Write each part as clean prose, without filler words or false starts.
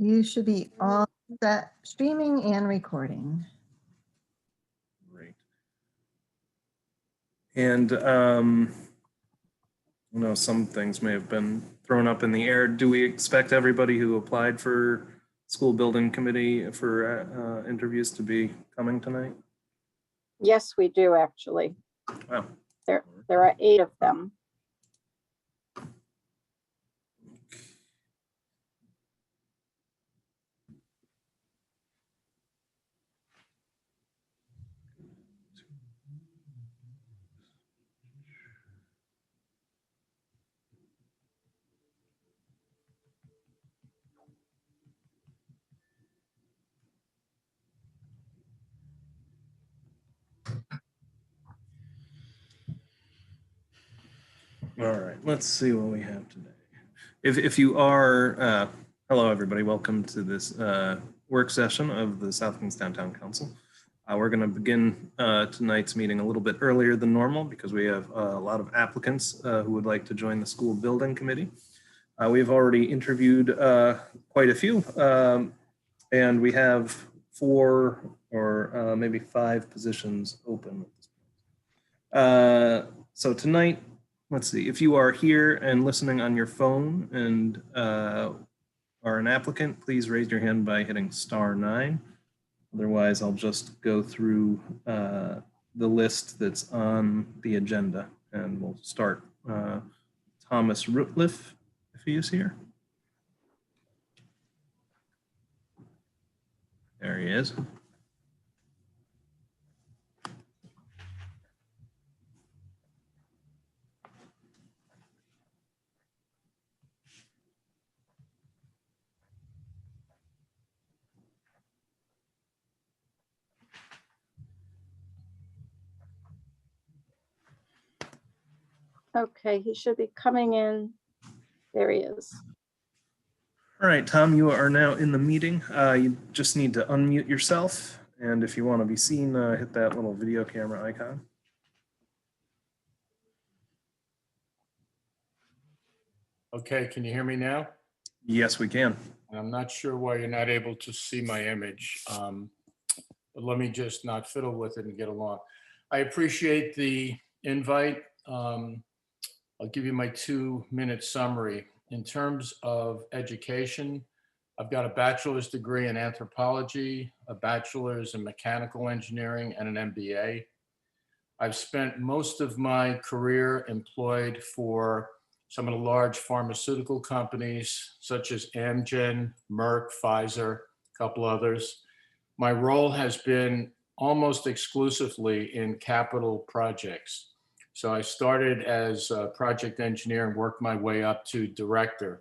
You should be all set streaming and recording. Great. And I know some things may have been thrown up in the air. Do we expect everybody who applied for school building committee for interviews to be coming tonight? Yes, we do actually. Wow. There are 8 of them. All right, let's see what we have today. If you are, hello everybody, welcome to this work session of the South Kings Downtown Council. We're going to begin tonight's meeting a little bit earlier than normal because we have a lot of applicants who would like to join the school building committee. We've already interviewed quite a few, and we have 4 or maybe 5 positions open. So tonight, let's see, if you are here and listening on your phone and are an applicant, please raise your hand by hitting *9. Otherwise, I'll just go through the list that's on the agenda, and we'll start. Thomas Rutliff, if he is here. There he is. Okay, he should be coming in. There he is. All right, Tom, you are now in the meeting. You just need to unmute yourself. And if you want to be seen, hit that little video camera icon. Okay, can you hear me now? Yes, we can. I'm not sure why you're not able to see my image, but let me just not fiddle with it and get along. I appreciate the invite. I'll give you my 2-minute summary. In terms of education, I've got a bachelor's degree in anthropology, a bachelor's in mechanical engineering, and an MBA. I've spent most of my career employed for some of the large pharmaceutical companies, such as Amgen, Merck, Pfizer, a couple others. My role has been almost exclusively in capital projects. So I started as a project engineer and worked my way up to director.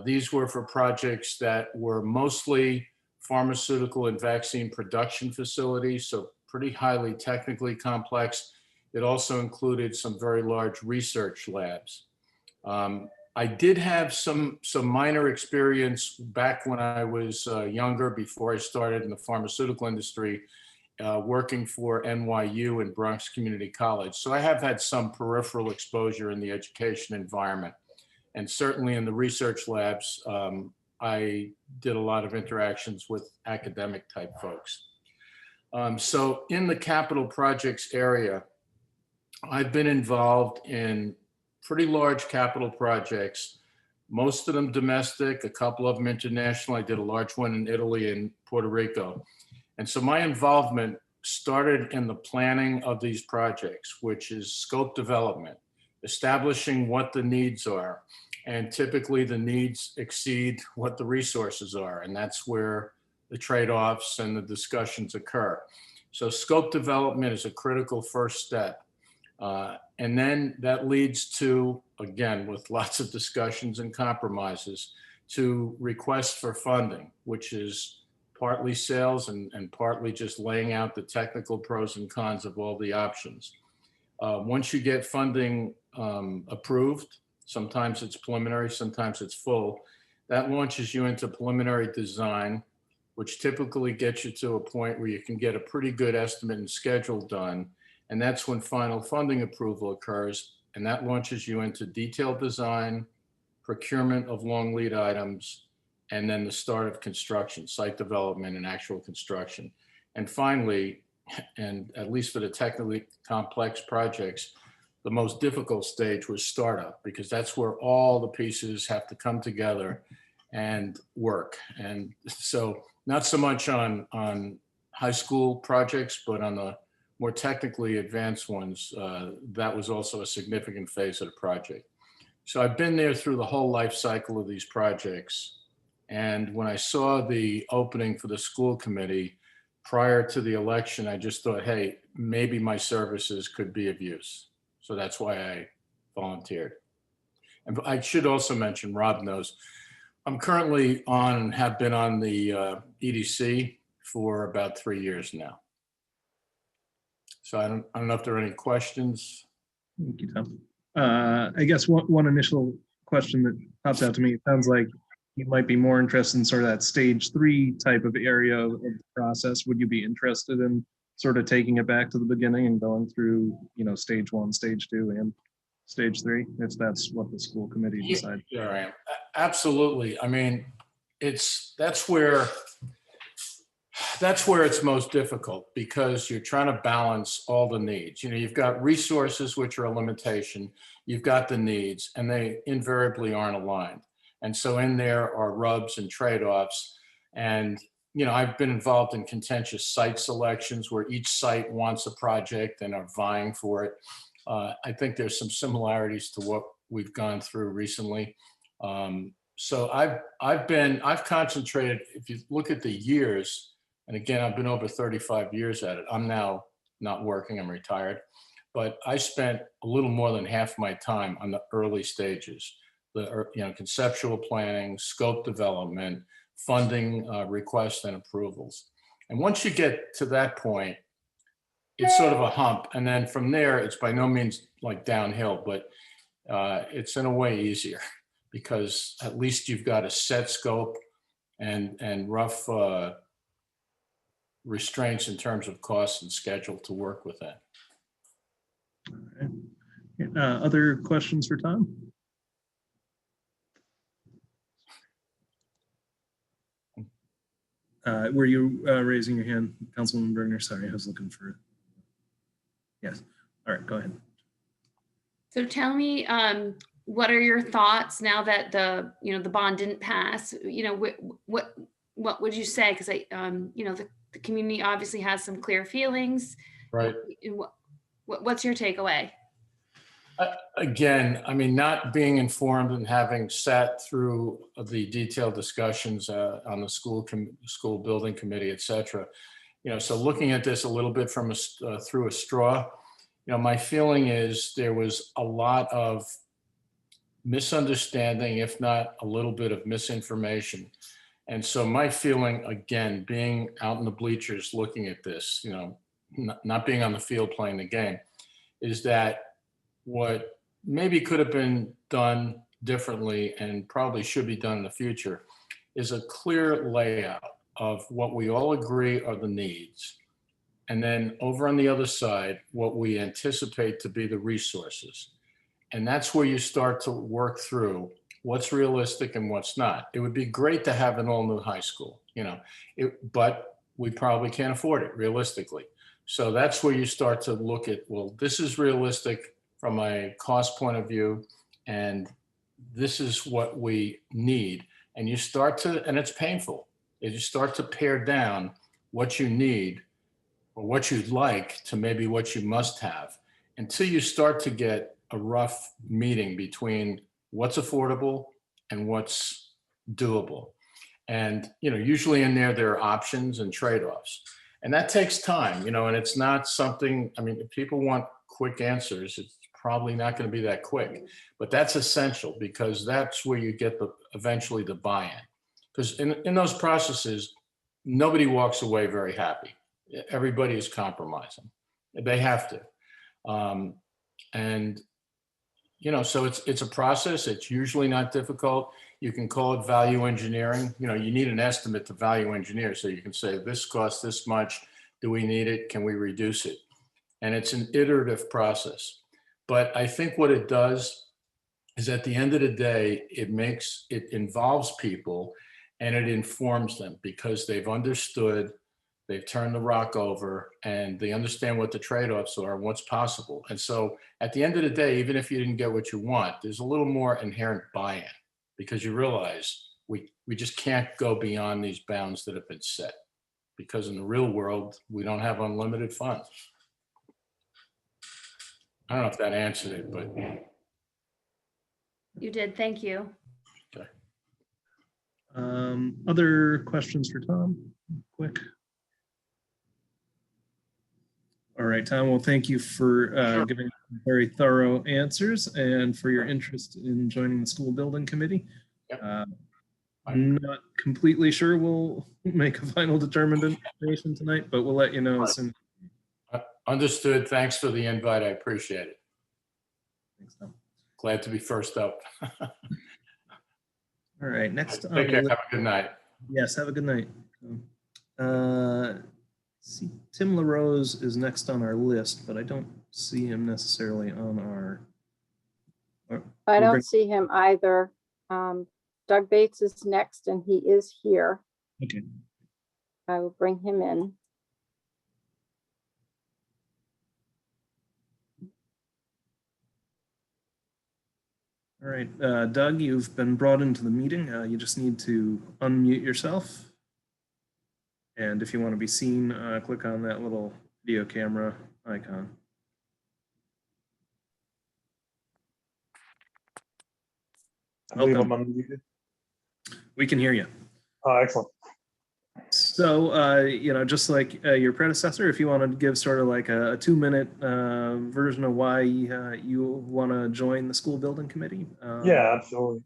These were for projects that were mostly pharmaceutical and vaccine production facilities, so pretty highly technically complex. It also included some very large research labs. I did have some minor experience back when I was younger, before I started in the pharmaceutical industry, working for NYU and Bronx Community College. So I have had some peripheral exposure in the education environment. And certainly in the research labs, I did a lot of interactions with academic type folks. So in the capital projects area, I've been involved in pretty large capital projects, most of them domestic, a couple of them international. I did a large one in Italy and Puerto Rico. And so my involvement started in the planning of these projects, which is scope development, establishing what the needs are. And typically the needs exceed what the resources are. And that's where the trade-offs and the discussions occur. So scope development is a critical first step. And then that leads to, again, with lots of discussions and compromises, to requests for funding, which is partly sales and partly just laying out the technical pros and cons of all the options. Once you get funding approved, sometimes it's preliminary, sometimes it's full, that launches you into preliminary design, which typically gets you to a point where you can get a pretty good estimate and schedule done. And that's when final funding approval occurs. And that launches you into detailed design, procurement of long lead items, and then the start of construction, site development and actual construction. And finally, and at least for the technically complex projects, the most difficult stage was startup, because that's where all the pieces have to come together and work. And so not so much on high school projects, but on the more technically advanced ones, that was also a significant phase of the project. So I've been there through the whole life cycle of these projects. And when I saw the opening for the school committee prior to the election, I just thought, hey, maybe my services could be of use. So that's why I volunteered. And I should also mention, Rob knows, I'm currently on and have been on the EDC for about 3 years now. So I don't know if there are any questions. Thank you, Tom. I guess one initial question that pops out to me, it sounds like you might be more interested in sort of that stage 3 type of area of the process. Would you be interested in sort of taking it back to the beginning and going through, stage 1, stage 2, and stage 3, if that's what the school committee decides? Yeah, I am. Absolutely. I mean, that's where it's most difficult, because you're trying to balance all the needs. You've got resources, which are a limitation. You've got the needs, and they invariably aren't aligned. And so in there are rubs and trade-offs. And, I've been involved in contentious site selections where each site wants a project and are vying for it. I think there's some similarities to what we've gone through recently. So I've concentrated, if you look at the years, and again, I've been over 35 years at it. I'm now not working, I'm retired, but I spent a little more than half my time on the early stages, the conceptual planning, scope development, funding requests and approvals. And once you get to that point, it's sort of a hump. And then from there, it's by no means like downhill, but it's in a way easier, because at least you've got a set scope and rough restraints in terms of cost and schedule to work with that. All right. Other questions for Tom? Were you raising your hand, Councilwoman Bergner? Sorry, I was looking for it. Yes. All right, go ahead. So tell me, what are your thoughts now that the bond didn't pass? What would you say? Because the community obviously has some clear feelings. Right. What's your takeaway? Again, I mean, not being informed and having sat through the detailed discussions on the school building committee, et cetera, so looking at this a little bit from through a straw, my feeling is there was a lot of misunderstanding, if not a little bit of misinformation. And so my feeling, again, being out in the bleachers looking at this, not being on the field playing the game, is that what maybe could have been done differently and probably should be done in the future is a clear layout of what we all agree are the needs. And then over on the other side, what we anticipate to be the resources. And that's where you start to work through what's realistic and what's not. It would be great to have an all new high school, but we probably can't afford it realistically. So that's where you start to look at, well, this is realistic from a cost point of view, and this is what we need. And you start to, and it's painful, you start to pare down what you need or what you'd like to maybe what you must have, until you start to get a rough meeting between what's affordable and what's doable. And, usually in there are options and trade-offs. And that takes time, and it's not something, I mean, if people want quick answers, it's probably not going to be that quick, but that's essential, because that's where you get eventually the buy-in. Because in those processes, nobody walks away very happy. Everybody is compromising. They have to. So it's a process. It's usually not difficult. You can call it value engineering. You need an estimate to value engineer. So you can say, this costs this much. Do we need it? Can we reduce it? And it's an iterative process. But I think what it does is, at the end of the day, it involves people, and it informs them because they've understood, they've turned the rock over, and they understand what the trade-offs are and what's possible. And so at the end of the day, even if you didn't get what you want, there's a little more inherent buy-in because you realize we just can't go beyond these bounds that have been set, because in the real world, we don't have unlimited funds. I don't know if that answered it, but You did, thank you. Other questions for Tom? Quick. All right, Tom, well, thank you for Sure. giving very thorough answers and for your interest in joining the school building committee. Yep. I'm not completely sure we'll make a final determination tonight, but we'll let you know as soon. understood. Thanks for the invite. I appreciate it. Thanks, Tom. Glad to be first up. All right, next on Take the care. list- Have a good night. Yes, have a good night. See, Tim LaRose is next on our list, but I don't see him necessarily on our. I We'll don't bring- see him either. Doug Bates is next and he is here. Okay. I will bring him in. All right, Doug, you've been brought into the meeting. You just need to unmute yourself. And if you want to be seen, click on that little video camera icon. I believe I'm Welcome. unmuted. We can hear you. Excellent. So, just like your predecessor, if you want to give sort of like a 2-minute version of why you want to join the school building committee. Yeah, absolutely.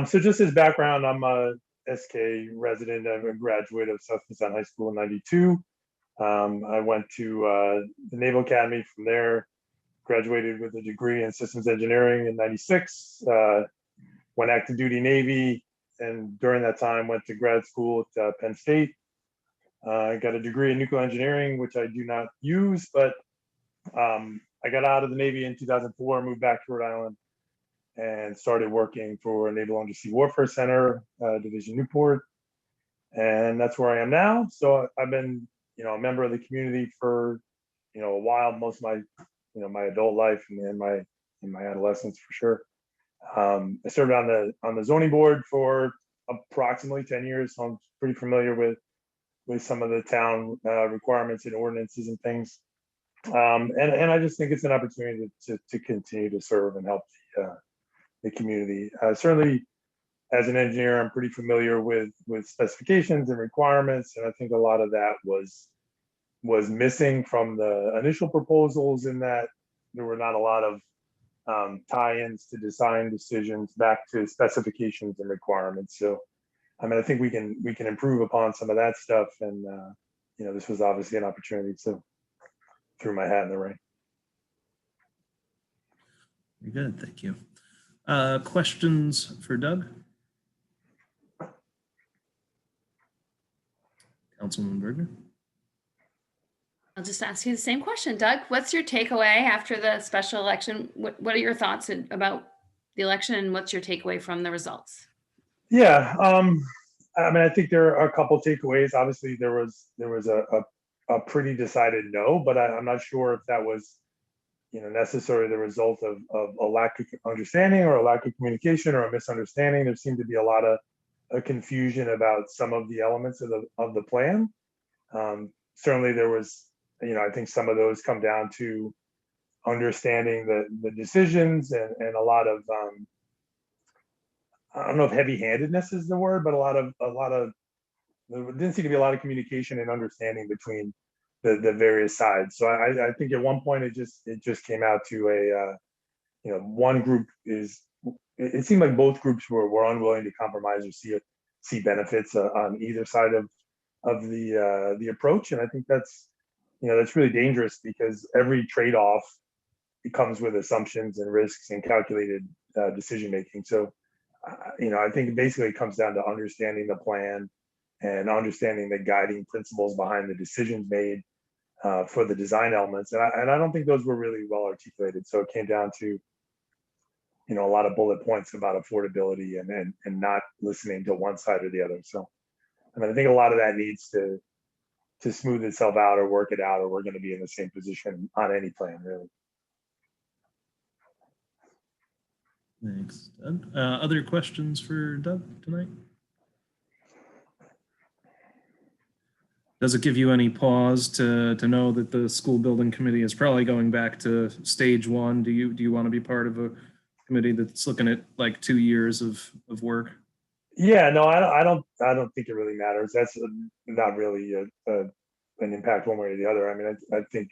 So just as background, I'm a SK resident. I'm a graduate of South Kingstown High School in '92. I went to the Naval Academy from there, graduated with a degree in systems engineering in '96, went active duty Navy, and during that time went to grad school at Penn State. I got a degree in nuclear engineering, which I do not use, but I got out of the Navy in 2004, moved back to Rhode Island, and started working for Naval Undersea Warfare Center, Division Newport. And that's where I am now. So I've been, a member of the community for, a while, most of my, my adult life and in my adolescence for sure. I served on the zoning board for approximately 10 years, so I'm pretty familiar with some of the town requirements and ordinances and things. And I just think it's an opportunity to continue to serve and help the community. Certainly, as an engineer, I'm pretty familiar with specifications and requirements, and I think a lot of that was missing from the initial proposals, in that there were not a lot of tie-ins to design decisions back to specifications and requirements. So, I think we can improve upon some of that stuff, and this was obviously an opportunity to throw my hat in the ring. Very good, thank you. Questions for Doug? Councilman Berger? I'll just ask you the same question. Doug, what's your takeaway after the special election? What are your thoughts about the election, and what's your takeaway from the results? Yeah, I think there are a couple takeaways. Obviously, there was a pretty decided no, but I'm not sure if that was necessarily the result of a lack of understanding or a lack of communication or a misunderstanding. There seemed to be a lot of confusion about some of the elements of the plan. Certainly, there was, I think some of those come down to understanding the decisions and a lot of I don't know if heavy-handedness is the word, but there didn't seem to be a lot of communication and understanding between the various sides. So I think at one point it just came out to one group it seemed like both groups were unwilling to compromise or see benefits on either side of the approach. And I think that's really dangerous, because every trade-off, it comes with assumptions and risks and calculated decision making. So I think basically it comes down to understanding the plan and understanding the guiding principles behind the decisions made for the design elements. And I don't think those were really well articulated. So it came down to, you know, a lot of bullet points about affordability and not listening to one side or the other. So, I mean, I think a lot of that needs to smooth itself out or work it out, or we're going to be in the same position on any plan, really. Thanks, Doug. Other questions for Doug tonight? Does it give you any pause to know that the school building committee is probably going back to stage one? Do you want to be part of a committee that's looking at like 2 years of work? Yeah, no, I don't think it really matters. That's not really an impact one way or the other. I mean, I think,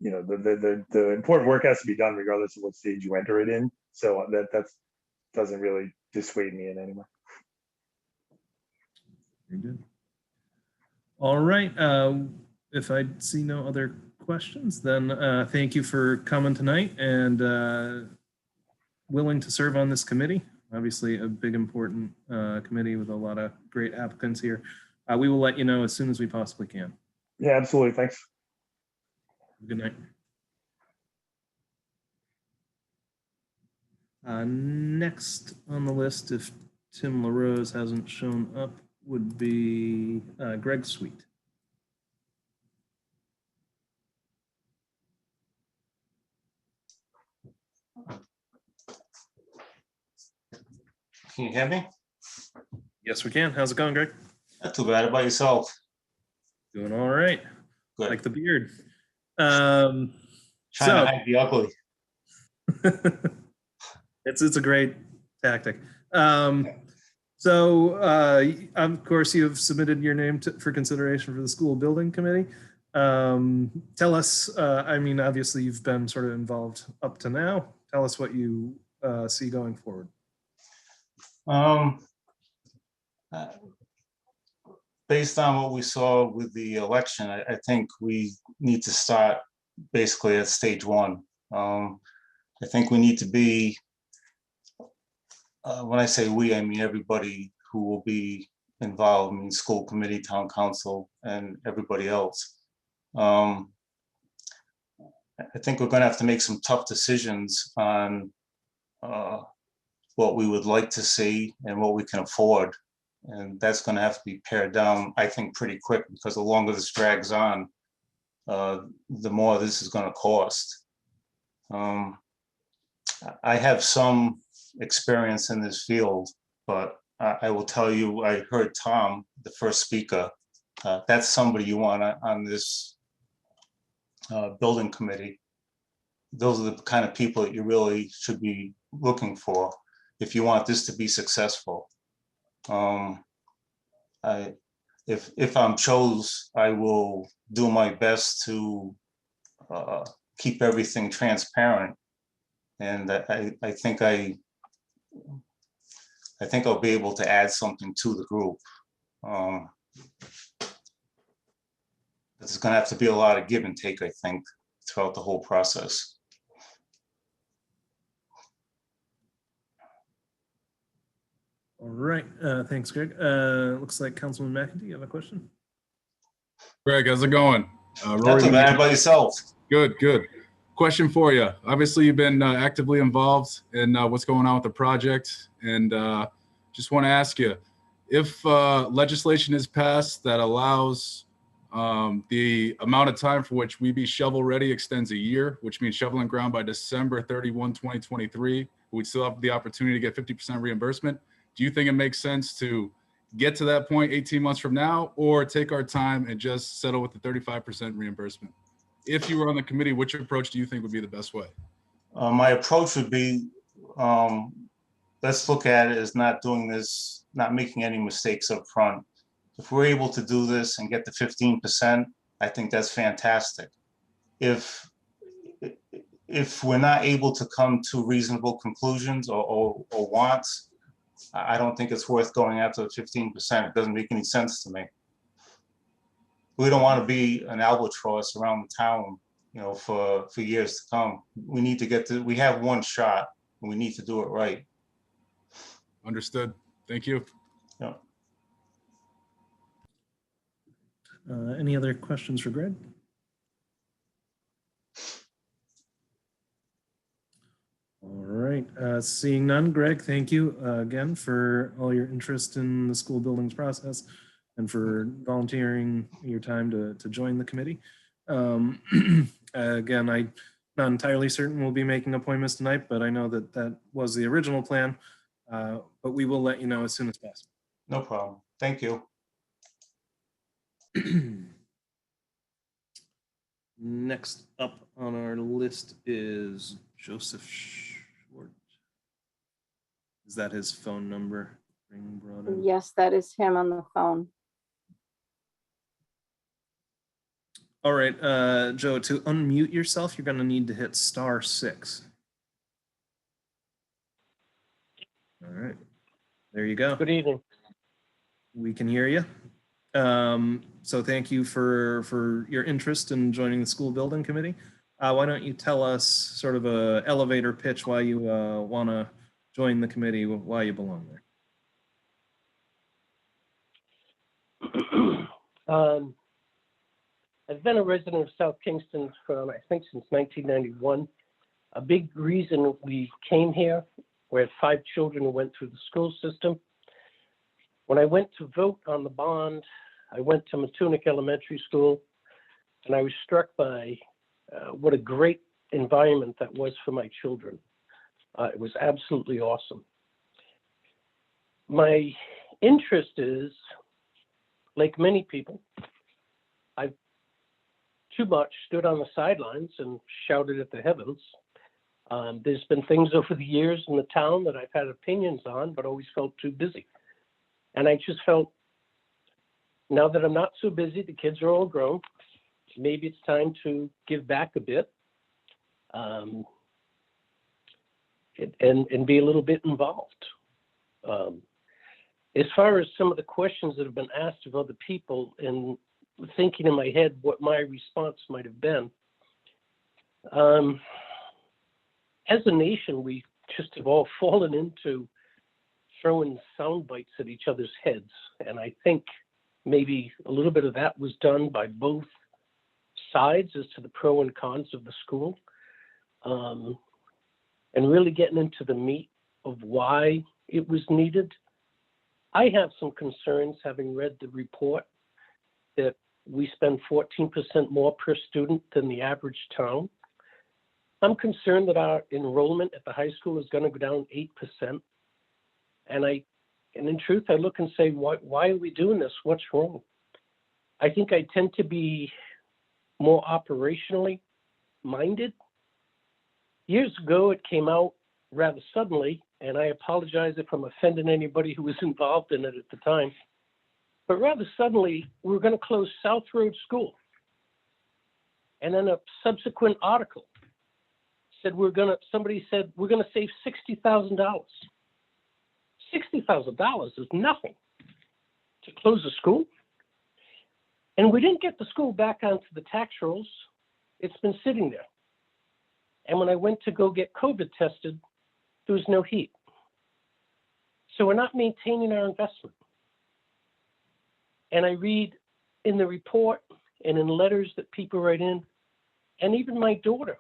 you know, the important work has to be done regardless of what stage you enter it in. So that doesn't really dissuade me in any way. Very good. All right. If I see no other questions, then thank you for coming tonight and willing to serve on this committee. Obviously, a big, important committee with a lot of great applicants here. We will let you know as soon as we possibly can. Yeah, absolutely. Thanks. Good night. Next on the list, if Tim LaRose hasn't shown up, would be Greg Sweet. Can you hear me? Yes, we can. How's it going, Greg? Not too bad. About yourself? Doing all right. Good. Like the beard. Trying to hide the ugly. It's a great tactic. Of course, you have submitted your name for consideration for the school building committee. Tell us, I mean, obviously you've been sort of involved up to now. Tell us what you see going forward. Based on what we saw with the election, I think we need to start basically at stage one. I think we need to be, when I say we, I mean everybody who will be involved, I mean school committee, town council, and everybody else. I think we're going to have to make some tough decisions on what we would like to see and what we can afford. And that's going to have to be pared down, I think, pretty quick, because the longer this drags on, the more this is going to cost. I have some experience in this field, but I will tell you, I heard Tom, the first speaker, that's somebody you want on this building committee. Those are the kind of people that you really should be looking for if you want this to be successful. If I'm chose, I will do my best to keep everything transparent, and I think I'll be able to add something to the group. There's going to have to be a lot of give and take, I think, throughout the whole process. All right. Thanks, Greg. Looks like Councilman McEntee, you have a question? Greg, how's it going? Not too bad. By yourself? Good, good. Question for you. Obviously, you've been actively involved in what's going on with the project, and just want to ask you, if legislation is passed that allows the amount of time for which we be shovel ready extends a year, which means shoveling ground by December 31, 2023, we'd still have the opportunity to get 50% reimbursement. Do you think it makes sense to get to that point 18 months from now, or take our time and just settle with the 35% reimbursement? If you were on the committee, which approach do you think would be the best way? My approach would be, let's look at it as not doing this, not making any mistakes up front. If we're able to do this and get the 15%, I think that's fantastic. If we're not able to come to reasonable conclusions or wants, I don't think it's worth going after the 15%. It doesn't make any sense to me. We don't want to be an albatross around the town, you know, for years to come. We need to get to, we have one shot and we need to do it right. Understood. Thank you. Yeah. Any other questions for Greg? All All right, seeing none, Greg, thank you again for all your interest in the school buildings process and for volunteering your time to join the committee. Again, I'm not entirely certain we'll be making appointments tonight, but I know that that was the original plan. But we will let you know as soon as possible. No problem. Thank you. Next up on our list is Joseph Schwartz. Is that his phone number being brought in? Yes, that is him on the phone. All right, Joe, to unmute yourself, you're gonna need to hit *6. All right, there you go. Good evening. We can hear you. So thank you for your interest in joining the school building committee. Why don't you tell us sort of a elevator pitch why you want to join the committee, why you belong there? I've been a resident of South Kingston from, I think, since 1991. A big reason we came here, we had 5 children who went through the school system. When I went to vote on the bond, I went to Matunic Elementary School, and I was struck by what a great environment that was for my children. It was absolutely awesome. My interest is, like many people, I've too much stood on the sidelines and shouted at the heavens. There's been things over the years in the town that I've had opinions on, but always felt too busy. And I just felt, now that I'm not so busy, the kids are all grown, maybe it's time to give back a bit and be a little bit involved. As far as some of the questions that have been asked of other people and thinking in my head what my response might have been, as a nation, we just have all fallen into throwing sound bites at each other's heads. And I think maybe a little bit of that was done by both sides as to the pro and cons of the school. And really getting into the meat of why it was needed. I have some concerns, having read the report, that we spend 14% more per student than the average town. I'm concerned that our enrollment at the high school is going to go down 8%. And in truth, I look and say, why are we doing this? What's wrong? I think I tend to be more operationally minded. Years ago, it came out rather suddenly, and I apologize if I'm offending anybody who was involved in it at the time. But rather suddenly, we were going to close South Road School. And then a subsequent article said somebody said we're going to save $60,000. $60,000 is nothing to close a school. And we didn't get the school back onto the tax rolls. It's been sitting there. And when I went to go get COVID tested, there was no heat. So we're not maintaining our investment. And I read in the report and in letters that people write in, and even my daughter,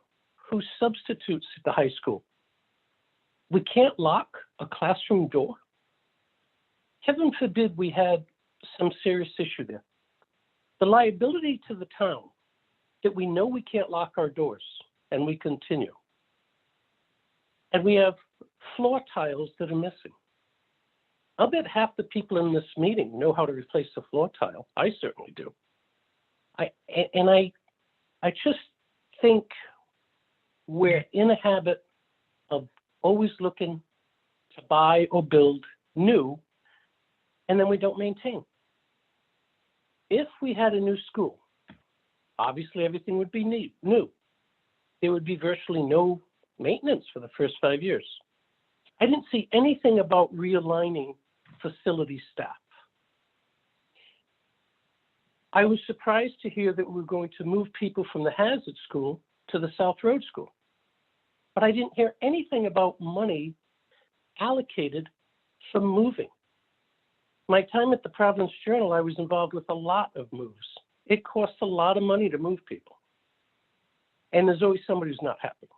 who substitutes at the high school, we can't lock a classroom door. Heaven forbid we had some serious issue there. The liability to the town that we know we can't lock our doors and we continue. And we have floor tiles that are missing. I'll bet half the people in this meeting know how to replace the floor tile. I certainly do. I just think we're in a habit of always looking to buy or build new, and then we don't maintain. If we had a new school, obviously everything would be new. There would be virtually no maintenance for the first 5 years. I didn't see anything about realigning facility staff. I was surprised to hear that we were going to move people from the Hazard School to the South Road School. But I didn't hear anything about money allocated for moving. My time at the Providence Journal, I was involved with a lot of moves. It costs a lot of money to move people. And there's always somebody who's not happy.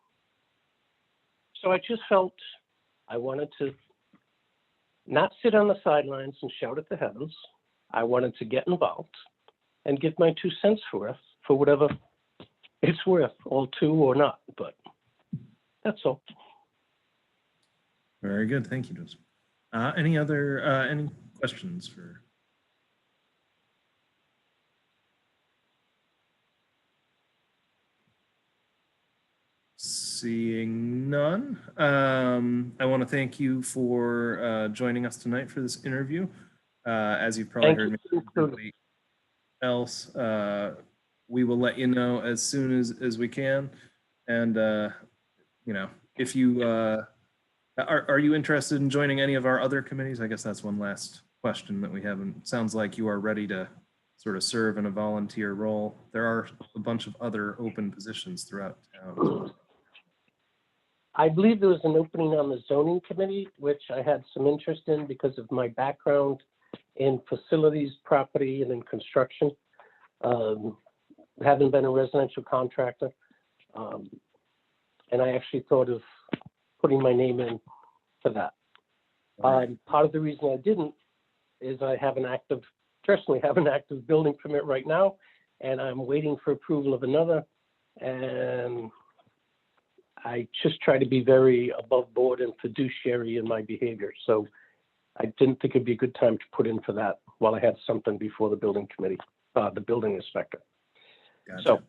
So I just felt I wanted to not sit on the sidelines and shout at the heavens. I wanted to get involved and give my 2 cents worth for whatever it's worth, all 2 or not, but that's all. Very good. Thank you, Joseph. Any questions for? Seeing none, I want to thank you for joining us tonight for this interview. As you've probably Thank heard me you. from everybody else, we will let you know as soon as we can. And if you are you interested in joining any of our other committees? I guess that's one last question that we haven't. Sounds like you are ready to sort of serve in a volunteer role. There are a bunch of other open positions throughout town. I believe there was an opening on the zoning committee, which I had some interest in because of my background in facilities, property, and in construction. Having been a residential contractor. And I actually thought of putting my name in for that. Part of the reason I didn't is I personally have an active building permit right now, and I'm waiting for approval of another. And I just try to be very above board and fiduciary in my behavior. So I didn't think it'd be a good time to put in for that while I had something before the building committee, the building inspector. Gotcha. So.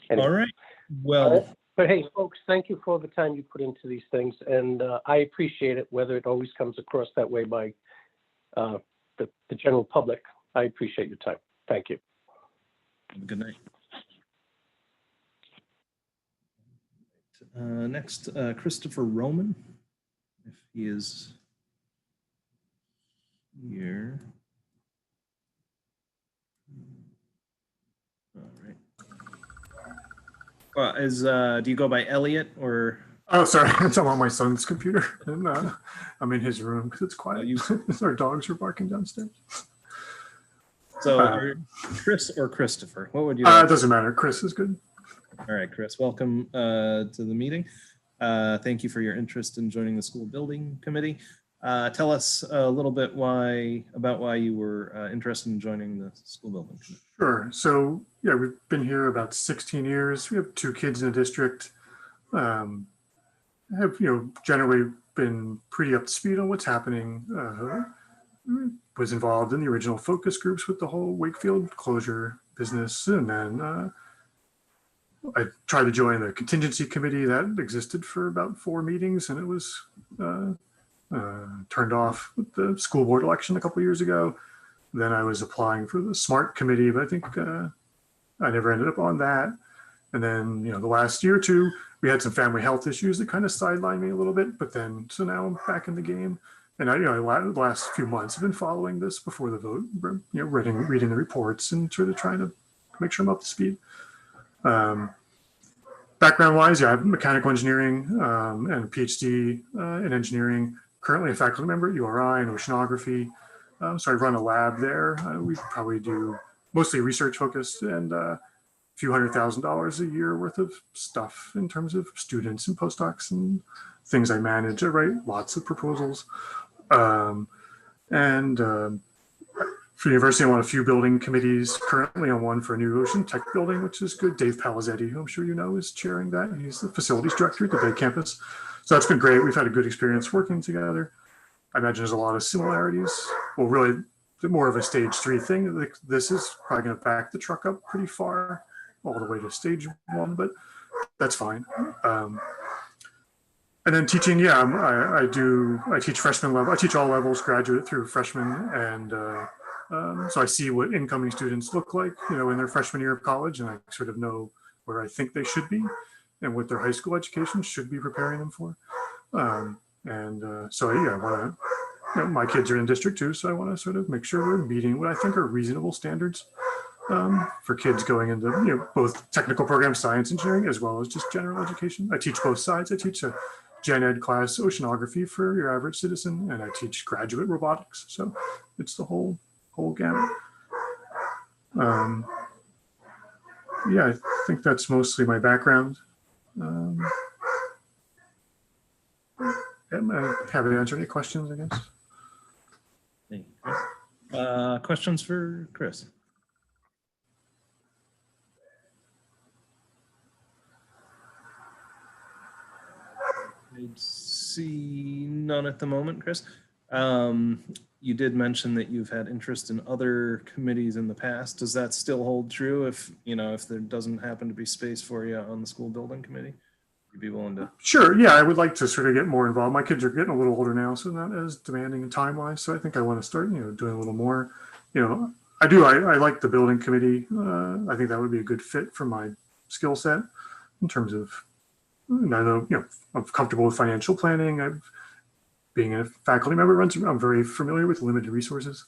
Anyway. All right. Well, but hey, folks, thank you for the time you put into these things. And I appreciate it, whether it always comes across that way by the general public. I appreciate your time. Thank you. have a good night. Next, Christopher Roman, if he is here. All right. Do you go by Elliot or? Oh, sorry. It's on my son's computer, and I'm in his room because it's quiet. Our dogs are barking downstairs. So, Chris or Christopher? What would you? It doesn't matter. Chris is good. All right, Chris. Welcome to the meeting. Thank you for your interest in joining the school building committee. Tell us a little bit about why you were interested in joining the school building committee. Sure. So yeah, we've been here about 16 years. We have 2 kids in the district. Have generally been pretty up to speed on what's happening. Was involved in the original focus groups with the whole Wakefield closure business, and then I tried to join the contingency committee that existed for about 4 meetings, and it was turned off with the school board election a couple of years ago. Then I was applying for the SMART committee, but I think I never ended up on that. And then, the last year or 2, we had some family health issues that kind of sidelined me a little bit, but then, so now I'm back in the game. And the last few months I've been following this before the vote, reading the reports and sort of trying to make sure I'm up to speed. Background wise, I have mechanical engineering and a PhD in engineering, currently a faculty member at URI in oceanography. So I run a lab there. We probably do mostly research focused and a few $100,000 a year worth of stuff in terms of students and postdocs and things I manage. I write lots of proposals. For university, I'm on a few building committees. Currently on one for a new ocean tech building, which is good. Dave Palizzetti, who I'm sure you know, is chairing that. He's the facilities director at the Bay Campus. So that's been great. We've had a good experience working together. I imagine there's a lot of similarities. Well, really more of a stage 3 thing. This is probably going to back the truck up pretty far all the way to stage 1, but that's fine. And then teaching, I teach freshman level. I teach all levels, graduate through freshman, and so I see what incoming students look like, in their freshman year of college, and I sort of know where I think they should be and what their high school education should be preparing them for. I want to, my kids are in District 2, so I want to sort of make sure we're meeting what I think are reasonable standards for kids going into, both technical programs, science, engineering, as well as just general education. I teach both sides. I teach a gen ed class, oceanography for your average citizen, and I teach graduate robotics. So it's the whole gamut. I think that's mostly my background. I'm happy to answer any questions, I guess. Thank you, Chris. Questions for Chris? I see none at the moment, Chris. You did mention that you've had interest in other committees in the past. Does that still hold true if, if there doesn't happen to be space for you on the school building committee? You'd be willing to? Sure. Yeah, I would like to sort of get more involved. My kids are getting a little older now, so not as demanding in time-wise. So I think I want to start, doing a little more. I do. I like the building committee. I think that would be a good fit for my skill set in terms of, I know, I'm comfortable with financial planning. Being a faculty member, I'm very familiar with limited resources,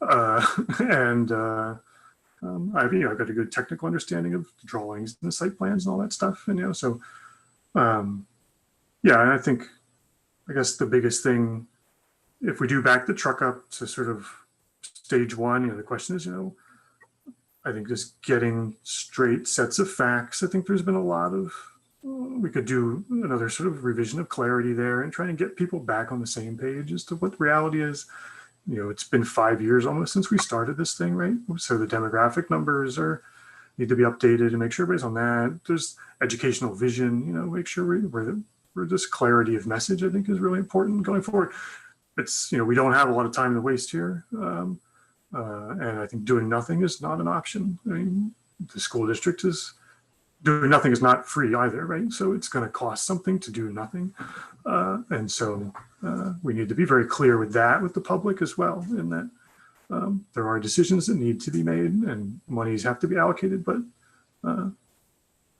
and I've got a good technical understanding of the drawings and the site plans and all that stuff. And so yeah, and I guess the biggest thing, if we do back the truck up to sort of stage one, the question is, I think just getting straight sets of facts. I think there's been a lot of, we could do another sort of revision of clarity there and try and get people back on the same page as to what reality is. It's been 5 years almost since we started this thing, right? So the demographic numbers need to be updated and make sure everybody's on that. There's educational vision, make sure we're this clarity of message, I think, is really important going forward. It's, we don't have a lot of time to waste here. And I think doing nothing is not an option. I mean, the school district is, doing nothing is not free either, right? So it's going to cost something to do nothing. And so we need to be very clear with that with the public as well, in that there are decisions that need to be made and monies have to be allocated, but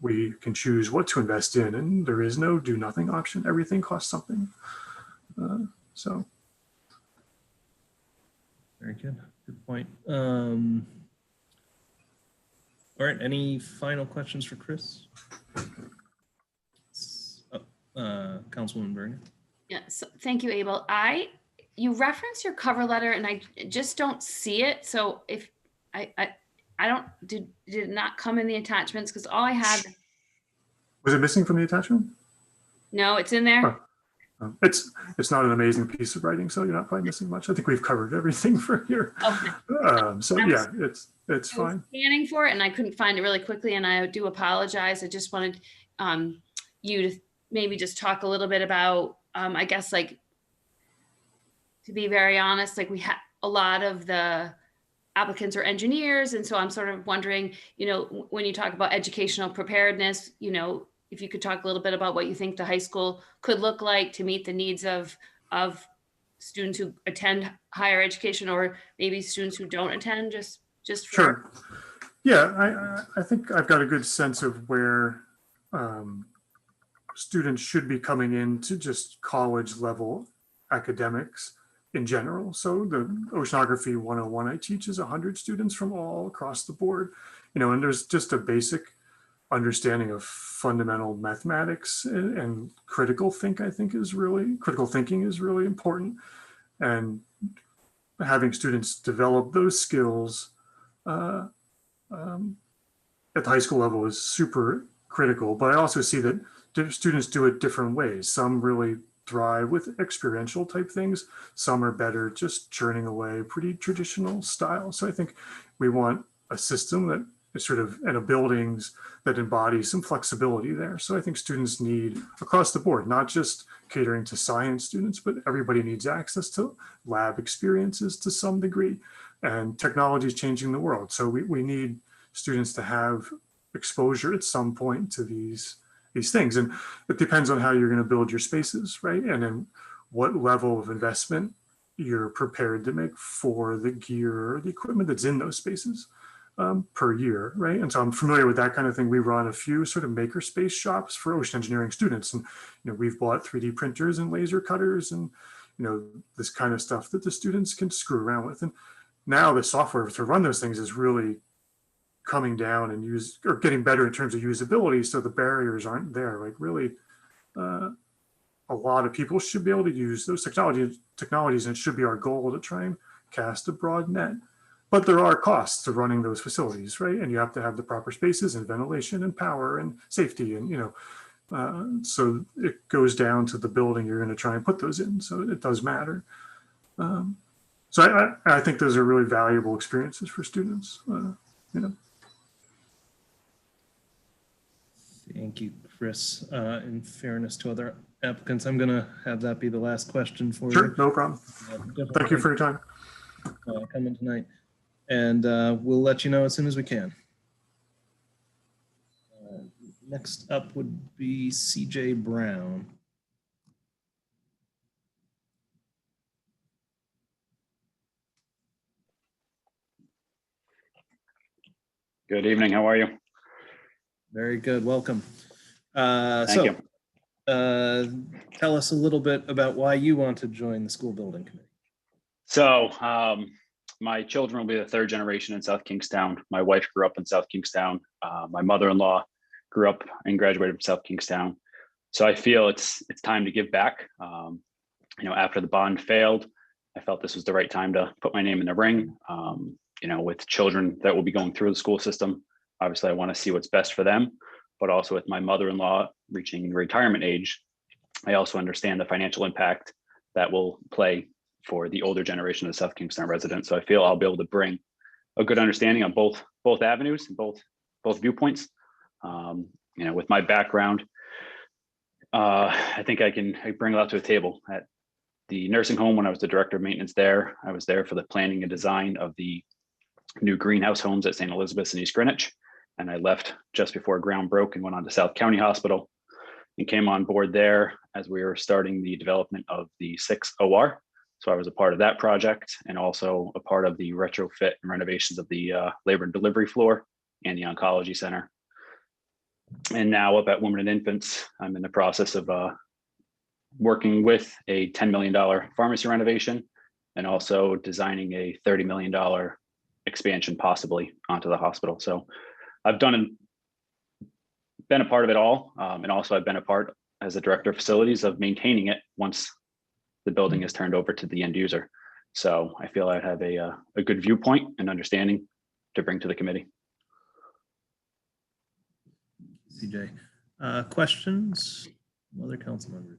we can choose what to invest in, and there is no do nothing option. Everything costs something. So. Very good. Good point. All right, any final questions for Chris? Councilwoman Berger. Yeah, so thank you, Abel. You reference your cover letter and I just don't see it. So if I don't, did it not come in the attachments? Because all I have. Was it missing from the attachment? No, it's in there. Oh. It's not an amazing piece of writing, so you're not probably missing much. I think we've covered everything for here. Okay. So yeah, it's fine. Scanning for it and I couldn't find it really quickly, and I do apologize. I just wanted you to maybe just talk a little bit about, I guess, like, to be very honest, like we have a lot of the applicants are engineers, and so I'm sort of wondering, when you talk about educational preparedness, if you could talk a little bit about what you think the high school could look like to meet the needs of students who attend higher education, or maybe students who don't attend, just for... Sure. Yeah, I think I've got a good sense of where students should be coming into just college level academics in general. So the Oceanography 101 I teach is 100 students from all across the board, and there's just a basic understanding of fundamental mathematics and critical thinking is really important. And having students develop those skills at the high school level is super critical. But I also see that students do it different ways. Some really thrive with experiential type things. Some are better just churning away pretty traditional style. So I think we want a system that is sort of, and a buildings that embodies some flexibility there. So I think students need across the board, not just catering to science students, but everybody needs access to lab experiences to some degree. And technology is changing the world. So we need students to have exposure at some point to these things. And it depends on how you're going to build your spaces, right? And then what level of investment you're prepared to make for the gear or the equipment that's in those spaces per year, right? And so I'm familiar with that kind of thing. We run a few sort of makerspace shops for ocean engineering students. And, we've bought 3D printers and laser cutters and, this kind of stuff that the students can screw around with. And now the software to run those things is really coming down and getting better in terms of usability. So the barriers aren't there. Like really, a lot of people should be able to use those technologies, and it should be our goal to try and cast a broad net. But there are costs to running those facilities, right? And you have to have the proper spaces and ventilation and power and safety. And, So it goes down to the building you're going to try and put those in. So it does matter. So I think those are really valuable experiences for students. Thank you, Chris. In fairness to other applicants, I'm going to have that be the last question for Sure, you. no problem. Thank you for your time. Coming tonight. And we'll let you know as soon as we can. Next up would be CJ Brown. Good evening. How are you? Very good. Welcome. Thank you. Tell us a little bit about why you want to join the school building committee. So my children will be the third generation in South Kingstown. My wife grew up in South Kingstown. My mother-in-law grew up and graduated from South Kingstown. So I feel it's time to give back. After the bond failed, I felt this was the right time to put my name in the ring. With children that will be going through the school system, obviously I want to see what's best for them, but also with my mother-in-law reaching retirement age, I also understand the financial impact that will play for the older generation of South Kingstown residents. So I feel I'll be able to bring a good understanding on both avenues, both viewpoints. With my background, I think I bring a lot to the table. At the nursing home, when I was the director of maintenance there, I was there for the planning and design of the new greenhouse homes at St. Elizabeth's in East Greenwich. And I left just before ground broke and went on to South County Hospital and came on board there as we were starting the development of the 6 OR. So I was a part of that project and also a part of the retrofit and renovations of the labor and delivery floor and the oncology center. And now up at Women and Infants, I'm in the process of working with a $10 million pharmacy renovation and also designing a $30 million expansion possibly onto the hospital. So I've been a part of it all. And also I've been a part as a director of facilities of maintaining it once the building is turned over to the end user. So I feel I have a good viewpoint and understanding to bring to the committee. CJ, questions from other council members?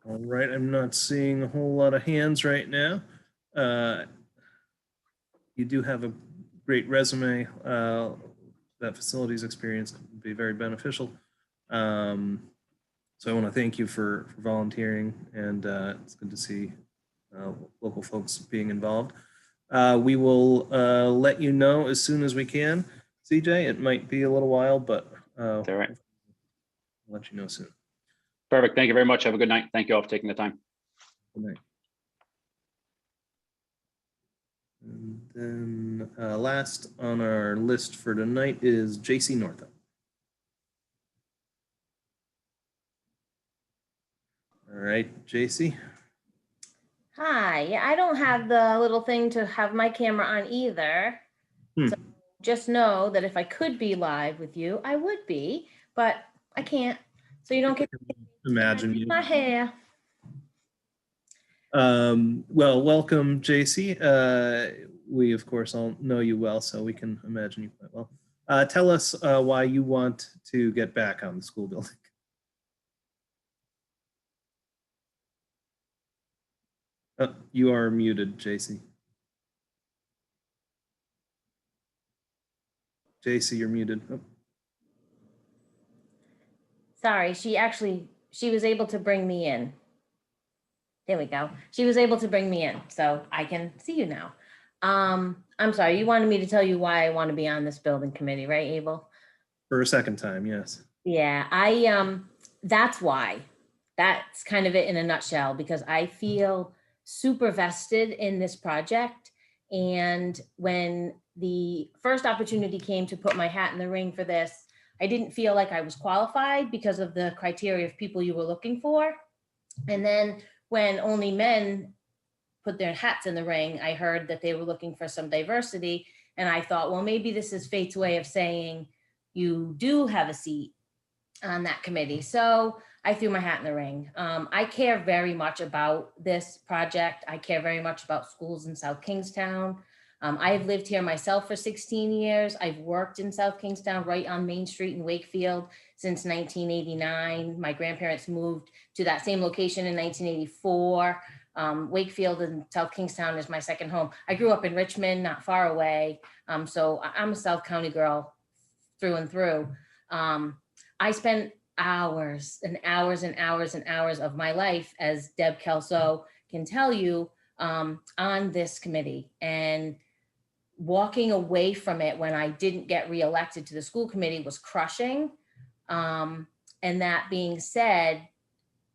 All right, I'm not seeing a whole lot of hands right now. You do have a great resume. That facilities experience can be very beneficial. So I want to thank you for volunteering, and it's good to see local folks being involved. We will let you know as soon as we can, CJ. It might be a little while, but All right. I'll let you know soon. Perfect. Thank you very much. Have a good night. Thank you all for taking the time. Good night. And then last on our list for tonight is JC Northup. All right, JC. Hi, yeah, I don't have the little thing to have my camera on either. So just know that if I could be live with you, I would be, but I can't. So you don't get to Imagine you. my hair. Well, welcome, JC. We, of course, all know you well, so we can imagine you quite well. Tell us why you want to get back on the school building. You are muted, JC. JC, you're muted. Oh. Sorry, she was able to bring me in. There we go. She was able to bring me in, so I can see you now. I'm sorry, you wanted me to tell you why I want to be on this building committee, right, Abel? For a second time, yes. Yeah, that's why. That's kind of it in a nutshell, because I feel super vested in this project. And when the first opportunity came to put my hat in the ring for this, I didn't feel like I was qualified because of the criteria of people you were looking for. And then when only men put their hats in the ring, I heard that they were looking for some diversity. And I thought, well, maybe this is fate's way of saying you do have a seat on that committee. So I threw my hat in the ring. I care very much about this project. I care very much about schools in South Kingstown. I've lived here myself for 16 years. I've worked in South Kingstown right on Main Street in Wakefield since 1989. My grandparents moved to that same location in 1984. Wakefield and South Kingstown is my second home. I grew up in Richmond, not far away. So I'm a South County girl through and through. I spent hours and hours and hours and hours of my life, as Deb Kelso can tell you, on this committee, and walking away from it when I didn't get reelected to the school committee was crushing. And that being said,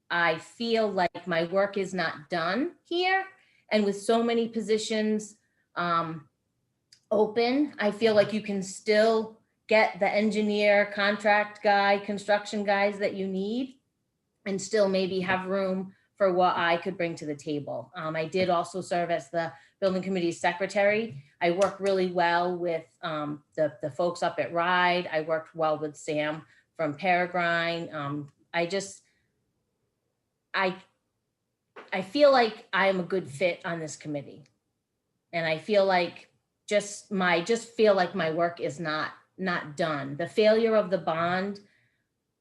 I feel like my work is not done here. And with so many positions open, I feel like you can still get the engineer, contract guy, construction guys that you need, and still maybe have room for what I could bring to the table. I did also serve as the building committee secretary. I worked really well with the folks up at RIDE. I worked well with Sam from Peregrine. I feel like I'm a good fit on this committee. And I feel like feel like my work is not done. The failure of the bond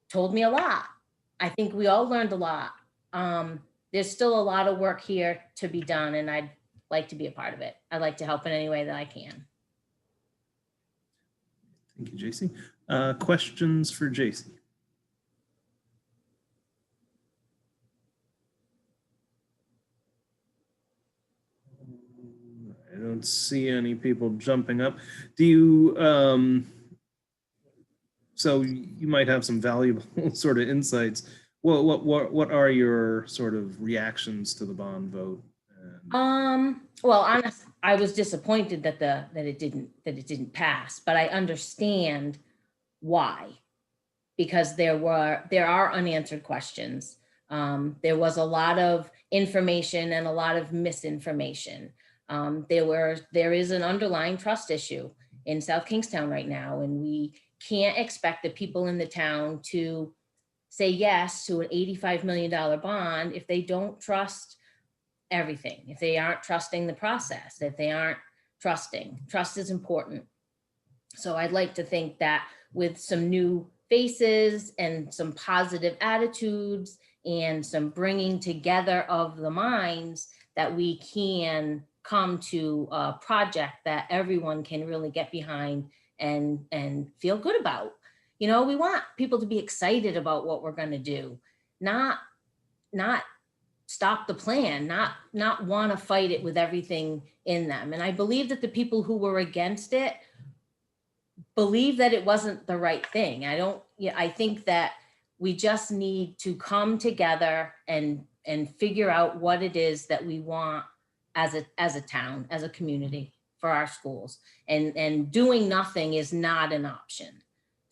told me a lot. I think we all learned a lot. There's still a lot of work here to be done, and I'd like to be a part of it. I'd like to help in any way that I can. Thank you, JC. Questions for JC? I don't see any people jumping up. Do you, so you might have some valuable sort of insights. What are your sort of reactions to the bond vote? Well, honestly, I was disappointed that it didn't pass, but I understand why, because there are unanswered questions. There was a lot of information and a lot of misinformation. There is an underlying trust issue in South Kingstown right now, and we can't expect the people in the town to say yes to an $85 million bond if they don't trust everything, if they aren't trusting the process, if they aren't trusting. Trust is important. So I'd like to think that with some new faces and some positive attitudes and some bringing together of the minds, that we can come to a project that everyone can really get behind and feel good about. You know, we want people to be excited about what we're going to do, not stop the plan, not want to fight it with everything in them. And I believe that the people who were against it believe that it wasn't the right thing. I think that we just need to come together and figure out what it is that we want as a town, as a community, for our schools. And doing nothing is not an option.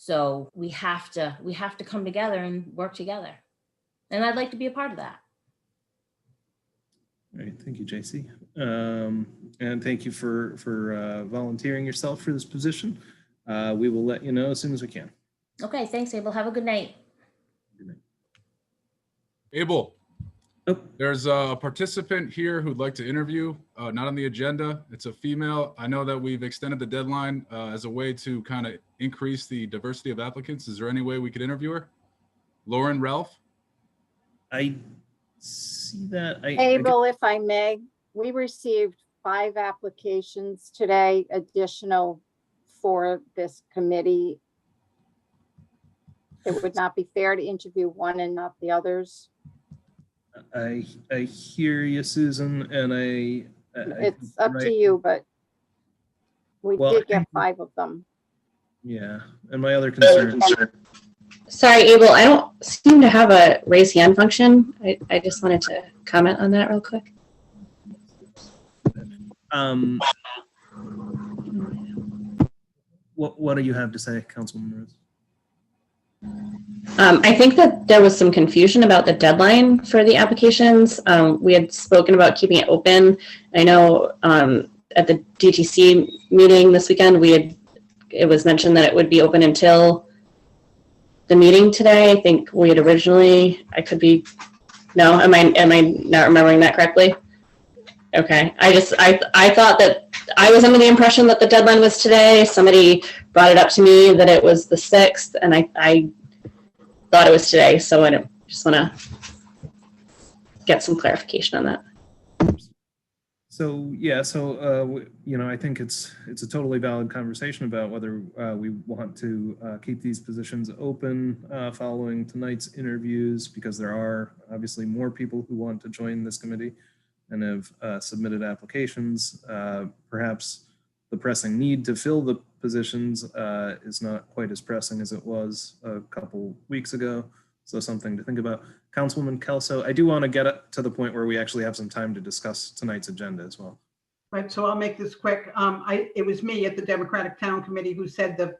So we have to come together and work together. And I'd like to be a part of that. All right, thank you, JC. And thank you for volunteering yourself for this position. We will let you know as soon as we can. Okay, thanks, Abel. Have a good night. Good night. Abel, Oh. there's a participant here who'd like to interview, not on the agenda. It's a female. I know that we've extended the deadline as a way to kind of increase the diversity of applicants. Is there any way we could interview her? Lauren Ralph? I see that. Abel, if I may, we received 5 applications today, additional for this committee. It would not be fair to interview one and not the others. I hear you, Susan, and It's up to you, but we did get 5 of them. Yeah, and my other concern. Sorry, Abel, I don't seem to have a raise hand function. I just wanted to comment on that real quick. What do you have to say, Councilwoman Rose? I think that there was some confusion about the deadline for the applications. We had spoken about keeping it open. I know at the DTC meeting this weekend, it was mentioned that it would be open until the meeting today. I think we had originally, am I not remembering that correctly? Okay, I thought that I was under the impression that the deadline was today. Somebody brought it up to me that it was the 6th, and I thought it was today. So I just want to get some clarification on that. So yeah, you know, I think it's a totally valid conversation about whether we want to keep these positions open following tonight's interviews, because there are obviously more people who want to join this committee and have submitted applications. Perhaps the pressing need to fill the positions is not quite as pressing as it was a couple weeks ago. So something to think about. Councilwoman Kelso, I do want to get it to the point where we actually have some time to discuss tonight's agenda as well. Right, so I'll make this quick. It was me at the Democratic Town Committee who said the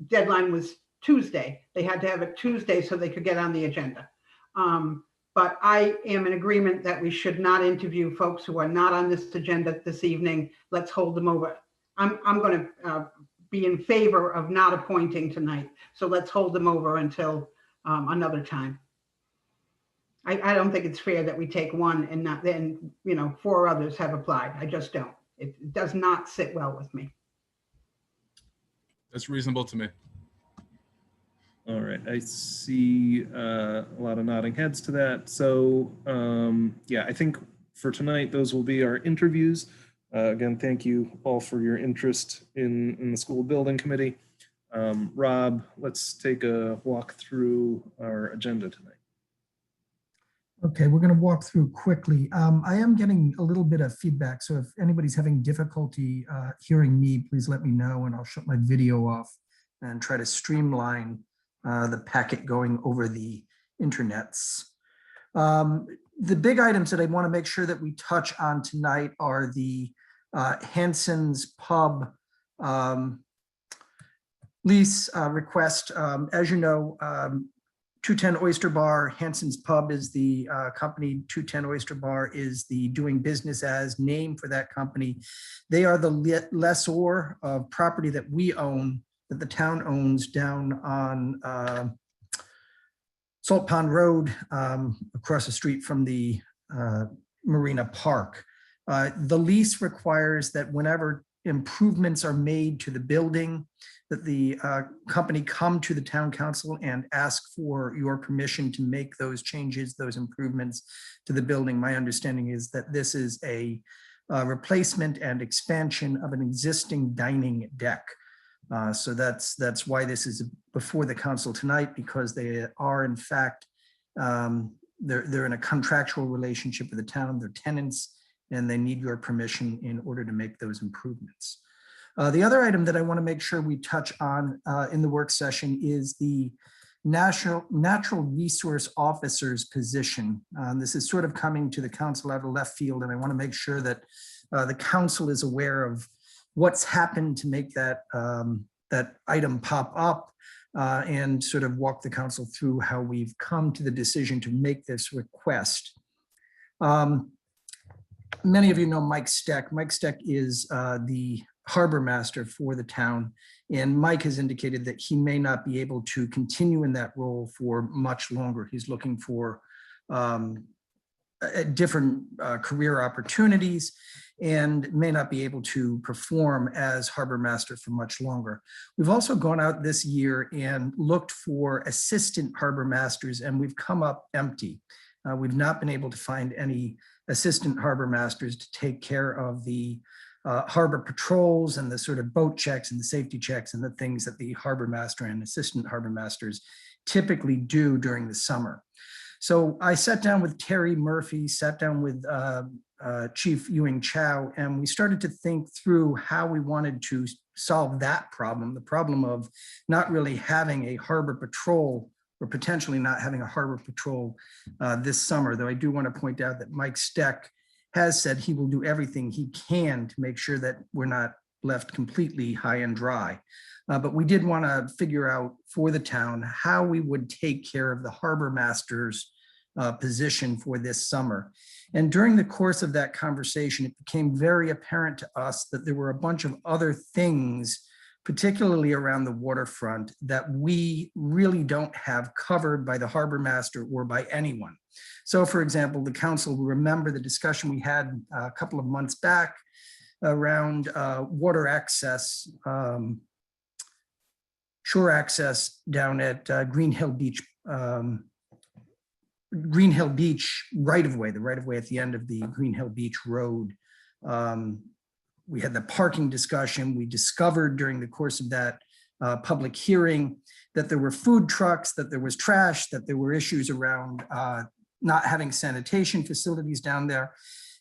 deadline was Tuesday. They had to have it Tuesday so they could get on the agenda. But I am in agreement that we should not interview folks who are not on this agenda this evening. Let's hold them over. I'm going to be in favor of not appointing tonight. So let's hold them over until another time. I don't think it's fair that we take one and not then, you know, 4 others have applied. I just don't. It does not sit well with me. That's reasonable to me. All right, I see a lot of nodding heads to that. So yeah, I think for tonight, those will be our interviews. Again, thank you all for your interest in the school building committee. Rob, let's take a walk through our agenda tonight. Okay, we're going to walk through quickly. I am getting a little bit of feedback, so if anybody's having difficulty hearing me, please let me know and I'll shut my video off and try to streamline the packet going over the internets. The big items that I want to make sure that we touch on tonight are the Hanson's Pub lease request. As you know, 210 Oyster Bar, Hanson's Pub is the company. 210 Oyster Bar is the doing business as name for that company. They are the lessor of property that we own, that the town owns down on Salt Pond Road, across the street from the Marina Park. The lease requires that whenever improvements are made to the building, that the company come to the town council and ask for your permission to make those changes, those improvements to the building. My understanding is that this is a replacement and expansion of an existing dining deck. So that's why this is before the council tonight, because they are in fact, they're in a contractual relationship with the town, they're tenants, and they need your permission in order to make those improvements. The other item that I want to make sure we touch on in the work session is the Natural Resource Officer's position. This is sort of coming to the council out of left field, and I want to make sure that the council is aware of what's happened to make that, that item pop up and sort of walk the council through how we've come to the decision to make this request. Many of you know Mike Steck. Mike Steck is the harbor master for the town, and Mike has indicated that he may not be able to continue in that role for much longer. He's looking for different career opportunities and may not be able to perform as harbor master for much longer. We've also gone out this year and looked for assistant harbor masters, and we've come up empty. We've not been able to find any assistant harbor masters to take care of the harbor patrols and the sort of boat checks and the safety checks and the things that the harbor master and assistant harbor masters typically do during the summer. So I sat down with Terry Murphy, sat down with Chief Ewing Chow, and we started to think through how we wanted to solve that problem, the problem of not really having a harbor patrol or potentially not having a harbor patrol this summer, though I do want to point out that Mike Steck has said he will do everything he can to make sure that we're not left completely high and dry. But we did want to figure out for the town how we would take care of the harbor master's position for this summer. And during the course of that conversation, it became very apparent to us that there were a bunch of other things, particularly around the waterfront, that we really don't have covered by the harbor master or by anyone. So for example, the council will remember the discussion we had a couple of months back around water access, shore access down at Green Hill Beach right-of-way, the right-of-way at the end of the Green Hill Beach Road. We had the parking discussion. We discovered during the course of that public hearing that there were food trucks, that there was trash, that there were issues around not having sanitation facilities down there.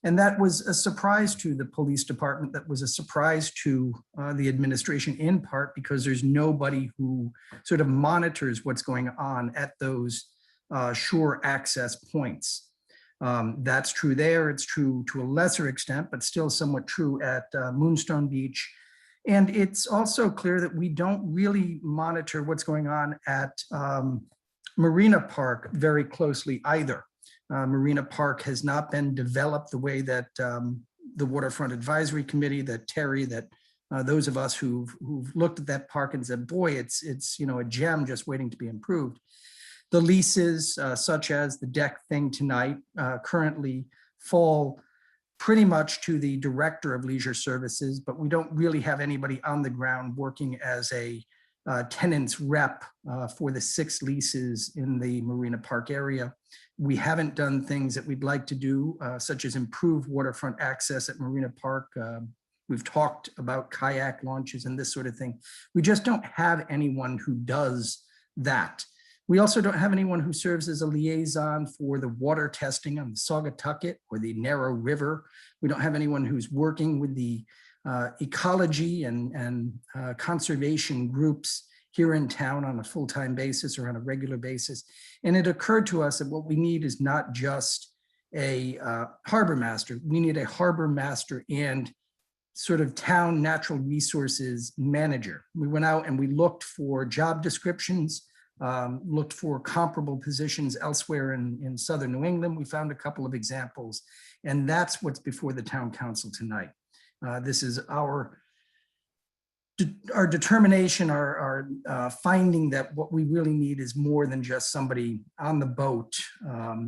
And that was a surprise to the police department. That was a surprise to the administration, in part because there's nobody who sort of monitors what's going on at those shore access points. That's true there. It's true to a lesser extent, but still somewhat true at Moonstone Beach. And it's also clear that we don't really monitor what's going on at Marina Park very closely either. Marina Park has not been developed the way that the Waterfront Advisory Committee, that Terry, that those of us who've looked at that park and said, boy, it's a gem just waiting to be improved. The leases, such as the deck thing tonight, currently fall pretty much to the Director of Leisure Services, but we don't really have anybody on the ground working as a tenant's rep for the 6 leases in the Marina Park area. We haven't done things that we'd like to do, such as improve waterfront access at Marina Park. We've talked about kayak launches and this sort of thing. We just don't have anyone who does that. We also don't have anyone who serves as a liaison for the water testing on the Saugatucket or the Narrow River. We don't have anyone who's working with the ecology and conservation groups here in town on a full-time basis or on a regular basis. And it occurred to us that what we need is not just a harbor master. We need a harbor master and sort of town natural resources manager. We went out and we looked for job descriptions, looked for comparable positions elsewhere in Southern New England. We found a couple of examples, and that's what's before the town council tonight. This is our determination, our finding that what we really need is more than just somebody on the boat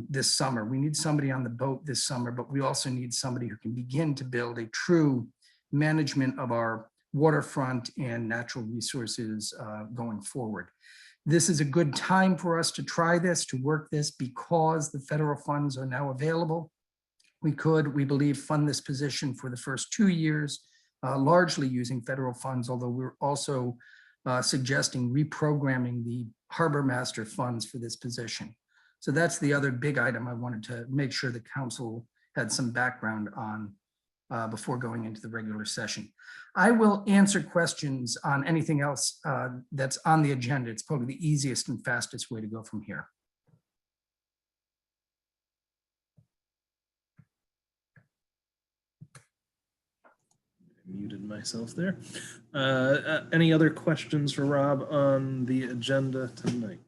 this summer. We need somebody on the boat this summer, but we also need somebody who can begin to build a true management of our waterfront and natural resources going forward. This is a good time for us to try this, to work this, because the federal funds are now available. We could, we believe, fund this position for the first 2 years, largely using federal funds, although we're also suggesting reprogramming the harbor master funds for this position. So that's the other big item I wanted to make sure the council had some background on before going into the regular session. I will answer questions on anything else that's on the agenda. It's probably the easiest and fastest way to go from here. Muted myself there. Any other questions for Rob on the agenda tonight?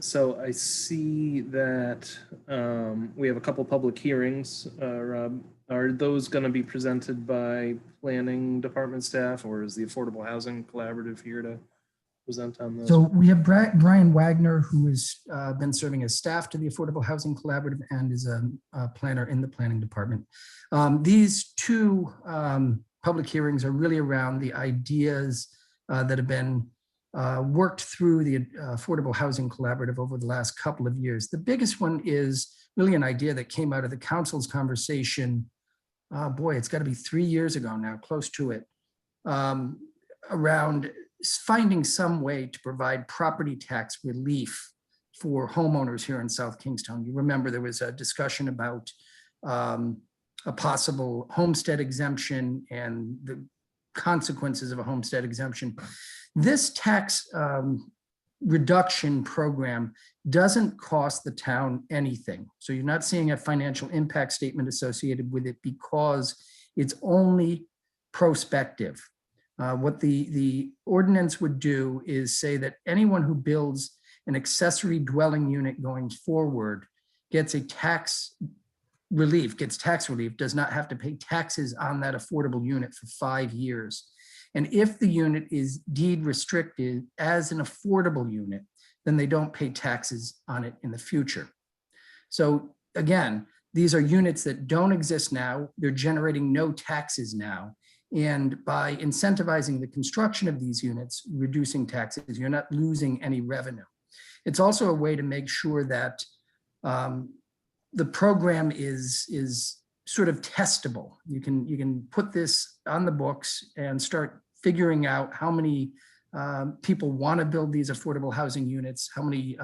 So I see that we have a couple public hearings. Rob, are those going to be presented by planning department staff, or is the Affordable Housing Collaborative here to present on those? So we have Brian Wagner, who has been serving as staff to the Affordable Housing Collaborative and is a planner in the planning department. These 2 public hearings are really around the ideas that have been worked through the Affordable Housing Collaborative over the last couple of years. The biggest one is really an idea that came out of the council's conversation. Boy, it's got to be 3 years ago now, close to it, around finding some way to provide property tax relief for homeowners here in South Kingstown. You remember there was a discussion about a possible homestead exemption and the consequences of a homestead exemption. This tax reduction program doesn't cost the town anything. So you're not seeing a financial impact statement associated with it because it's only prospective. What the ordinance would do is say that anyone who builds an accessory dwelling unit going forward gets a tax relief, does not have to pay taxes on that affordable unit for 5 years. And if the unit is deed restricted as an affordable unit, then they don't pay taxes on it in the future. So again, these are units that don't exist now. They're generating no taxes now. And by incentivizing the construction of these units, reducing taxes, you're not losing any revenue. It's also a way to make sure that the program is sort of testable. You can put this on the books and start figuring out how many people want to build these affordable housing units, how many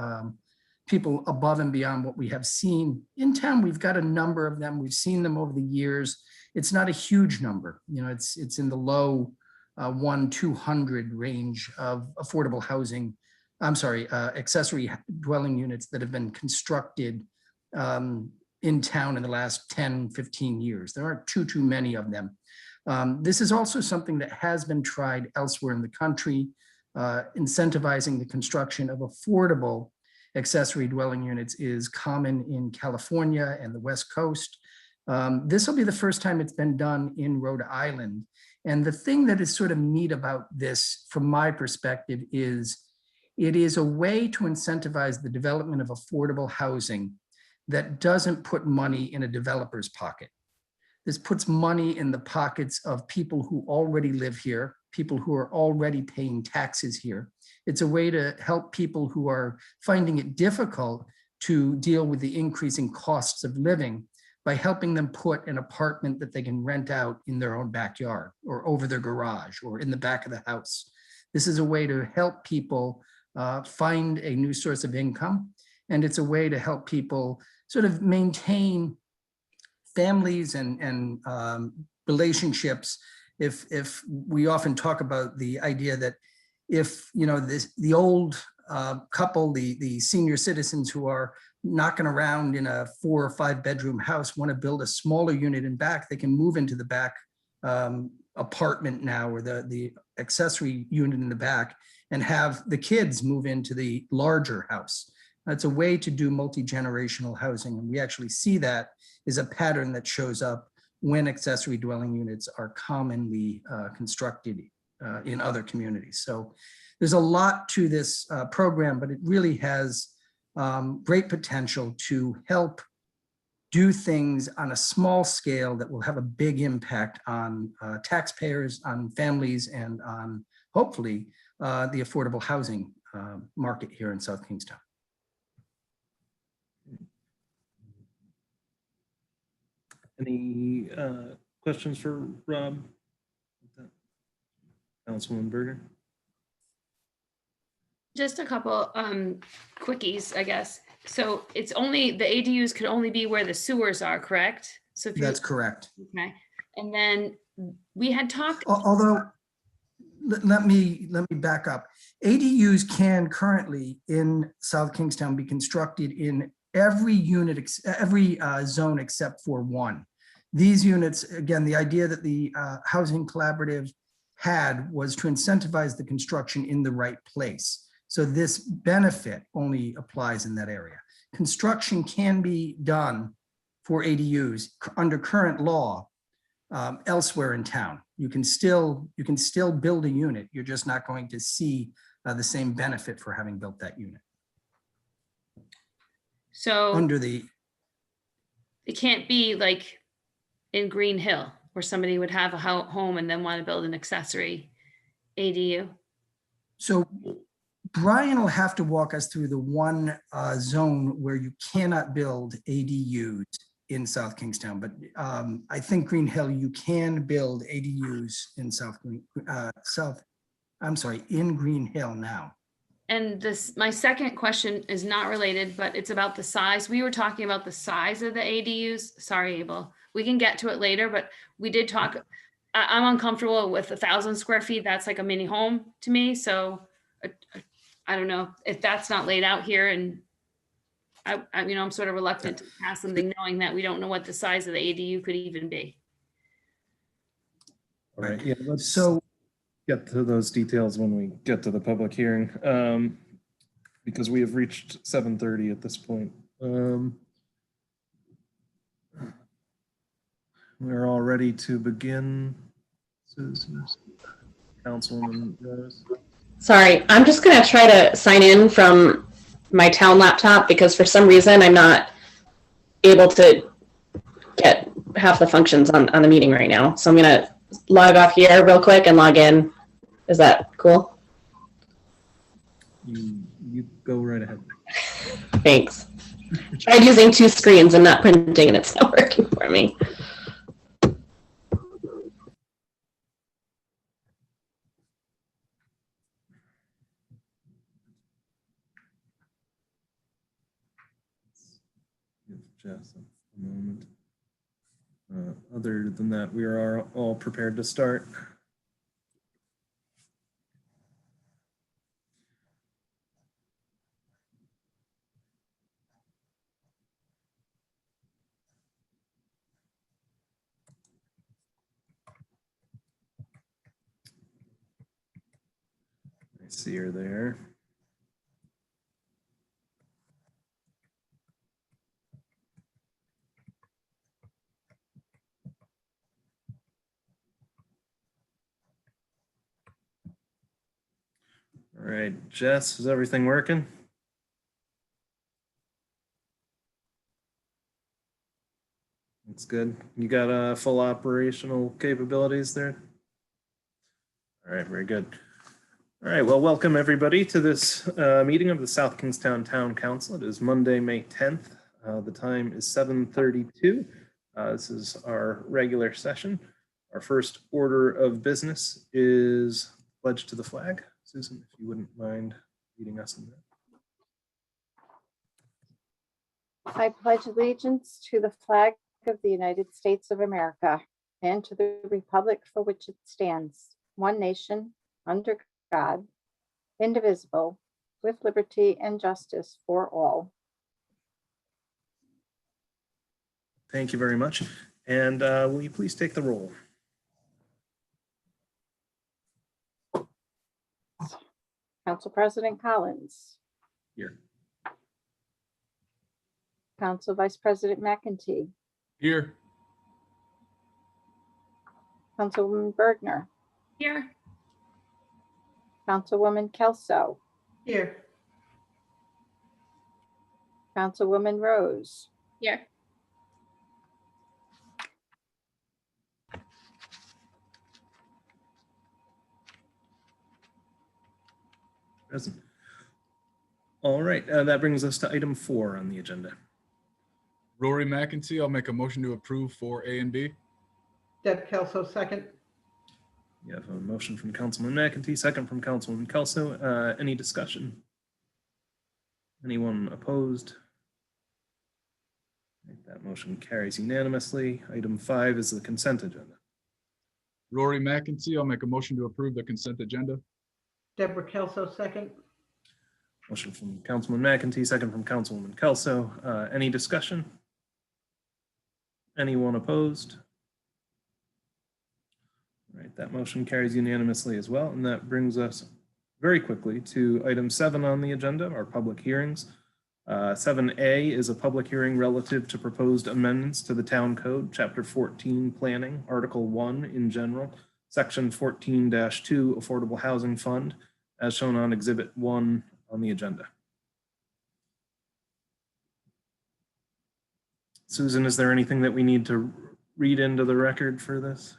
people above and beyond what we have seen in town. We've got a number of them. We've seen them over the years. It's not a huge number. You know, it's in the low 1-200 range of affordable housing. I'm sorry, accessory dwelling units that have been constructed in town in the last 10, 15 years. There aren't too many of them. This is also something that has been tried elsewhere in the country, incentivizing the construction of affordable accessory dwelling units is common in California and the West Coast. This will be the first time it's been done in Rhode Island. And the thing that is sort of neat about this, from my perspective, is it is a way to incentivize the development of affordable housing that doesn't put money in a developer's pocket. This puts money in the pockets of people who already live here, people who are already paying taxes here. It's a way to help people who are finding it difficult to deal with the increasing costs of living by helping them put an apartment that they can rent out in their own backyard or over their garage or in the back of the house. This is a way to help people find a new source of income. And it's a way to help people sort of maintain families and relationships. If we often talk about the idea that if, you know, the old couple, the senior citizens who are knocking around in a 4 or 5 bedroom house want to build a smaller unit in back, they can move into the back apartment now, or the accessory unit in the back, and have the kids move into the larger house. That's a way to do multi-generational housing. And we actually see that is a pattern that shows up when accessory dwelling units are commonly constructed in other communities. So there's a lot to this program, but it really has great potential to help do things on a small scale that will have a big impact on taxpayers, on families, and on, hopefully, the affordable housing market here in South Kingstown. Any questions for Rob? Councilwoman Berger? Just a couple quickies, I guess. So it's only, the ADUs could only be where the sewers are, correct? So if That's correct. Okay. And then we had talked. Although, let me back up. ADUs can currently in South Kingstown be constructed in every unit, every zone except for one. These units, again, the idea that the Housing Collaborative had was to incentivize the construction in the right place. So this benefit only applies in that area. Construction can be done for ADUs under current law elsewhere in town. You can still build a unit. You're just not going to see the same benefit for having built that unit. So under the, it can't be like in Green Hill where somebody would have a home and then want to build an accessory ADU. So Brian will have to walk us through the one zone where you cannot build ADUs in South Kingstown, but I think Green Hill, you can build ADUs in in Green Hill now. And this, my second question is not related, but it's about the size. We were talking about the size of the ADUs. Sorry, Abel. We can get to it later, but we did talk. I'm uncomfortable with 1,000 square feet. That's like a mini home to me. So I don't know if that's not laid out here, and I'm sort of reluctant to pass something knowing that we don't know what the size of the ADU could even be. All right. Yeah. Let's get to those details when we get to the public hearing, because we have reached 7:30 at this point. We're all ready to begin. Councilwoman Rose. Sorry, I'm just going to try to sign in from my town laptop because for some reason I'm not able to get half the functions on the meeting right now. So I'm gonna log off here real quick and log in. Is that cool? You go right ahead. Thanks. Tried using 2 screens and not printing and it's not working for me. Give Jess a moment. Other than that, we are all prepared to start. I see her there. All right, Jess, is everything working? That's good. You got full operational capabilities there? All right, very good. All right, well, welcome everybody to this meeting of the South Kingstown Town Council. It is Monday, May 10th. The time is 7:32. This is our regular session. Our first order of business is pledge to the flag. Susan, if you wouldn't mind leading us in that. I pledge allegiance to the flag of the United States of America and to the republic for which it stands, one nation, under God, indivisible, with liberty and justice for all. Thank you very much. And will you please take the roll? Council President Collins. Here. Council Vice President McEntee. Here. Councilwoman Bergner. Here. Councilwoman Kelso. Here. Councilwoman Rose. Here. Present. All right, that brings us to item 4 on the agenda. Rory McEntee, I'll make a motion to approve for A and B. Deb Kelso, second. You have a motion from Councilman McEntee, second from Councilwoman Kelso. Any discussion? Anyone opposed? That motion carries unanimously. Item 5 is the consent agenda. Rory McEntee, I'll make a motion to approve the consent agenda. Deborah Kelso, second. Motion from Councilman McEntee, second from Councilwoman Kelso. Any discussion? Anyone opposed? All right, that motion carries unanimously as well. And that brings us very quickly to item 7 on the agenda, our public hearings. 7A is a public hearing relative to proposed amendments to the Town Code, Chapter 14, Planning, Article 1 in general, Section 14-2, Affordable Housing Fund, as shown on Exhibit 1 on the agenda. Susan, is there anything that we need to read into the record for this?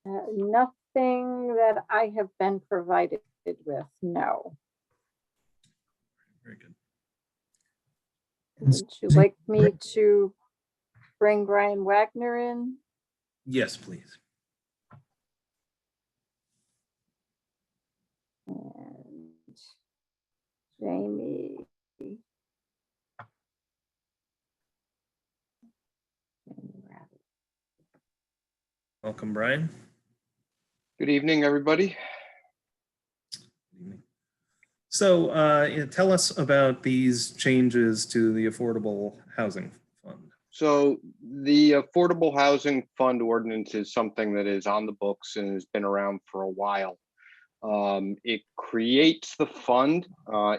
Nothing that I have been provided with, no. Very good. Would you like me to bring Brian Wagner in? Yes, please. And Jamie. Welcome, Brian. Good evening, everybody. So tell us about these changes to the Affordable Housing Fund. So the Affordable Housing Fund ordinance is something that is on the books and has been around for a while. It creates the fund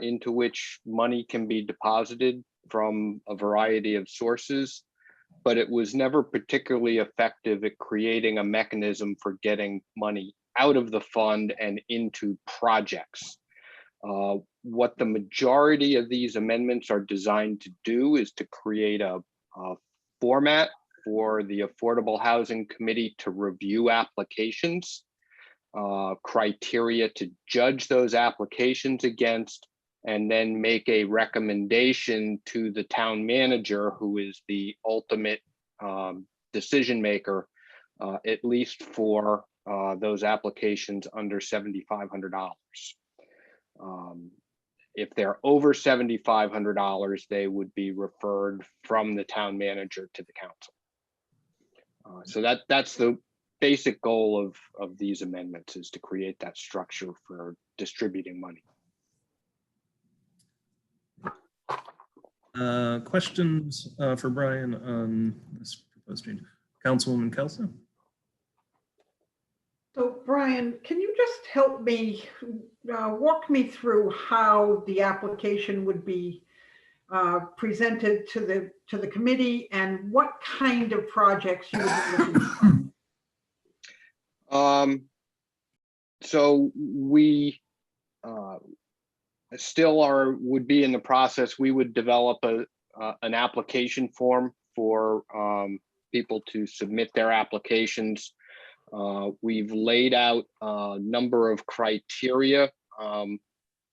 into which money can be deposited from a variety of sources, but it was never particularly effective at creating a mechanism for getting money out of the fund and into projects. What the majority of these amendments are designed to do is to create a format for the Affordable Housing Committee to review applications, criteria to judge those applications against, and then make a recommendation to the town manager, who is the ultimate decision maker, at least for those applications under $7,500. If they're over $7,500, they would be referred from the town manager to the council. So that's the basic goal of these amendments, is to create that structure for distributing money. Questions for Brian on this proposed change? Councilwoman Kelso? So Brian, can you just help me, walk me through how the application would be presented to the committee, and what kind of projects you would be looking for? So we still would be in the process. We would develop an application form for people to submit their applications. We've laid out a number of criteria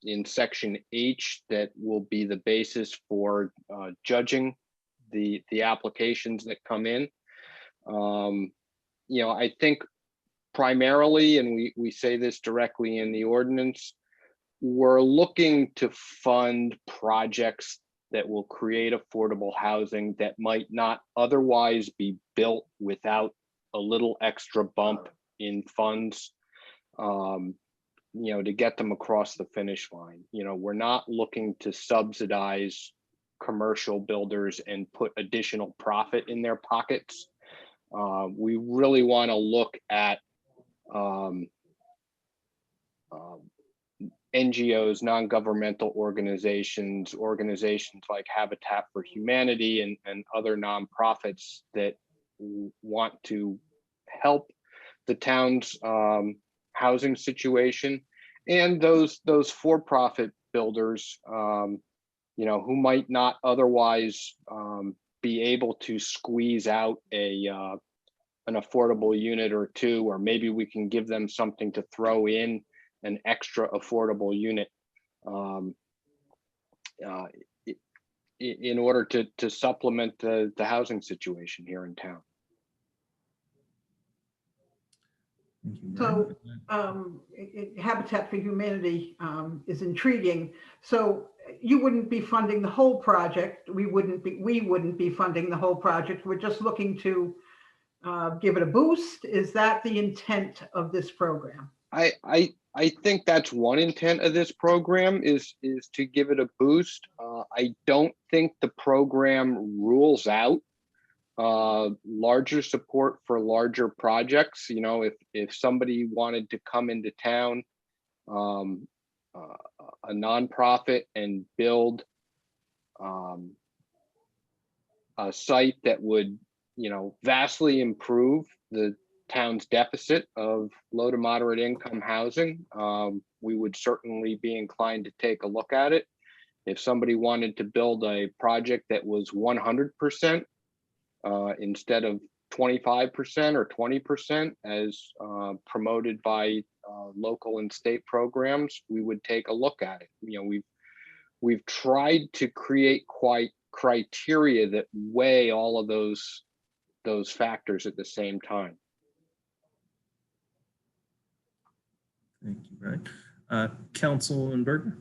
in section H that will be the basis for judging the applications that come in. I think primarily, and we say this directly in the ordinance, we're looking to fund projects that will create affordable housing that might not otherwise be built without a little extra bump in funds, to get them across the finish line. We're not looking to subsidize commercial builders and put additional profit in their pockets. We really want to look at NGOs, non-governmental organizations like Habitat for Humanity and other nonprofits that want to help the town's housing situation, and those for-profit builders, who might not otherwise be able to squeeze out an affordable unit or two, or maybe we can give them something to throw in an extra affordable unit in order to supplement the housing situation here in town. So Habitat for Humanity is intriguing. So you wouldn't be funding the whole project. We wouldn't be funding the whole project. We're just looking to give it a boost. Is that the intent of this program? I think that's one intent of this program, is to give it a boost. I don't think the program rules out larger support for larger projects. If somebody wanted to come into town, a nonprofit, and build a site that would, vastly improve the town's deficit of low to moderate income housing, we would certainly be inclined to take a look at it. If somebody wanted to build a project that was 100% instead of 25% or 20% as promoted by local and state programs, we would take a look at it. We've tried to create criteria that weigh all of those factors at the same time. Thank you, Brian. Councilwoman Berger?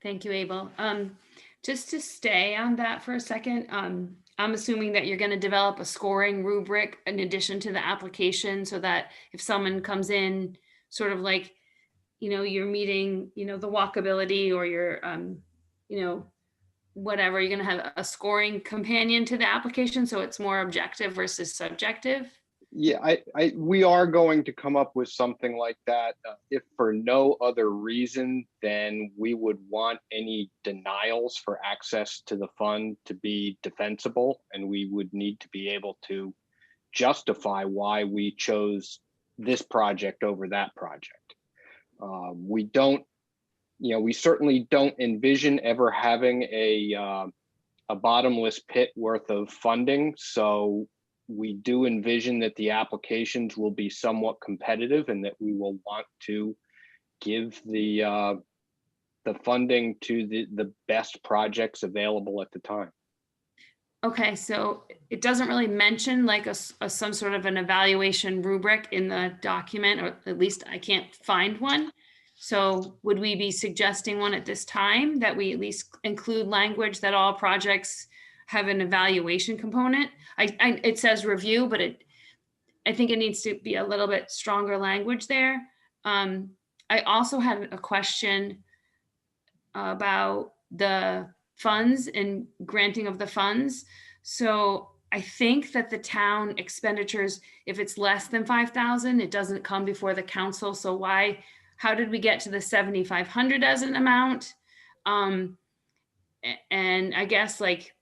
Thank you, Abel. Just to stay on that for a second, I'm assuming that you're going to develop a scoring rubric in addition to the application, so that if someone comes in sort of like, you're meeting, the walkability, or you're, whatever, you're going to have a scoring companion to the application, so it's more objective versus subjective. Yeah, we are going to come up with something like that. If for no other reason, then we would want any denials for access to the fund to be defensible, and we would need to be able to justify why we chose this project over that project. We don't, we certainly don't envision ever having a bottomless pit worth of funding. So we do envision that the applications will be somewhat competitive and that we will want to give the funding to the best projects available at the time. Okay, so it doesn't really mention like some sort of an evaluation rubric in the document, or at least I can't find one. So would we be suggesting one at this time, that we at least include language that all projects have an evaluation component? It says review, but I think it needs to be a little bit stronger language there. I also had a question about the funds and granting of the funds. So I think that the town expenditures, if it's less than 5,000, it doesn't come before the council. So how did we get to the 7,500 as an amount? And I guess like,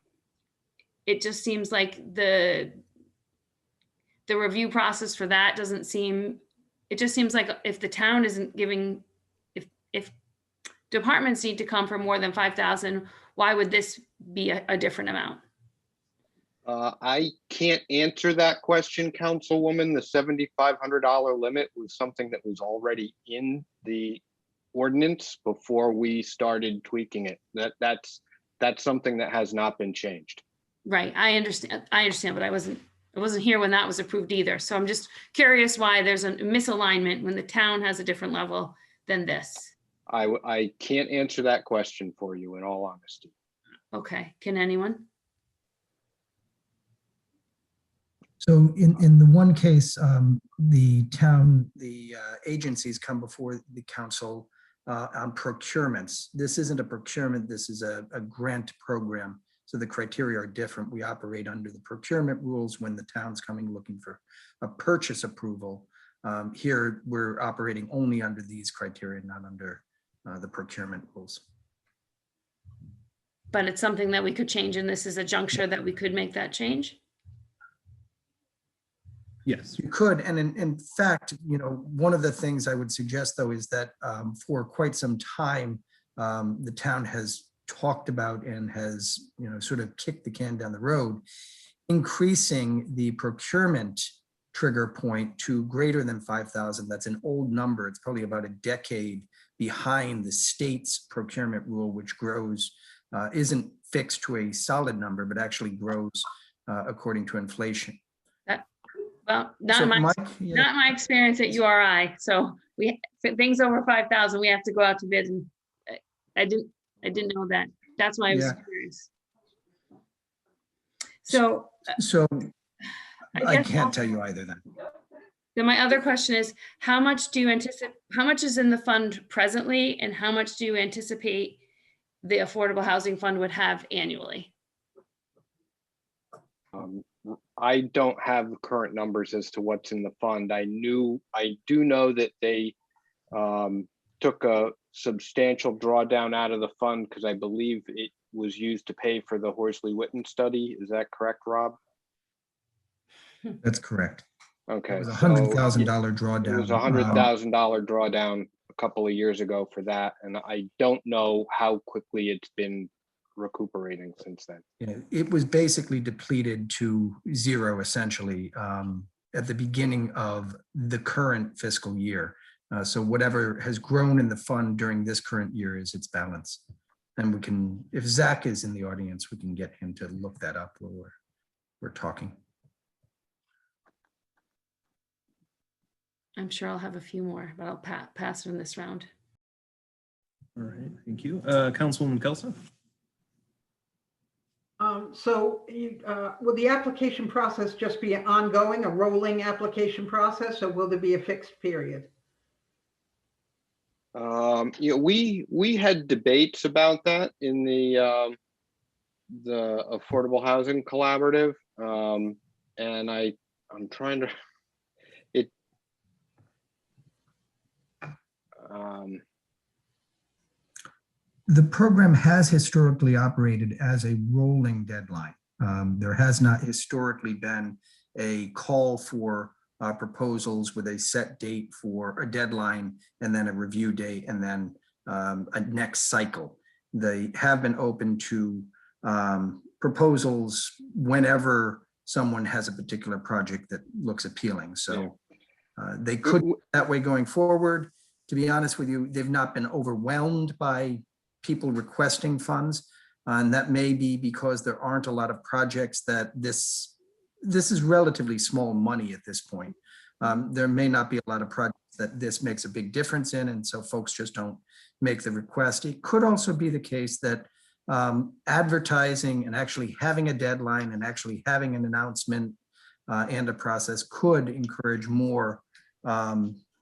it just seems like the review process for that doesn't seem, it just seems like if the town isn't giving, if departments need to come for more than 5,000, why would this be a different amount? I can't answer that question, Councilwoman. The $7,500 limit was something that was already in the ordinance before we started tweaking it. That's something that has not been changed. Right, I understand, but I wasn't here when that was approved either. So I'm just curious why there's a misalignment when the town has a different level than this. I can't answer that question for you, in all honesty. Okay, can anyone? So in the one case, the agencies come before the council on procurements. This isn't a procurement, this is a grant program. So the criteria are different. We operate under the procurement rules when the town's coming looking for a purchase approval. Here, we're operating only under these criteria, not under the procurement rules. But it's something that we could change, and this is a juncture that we could make that change? Yes. You could, and in fact, one of the things I would suggest though is that for quite some time, the town has talked about and has, sort of kicked the can down the road, increasing the procurement trigger point to greater than 5,000. That's an old number. It's probably about a decade behind the state's procurement rule, which grows, isn't fixed to a solid number, but actually grows according to inflation. Well, not So, my Mike, yeah. not my experience at URI. So for things over 5,000, we have to go out to bid, and I didn't know that. That's why I was Yeah. curious. So I can't tell you either then. then my other question is, how much is in the fund presently, and how much do you anticipate the Affordable Housing Fund would have annually? I don't have the current numbers as to what's in the fund. I do know that they took a substantial drawdown out of the fund because I believe it was used to pay for the Horsley Witten study. Is that correct, Rob? That's correct. Okay. It was a $100,000 drawdown. It was a $100,000 drawdown a couple of years ago for that. And I don't know how quickly it's been recuperating since then. Yeah, it was basically depleted to zero essentially at the beginning of the current fiscal year. So whatever has grown in the fund during this current year is its balance. And we can, if Zach is in the audience, we can get him to look that up while we're talking. I'm sure I'll have a few more, but I'll pass in this round. All right, thank you. Councilwoman Kelso? Will the application process just be ongoing, a rolling application process, or will there be a fixed period? We had debates about that in the Affordable Housing Collaborative, and I'm trying to The program has historically operated as a rolling deadline. There has not historically been a call for proposals with a set date for a deadline, and then a review date, and then a next cycle. They have been open to proposals whenever someone has a particular project that looks appealing. So they could that way going forward. To be honest with you, they've not been overwhelmed by people requesting funds. And that may be because there aren't a lot of projects that this is relatively small money at this point. There may not be a lot of projects that this makes a big difference in, and so folks just don't make the request. It could also be the case that advertising and actually having a deadline and actually having an announcement and a process could encourage more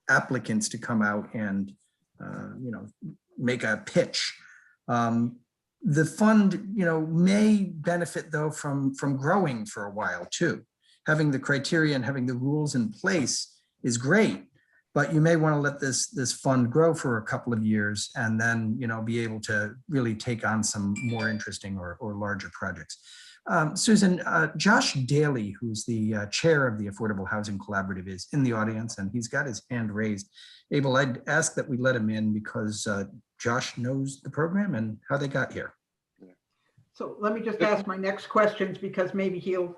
applicants to come out and make a pitch. The fund, may benefit though from growing for a while too. Having the criteria and having the rules in place is great, but you may want to let this fund grow for a couple of years and then, be able to really take on some more interesting or larger projects. Susan, Josh Daly, who's the chair of the Affordable Housing Collaborative, is in the audience and he's got his hand raised. Abel, I'd ask that we let him in because Josh knows the program and how they got here. So let me just ask my next questions because maybe he'll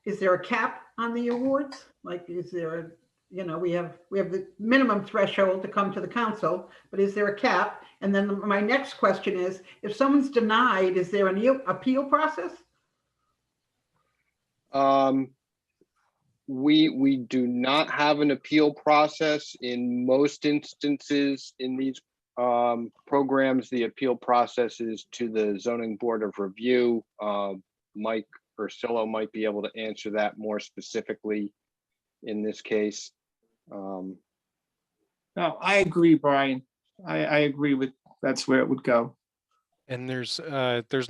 is there a cap on the awards? Like, is there we have the minimum threshold to come to the council, but is there a cap? And then my next question is, if someone's denied, is there an appeal process? We do not have an appeal process. In most instances in these programs, the appeal process is to the Zoning Board of Review. Mike Ursillo might be able to answer that more specifically in this case. No, I agree, Brian. I agree with that's where it would go. And there's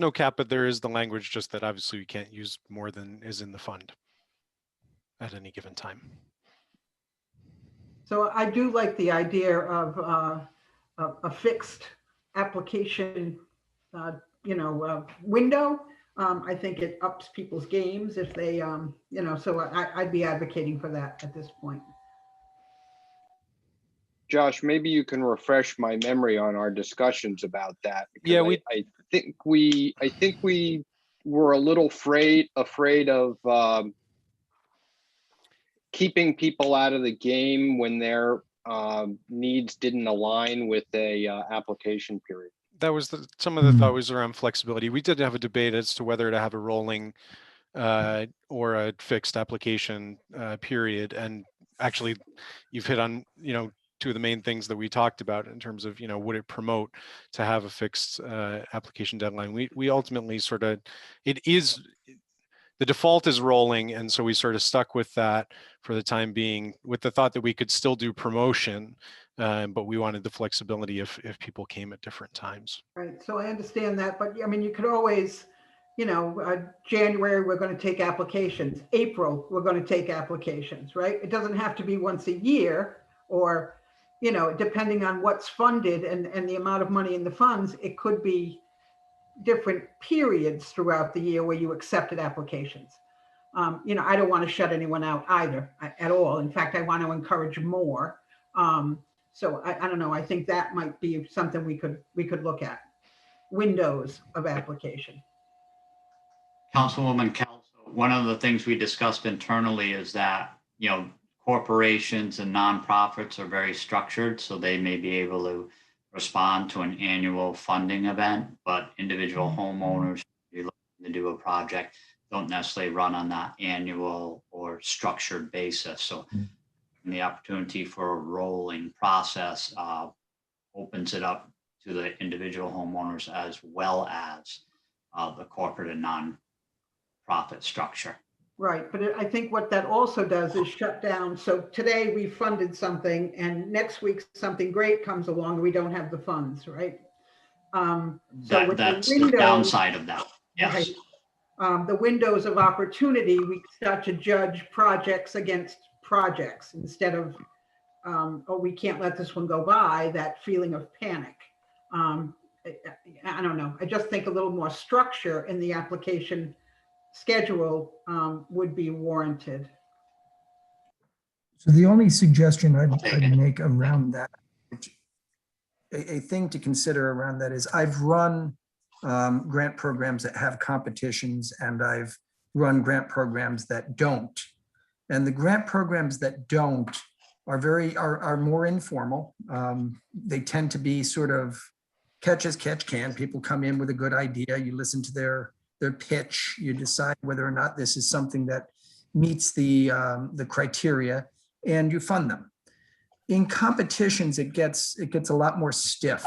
no cap, but there is the language just that obviously we can't use more than is in the fund at any given time. So I do like the idea of a fixed application, window. I think it ups people's games if they, so I'd be advocating for that at this point. Josh, maybe you can refresh my memory on our discussions about that. Yeah, I think we were a little afraid of keeping people out of the game when their needs didn't align with a application period. That was some of the thought was around flexibility. We did have a debate as to whether to have a rolling or a fixed application period. And actually, you've hit on two of the main things that we talked about in terms of would it promote to have a fixed application deadline. We ultimately the default is rolling, and so we sort of stuck with that for the time being, with the thought that we could still do promotion, but we wanted the flexibility if people came at different times. Right. So I understand that, but I mean, you could always, January, we're going to take applications. April, we're going to take applications, right? It doesn't have to be once a year or, depending on what's funded and the amount of money in the funds, it could be different periods throughout the year where you accepted applications. I don't want to shut anyone out either at all. In fact, I want to encourage more. So I don't know. I think that might be something we could look at. Windows of application. Councilwoman Kelso, one of the things we discussed internally is that, corporations and nonprofits are very structured, so they may be able to respond to an annual funding event, but individual homeowners who are looking to do a project don't necessarily run on that annual or structured basis. So the opportunity for a rolling process opens it up to the individual homeowners as well as the corporate and non-profit structure. Right, but I think what that also does is shut down. So today we funded something and next week something great comes along, we don't have the funds, right? That's the downside of that, yes. Right, the windows of opportunity, we start to judge projects against projects instead of, oh, we can't let this one go by, that feeling of panic. I don't know, I just think a little more structure in the application schedule would be warranted. So the only suggestion I'd make around that, a thing to consider around that is I've run grant programs that have competitions, and I've run grant programs that don't. And the grant programs that don't are more informal. They tend to be sort of catch as catch can. People come in with a good idea, you listen to their pitch, you decide whether or not this is something that meets the criteria, and you fund them. In competitions, it gets a lot more stiff.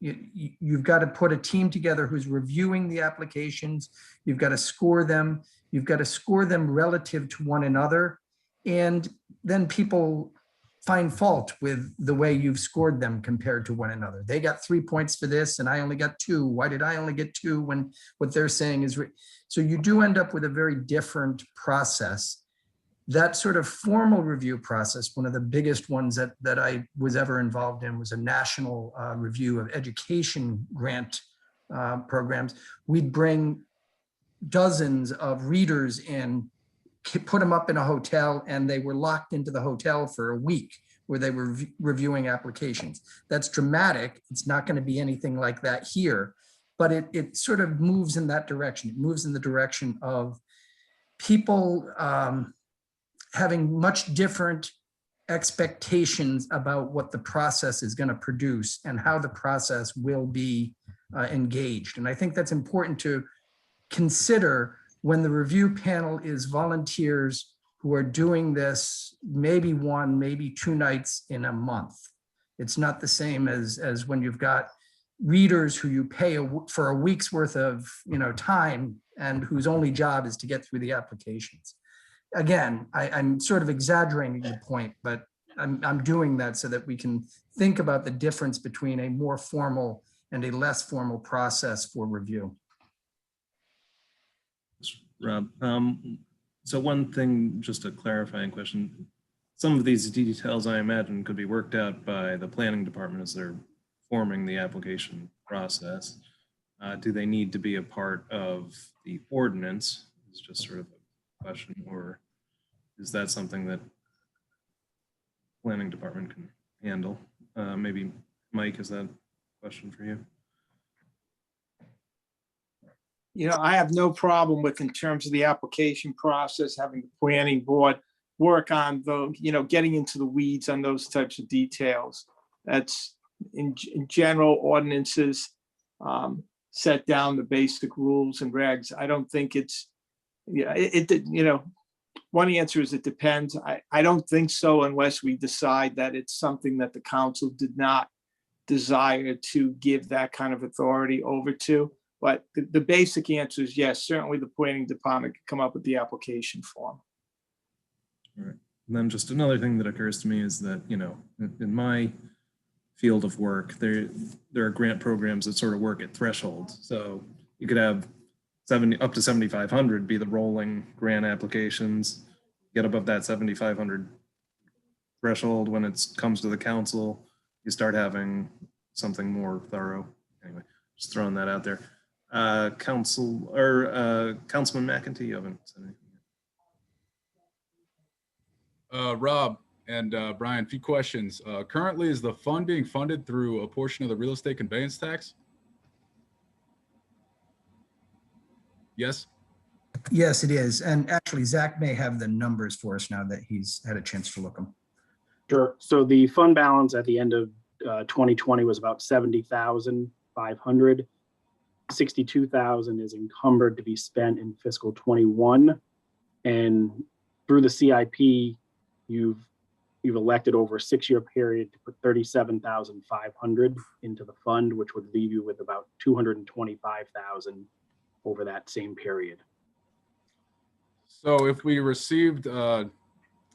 You've got to put a team together who's reviewing the applications. You've got to score them. You've got to score them relative to one another. And then people find fault with the way you've scored them compared to one another. They got 3 points for this and I only got 2. Why did I only get 2 when what they're saying is, so you do end up with a very different process. That sort of formal review process, one of the biggest ones that I was ever involved in, was a national review of education grant programs. We'd bring dozens of readers in, put them up in a hotel, and they were locked into the hotel for a week where they were reviewing applications. That's dramatic. It's not going to be anything like that here, but it sort of moves in that direction. It moves in the direction of people having much different expectations about what the process is going to produce and how the process will be engaged. And I think that's important to consider when the review panel is volunteers who are doing this maybe 1, maybe 2 nights in a month. It's not the same as when you've got readers who you pay for a week's worth of time and whose only job is to get through the applications. Again, I'm sort of exaggerating the point, but I'm doing that so that we can think about the difference between a more formal and a less formal process for review. Rob, so one thing, just a clarifying question. Some of these details, I imagine, could be worked out by the planning department as they're forming the application process. Do they need to be a part of the ordinance? It's just sort of a question, or is that something that planning department can handle? Maybe Mike, is that a question for you? I have no problem with, in terms of the application process, having the planning board work on getting into the weeds on those types of details. That's in general, ordinances set down the basic rules and regs. I don't think it's, one answer is it depends. I don't think so unless we decide that it's something that the council did not desire to give that kind of authority over to. But the basic answer is yes, certainly the planning department can come up with the application form. All right. And then just another thing that occurs to me is that, in my field of work, there are grant programs that sort of work at thresholds. So you could have up to 7,500 be the rolling grant applications. Get above that 7,500 threshold, when it comes to the council, you start having something more thorough. Anyway, just throwing that out there. Councilman McEntee, you haven't said anything. Rob and Brian, a few questions. Currently, is the fund being funded through a portion of the real estate conveyance tax? Yes? Yes, it is. And actually, Zach may have the numbers for us now that he's had a chance to look them. Sure. So the fund balance at the end of 2020 was about 70,500. 62,000 is encumbered to be spent in fiscal 21, and through the CIP, you've elected over a 6-year period to put 37,500 into the fund, which would leave you with about 225,000 over that same period. So if we received, I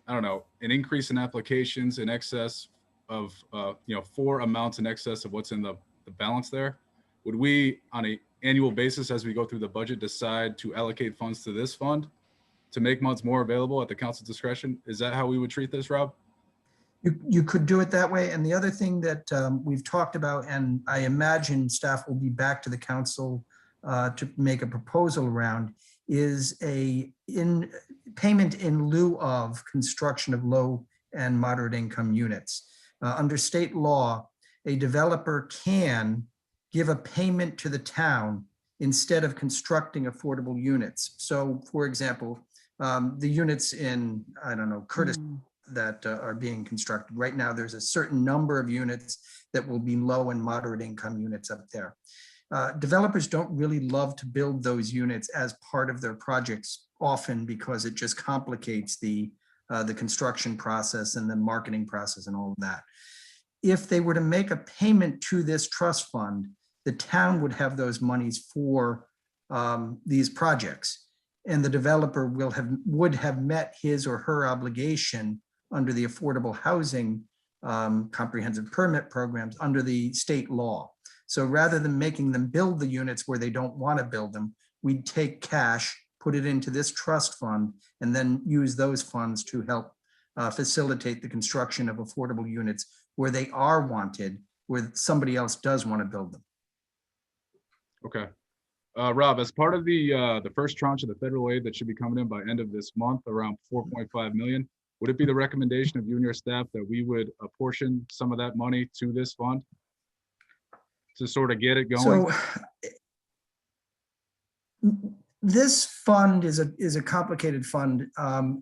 don't know, an increase in applications in excess of, 4 amounts in excess of what's in the balance there, would we, on an annual basis, as we go through the budget, decide to allocate funds to this fund to make months more available at the council's discretion? Is that how we would treat this, Rob? You could do it that way. And the other thing that we've talked about, and I imagine staff will be back to the council to make a proposal around is in payment in lieu of construction of low and moderate income units. Under state law, a developer can give a payment to the town instead of constructing affordable units. So for example, the units in, I don't know, Curtis that are being constructed. Right now, there's a certain number of units that will be low and moderate income units up there. Developers don't really love to build those units as part of their projects often because it just complicates the construction process and the marketing process and all of that. If they were to make a payment to this trust fund, the town would have those monies for these projects. And the developer would have met his or her obligation under the affordable housing comprehensive permit programs under the state law. So rather than making them build the units where they don't want to build them, we'd take cash, put it into this trust fund, and then use those funds to help facilitate the construction of affordable units where they are wanted, where somebody else does want to build them. Okay. Rob, as part of the first tranche of the federal aid that should be coming in by end of this month, around 4.5 million, would it be the recommendation of you and your staff that we would apportion some of that money to this fund to sort of get it going? So this fund is a complicated fund.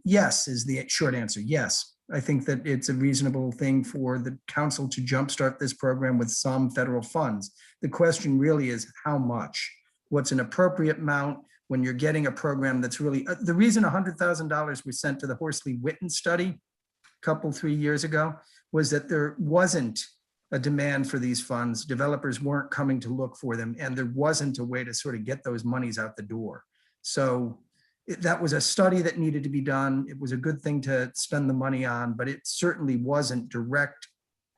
Yes, is the short answer. Yes. I think that it's a reasonable thing for the council to jumpstart this program with some federal funds. The question really is how much? What's an appropriate amount when you're getting a program that's really, the reason $100,000 was sent to the Horsley Witten study a 3 years ago was that there wasn't a demand for these funds. Developers weren't coming to look for them, and there wasn't a way to sort of get those monies out the door. So that was a study that needed to be done. It was a good thing to spend the money on, but it certainly wasn't direct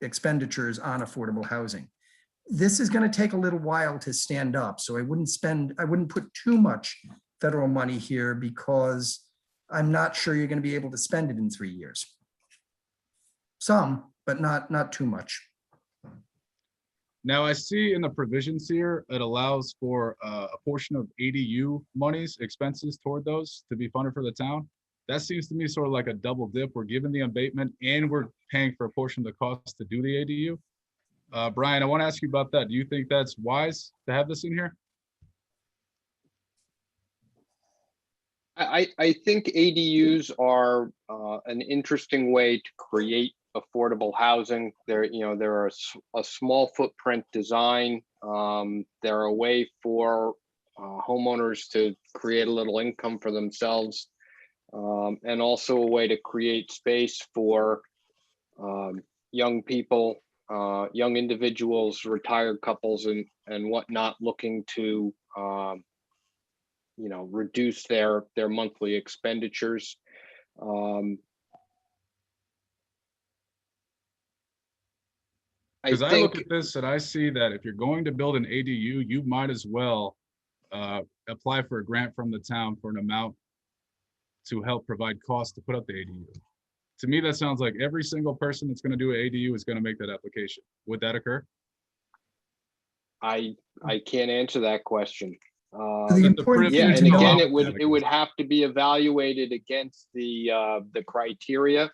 expenditures on affordable housing. This is going to take a little while to stand up. So I wouldn't put too much federal money here because I'm not sure you're going to be able to spend it in 3 years. Some, but not too much. Now I see in the provisions here, it allows for a portion of ADU monies, expenses toward those to be funded for the town. That seems to me sort of like a double dip. We're giving the abatement and we're paying for a portion of the cost to do the ADU. Brian, I want to ask you about that. Do you think that's wise to have this in here? I think ADUs are an interesting way to create affordable housing. They're a small footprint design. They're a way for homeowners to create a little income for themselves, and also a way to create space for young people, young individuals, retired couples, and whatnot, looking to reduce their monthly expenditures. Because I look at this and I see that if you're going to build an ADU, you might as well apply for a grant from the town for an amount to help provide costs to put up the ADU. To me, that sounds like every single person that's going to do an ADU is going to make that application. Would that occur? I can't answer that question. The important Yeah, thing and to know- again, it would have to be evaluated against the criteria.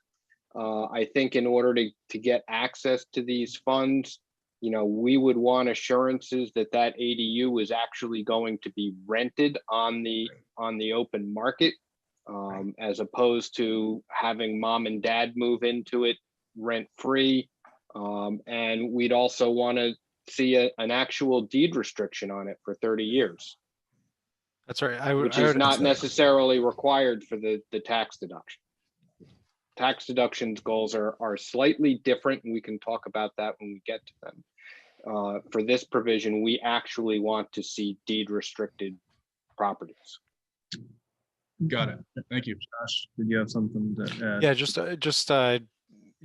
I think in order to get access to these funds, we would want assurances that ADU is actually going to be rented on the open market, as opposed to having mom and dad move into it rent free. And we'd also want to see an actual deed restriction on it for 30 years. That's right. Which is not necessarily required for the tax deduction. Tax deductions goals are slightly different, and we can talk about that when we get to them. For this provision, we actually want to see deed restricted properties. Got it. Thank you. Josh, did you have something to add?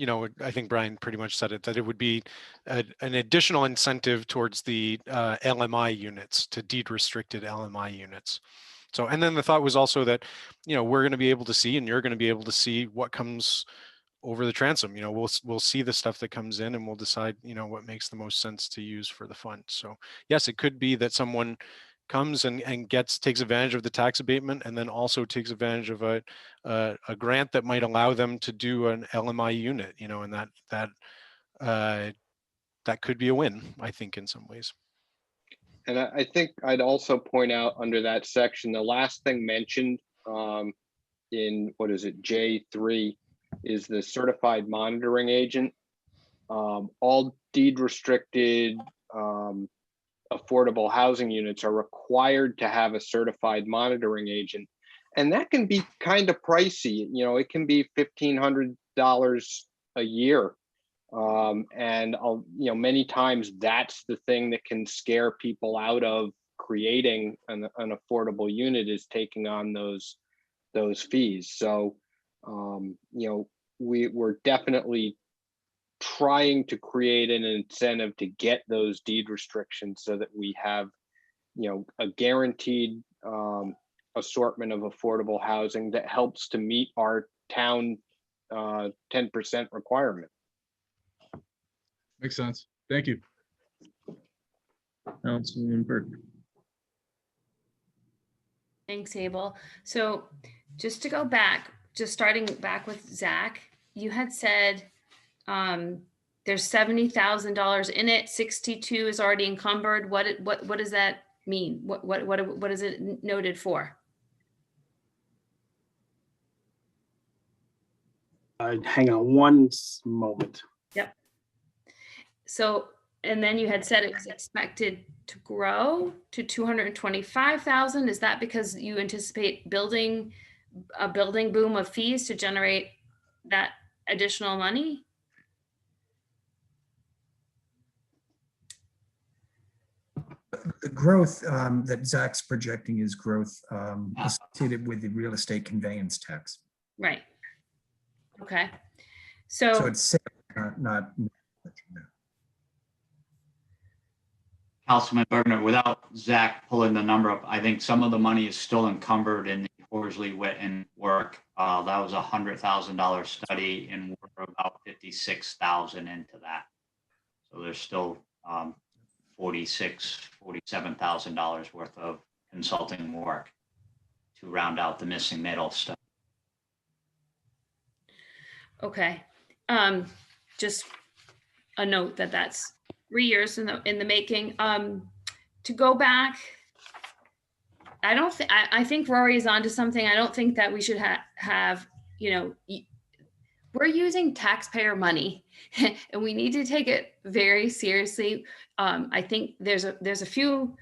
Yeah, I think Brian pretty much said it, that it would be an additional incentive towards the LMI units, to deed restricted LMI units. So, and then the thought was also that, we're going to be able to see, and you're going to be able to see what comes over the transom. We'll see the stuff that comes in, and we'll decide, what makes the most sense to use for the fund. So yes, it could be that someone comes and takes advantage of the tax abatement and then also takes advantage of a grant that might allow them to do an LMI unit, you know, and that could be a win, I think, in some ways. And I think I'd also point out under that section, the last thing mentioned in, what is it, J3, is the certified monitoring agent. All deed restricted affordable housing units are required to have a certified monitoring agent. And that can be kind of pricey. You know, it can be $1,500 a year. And you know, many times that's the thing that can scare people out of creating an affordable unit, is taking on those fees. So, you know, we're definitely trying to create an incentive to get those deed restrictions so that we have, you know, a guaranteed assortment of affordable housing that helps to meet our town 10% requirement. Makes sense. Thank you. Councilman Burke. Thanks, Abel. So just to go back, just starting back with Zach, you had said there's $70,000 in it. 62 is already encumbered. What does that mean? What is it noted for? Hang on one moment. Yep. So, and then you had said it was expected to grow to 225,000. Is that because you anticipate building a building boom of fees to generate that additional money? The growth that Zach's projecting is growth associated with the real estate conveyance tax. Right. Okay. So So, it's sales, not. Councilman Bergner, without Zach pulling the number up, I think some of the money is still encumbered in the Horsley Witten work. That was a $100,000 study, and we're about 56,000 into that. So there's still $47,000 worth of consulting work to round out the missing middle stuff. okay. Just a note that that's 3 years in the making. To go back, I think Rory is onto something. I don't think that we should have, you know, we're using taxpayer money and we need to take it very seriously. I think there's a few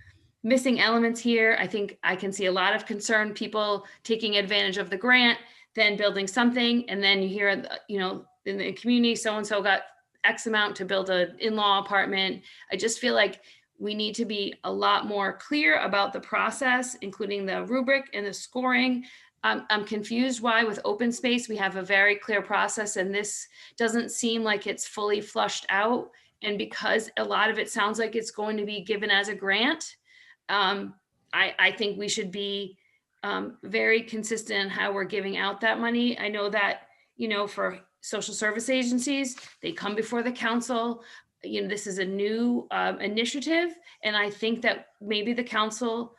missing elements here. I think I can see a lot of concerned people taking advantage of the grant, then building something, and then you hear, you know, in the community, so-and-so got X amount to build an in-law apartment. I just feel like we need to be a lot more clear about the process, including the rubric and the scoring. I'm confused why with open space, we have a very clear process and this doesn't seem like it's fully flushed out. And because a lot of it sounds like it's going to be given as a grant, I think we should be very consistent in how we're giving out that money. I know that, you know, for social service agencies, they come before the council. You know, this is a new initiative, and I think that maybe the council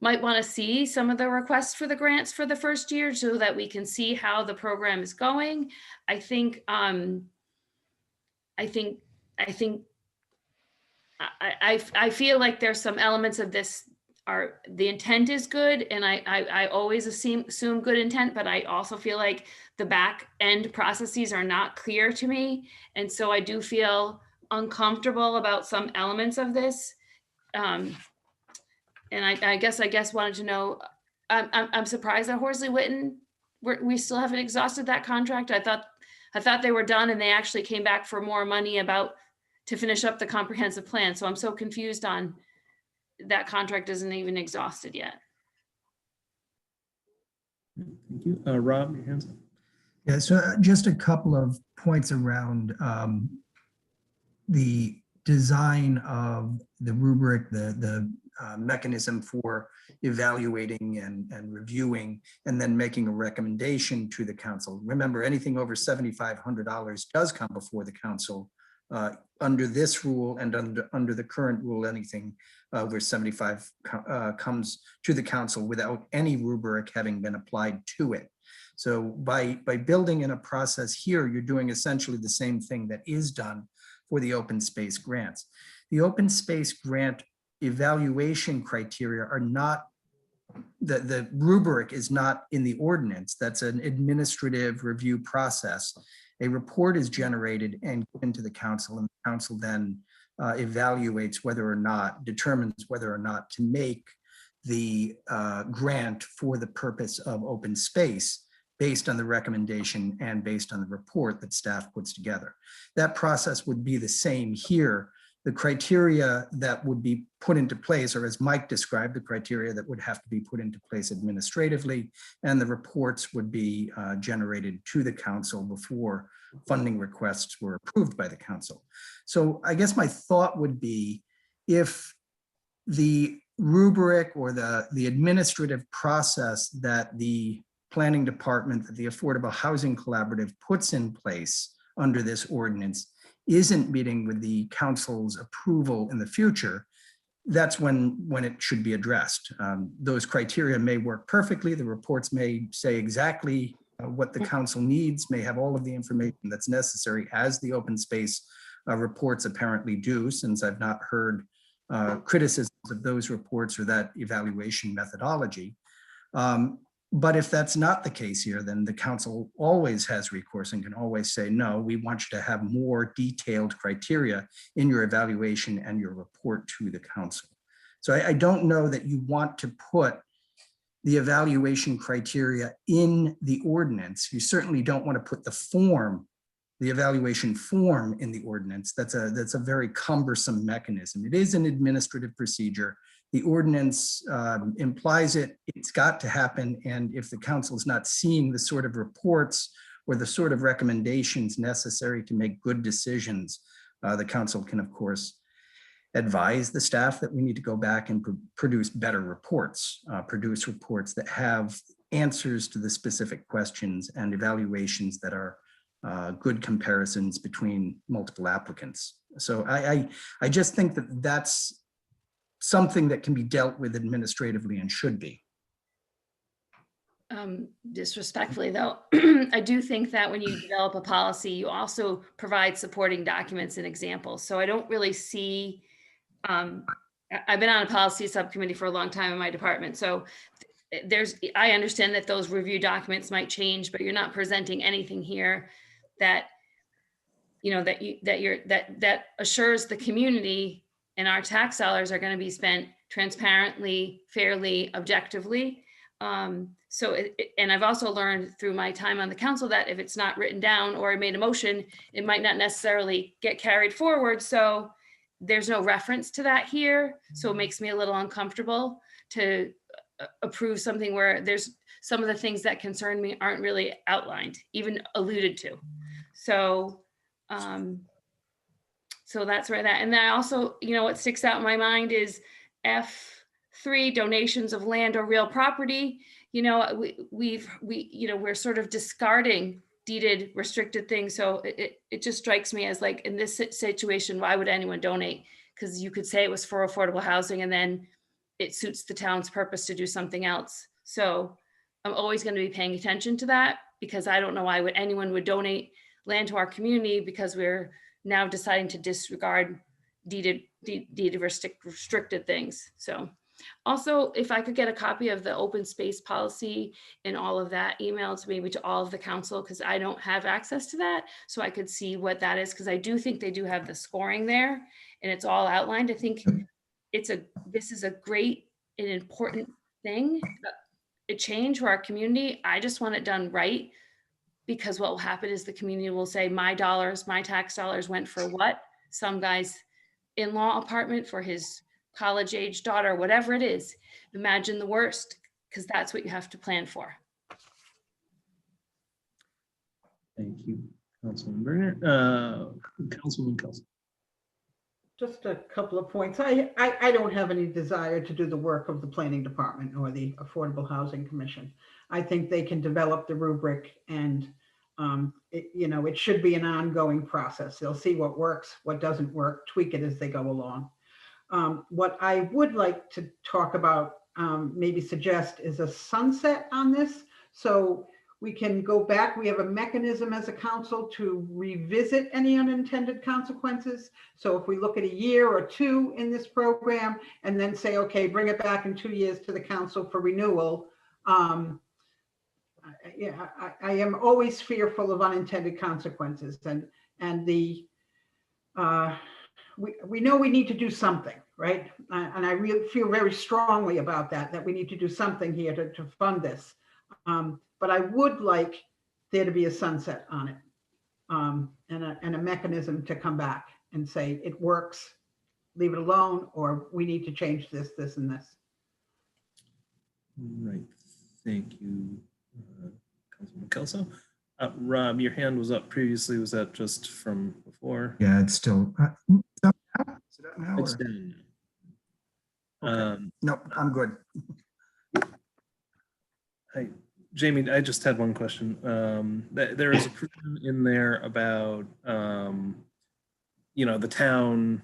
might want to see some of the requests for the grants for the first year so that we can see how the program is going. I think I feel like there's some elements of this are the intent is good, and I always assume good intent, but I also feel like the back end processes are not clear to me, and so I do feel uncomfortable about some elements of this. And I guess wanted to know. I'm surprised that Horsley Witten we still haven't exhausted that contract. I thought they were done, and they actually came back for more money to finish up the comprehensive plan. So I'm so confused on that contract isn't even exhausted yet. Thank you. Rob, your hands up. Yeah, so just a couple of points around the design of the rubric, the mechanism for evaluating and reviewing, and then making a recommendation to the council. Remember, anything over $7,500 does come before the council under this rule, and under the current rule, anything where 75 comes to the council without any rubric having been applied to it. So by building in a process here, you're doing essentially the same thing that is done for the open space grants. The open space grant evaluation criteria are not, the rubric is not in the ordinance. That's an administrative review process. A report is generated and given to the council, and the council then evaluates whether or not, determines whether or not to make the grant for the purpose of open space based on the recommendation and based on the report that staff puts together. That process would be the same here. The criteria that would be put into place, or as Mike described, the criteria that would have to be put into place administratively, and the reports would be generated to the council before funding requests were approved by the council. So I guess my thought would be, if the rubric or the administrative process that the planning department, that the Affordable Housing Collaborative puts in place under this ordinance isn't meeting with the council's approval in the future, that's when it should be addressed. Those criteria may work perfectly. The reports may say exactly what the council needs, may have all of the information that's necessary, as the open space reports apparently do, since I've not heard criticisms of those reports or that evaluation methodology. But if that's not the case here, then the council always has recourse and can always say, no, we want you to have more detailed criteria in your evaluation and your report to the council. So I don't know that you want to put the evaluation criteria in the ordinance. You certainly don't want to put the form, the evaluation form, in the ordinance. That's a very cumbersome mechanism. It is an administrative procedure. The ordinance implies it. It's got to happen. And if the council is not seeing the sort of reports or the sort of recommendations necessary to make good decisions, the council can, of course, advise the staff that we need to go back and produce better reports, produce reports that have answers to the specific questions and evaluations that are good comparisons between multiple applicants. So I just think that that's something that can be dealt with administratively and should be. Disrespectfully though, I do think that when you develop a policy, you also provide supporting documents and examples. So I don't really see, I've been on a policy subcommittee for a long time in my department. So I understand that those review documents might change, but you're not presenting anything here that, that assures the community and our tax dollars are going to be spent transparently, fairly, objectively. And I've also learned through my time on the council that if it's not written down or I made a motion, it might not necessarily get carried forward. So there's no reference to that here. So it makes me a little uncomfortable to approve something where there's some of the things that concern me aren't really outlined, even alluded to. So, so that's where that, and then I also, what sticks out in my mind is F3, donations of land or real property. We're sort of discarding deeded restricted things. So it just strikes me as like, in this situation, why would anyone donate? Because you could say it was for affordable housing and then it suits the town's purpose to do something else. So I'm always going to be paying attention to that, because I don't know why anyone would donate land to our community because we're now deciding to disregard deeded restricted things. So also, if I could get a copy of the open space policy and all of that emailed to maybe to all of the council, because I don't have access to that, so I could see what that is, because I do think they do have the scoring there and it's all outlined. I think this is a great and important thing, a change for our community. I just want it done right, because what will happen is the community will say, my dollars, my tax dollars went for what? Some guy's in-law apartment for his college-age daughter, whatever it is. Imagine the worst, because that's what you have to plan for. Thank you, Councilman Berner. Councilman Kelsey. Just a couple of points. I don't have any desire to do the work of the planning department or the Affordable Housing Commission. I think they can develop the rubric, and it should be an ongoing process. They'll see what works, what doesn't work, tweak it as they go along. What I would like to talk about, maybe suggest, is a sunset on this. So we can go back. We have a mechanism as a council to revisit any unintended consequences. So if we look at a year or two in this program and then say, okay, bring it back in 2 years to the council for renewal. Yeah, I am always fearful of unintended consequences, and we know we need to do something, right? And I really feel very strongly about that we need to do something here to fund this. But I would like there to be a sunset on it, and a mechanism to come back and say it works, leave it alone, or we need to change this, this, and this. Right. Thank you, Councilman Kelso. Rob, your hand was up previously. Was that just from before? Yeah, it's still. Is it up now, It's or- down now. Okay. No, I'm good. Hi, Jamie, I just had one question. There is a provision in there about, the town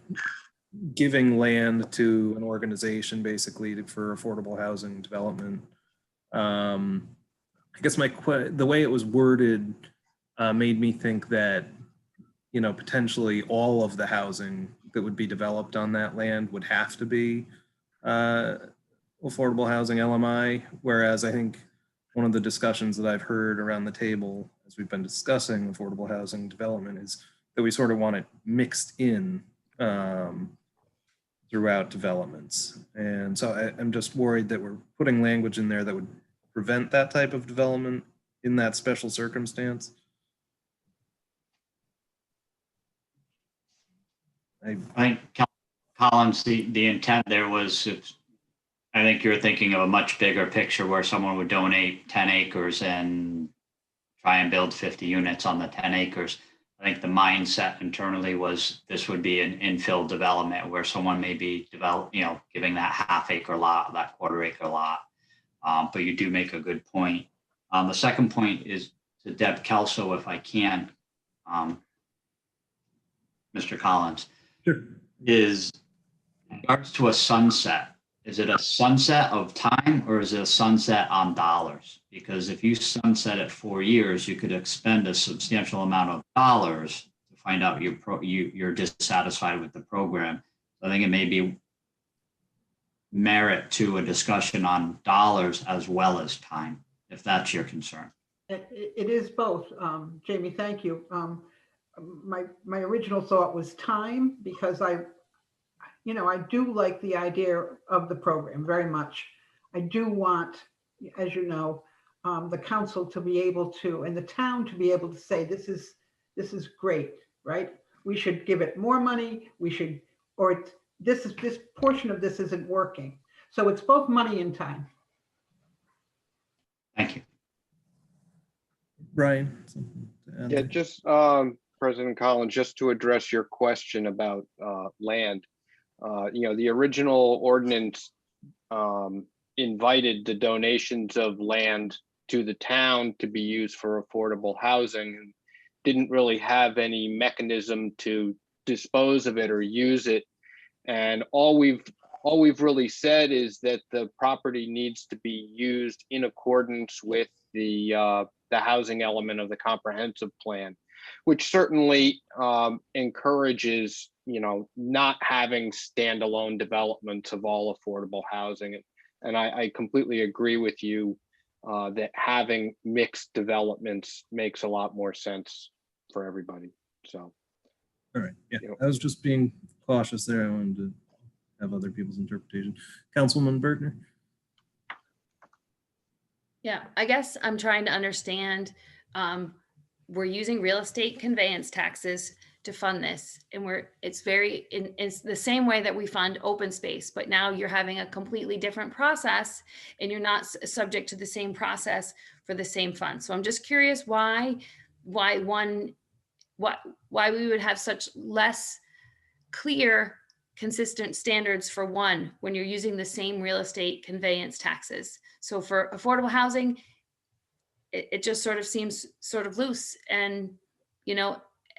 giving land to an organization basically for affordable housing development. I guess the way it was worded made me think that, potentially all of the housing that would be developed on that land would have to be affordable housing LMI, whereas I think one of the discussions that I've heard around the table as we've been discussing affordable housing development is that we sort of want it mixed in throughout developments. And so I'm just worried that we're putting language in there that would prevent that type of development in that special circumstance. I think, Collins, the intent there was, I think you're thinking of a much bigger picture where someone would donate 10 acres and try and build 50 units on the 10 acres. I think the mindset internally was this would be an infill development where someone may be giving that half-acre lot, that quarter-acre lot. But you do make a good point. The second point is to Deb Kelso, if I can, Mr. Collins, is in regards to a sunset. Is it a sunset of time or is it a sunset on dollars? Because if you sunset it 4 years, you could expend a substantial amount of dollars to find out you're dissatisfied with the program. So I think it may be merit to a discussion on dollars as well as time, if that's your concern. It is both, Jamie, thank you. My original thought was time, because I do like the idea of the program very much. I do want, as you know, the council to be able to, and the town to be able to say, this is great, right? We should give it more money. We should, or this portion of this isn't working. So it's both money and time. Thank you. Brian? Yeah, just President Collins, just to address your question about land. The original ordinance invited the donations of land to the town to be used for affordable housing, didn't really have any mechanism to dispose of it or use it. And all we've really said is that the property needs to be used in accordance with the housing element of the comprehensive plan, which certainly encourages, not having standalone developments of all affordable housing. And I completely agree with you that having mixed developments makes a lot more sense for everybody. So. All right. Yeah, I was just being cautious there. I wanted to have other people's interpretation. Councilwoman Bergner. Yeah, I guess I'm trying to understand. We're using real estate conveyance taxes to fund this, and it's the same way that we fund open space, but now you're having a completely different process, and you're not subject to the same process for the same fund. So I'm just curious why we would have such less clear, consistent standards for one when you're using the same real estate conveyance taxes. So for affordable housing, it just sort of seems sort of loose, and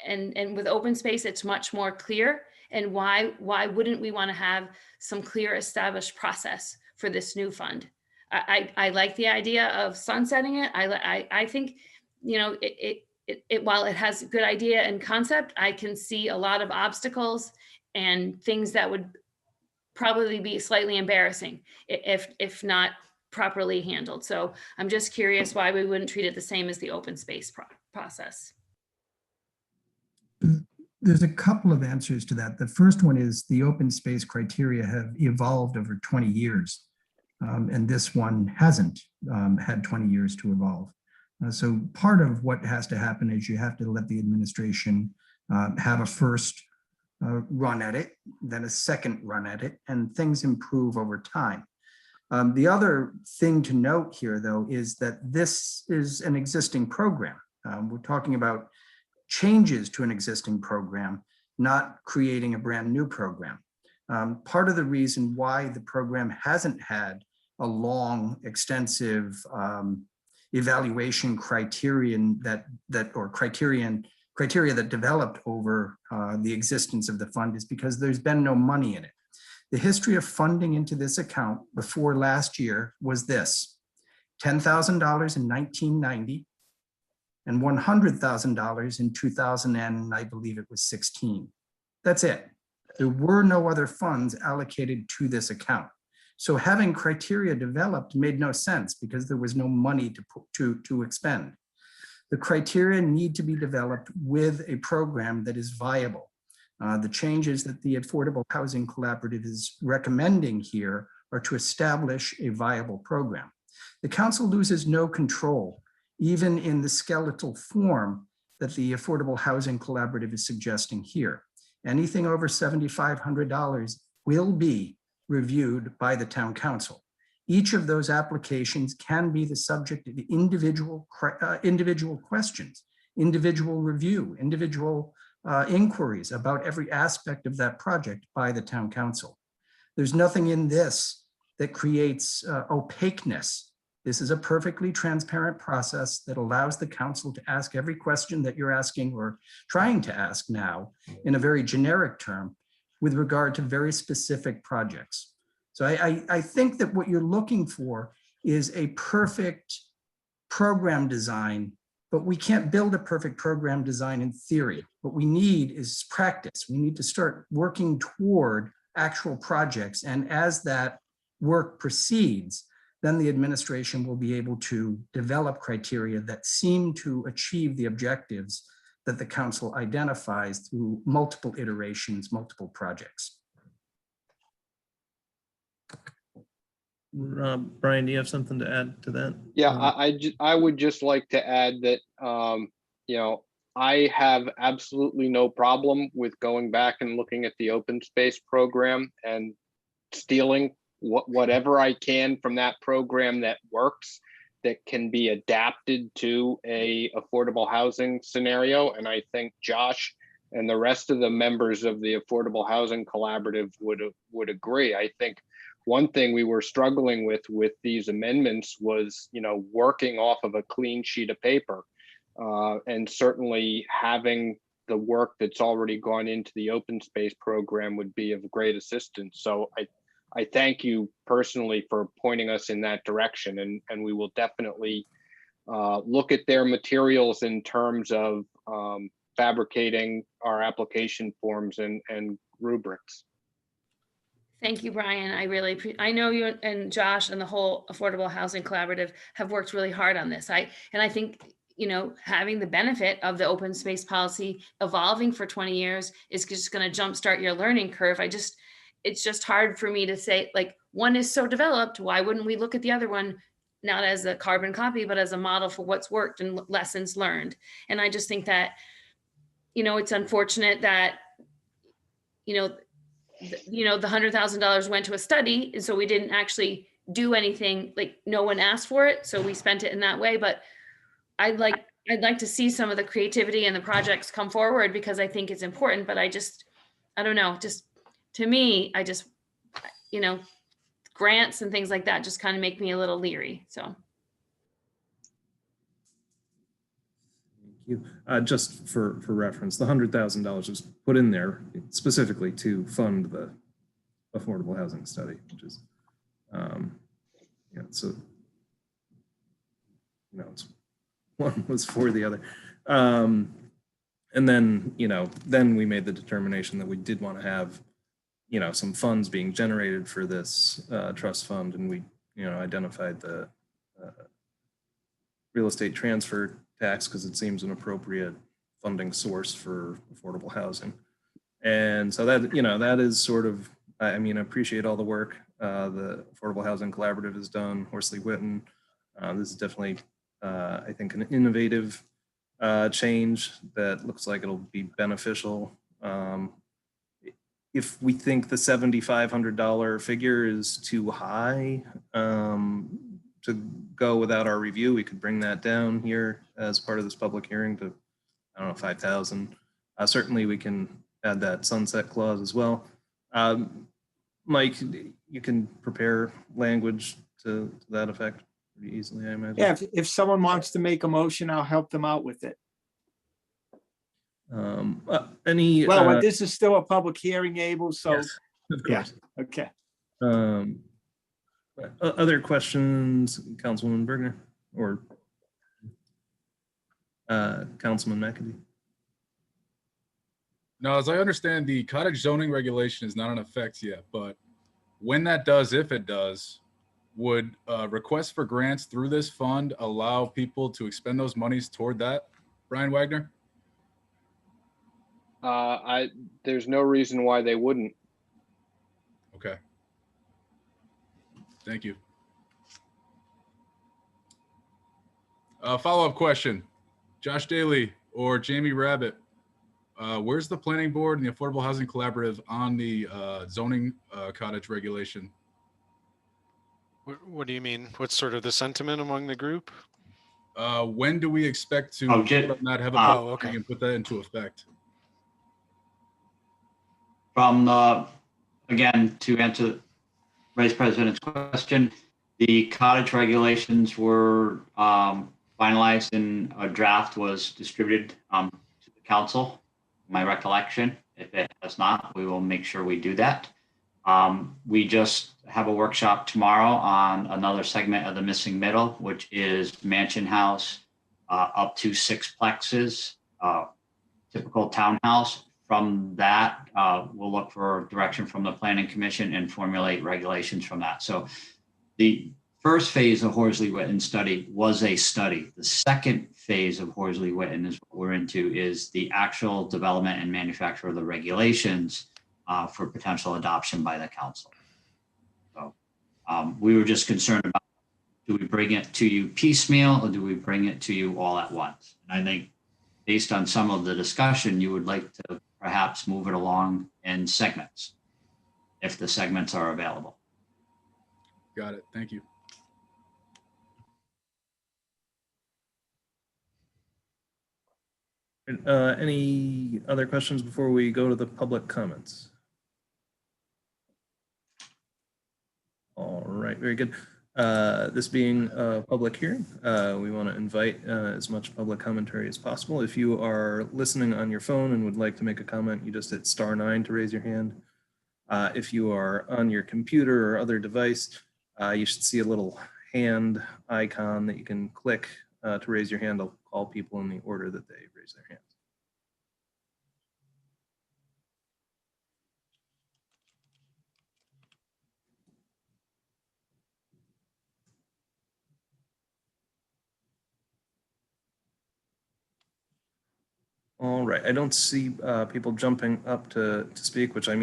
and with open space, it's much more clear. And why wouldn't we want to have some clear established process for this new fund? I like the idea of sunsetting it. I think, you know, while it has a good idea and concept, I can see a lot of obstacles and things that would probably be slightly embarrassing if not properly handled. So I'm just curious why we wouldn't treat it the same as the open space process. There's a couple of answers to that. The first one is the open space criteria have evolved over 20 years. And this one hasn't had 20 years to evolve. So part of what has to happen is you have to let the administration have a first run at it, then a second run at it, and things improve over time. The other thing to note here, though, is that this is an existing program. We're talking about changes to an existing program, not creating a brand new program. Part of the reason why the program hasn't had a long, extensive evaluation criterion criteria that developed over the existence of the fund is because there's been no money in it. The history of funding into this account before last year was this: $10,000 in 1990 and $100,000 in 2000, and I believe it was 16. That's it. There were no other funds allocated to this account. So having criteria developed made no sense because there was no money to expend. The criteria need to be developed with a program that is viable. The changes that the Affordable Housing Collaborative is recommending here are to establish a viable program. The council loses no control, even in the skeletal form that the Affordable Housing Collaborative is suggesting here. Anything over $7,500 will be reviewed by the town council. Each of those applications can be the subject of individual questions, individual review, individual inquiries about every aspect of that project by the town council. There's nothing in this that creates opaqueness. This is a perfectly transparent process that allows the council to ask every question that you're asking or trying to ask now in a very generic term with regard to very specific projects. So I think that what you're looking for is a perfect program design, but we can't build a perfect program design in theory. What we need is practice. We need to start working toward actual projects. And as that work proceeds, then the administration will be able to develop criteria that seem to achieve the objectives that the council identifies through multiple iterations, multiple projects. Brian, do you have something to add to that? Yeah, I would just like to add that, you know, I have absolutely no problem with going back and looking at the open space program and stealing whatever I can from that program that works, that can be adapted to a affordable housing scenario. And I think Josh and the rest of the members of the Affordable Housing Collaborative would agree. I think one thing we were struggling with these amendments was, you know, working off of a clean sheet of paper, and certainly having the work that's already gone into the open space program would be of great assistance. So I thank you personally for pointing us in that direction, and we will definitely look at their materials in terms of fabricating our application forms and rubrics. Thank you, Brian. I really, I know you and Josh and the whole Affordable Housing Collaborative have worked really hard on this. I think, you know, having the benefit of the open space policy evolving for 20 years is just going to jumpstart your learning curve. It's just hard for me to say, like, one is so developed, why wouldn't we look at the other one, not as a carbon copy, but as a model for what's worked and lessons learned. And I just think that, you know, it's unfortunate that, you know, the $100,000 went to a study, and so we didn't actually do anything, like no one asked for it, so we spent it in that way. But I'd like to see some of the creativity and the projects come forward, because I think it's important. But I don't know, just to me, you know, grants and things like that just kind of make me a little leery. So. you. Just for reference, the $100,000 was put in there specifically to fund the affordable housing study, which is, so, it's one was for the other. And then, then we made the determination that we did want to have, some funds being generated for this trust fund, and we, identified the real estate transfer tax because it seems an appropriate funding source for affordable housing. And so that, that is sort of, I appreciate all the work the Affordable Housing Collaborative has done, Horsley Witten. This is definitely, I think, an innovative change that looks like it'll be beneficial. If we think the $7,500 figure is too high to go without our review, we could bring that down here as part of this public hearing to, I don't know, 5,000. Certainly we can add that sunset clause as well. Mike, you can prepare language to that effect pretty easily, I imagine. Yeah, if someone wants to make a motion, I'll help them out with it. Well, this is still a public hearing, Abel, so. Yes, of course. Yeah, okay. Other questions, Councilwoman Bergner or Councilman McAdie? Now, as I understand, the cottage zoning regulation is not in effect yet, but when that does, if it does, would requests for grants through this fund allow people to expend those monies toward that, Brian Wagner? There's no reason why they wouldn't. Okay. Thank you. Follow-up question, Josh Daly or Jamie Rabbit, where's the planning board and the Affordable Housing Collaborative on the zoning cottage regulation? What do you mean? What's sort of the sentiment among the group? When do we expect to not have a okay. and put that into effect? From again, to answer Vice President's question, the cottage regulations were finalized and a draft was distributed to the council. My recollection, if it has not, we will make sure we do that. We just have a workshop tomorrow on another segment of the missing middle, which is mansion house up to 6 plexes, typical townhouse. From that, we'll look for direction from the Planning Commission and formulate regulations from that. So the first phase of Horsley Witten study was a study. The second phase of Horsley Witten is what we're into, is the actual development and manufacture of the regulations for potential adoption by the council. So we were just concerned about, do we bring it to you piecemeal or do we bring it to you all at once? And I think based on some of the discussion, you would like to perhaps move it along in segments, if the segments are available. Got it. Thank you. Any other questions before we go to the public comments? All right, very good. This being a public hearing, we want to invite as much public commentary as possible. If you are listening on your phone and would like to make a comment, you just hit *9 to raise your hand. If you are on your computer or other device, you should see a little hand icon that you can click to raise your hand. I'll call people in the order that they raise their hands. All right, I don't see people jumping up to speak, which I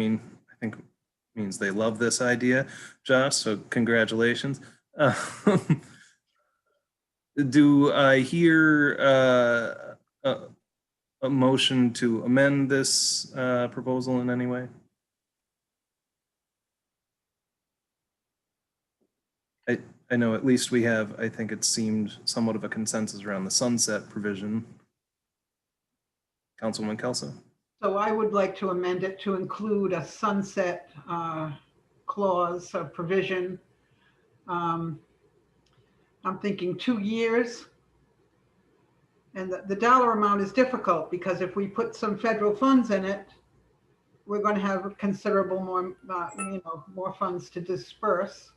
think means they love this idea, Josh, so congratulations. Do I hear a motion to amend this proposal in any way? I know at least we have, I think it seemed somewhat of a consensus around the sunset provision. Councilwoman Kelso. So I would like to amend it to include a sunset clause, a provision. I'm thinking 2 years. And the dollar amount is difficult because if we put some federal funds in it, we're going to have considerable more, more funds to disperse.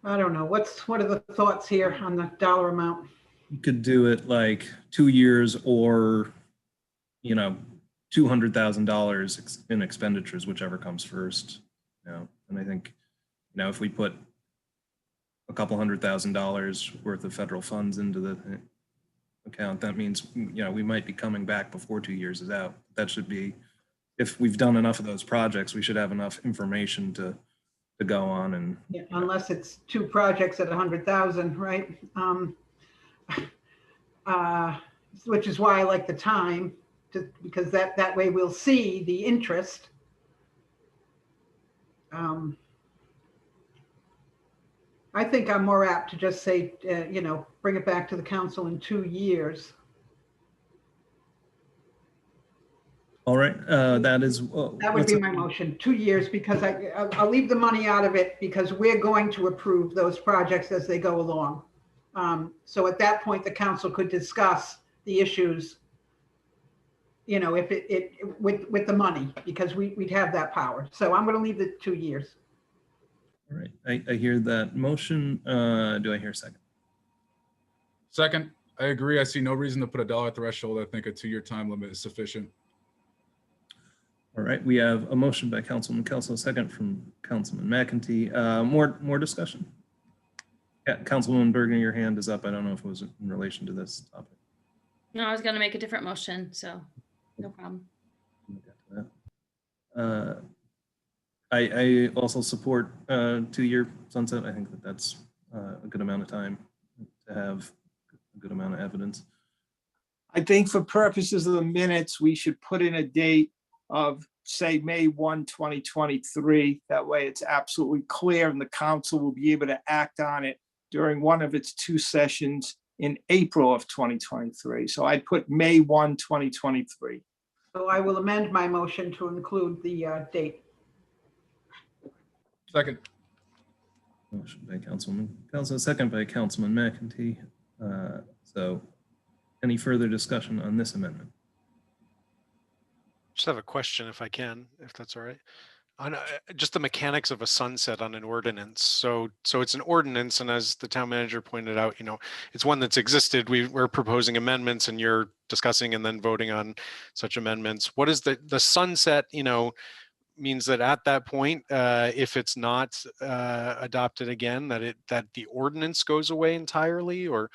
I don't know. What are the thoughts here on the dollar amount? You could do it like 2 years or, $200,000 in expenditures, whichever comes first. And I think, if we put a couple $100,000 worth of federal funds into the account, that means, we might be coming back before 2 years is out. That should be, if we've done enough of those projects, we should have enough information to go on and. Yeah, unless it's 2 projects at 100,000, right? Which is why I like the time, because that way we'll see the interest. I think I'm more apt to just say, bring it back to the council in 2 years. All right, that is. That would be my motion, 2 years, because I'll leave the money out of it because we're going to approve those projects as they go along. So at that point, the council could discuss the issues, if with the money, because we'd have that power. So I'm going to leave it 2 years. All right, I hear that motion. Do I hear a second? Second, I agree. I see no reason to put a dollar threshold. I think a 2-year time limit is sufficient. All right, we have a motion by Councilman Kelso, a second from Councilman McEntee. More discussion? Yeah, Councilwoman Bergner, your hand is up. I don't know if it was in relation to this topic. No, I was going to make a different motion, so no problem. I also support 2-year sunset. I think that's a good amount of time to have a good amount of evidence. I think for purposes of the minutes, we should put in a date of, say, May 1, 2023. That way it's absolutely clear and the council will be able to act on it during one of its 2 sessions in April of 2023. So I'd put May 1, 2023. So I will amend my motion to include the date. Second. Motion by Councilman Kelso, second by Councilman McEntee. So any further discussion on this amendment? Just have a question if I can, if that's all right. On just the mechanics of a sunset on an ordinance. So it's an ordinance, and as the town manager pointed out, it's one that's existed. We're proposing amendments, and you're discussing and then voting on such amendments. What is the sunset? Means that at that point, if it's not adopted again, that the ordinance goes away entirely, or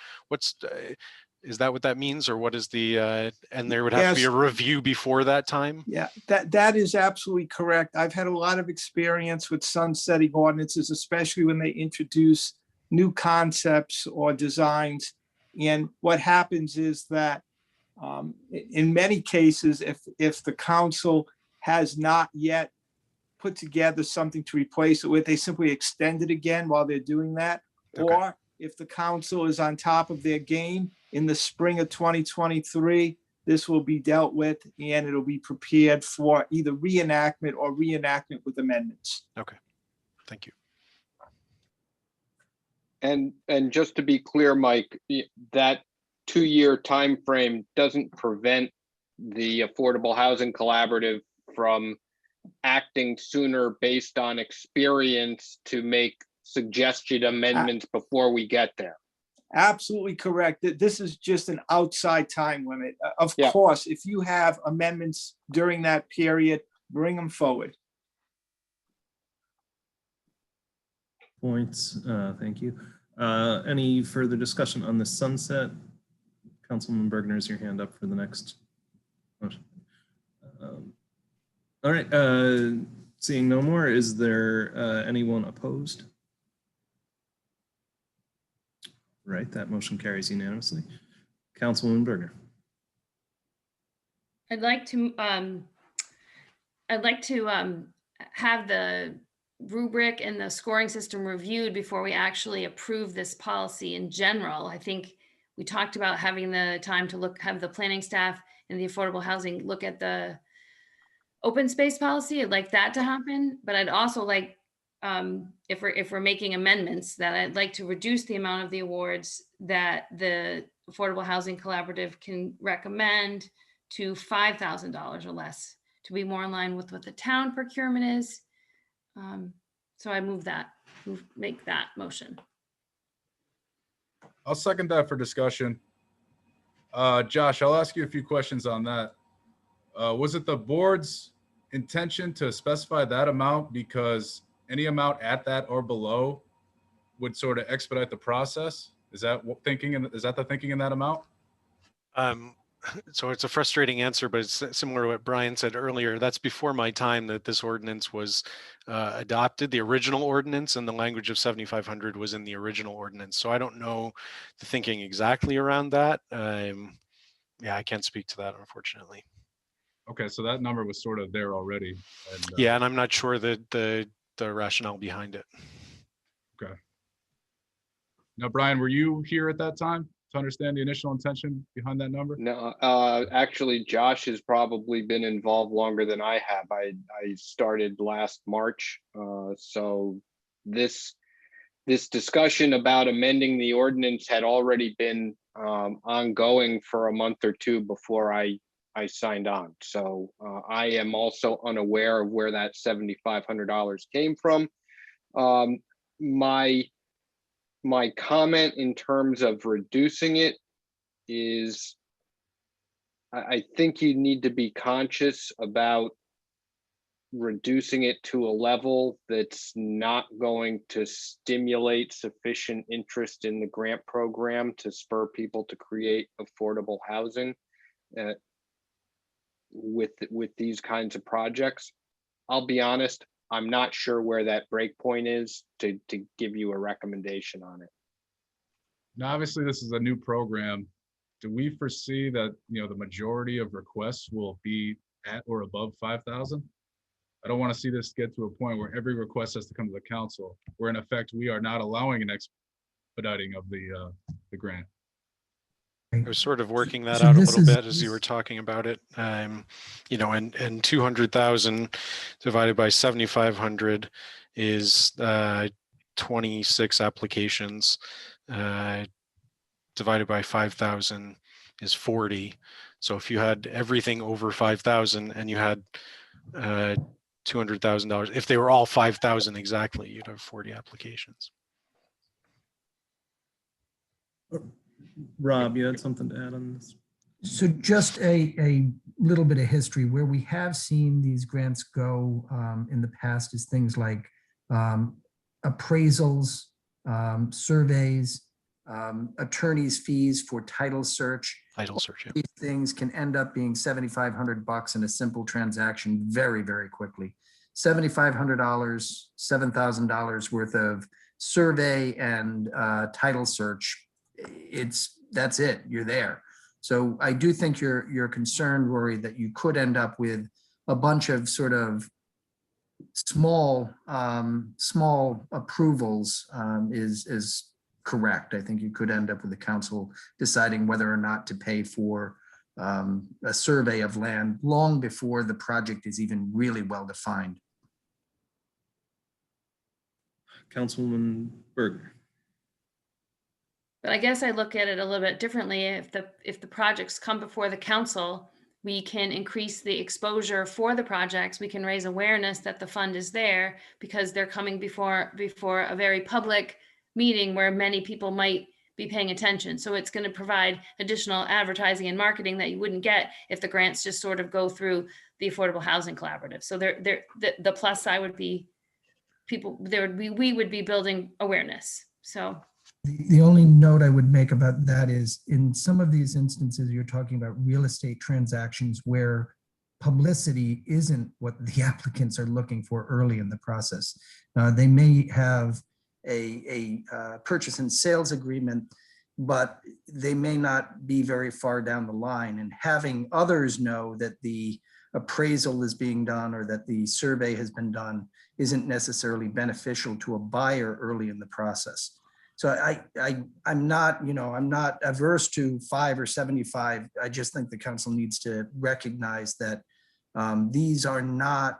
is that what that means, or what is the and there would have to be a review before that time? Yeah, that is absolutely correct. I've had a lot of experience with sunsetting ordinances, especially when they introduce new concepts or designs. And what happens is that in many cases, if the council has not yet put together something to replace it with, they simply extend it again while they're doing that. Okay. Or if the council is on top of their game in the spring of 2023, this will be dealt with and it'll be prepared for either reenactment or reenactment with amendments. Okay, thank you. And just to be clear, Mike, that 2-year time frame doesn't prevent the Affordable Housing Collaborative from acting sooner based on experience to make suggested amendments before we get there. Absolutely correct. This is just an outside time limit. Of course, if you have amendments during that period, bring them forward. Points, thank you. Any further discussion on the sunset? Councilman Bergner, is your hand up for the next motion? All right, seeing no more, is there anyone opposed? Right, that motion carries unanimously. Councilwoman Bergner. I'd like to have the rubric and the scoring system reviewed before we actually approve this policy in general. I think we talked about having the time to have the planning staff and the affordable housing look at the open space policy. I'd like that to happen, but I'd also like if we're making amendments, that I'd like to reduce the amount of the awards that the Affordable Housing Collaborative can recommend to $5,000 or less, to be more in line with what the town procurement is. So I make that motion. I'll second that for discussion. Josh, I'll ask you a few questions on that. Was it the board's intention to specify that amount because any amount at that or below would sort of expedite the process? Is that the thinking in that amount? So it's a frustrating answer, but it's similar to what Brian said earlier. That's before my time that this ordinance was adopted. The original ordinance and the language of 7,500 was in the original ordinance. So I don't know the thinking exactly around that. Yeah, I can't speak to that, unfortunately. Okay, so that number was sort of there already. And, yeah, and I'm not sure the rationale behind it. Okay. Now, Brian, were you here at that time to understand the initial intention behind that number? No, actually, Josh has probably been involved longer than I have. I started last March. So this discussion about amending the ordinance had already been ongoing for a month or two before I signed on. So I am also unaware of where that $7,500 came from. My comment in terms of reducing it is, I think you need to be conscious about reducing it to a level that's not going to stimulate sufficient interest in the grant program to spur people to create affordable housing with these kinds of projects. I'll be honest, I'm not sure where that break point is to give you a recommendation on it. Now, obviously, this is a new program. Do we foresee that, the majority of requests will be at or above 5,000? I don't want to see this get to a point where every request has to come to the council, where in effect, we are not allowing an expediting of the grant. I was sort of working that So out a this little is- bit as you were talking about it. And 200,000 divided by 7,500 is 26 applications. Divided by 5,000 is 40. So if you had everything over 5,000 and you had $200,000, if they were all 5,000 exactly, you'd have 40 applications. Rob, you had something to add on this? So just a little bit of history where we have seen these grants go in the past is things like appraisals, surveys, attorney's fees for title search. Title search, yeah. These things can end up being $7,500 in a simple transaction very, very quickly. $7,500, $7,000 worth of survey and title search. That's it, you're there. So I do think you're concerned, Rory, that you could end up with a bunch of sort of small approvals is correct. I think you could end up with the council deciding whether or not to pay for a survey of land long before the project is even really well defined. Councilwoman Berger. But I guess I look at it a little bit differently. If the projects come before the council, we can increase the exposure for the projects. We can raise awareness that the fund is there because they're coming before a very public meeting where many people might be paying attention. So it's going to provide additional advertising and marketing that you wouldn't get if the grants just sort of go through the Affordable Housing Collaborative. So the plus side would be we would be building awareness. So The only note I would make about that is in some of these instances, you're talking about real estate transactions where publicity isn't what the applicants are looking for early in the process. They may have a purchase and sales agreement, but they may not be very far down the line, and having others know that the appraisal is being done or that the survey has been done isn't necessarily beneficial to a buyer early in the process. So I'm not averse to 5 or 75. I just think the council needs to recognize that These are not,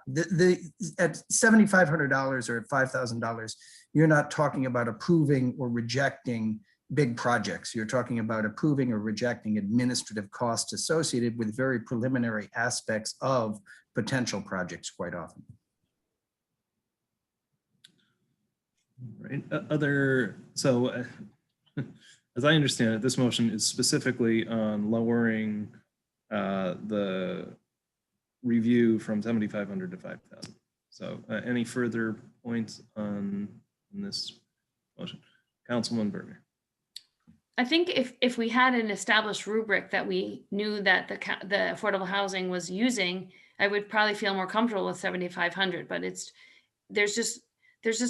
at $7,500 or at $5,000, you're not talking about approving or rejecting big projects. You're talking about approving or rejecting administrative costs associated with very preliminary aspects of potential projects quite often. Right. As I understand it, this motion is specifically on lowering the review from 7,500 to 5,000. So any further points on this motion? Councilman Berger. I think if we had an established rubric that we knew that the affordable housing was using, I would probably feel more comfortable with 7,500. But there's just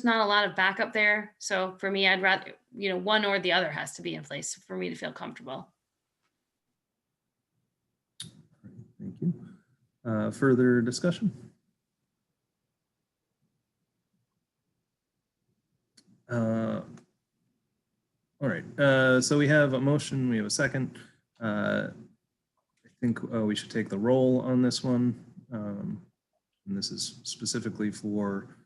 not a lot of backup there. So for me, I'd rather, one or the other has to be in place for me to feel comfortable. Thank you. Further discussion? All right, so we have a motion, we have a second. I think we should take the roll on this one. And this is specifically for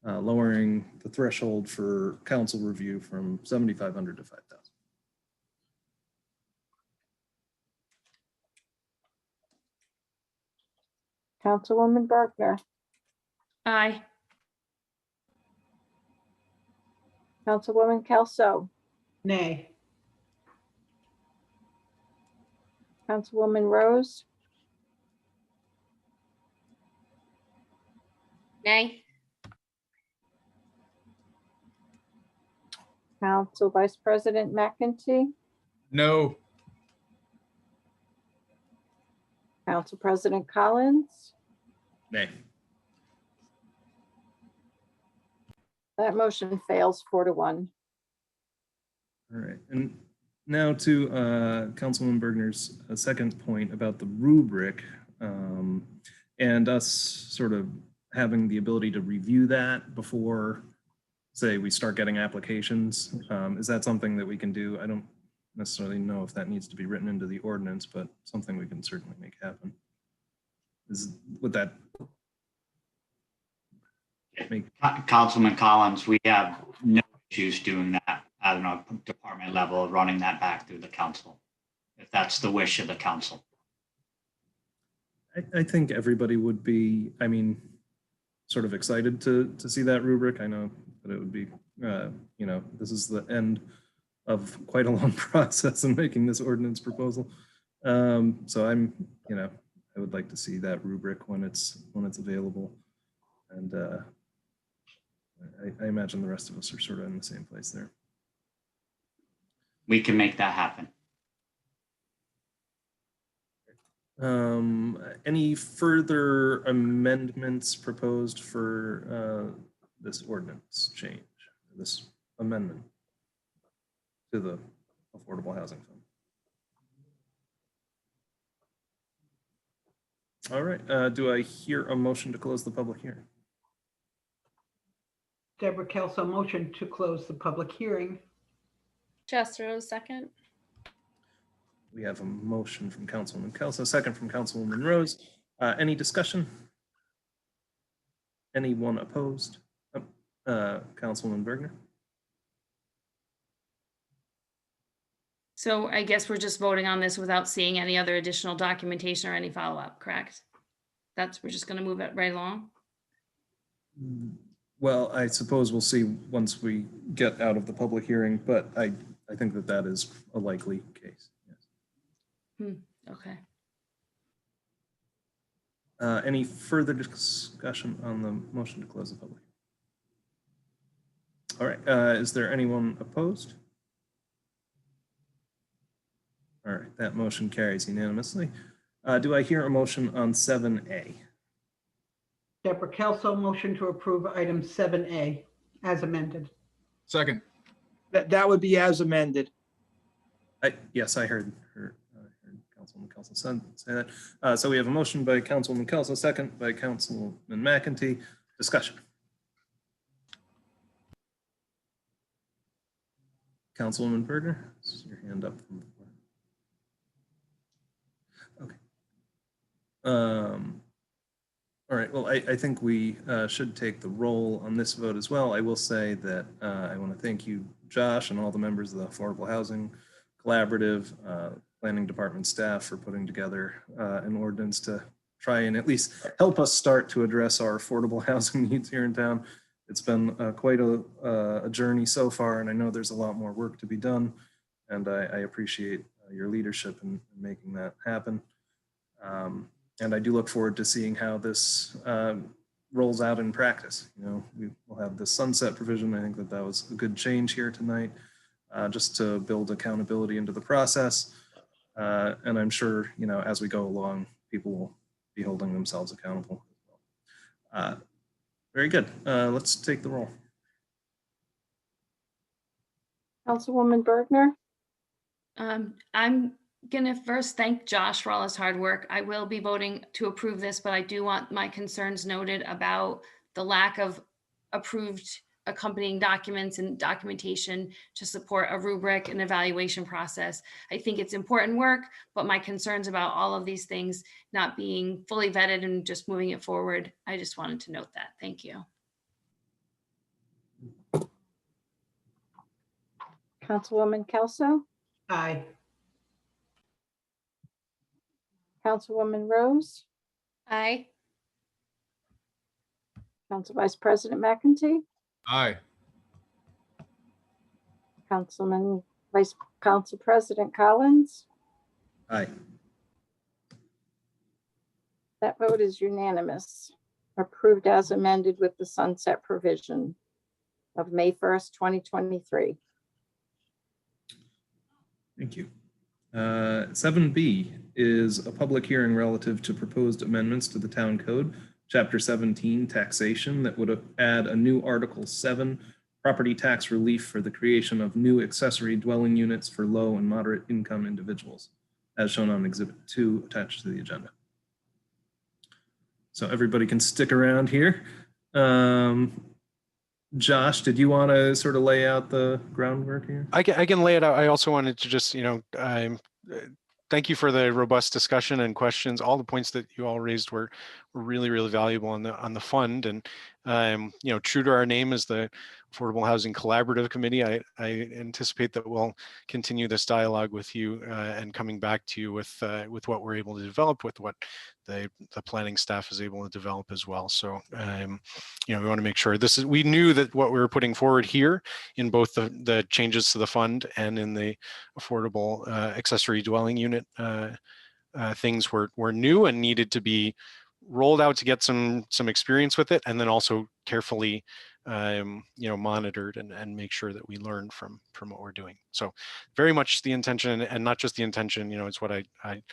lowering the threshold for council review from 7,500 to 5,000. Councilwoman Bergner, Aye. Councilwoman Kelso, Nay. Councilwoman Rose, Nay. Council Vice President McEntee, No. Council President Collins. Nay. That motion fails 4-1. All right, and now to Councilman Bergner's second point about the rubric and us sort of having the ability to review that before, say, we start getting applications. Is that something that we can do? I don't necessarily know if that needs to be written into the ordinance, but something we can certainly make happen. Would that make... Councilman Collins, we have no issues doing that at a department level, running that back through the council, if that's the wish of the council. I think everybody would be, I mean, sort of excited to see that rubric. I know that it would be, this is the end of quite a long process in making this ordinance proposal. So I'm, I would like to see that rubric when it's available. And I imagine the rest of us are sort of in the same place there. We can make that happen. Any further amendments proposed for this ordinance change, this amendment to the Affordable Housing Fund? All right, do I hear a motion to close the public hearing? Deborah Kelso, motion to close the public hearing. Jess Rose, second. We have a motion from Councilwoman Kelso, second from Councilwoman Rose. Any discussion? Anyone opposed? Councilwoman Bergner? So I guess we're just voting on this without seeing any other additional documentation or any follow-up, correct? We're just going to move it right along? Well, I suppose we'll see once we get out of the public hearing, but I think that is a likely case. Yes. Okay. Any further discussion on the motion to close the public? All right, is there anyone opposed? All right, that motion carries unanimously. Do I hear a motion on 7A? Deborah Kelso, motion to approve item 7A as amended. Second. That would be as amended. Yes, I heard Councilwoman Kelso say that. So we have a motion by Councilwoman Kelso, second by Councilman McEntee. Discussion. Councilwoman Berger, this is your hand up from before. Okay. All right, well, I think we should take the roll on this vote as well. I will say that I want to thank you, Josh, and all the members of the Affordable Housing Collaborative, Planning Department staff for putting together an ordinance to try and at least help us start to address our affordable housing needs here in town. It's been quite a journey so far, and I know there's a lot more work to be done, and I appreciate your leadership in making that happen. And I do look forward to seeing how this rolls out in practice. You know, we will have the sunset provision. I think that was a good change here tonight, just to build accountability into the process. And I'm sure, you know, as we go along, people will be holding themselves accountable. Very good. Let's take the roll. Councilwoman Bergner, I'm gonna first thank Josh for all his hard work. I will be voting to approve this, but I do want my concerns noted about the lack of approved accompanying documents and documentation to support a rubric and evaluation process. I think it's important work, but my concerns about all of these things not being fully vetted and just moving it forward, I just wanted to note that. Thank you. Councilwoman Kelso, Aye. Councilwoman Rose, Aye. Council Vice President McEntee, Aye. Councilman Vice Council President Collins. Aye. That vote is unanimous. Approved as amended with the sunset provision of May 1st, 2023. Thank you. 7B is a public hearing relative to proposed amendments to the town code, chapter 17, taxation, that would add a new article 7, property tax relief for the creation of new accessory dwelling units for low and moderate income individuals, as shown on exhibit 2 attached to the agenda. So everybody can stick around here. Josh, did you want to sort of lay out the groundwork here? I can lay it out. I also wanted to just, thank you for the robust discussion and questions. All the points that you all raised were really, really valuable on the fund. And true to our name as the Affordable Housing Collaborative Committee, I anticipate that we'll continue this dialogue with you and coming back to you with what we're able to develop, with what the planning staff is able to develop as well. So we want to make sure we knew that what we were putting forward here in both the changes to the fund and in the affordable accessory dwelling unit things were new and needed to be rolled out to get some experience with it, and then also carefully monitored and make sure that we learn from what we're doing. So very much the intention, and not just the intention, it's what I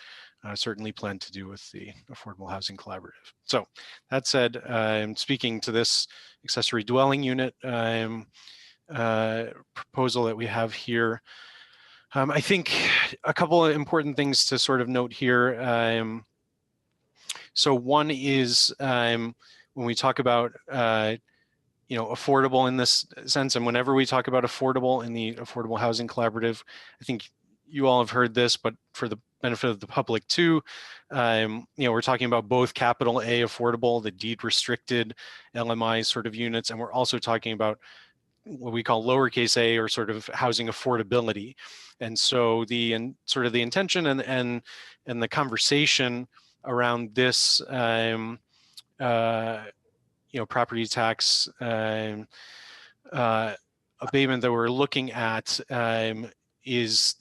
certainly plan to do with the Affordable Housing Collaborative. So that said, speaking to this accessory dwelling unit proposal that we have here, I think a couple of important things to sort of note here. So one is when we talk about affordable in this sense, and whenever we talk about affordable in the Affordable Housing Collaborative, I think you all have heard this, but for the benefit of the public too, we're talking about both capital A affordable, the deed restricted LMI sort of units, and we're also talking about what we call lowercase a, or sort of housing affordability. And so the intention and the conversation around this property tax abatement that we're looking at is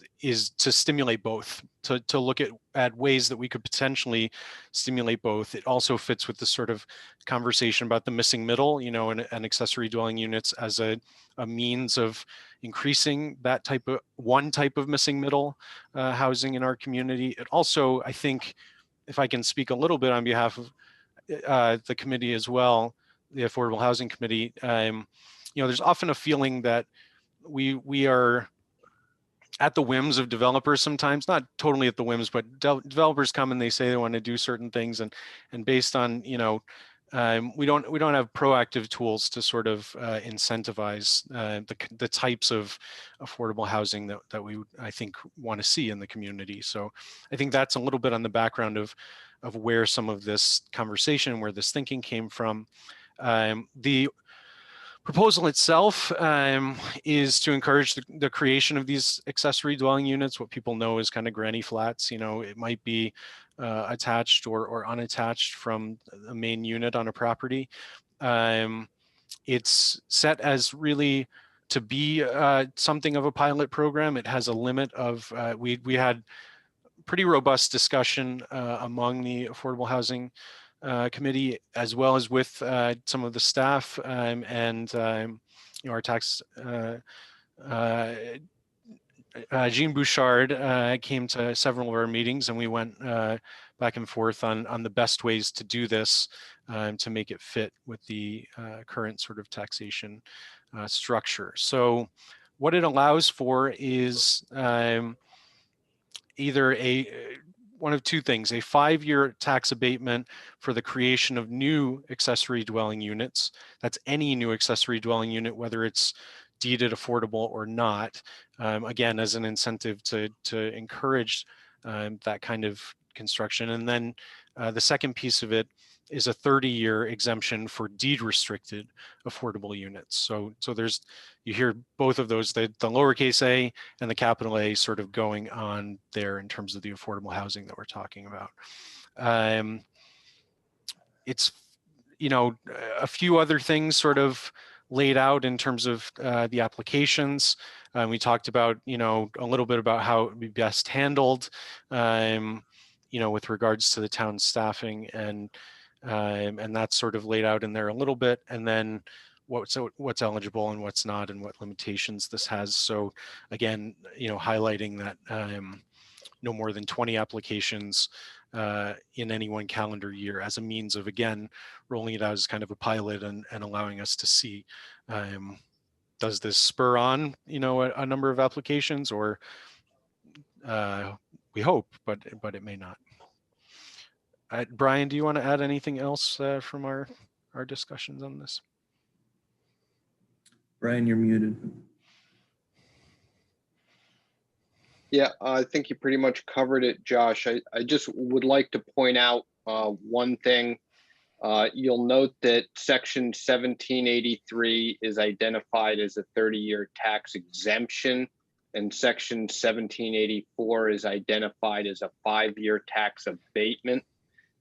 to stimulate both, to look at ways that we could potentially stimulate both. It also fits with the sort of conversation about the missing middle, and accessory dwelling units as a means of increasing that one type of missing middle housing in our community. It also, I think, if I can speak a little bit on behalf of the committee as well, the Affordable Housing Committee, there's often a feeling that we are at the whims of developers sometimes, not totally at the whims, but developers come and they say they want to do certain things, and based on we don't have proactive tools to sort of incentivize the types of affordable housing that we, I think, want to see in the community. So I think that's a little bit on the background of where some of this conversation, where this thinking came from. The proposal itself is to encourage the creation of these accessory dwelling units, what people know as kind of granny flats. You know, it might be attached or unattached from a main unit on a property. It's set as really to be something of a pilot program. It has a limit of, we had pretty robust discussion among the Affordable Housing Committee, as well as with some of the staff and you know, our tax Jean Bouchard came to several of our meetings, and we went back and forth on the best ways to do this to make it fit with the current sort of taxation structure. So what it allows for is either one of two things: a 5-year tax abatement for the creation of new accessory dwelling units. That's any new accessory dwelling unit, whether it's deeded affordable or not, again, as an incentive to encourage that kind of construction. And then the second piece of it is a 30-year exemption for deed restricted affordable units. So there's, you hear both of those, the lowercase a and the capital A sort of going on there in terms of the affordable housing that we're talking about. It's, you know, a few other things sort of laid out in terms of the applications. We talked about, you know, a little bit about how it would be best handled, you know, with regards to the town staffing, and that's sort of laid out in there a little bit. And then what's eligible and what's not, and what limitations this has. So again, you know, highlighting that no more than 20 applications in any one calendar year, as a means of, again, rolling it out as kind of a pilot and allowing us to see, does this spur on, you know, a number of applications, or we hope, but it may not. Brian, do you want to add anything else from our discussions on this? Brian, you're muted. Yeah, I think you pretty much covered it, Josh. I just would like to point out one thing. You'll note that Section 1783 is identified as a 30-year tax exemption, and Section 1784 is identified as a 5-year tax abatement.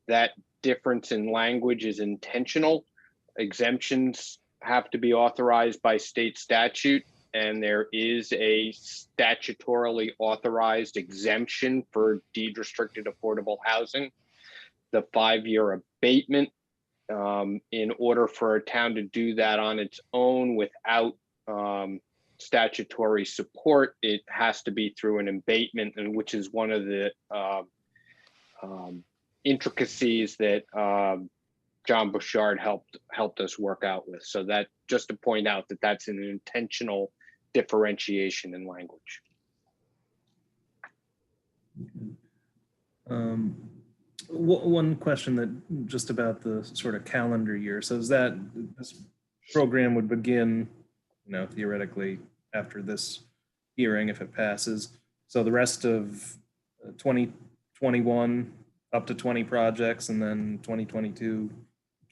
That difference in language is intentional. Exemptions have to be authorized by state statute, and there is a statutorily authorized exemption for deed restricted affordable housing. The 5-year abatement, in order for a town to do that on its own without statutory support, it has to be through an abatement, and which is one of the intricacies that John Bouchard helped us work out with. So that, just to point out that that's an intentional differentiation in language. One question that just about the sort of calendar year. So is that this program would begin, you know, theoretically after this hearing, if it passes. So the rest of 2021 up to 20 projects, and then 2022,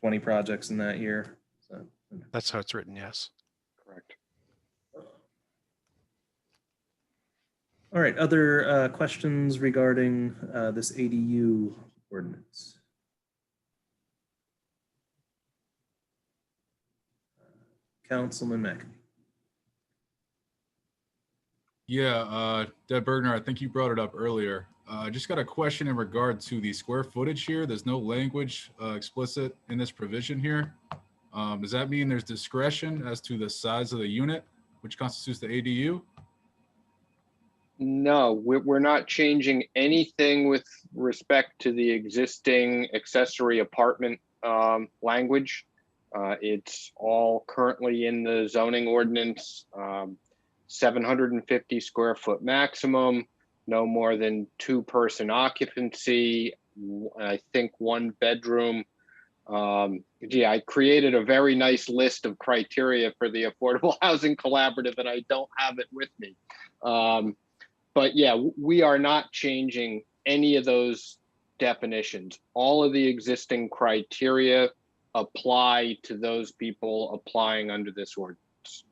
20 projects in that year. So that's how it's written, yes. Correct. All right, other questions regarding this ADU ordinance? Councilman McAfee. Yeah, Deb Bergner, I think you brought it up earlier. I just got a question in regard to the square footage here. There's no language explicit in this provision here. Does that mean there's discretion as to the size of the unit, which constitutes the ADU? No, we're not changing anything with respect to the existing accessory apartment language. It's all currently in the zoning ordinance, 750 square foot maximum, no more than 2-person occupancy, I think 1 bedroom. Gee, I created a very nice list of criteria for the Affordable Housing Collaborative, and I don't have it with me. But yeah, we are not changing any of those definitions. All of the existing criteria apply to those people applying under this ordinance.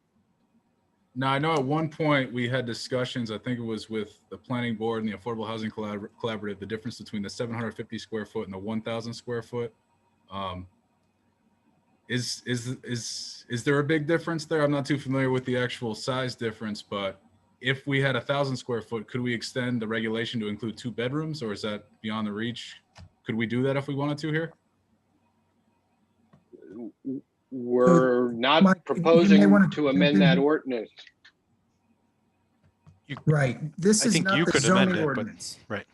Now, I know at one point we had discussions, I think it was with the planning board and the Affordable Housing Collaborative, the difference between the 750 square foot and the 1,000 square foot. Is there a big difference there? I'm not too familiar with the actual size difference, but if we had 1,000 square foot, could we extend the regulation to include 2 bedrooms, or is that beyond the reach? Could we do that if we wanted to here? We're not Mike, you may proposing wanna to amend that ordinance. Right. This I is think not you the could amend zoning it, but, ordinance. right.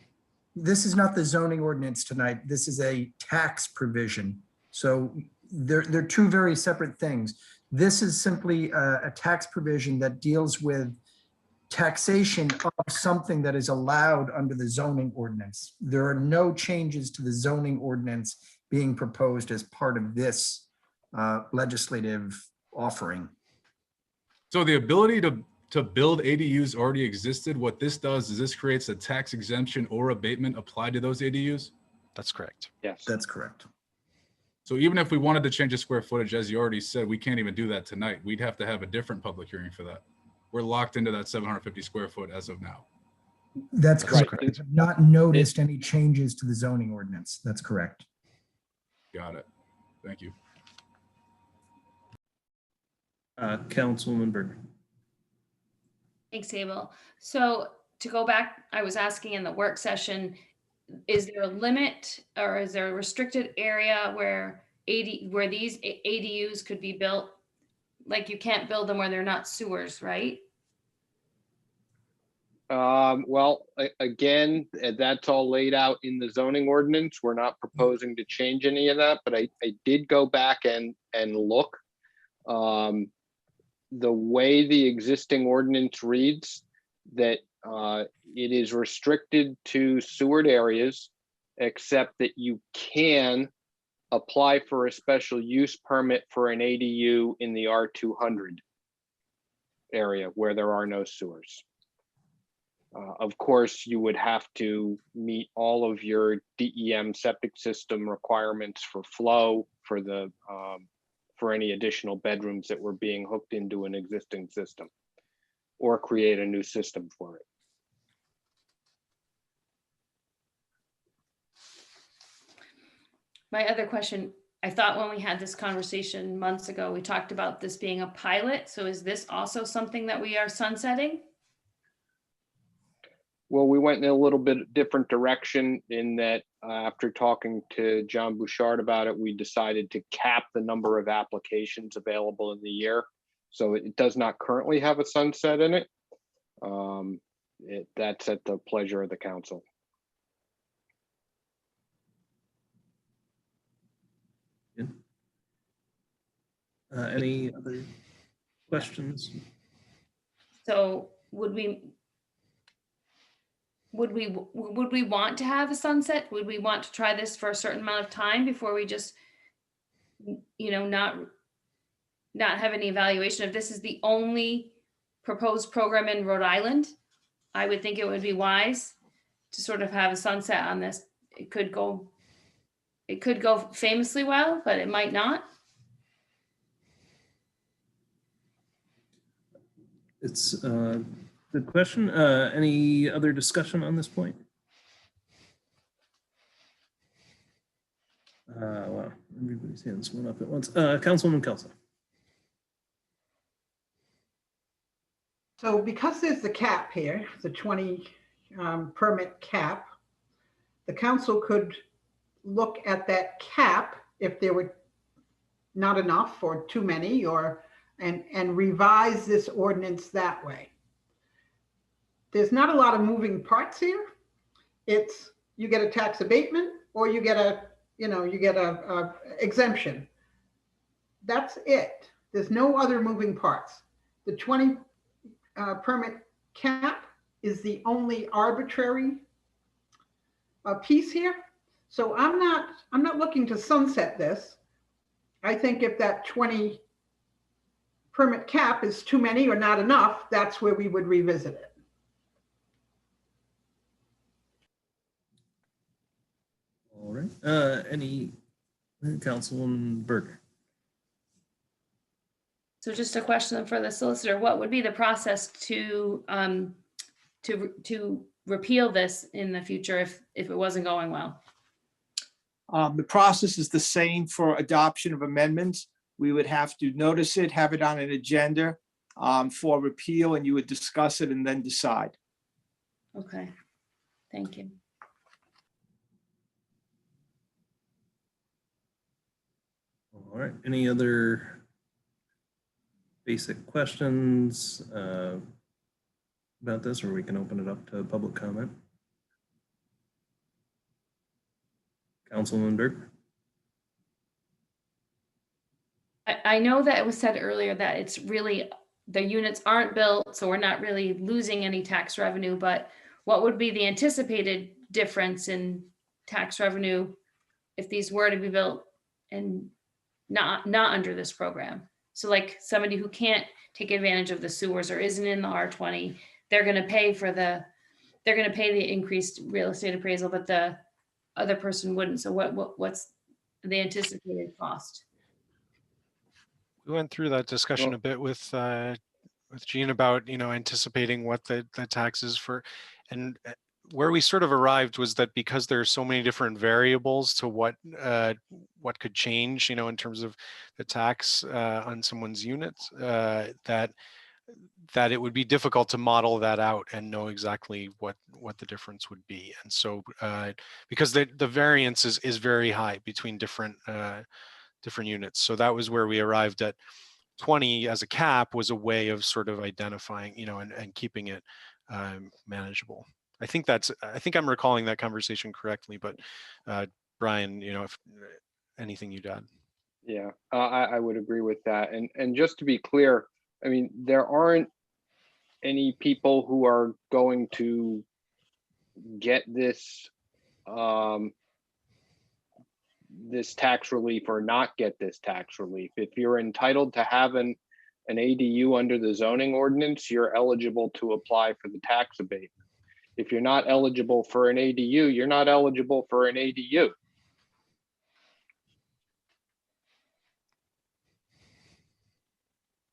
This is not the zoning ordinance tonight. This is a tax provision. So they're 2 very separate things. This is simply a tax provision that deals with taxation of something that is allowed under the zoning ordinance. There are no changes to the zoning ordinance being proposed as part of this legislative offering. So the ability to build ADUs already existed. What this does is this creates a tax exemption or abatement applied to those ADUs? That's correct. Yes. That's correct. So even if we wanted to change the square footage, as you already said, we can't even do that tonight. We'd have to have a different public hearing for that. We're locked into that 750 square foot as of now. That's correct. correct. I have not noticed any changes to the zoning ordinance. That's correct. Got it. Thank you. Councilwoman Berger. Thanks, Abel. So to go back, I was asking in the work session, is there a limit or is there a restricted area where these ADUs could be built? Like you can't build them where they're not sewers, right? Well, again, that's all laid out in the zoning ordinance. We're not proposing to change any of that, but I did go back and look. The way the existing ordinance reads, that it is restricted to sewered areas, except that you can apply for a special use permit for an ADU in the R200 area where there are no sewers. Of course, you would have to meet all of your DEM septic system requirements for flow for the for any additional bedrooms that were being hooked into an existing system, or create a new system for it. My other question, I thought when we had this conversation months ago, we talked about this being a pilot. So is this also something that we are sunsetting? Well, we went in a little bit different direction in that after talking to John Bouchard about it, we decided to cap the number of applications available in the year. So it does not currently have a sunset in it. That's at the pleasure of the council. Any other questions? So would we want to have a sunset? Would we want to try this for a certain amount of time before we just, not have any evaluation? If this is the only proposed program in Rhode Island, I would think it would be wise to sort of have a sunset on this. It could go famously well, but it might not. It's a good question. Any other discussion on this point? Wow, everybody's hands went up at once. Councilwoman Kelso. So because there's the cap here, the 20 permit cap, the council could look at that cap if there were not enough or too many, or and revise this ordinance that way. There's not a lot of moving parts here. It's you get a tax abatement or you get a exemption. That's it. There's no other moving parts. The 20 permit cap is the only arbitrary piece here. So I'm not looking to sunset this. I think if that 20 permit cap is too many or not enough, that's where we would revisit it. All right. Any Councilwoman Berger? So just a question for the solicitor, what would be the process to repeal this in the future if it wasn't going well? The process is the same for adoption of amendments. We would have to notice it, have it on an agenda for repeal, and you would discuss it and then decide. Okay, thank you. All right. Any other basic questions about this, or we can open it up to public comment? Councilwoman Berger? I know that it was said earlier that it's really, the units aren't built, so we're not really losing any tax revenue, but what would be the anticipated difference in tax revenue if these were to be built and not under this program? So like somebody who can't take advantage of the sewers or isn't in the R20, they're gonna pay the increased real estate appraisal, but the other person wouldn't. So what's the anticipated cost? We went through that discussion a bit with Gene about, anticipating what the taxes for, and where we sort of arrived was that because there are so many different variables to what could change, in terms of the tax on someone's units, that it would be difficult to model that out and know exactly what the difference would be. And so because the variance is very high between different units. So that was where we arrived at 20 as a cap was a way of sort of identifying, and keeping it manageable. I think I'm recalling that conversation correctly, but Brian, if anything you'd add. Yeah, I would agree with that. And just to be clear, I mean, there aren't any people who are going to get this this tax relief or not get this tax relief. If you're entitled to have an ADU under the zoning ordinance, you're eligible to apply for the tax abatement. If you're not eligible for an ADU, you're not eligible for an ADU.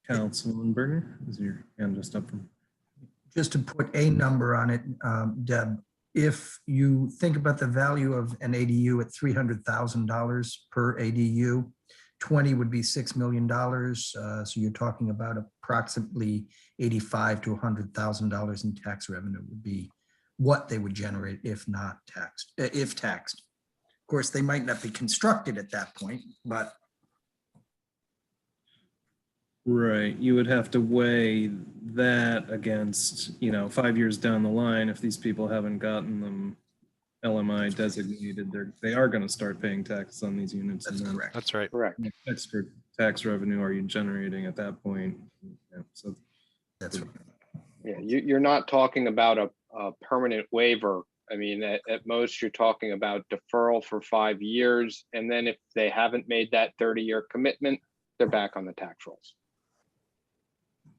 Councilwoman Berger, is your hand just up from? Just to put a number on it, Deb, if you think about the value of an ADU at $300,000 per ADU, 20 would be $6 million. So you're talking about approximately $85,000 to $100,000 in tax revenue would be what they would generate if not taxed, if taxed. Of course, they might not be constructed at that point, but. Right, you would have to weigh that against, 5 years down the line, if these people haven't gotten them LMI designated, they are going to start paying taxes on these units. That's correct. That's right. Correct. What extra tax revenue are you generating at that point? Yeah, so that's right. Yeah, you're not talking about a permanent waiver. I mean, at most, you're talking about deferral for 5 years. And then if they haven't made that 30-year commitment, they're back on the tax rolls.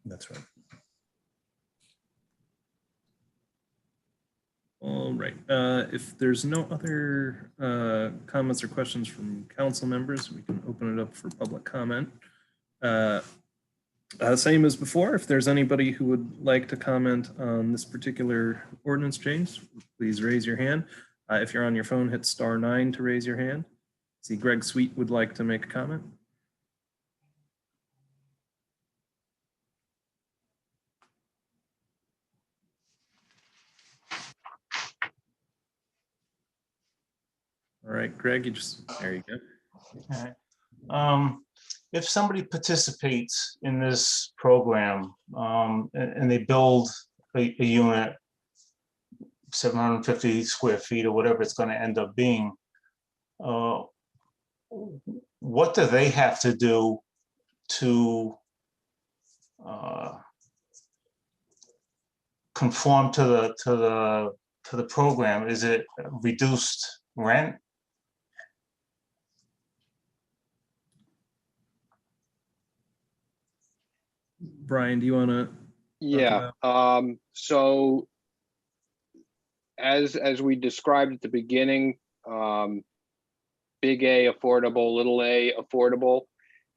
That's right. All right. If there's no other comments or questions from council members, we can open it up for public comment. Same as before, if there's anybody who would like to comment on this particular ordinance change, please raise your hand. If you're on your phone, hit *9 to raise your hand. See, Greg Sweet would like to make a comment. All right, Greg, there you go. Okay. If somebody participates in this program and they build a unit, 750 square feet or whatever it's going to end up being, what do they have to do to conform to the program? Is it reduced rent? Brian, do you want to? Yeah, so as we described at the beginning, big A affordable, little a affordable.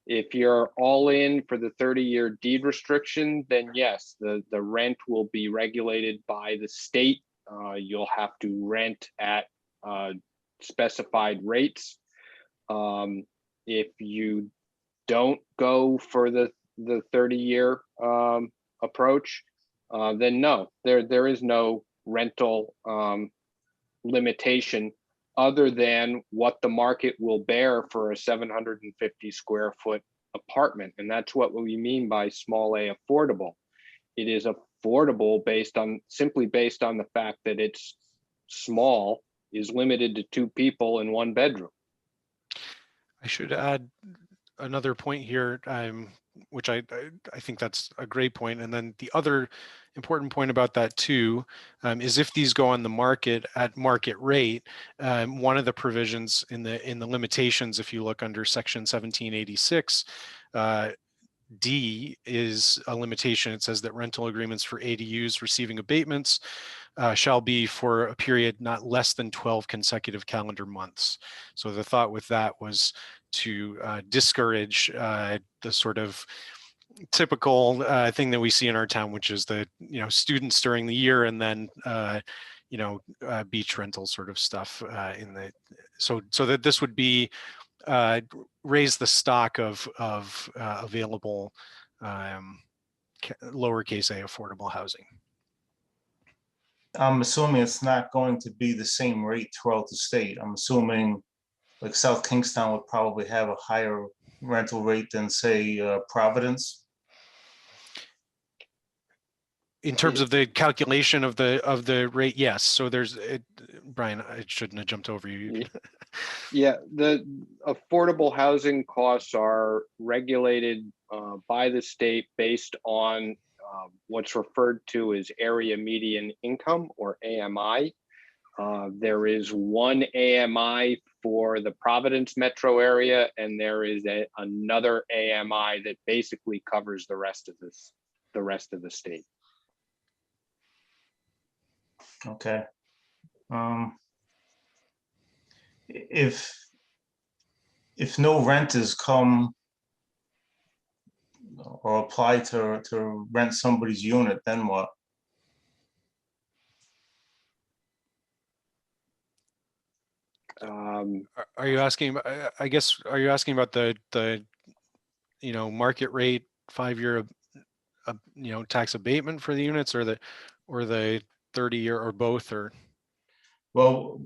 If you're all in for the 30-year deed restriction, then yes, the rent will be regulated by the state. You'll have to rent at specified rates. If you don't go for the 30-year approach, then no, there is no rental limitation other than what the market will bear for a 750 square foot apartment. And that's what we mean by small a affordable. It is affordable simply based on the fact that it's small, is limited to 2 people in 1 bedroom. I should add another point here, which I think that's a great point. And then the other important point about that too, is if these go on the market at market rate, one of the provisions in the limitations, if you look under section 1786, D is a limitation. It says that rental agreements for ADUs receiving abatements shall be for a period not less than 12 consecutive calendar months. So the thought with that was to discourage the sort of typical thing that we see in our town, which is the students during the year and then beach rental sort of stuff so that this would be raise the stock of available lowercase a affordable housing. I'm assuming it's not going to be the same rate throughout the state. I'm assuming like South Kingstown would probably have a higher rental rate than say Providence. In terms of the calculation of the rate, yes. So there's Brian, I shouldn't have jumped over you. Yeah, the affordable housing costs are regulated by the state based on what's referred to as area median income, or AMI. There is one AMI for the Providence metro area, and there is another AMI that basically covers the rest of the state. Okay. If no renters come or apply to rent somebody's unit, then what? Are you asking? I guess are you asking about the market rate 5-year tax abatement for the units, or the 30-year, or both, or? Well,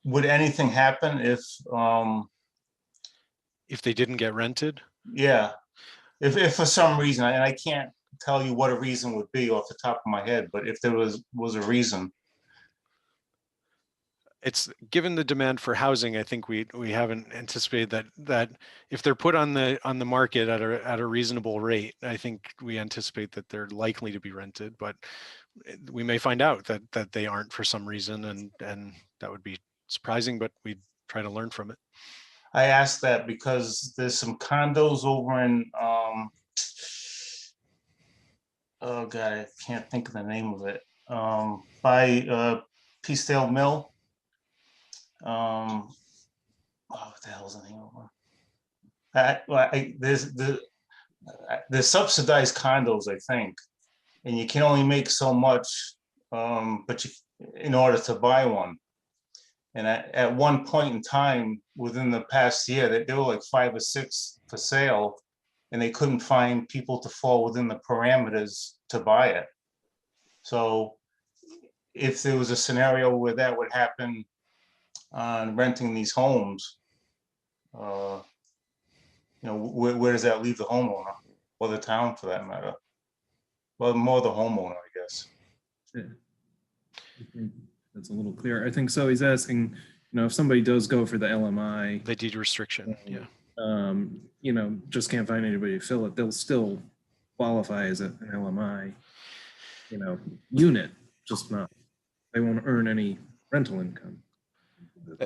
would anything happen if they didn't get rented? Yeah, if for some reason, and I can't tell you what a reason would be off the top of my head, but if there was a reason. It's given the demand for housing, I think we haven't anticipated that if they're put on the market at a reasonable rate, I think we anticipate that they're likely to be rented, but we may find out that they aren't for some reason, and that would be surprising, but we try to learn from it. I asked that because there's some condos over in oh god, I can't think of the name of it, by Peacedale Mill. What the hell's the name of them? There's subsidized condos, I think, and you can only make so much, but in order to buy one. And at one point in time within the past year, there were like 5 or 6 for sale, and they couldn't find people to fall within the parameters to buy it. So if there was a scenario where that would happen on renting these homes, where does that leave the homeowner, or the town for that matter? Well, more the homeowner, I guess. Yeah. I think that's a little clearer. I think so. He's asking, if somebody does go for the LMI, the deed restriction, yeah, just can't find anybody to fill it, they'll still qualify as an LMI, unit, just not, they won't earn any rental income.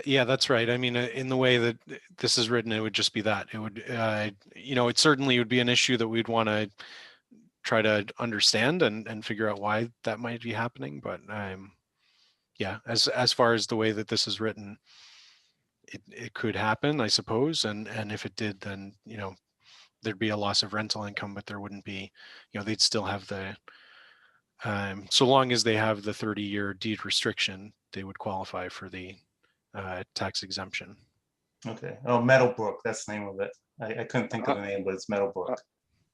Yeah, that's right. I mean, in the way that this is written, it would just be that. It would, it certainly would be an issue that we'd want to try to understand and figure out why that might be happening. But yeah, as far as the way that this is written, it could happen, I suppose. And if it did, then, there'd be a loss of rental income, but there wouldn't be, they'd still have the, so long as they have the 30-year deed restriction, they would qualify for the tax exemption. Okay. Oh, Meadowbrook, that's the name of it. I couldn't think of the name, but it's Meadowbrook.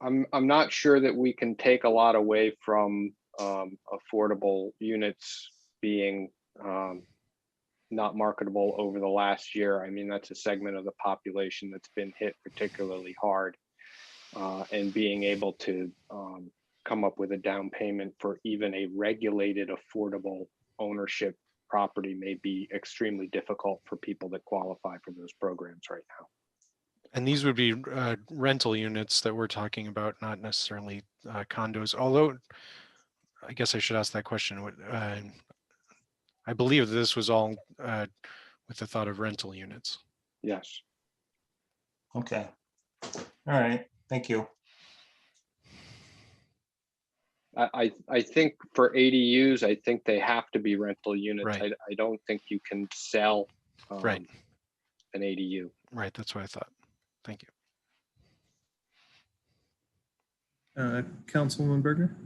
I'm not sure that we can take a lot away from affordable units being not marketable over the last year. I mean, that's a segment of the population that's been hit particularly hard, and being able to come up with a down payment for even a regulated affordable ownership property may be extremely difficult for people that qualify for those programs right now. And these would be rental units that we're talking about, not necessarily condos. Although, I guess I should ask that question. I believe this was all with the thought of rental units. Yes. Okay. All right. Thank you. I think for ADUs, I think they have to be rental units. Right. I don't think you can sell Right. an ADU. Right. That's what I thought. Thank you. Councilwoman Berger?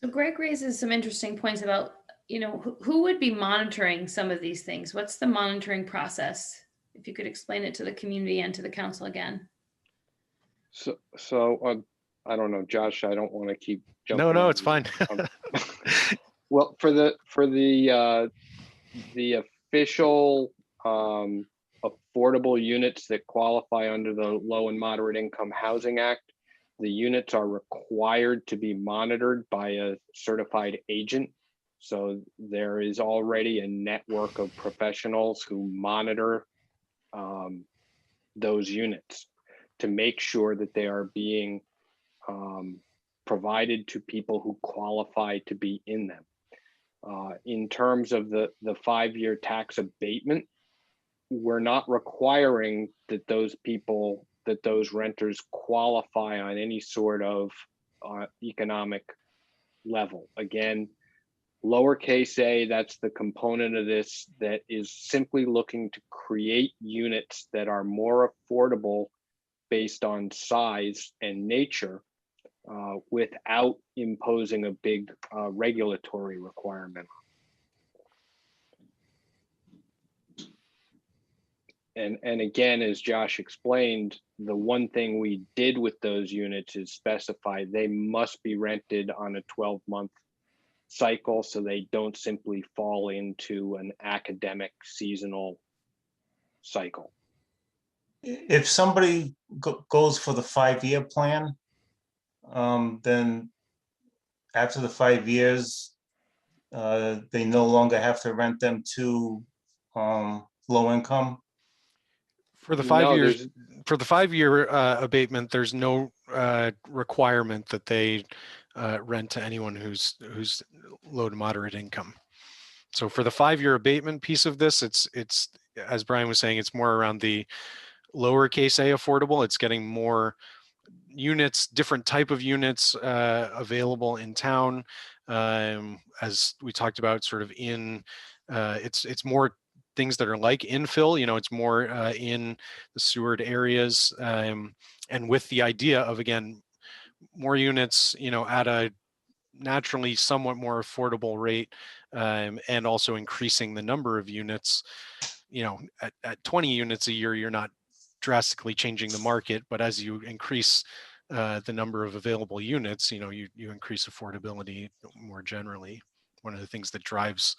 So Greg raises some interesting points about, who would be monitoring some of these things? What's the monitoring process? If you could explain it to the community and to the council again. So I don't know, Josh, I don't want to keep jumping. No, on it's you. fine. Well, for the official affordable units that qualify under the Low and Moderate Income Housing Act, the units are required to be monitored by a certified agent. So there is already a network of professionals who monitor those units to make sure that they are being provided to people who qualify to be in them. In terms of the 5-year tax abatement, we're not requiring that those people, that those renters qualify on any sort of economic level. Again, lowercase a, that's the component of this that is simply looking to create units that are more affordable based on size and nature, without imposing a big regulatory requirement. And again, as Josh explained, the one thing we did with those units is specify they must be rented on a 12-month cycle, so they don't simply fall into an academic seasonal cycle. If somebody goes for the 5-year plan, then after the 5 years, they no longer have to rent them to low income. For the 5 years, for the 5-year abatement, there's no requirement that they rent to anyone who's low to moderate income. So for the 5-year abatement piece of this, it's as Brian was saying, it's more around the lowercase a affordable. It's getting more units, different type of units available in town. As we talked about, sort of in it's more things that are like infill, it's more in the Seward areas, and with the idea of, again, more units, at a naturally somewhat more affordable rate, and also increasing the number of units. At 20 units a year, you're not drastically changing the market, but as you increase the number of available units, you increase affordability more generally. One of the things that drives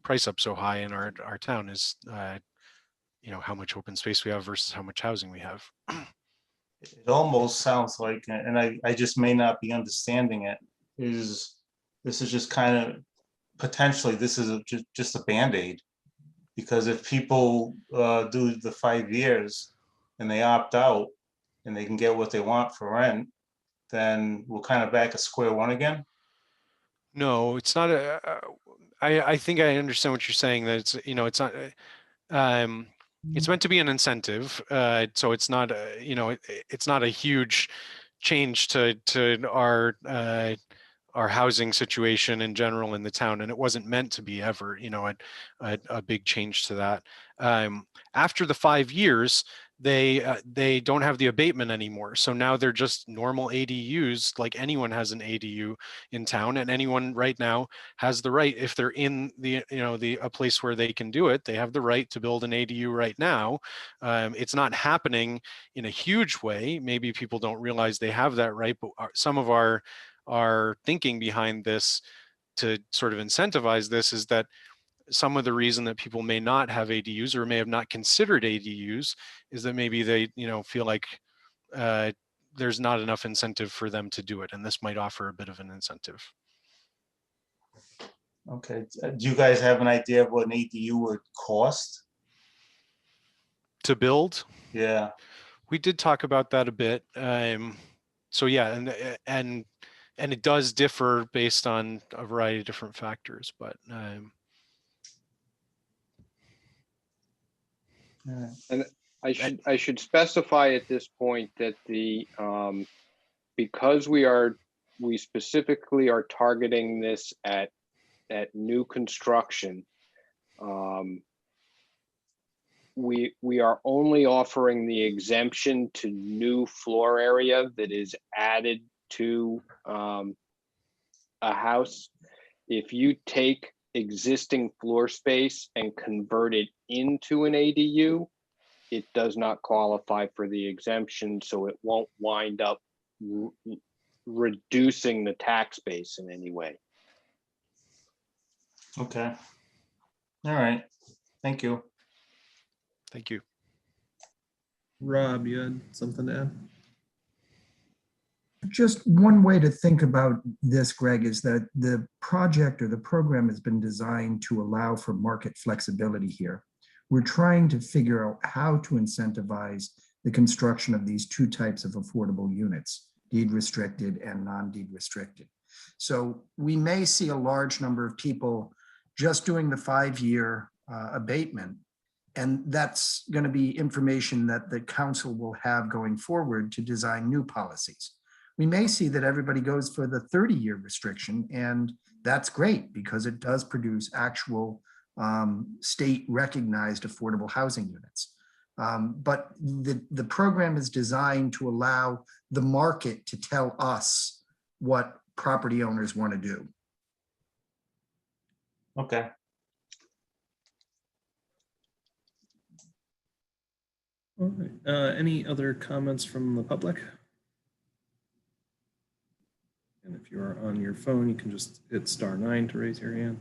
price up so high in our town is how much open space we have versus how much housing we have. It almost sounds like, and I just may not be understanding it, this is just kind of potentially this is just a Band-Aid, because if people do the 5 years and they opt out and they can get what they want for rent, then we're kind of back at square one again. No, it's not I think I understand what you're saying, that it's, it's not, it's meant to be an incentive. So it's not, it's not a huge change to our housing situation in general in the town, and it wasn't meant to be ever, a big change to that. After the 5 years, they don't have the abatement anymore. So now they're just normal ADUs, like anyone has an ADU in town, and anyone right now has the right, if they're in a place where they can do it, they have the right to build an ADU right now. It's not happening in a huge way. Maybe people don't realize they have that right, but some of our thinking behind this to sort of incentivize this is that some of the reason that people may not have ADUs or may have not considered ADUs is that maybe they, feel like there's not enough incentive for them to do it. And this might offer a bit of an incentive. Okay, do you guys have an idea of what an ADU would cost? To build? Yeah. We did talk about that a bit. So yeah, and it does differ based on a variety of different factors, but And I should specify at this point that because we specifically are targeting this at new construction, we are only offering the exemption to new floor area that is added to a house. If you take existing floor space and convert it into an ADU, it does not qualify for the exemption, so it won't wind up reducing the tax base in any way. Okay. All right. Thank you. Thank you. Rob, you had something to add? Just one way to think about this, Greg, is that the project or the program has been designed to allow for market flexibility here. We're trying to figure out how to incentivize the construction of these two types of affordable units, deed restricted and non-deed restricted. So we may see a large number of people just doing the 5-year abatement, and that's going to be information that the council will have going forward to design new policies. We may see that everybody goes for the 30-year restriction, and that's great because it does produce actual state recognized affordable housing units. But the program is designed to allow the market to tell us what property owners want to do. Okay. All right. Any other comments from the public? And if you're on your phone, you can just hit *9 to raise your hand.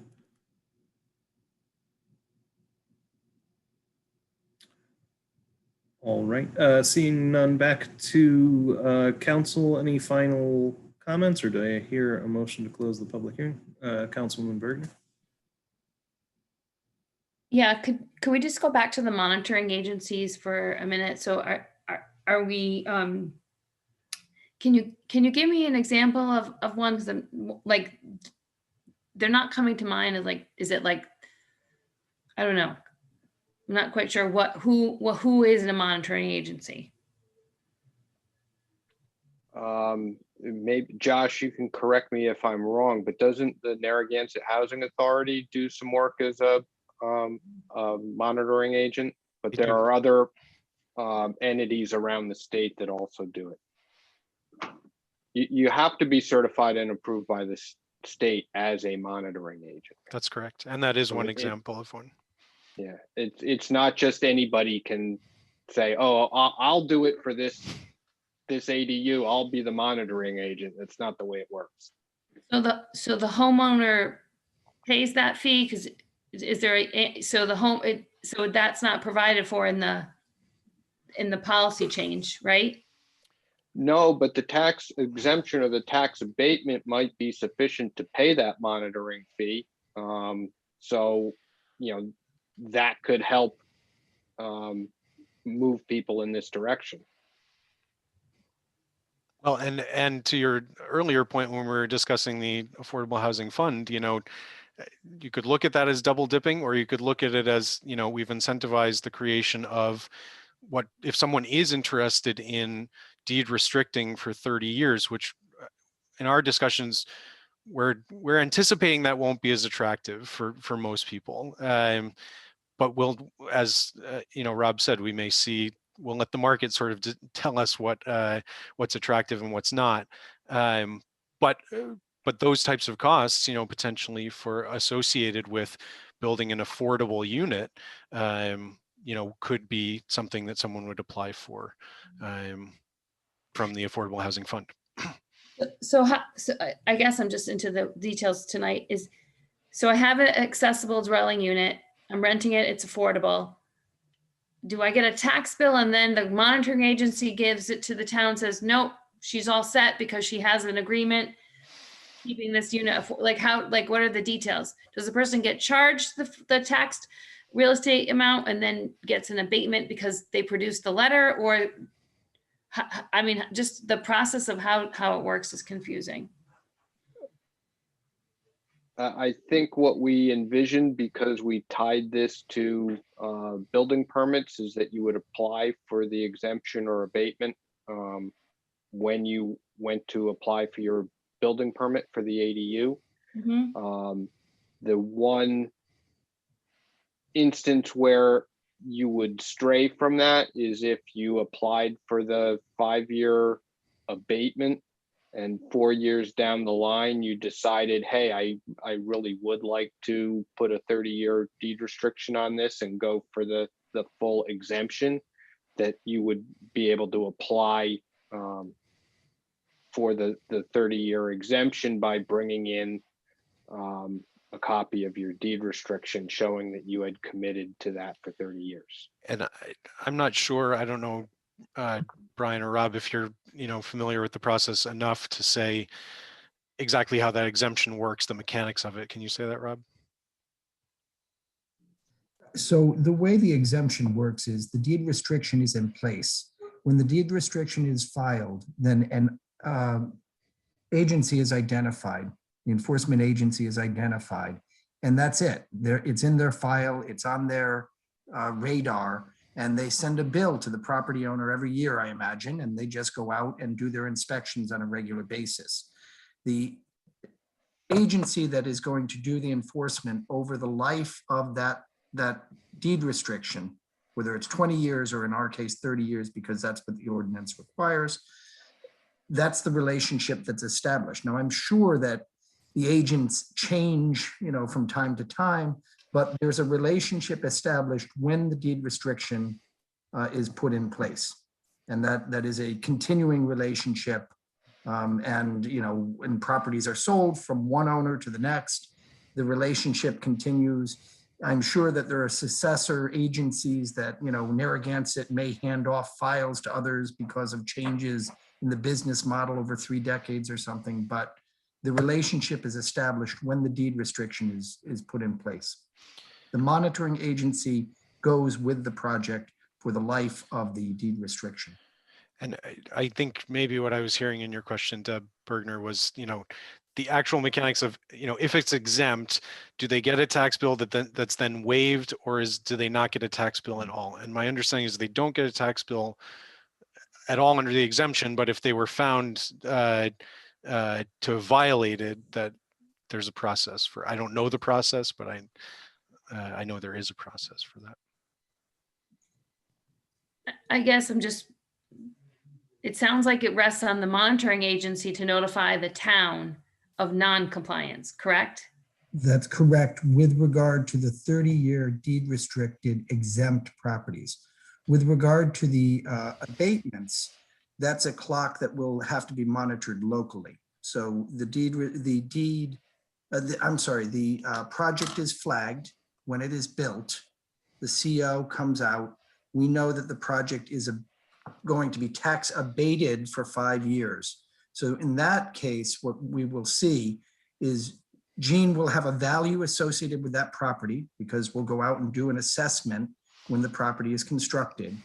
All right. Seeing none, back to council. Any final comments, or do I hear a motion to close the public hearing? Councilwoman Bergner. Yeah, could we just go back to the monitoring agencies for a minute? So are we can you give me an example of one? Because I'm like, they're not coming to mind. As like, is it like, I don't know. I'm not quite sure who is a monitoring agency. Maybe Josh, you can correct me if I'm wrong, but doesn't the Narragansett Housing Authority do some work as a monitoring agent? But there are other entities around the state that also do it. You have to be certified and approved by the state as a monitoring agent. That's correct. And that is one example of one. Yeah, it's not just anybody can say, oh, I'll do it for this ADU. I'll be the monitoring agent. That's not the way it works. So the homeowner pays that fee, because is there so that's not provided for in the policy change, right? No, but the tax exemption or the tax abatement might be sufficient to pay that monitoring fee. So, that could help move people in this direction. Well, and to your earlier point when we were discussing the Affordable Housing Fund, you know, you could look at that as double dipping, or you could look at it as, you know, we've incentivized the creation of what, if someone is interested in deed restricting for 30 years, which in our discussions, we're anticipating that won't be as attractive for most people. But we'll, as you know, Rob said, we may see, we'll let the market sort of tell us what's attractive and what's not. But those types of costs, you know, potentially for associated with building an affordable unit, you know, could be something that someone would apply for from the Affordable Housing Fund. So I guess I'm just into the details tonight is, so I have an accessible dwelling unit. I'm renting it. It's affordable. Do I get a tax bill and then the monitoring agency gives it to the town, says, nope, she's all set because she has an agreement keeping this unit, like how, like what are the details? Does the person get charged the taxed real estate amount and then gets an abatement because they produced the letter? Or, I mean, just the process of how it works is confusing. I think what we envisioned, because we tied this to building permits, is that you would apply for the exemption or abatement when you went to apply for your building permit for the ADU. Mm-hmm. The one instance where you would stray from that is if you applied for the 5-year abatement and 4 years down the line, you decided, hey, I really would like to put a 30-year deed restriction on this and go for the full exemption, that you would be able to apply for the 30-year exemption by bringing in a copy of your deed restriction showing that you had committed to that for 30 years. And I'm not sure, I don't know, Brian or Rob, if you're, you know, familiar with the process enough to say exactly how that exemption works, the mechanics of it. Can you say that, Rob? So the way the exemption works is the deed restriction is in place. When the deed restriction is filed, then an agency is identified. The enforcement agency is identified, and that's it. It's in their file, it's on their radar, and they send a bill to the property owner every year, I imagine, and they just go out and do their inspections on a regular basis. The agency that is going to do the enforcement over the life of that deed restriction, whether it's 20 years or in our case 30 years, because that's what the ordinance requires, that's the relationship that's established. Now, I'm sure that the agents change, you know, from time to time, but there's a relationship established when the deed restriction is put in place. And that is a continuing relationship. And, you know, when properties are sold from one owner to the next, the relationship continues. I'm sure that there are successor agencies that, you know, Narragansett may hand off files to others because of changes in the business model over 3 decades or something, but the relationship is established when the deed restriction is put in place. The monitoring agency goes with the project for the life of the deed restriction. And I think maybe what I was hearing in your question, Deb Bergner, was, you know, the actual mechanics of, you know, if it's exempt, do they get a tax bill that's then waived, or do they not get a tax bill at all? And my understanding is they don't get a tax bill at all under the exemption, but if they were found to have violated, that there's a process for, I don't know the process, but I know there is a process for that. I guess it sounds like it rests on the monitoring agency to notify the town of non-compliance, correct? That's correct with regard to the 30-year deed restricted exempt properties. With regard to the abatements, that's a clock that will have to be monitored locally. So the project is flagged when it is built. The CO comes out. We know that the project is going to be tax abated for 5 years. So in that case, what we will see is Gene will have a value associated with that property because we'll go out and do an assessment when the property is constructed.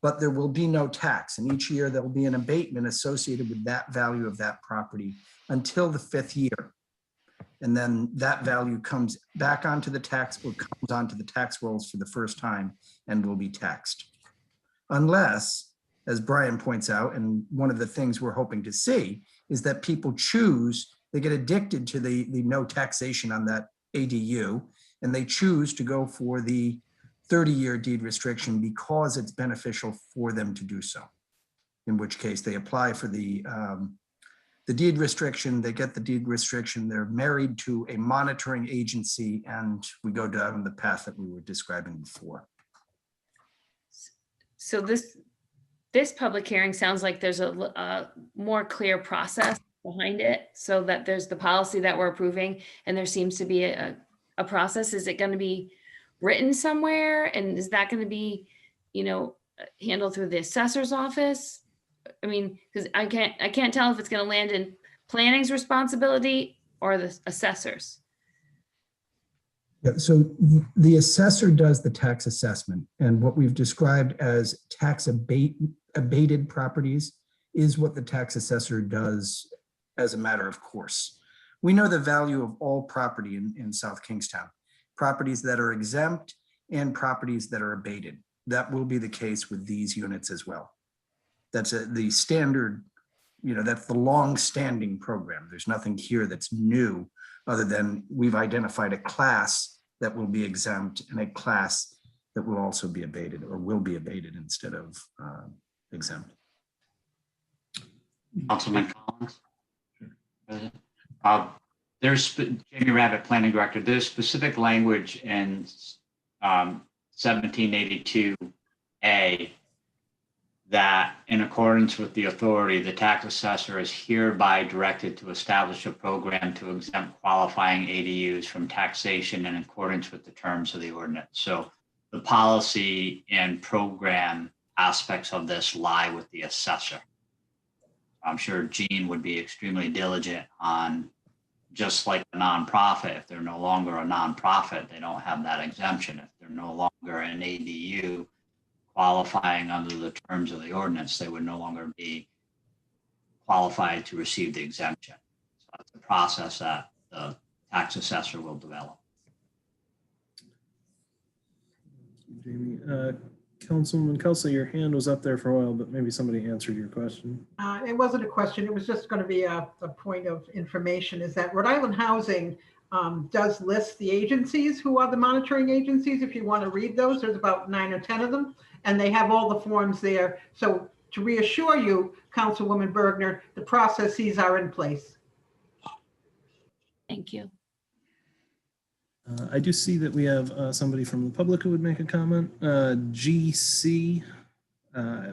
but there will be no tax. And each year there will be an abatement associated with that value of that property until the 5th year. And then that value comes back onto the tax, or comes onto the tax rolls for the first time and will be taxed. Unless, as Brian points out, and one of the things we're hoping to see is that people choose, they get addicted to the no taxation on that ADU, and they choose to go for the 30-year deed restriction because it's beneficial for them to do so. In which case they apply for the deed restriction, they get the deed restriction, they're married to a monitoring agency, and we go down the path that we were describing before. So this public hearing sounds like there's a more clear process behind it, so that there's the policy that we're approving and there seems to be a process. Is it going to be written somewhere, and is that going to be, handled through the assessor's office? I mean, because I can't tell if it's going to land in planning's responsibility or the assessor's. Yeah, so the assessor does the tax assessment, and what we've described as tax abated properties is what the tax assessor does as a matter of course. We know the value of all property in South Kingstown, properties that are exempt and properties that are abated. That will be the case with these units as well. That's the standard, that's the long-standing program. There's nothing here that's new other than we've identified a class that will be exempt and a class that will also be abated, or will be abated instead of exempt. Councilman Collins. There's Jamie Rabbit, Planning Director. There's specific language in 1782A that, in accordance with the authority, the tax assessor is hereby directed to establish a program to exempt qualifying ADUs from taxation in accordance with the terms of the ordinance. So the policy and program aspects of this lie with the assessor. I'm sure Gene would be extremely diligent on, just like a nonprofit, if they're no longer a nonprofit, they don't have that exemption. If they're no longer an ADU qualifying under the terms of the ordinance, they would no longer be qualified to receive the exemption. So that's the process that the tax assessor will develop. Jamie, Councilman Kelsey, your hand was up there for a while, but maybe somebody answered your question. It wasn't a question. It was just going to be a point of information, is that Rhode Island Housing does list the agencies who are the monitoring agencies. If you want to read those, there's about 9 or 10 of them, and they have all the forms there. So to reassure you, Councilwoman Bergner, the processes are in place. Thank you. I do see that we have somebody from the public who would make a comment. GC,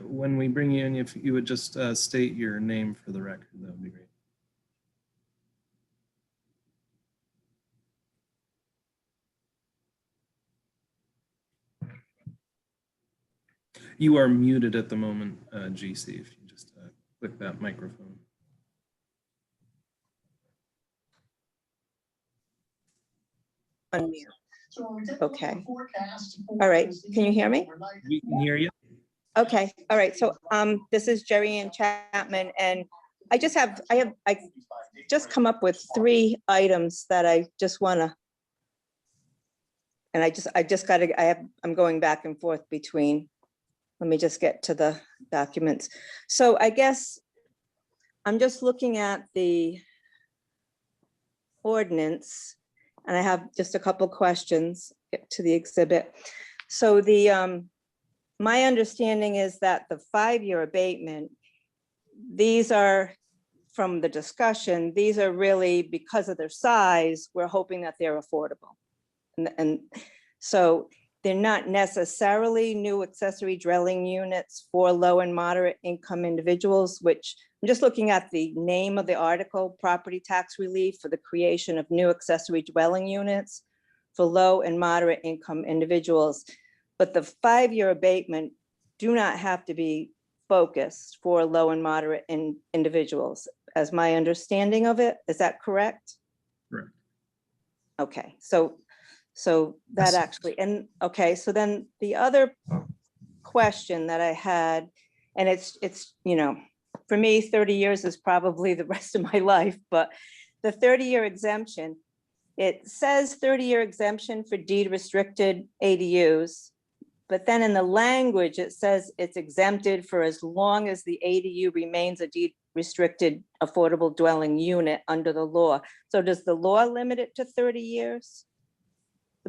when we bring you in, if you would just state your name for the record, that would be great. You are muted at the moment, GC, if you just click that microphone. Unmute. Okay. All right. Can you hear me? We can hear you. Okay. All right. So this is Jerry Ann Chapman, and I just come up with 3 items that I just want to, and I'm going back and forth between. Let me just get to the documents. So I guess I'm just looking at the ordinance, and I have just a couple questions. Get to the exhibit. So my understanding is that the 5-year abatement, these are, from the discussion, these are really, because of their size, we're hoping that they're affordable. And so they're not necessarily new accessory dwelling units for low and moderate income individuals, which I'm just looking at the name of the article, property tax relief for the creation of new accessory dwelling units for low and moderate income individuals. But the 5-year abatement do not have to be focused for low and moderate individuals, as my understanding of it. Is that correct? Correct. Okay, so that actually, and okay, so then the other question that I had, and it's, you know, for me, 30 years is probably the rest of my life, but the 30-year exemption, it says 30-year exemption for deed restricted ADUs. But then in the language, it says it's exempted for as long as the ADU remains a deed restricted affordable dwelling unit under the law. So does the law limit it to 30 years?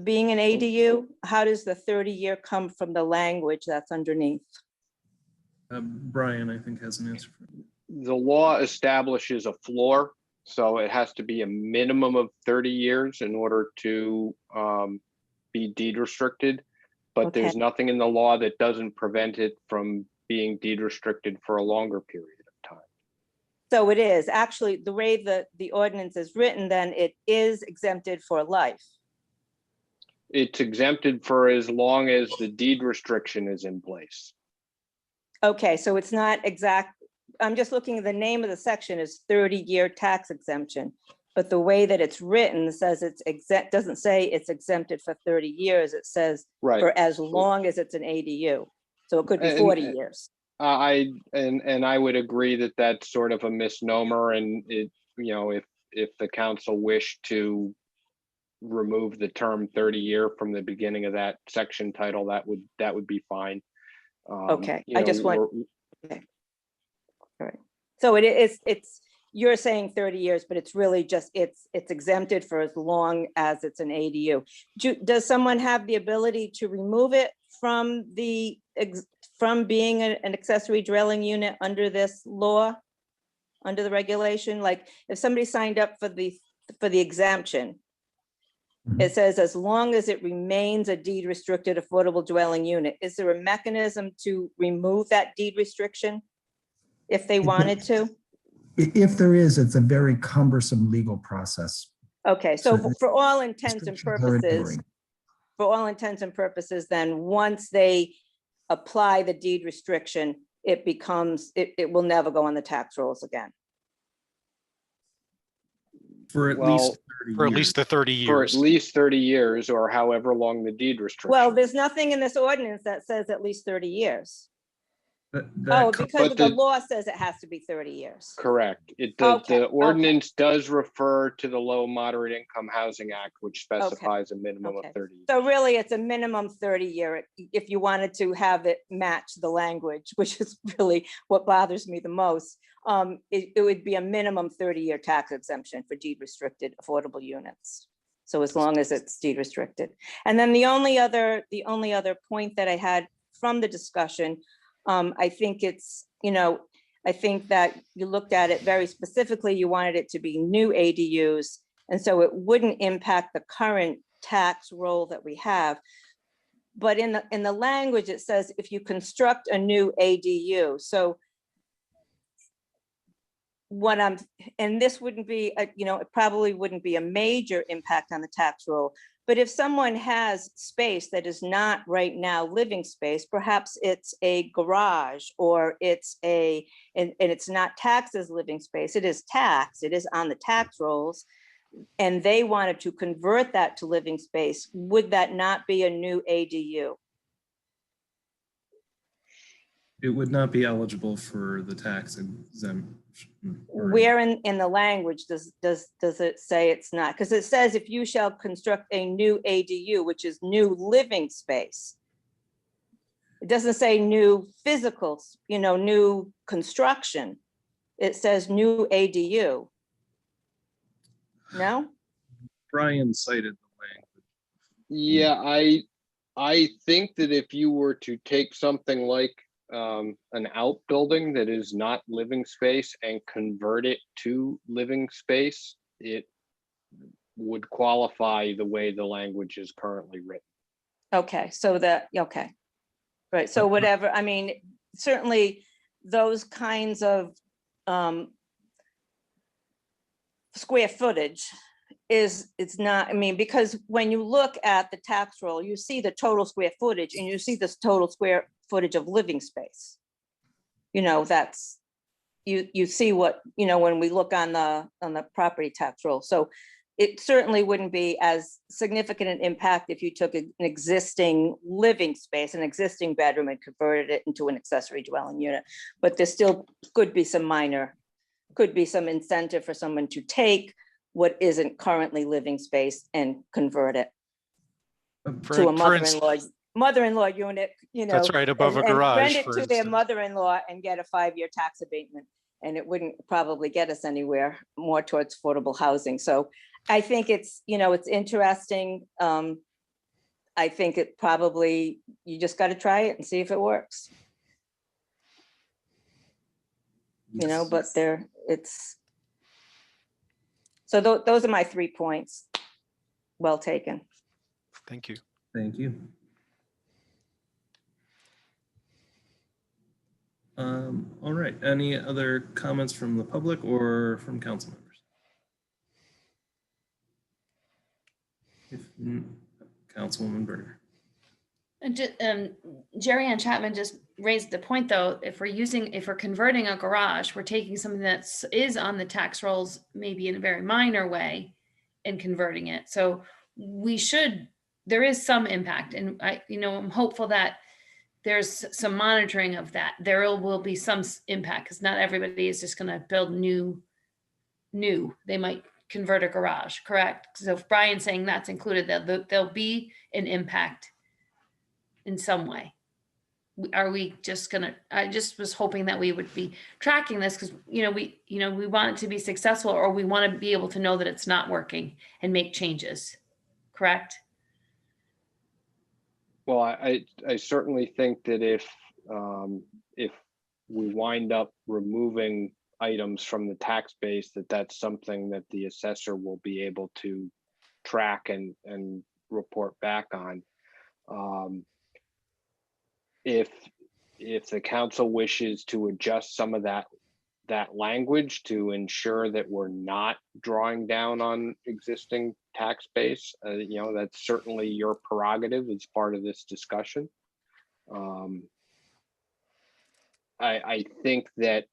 Being an ADU, how does the 30-year come from the language that's underneath? Brian, I think, has an answer for you. The law establishes a floor, so it has to be a minimum of 30 years in order to be deed restricted. But Okay. there's nothing in the law that doesn't prevent it from being deed restricted for a longer period of time. So it is actually the way that the ordinance is written, then it is exempted for life. It's exempted for as long as the deed restriction is in place. Okay, so it's not exact. I'm just looking at the name of the section is 30-year tax exemption. But the way that it's written says it's exempt, doesn't say it's exempted for 30 years. It says Right. for as long as it's an ADU. So it could be And- 40 years. I would agree that that's sort of a misnomer, and it, you know, if the council wished to remove the term 30-year from the beginning of that section title, that would be fine. Okay, you I know, just want, we're- okay. All right. So it's, you're saying 30 years, but it's really just, it's exempted for as long as it's an ADU. Does someone have the ability to remove it from from being an accessory dwelling unit under this law? Under the regulation? Like if somebody signed up for the exemption, it says as long as it remains a deed restricted affordable dwelling unit, is there a mechanism to remove that deed restriction if they wanted to? If there is, it's a very cumbersome legal process. Okay, so So for all intents and restrictions are purposes, enduring. then once they apply the deed restriction, it becomes, it will never go on the tax rolls again. For at Well, least 30 For at years. least the 30 For years. at least 30 years or however long the deed restriction. Well, there's nothing in this ordinance that says at least 30 years. That Oh, co- because But the the- law says it has to be 30 years. Correct. Okay, The okay. ordinance does refer to the Low Moderate Income Housing Act, which specifies a minimum Okay. of 30 years. So really, it's a minimum 30 year, if you wanted to have it match the language, which is really what bothers me the most. It would be a minimum 30-year tax exemption for deed restricted affordable units. So as long as it's deed restricted. And then the only other point that I had from the discussion, I think it's, you know, I think that you looked at it very specifically, you wanted it to be new ADUs. And so it wouldn't impact the current tax roll that we have. But in the language, it says if you construct a new ADU, so and this wouldn't be, you know, it probably wouldn't be a major impact on the tax roll. But if someone has space that is not right now living space, perhaps it's a garage or it's and it's not taxed as living space, it is taxed, it is on the tax rolls, and they wanted to convert that to living space, would that not be a new ADU? It would not be eligible for the tax exemption. or- Where in the language does it say it's not? Because it says if you shall construct a new ADU, which is new living space. It doesn't say new physical, you know, new construction. It says new ADU. No? Brian cited the language. Yeah, I think that if you were to take something like an outbuilding that is not living space and convert it to living space, it would qualify the way the language is currently written. Okay, so okay. Right, so whatever, I mean, certainly those kinds of square footage it's not, I mean, because when you look at the tax roll, you see the total square footage and you see this total square footage of living space. You know, that's, you see what, you know, when we look on the property tax roll. So it certainly wouldn't be as significant an impact if you took an existing living space, an existing bedroom, and converted it into an accessory dwelling unit. But there still could be some incentive for someone to take what isn't currently living space and convert it to a mother-in-law unit, you know. That's right, above a and garage, rent it for to their instance. mother-in-law and get a 5-year tax abatement. And it wouldn't probably get us anywhere more towards affordable housing. So I think it's, you know, it's interesting. I think it probably, you just got to try it and see if it works. You know, but so those are my 3 points. Well taken. Thank you. Thank you. All right, any other comments from the public or from council members? Councilwoman Berger. Jerry Ann Chapman just raised the point, though, if we're converting a garage, we're taking something that is on the tax rolls, maybe in a very minor way, and converting it. So there is some impact, and I'm hopeful that there's some monitoring of that. There will be some impact, because not everybody is just going to build new. They might convert a garage, correct? So if Brian's saying that's included, there'll be an impact in some way. Are we just gonna, I just was hoping that we would be tracking this, because we want it to be successful, or we want to be able to know that it's not working and make changes, correct? Well, I certainly think that if we wind up removing items from the tax base, that's something that the assessor will be able to track and report back on. If the council wishes to adjust some of that language to ensure that we're not drawing down on existing tax base, that's certainly your prerogative as part of this discussion. I think that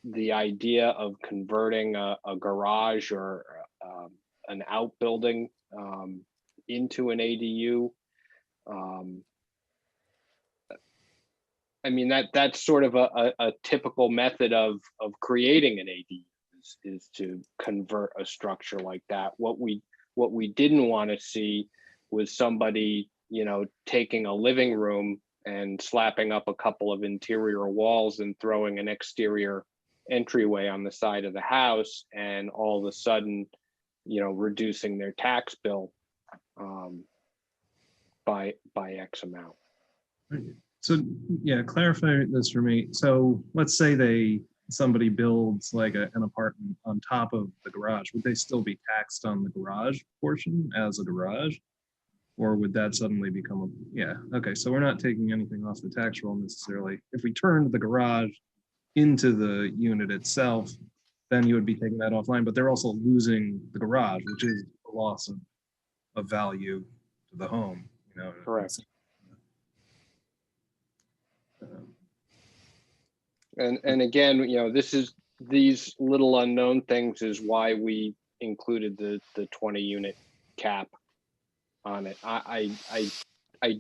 the idea of converting a garage or an outbuilding into an ADU, I mean, that's sort of a typical method of creating an ADU is to convert a structure like that. What we didn't want to see was somebody, taking a living room and slapping up a couple of interior walls and throwing an exterior entryway on the side of the house, and all of a sudden, reducing their tax bill by X amount. So yeah, clarify this for me. So let's say somebody builds like an apartment on top of the garage. Would they still be taxed on the garage portion as a garage? Or would that suddenly become yeah, okay. So we're not taking anything off the tax roll necessarily. If we turned the garage into the unit itself, then you would be taking that offline, but they're also losing the garage, which is a loss of value to the home, Correct. And again, these little unknown things is why we included the 20 unit cap on it. I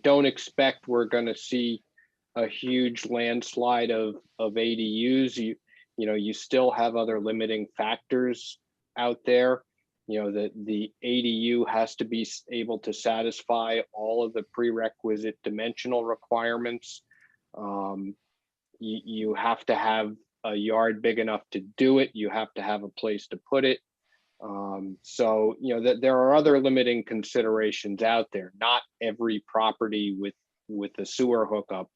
don't expect we're going to see a huge landslide of ADUs. You still have other limiting factors out there. That the ADU has to be able to satisfy all of the prerequisite dimensional requirements. You have to have a yard big enough to do it. You have to have a place to put it. So, that there are other limiting considerations out there. Not every property with a sewer hookup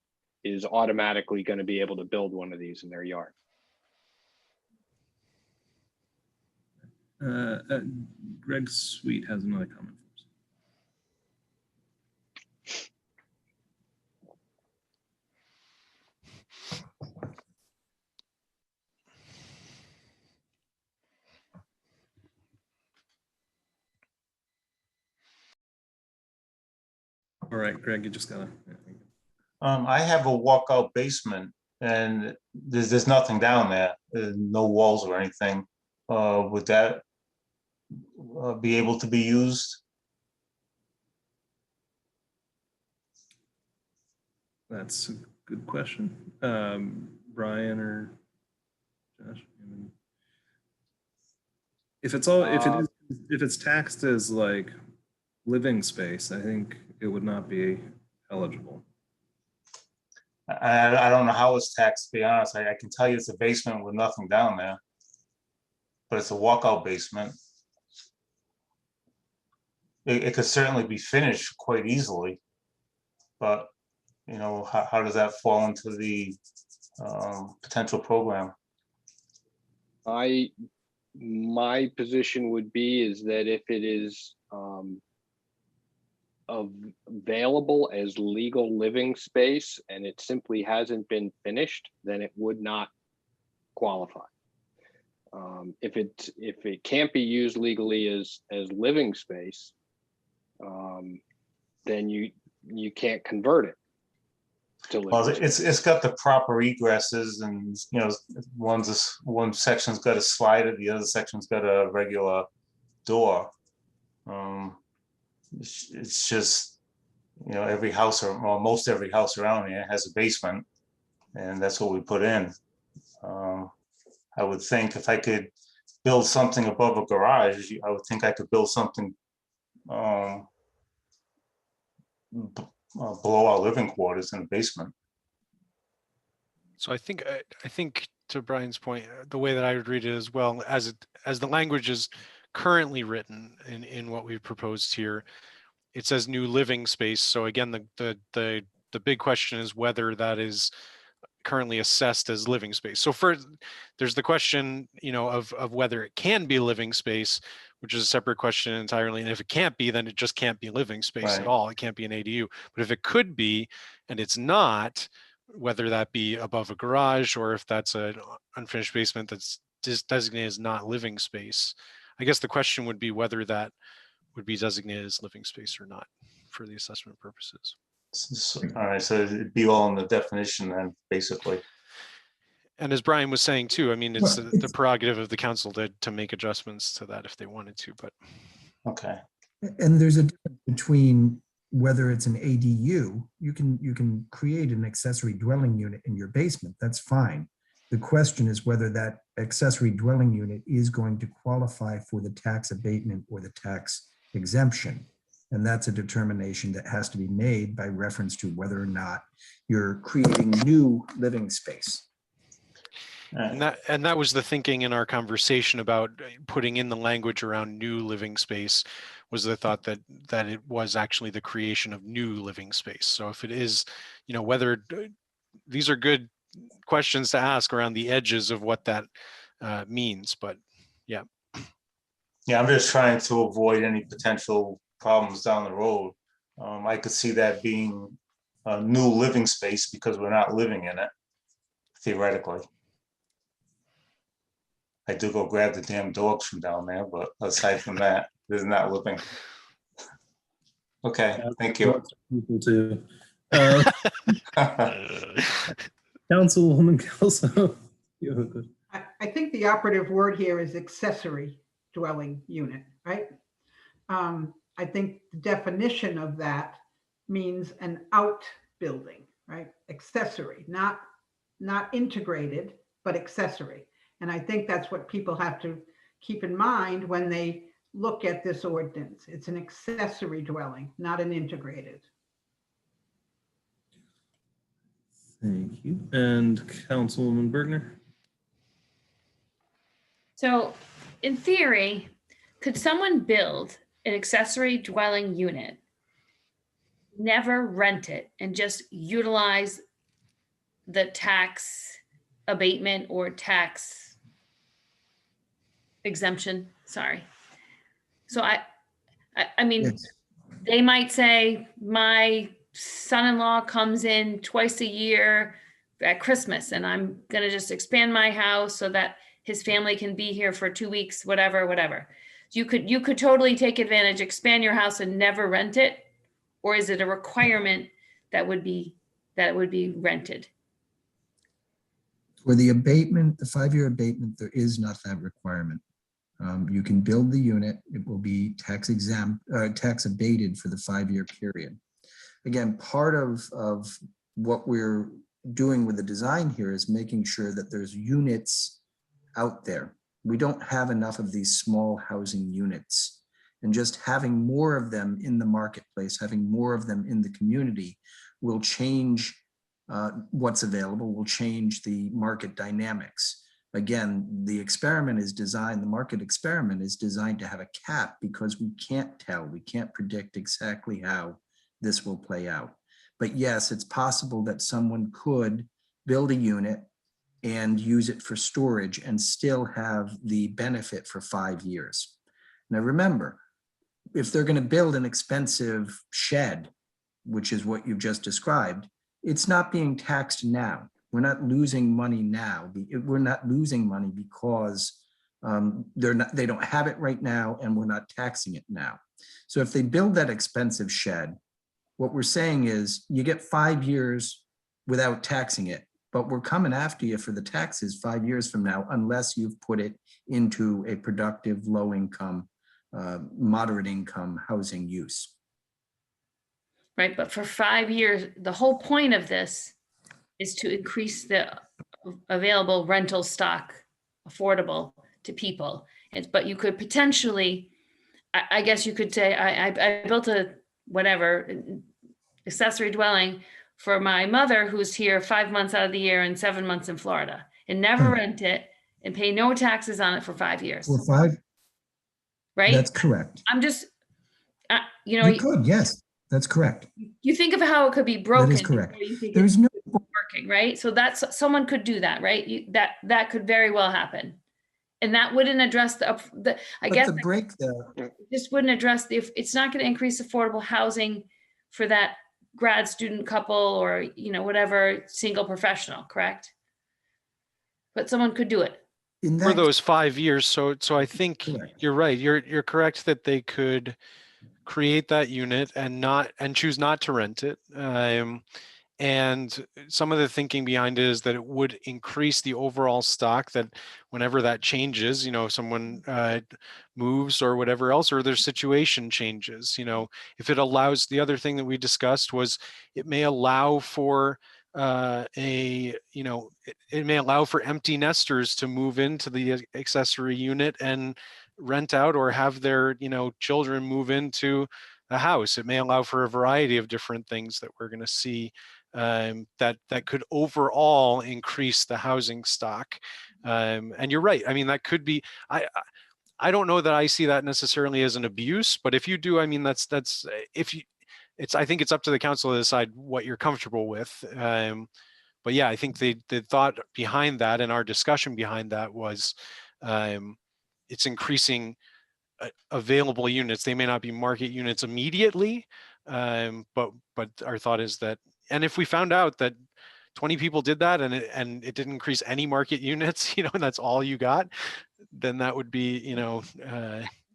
is automatically going to be able to build one of these in their yard. Greg Sweet has another comment. All right, Greg, you just gotta. I have a walkout basement, and there's nothing down there, no walls or anything. Would that be able to be used? That's a good question. Brian or Josh? If it's all, if it's taxed as like living space, I think it would not be eligible. I don't know how it's taxed, to be honest. I can tell you it's a basement with nothing down there. But it's a walkout basement. It could certainly be finished quite easily. But, you know, how does that fall into the potential program? My position would be is that if it is available as legal living space and it simply hasn't been finished, then it would not qualify. If it can't be used legally as living space, then you can't convert it to living Well, space. it's got the proper egresses, and you know, one section's got a slider, the other section's got a regular door. It's just, you know, every house, or most every house around here has a basement, and that's what we put in. I would think if I could build something above a garage, I would think I could build something below our living quarters in a basement. So I think to Brian's point, the way that I would read it as well, as the language is currently written in what we've proposed here, it says new living space. So again, the big question is whether that is currently assessed as living space. So there's the question, you know, of whether it can be living space, which is a separate question entirely. And if it can't be, then it just can't be living space at all. It can't be an ADU. But if it could be, and it's not, whether that be above a garage or if that's an unfinished basement that's designated as not living space, I guess the question would be whether that would be designated as living space or not for the assessment purposes. All right, so it'd be all in the definition then, basically. And as Brian was saying too, I mean, it's the prerogative of the council to make adjustments to that if they wanted to, but. Okay. And there's a difference between whether it's an ADU, you can create an accessory dwelling unit in your basement, that's fine. The question is whether that accessory dwelling unit is going to qualify for the tax abatement or the tax exemption. And that's a determination that has to be made by reference to whether or not you're creating new living space. And that was the thinking in our conversation about putting in the language around new living space, was the thought that it was actually the creation of new living space. So if it is, you know, whether these are good questions to ask around the edges of what that means, but yeah. Yeah, I'm just trying to avoid any potential problems down the road. I could see that being a new living space because we're not living in it, theoretically. I do go grab the damn dogs from down there, but aside from that, there's not living. Okay, thank you. People too. Councilwoman Kelso. I think the operative word here is accessory dwelling unit, right? I think the definition of that means an outbuilding, right? Accessory, not integrated, but accessory. And I think that's what people have to keep in mind when they look at this ordinance. It's an accessory dwelling, not an integrated. Thank you. And Councilwoman Bergner. So in theory, could someone build an accessory dwelling unit, never rent it, and just utilize the tax abatement or tax exemption? Sorry. So I mean, they might say, my son-in-law comes in twice a year at Christmas, and I'm gonna just expand my house so that his family can be here for 2 weeks, whatever. You could totally take advantage, expand your house and never rent it, or is it a requirement that it would be rented? For the abatement, the 5-year abatement, there is not that requirement. You can build the unit. It will be tax exempt, tax abated for the 5-year period. Again, part of what we're doing with the design here is making sure that there's units out there. We don't have enough of these small housing units, and just having more of them in the marketplace, having more of them in the community will change what's available, will change the market dynamics. Again, the experiment is designed, the market experiment is designed to have a cap because we can't tell, we can't predict exactly how this will play out. But yes, it's possible that someone could build a unit and use it for storage and still have the benefit for 5 years. Now remember, if they're going to build an expensive shed, which is what you've just described, it's not being taxed now. We're not losing money now. We're not losing money because they don't have it right now, and we're not taxing it now. So if they build that expensive shed, what we're saying is you get 5 years without taxing it, but we're coming after you for the taxes 5 years from now, unless you've put it into a productive, low income, moderate income housing use. Right, but for 5 years, the whole point of this is to increase the available rental stock affordable to people. But you could potentially, I guess you could say, I built a whatever accessory dwelling for my mother who's here 5 months out of the year and 7 months in Florida, and never rent it and pay no taxes on it for 5 years. For 5? Right? That's correct. I'm just, you know, You could, yes, that's correct. you think of how it could be broken. That is correct. before you think There's it's no, working, right? So that's, someone could do that, right? That could very well happen. And that wouldn't address I but guess the break there, it just wouldn't address it's not going to increase affordable housing for that grad student couple or, you know, whatever single professional, correct? But someone could do it. For those 5 years. So I think you're right. You're correct that they could create that unit and choose not to rent it. And some of the thinking behind it is that it would increase the overall stock, that whenever that changes, you know, someone moves or whatever else, or their situation changes, you know, if it allows, the other thing that we discussed was it may allow for it may allow for empty nesters to move into the accessory unit and rent out, or have their, you know, children move into the house. It may allow for a variety of different things that we're going to see that could overall increase the housing stock. And you're right. I mean, that could be, I don't know that I see that necessarily as an abuse, but if you do, I mean, that's if you, I think it's up to the council to decide what you're comfortable with. But yeah, I think the thought behind that and our discussion behind that was it's increasing available units. They may not be market units immediately, but our thought is that, and if we found out that 20 people did that and it didn't increase any market units, you know, and that's all you got, then that would be, you know,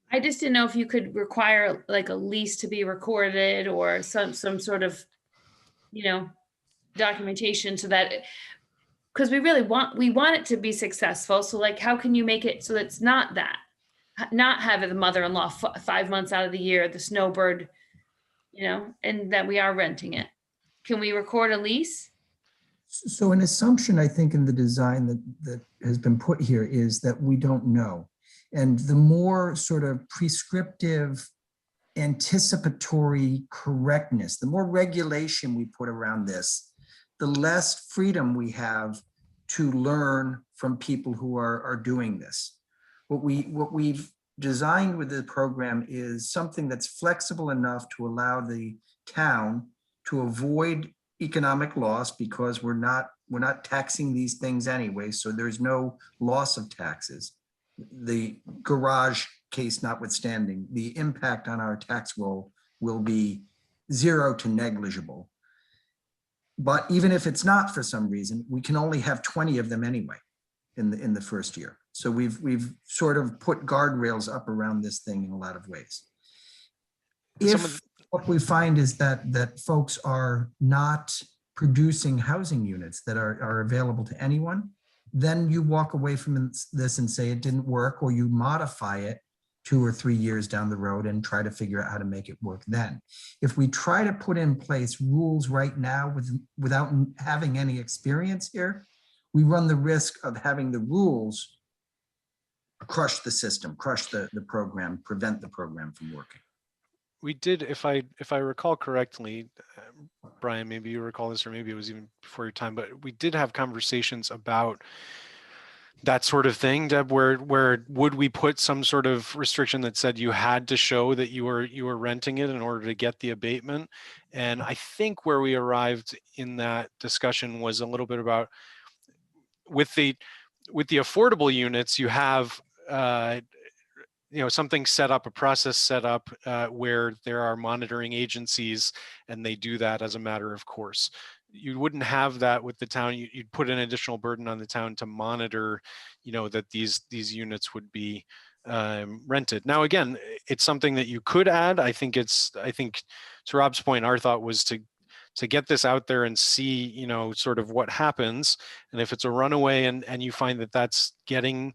I just didn't know if you could require like a lease to be recorded or some sort of, you know, documentation, so that, because we want it to be successful. So like, how can you make it so it's not that, not having the mother-in-law 5 months out of the year, the snowbird, you know, and that we are renting it? Can we record a lease? so an assumption I think in the design that has been put here is that we don't know. And the more sort of prescriptive, anticipatory correctness, the more regulation we put around this, the less freedom we have to learn from people who are doing this. What we've designed with the program is something that's flexible enough to allow the town to avoid economic loss, because we're not taxing these things anyway, so there's no loss of taxes. The garage case notwithstanding, the impact on our tax roll will be 0 to negligible. But even if it's not for some reason, we can only have 20 of them anyway in the first year. So we've sort of put guardrails up around this thing in a lot of ways. If what we find is that folks are not producing housing units that are available to anyone, then you walk away from this and say it didn't work, or you modify it 2 or 3 years down the road and try to figure out how to make it work then. If we try to put in place rules right now without having any experience here, we run the risk of having the rules crush the system, crush the program, prevent the program from working. We did, if I recall correctly, Brian, maybe you recall this, or maybe it was even before your time, but we did have conversations about that sort of thing, Deb, where would we put some sort of restriction that said you had to show that you were renting it in order to get the abatement? And I think where we arrived in that discussion was a little bit about with the affordable units, you have something set up, a process set up where there are monitoring agencies, and they do that as a matter of course. You wouldn't have that with the town. You'd put an additional burden on the town to monitor, that these units would be rented. Now, again, it's something that you could add. I think to Rob's point, our thought was to get this out there and see, sort of what happens. And if it's a runaway and you find that that's getting,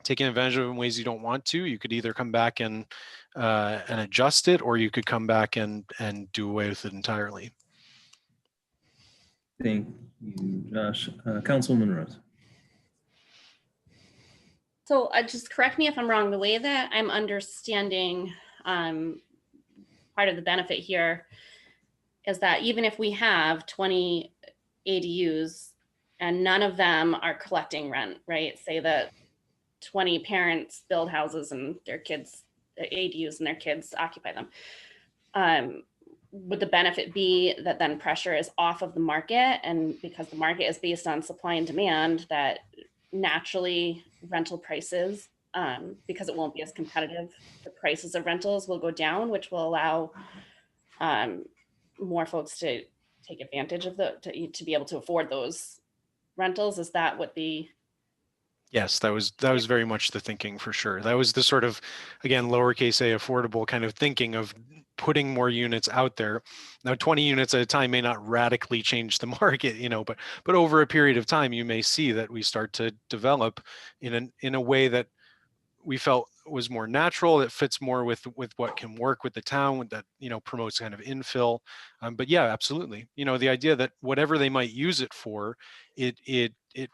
taking advantage of in ways you don't want to, you could either come back and adjust it, or you could come back and do away with it entirely. Thank you, Josh. Councilwoman Rose. So just correct me if I'm wrong, the way that I'm understanding part of the benefit here is that even if we have 20 ADUs and none of them are collecting rent, right? Say that 20 parents build houses and their kids, ADUs, and their kids occupy them. Would the benefit be that then pressure is off of the market, and because the market is based on supply and demand, that naturally rental prices, because it won't be as competitive, the prices of rentals will go down, which will allow more folks to take advantage of to be able to afford those rentals? Is that what the Yes, that was very much the thinking, for sure. That was the sort of, again, lowercase a, affordable kind of thinking of putting more units out there. Now, 20 units at a time may not radically change the market, but over a period of time, you may see that we start to develop in a way that we felt was more natural, that fits more with what can work with the town, that promotes kind of infill. But yeah, absolutely. The idea that whatever they might use it for, it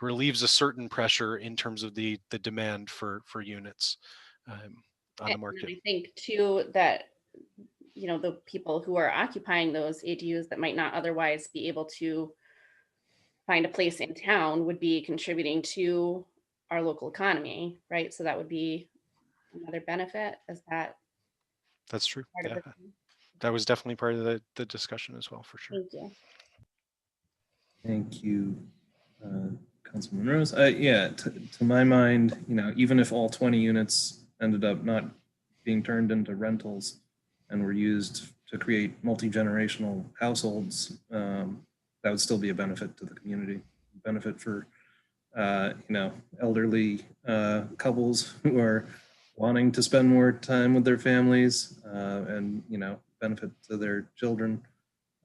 relieves a certain pressure in terms of the demand for units on the market. I think too that the people who are occupying those ADUs that might not otherwise be able to find a place in town would be contributing to our local economy, right? So that would be another benefit. Is that? That's true. Yeah. That was definitely part of the discussion as well, for sure. Thank you. Thank you, Councilman Rose. Yeah, to my mind, even if all 20 units ended up not being turned into rentals and were used to create multi-generational households, that would still be a benefit to the community, benefit for elderly couples who are wanting to spend more time with their families, and benefit to their children.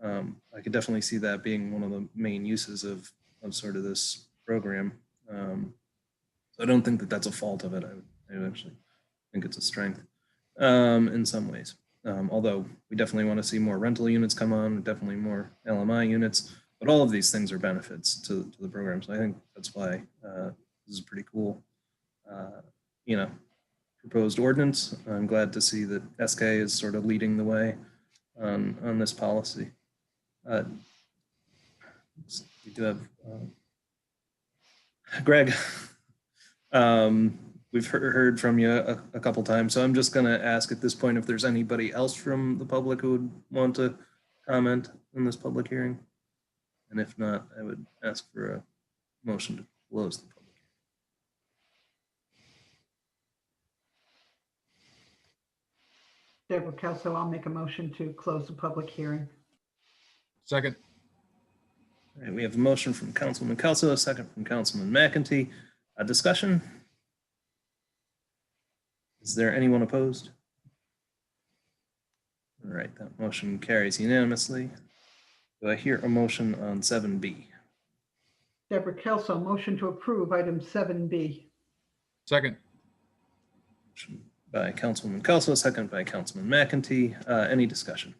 I could definitely see that being one of the main uses of sort of this program. So I don't think that that's a fault of it. I actually think it's a strength in some ways. Although we definitely want to see more rental units come on, definitely more LMI units, but all of these things are benefits to the program. So I think that's why this is pretty cool. Proposed ordinance. I'm glad to see that SK is sort of leading the way on this policy. We do have Greg. We've heard from you a couple times, so I'm just going to ask at this point if there's anybody else from the public who would want to comment in this public hearing. And if not, I would ask for a motion to close the public hearing. Deborah Kelso, I'll make a motion to close the public hearing. Second. All right, we have a motion from Councilman Kelso, a second from Councilman McEntee. A discussion? Is there anyone opposed? All right, that motion carries unanimously. Do I hear a motion on 7B? Deborah Kelso, motion to approve item 7B. Second. By Councilwoman Kelso, second by Councilman McEntee. Any discussion?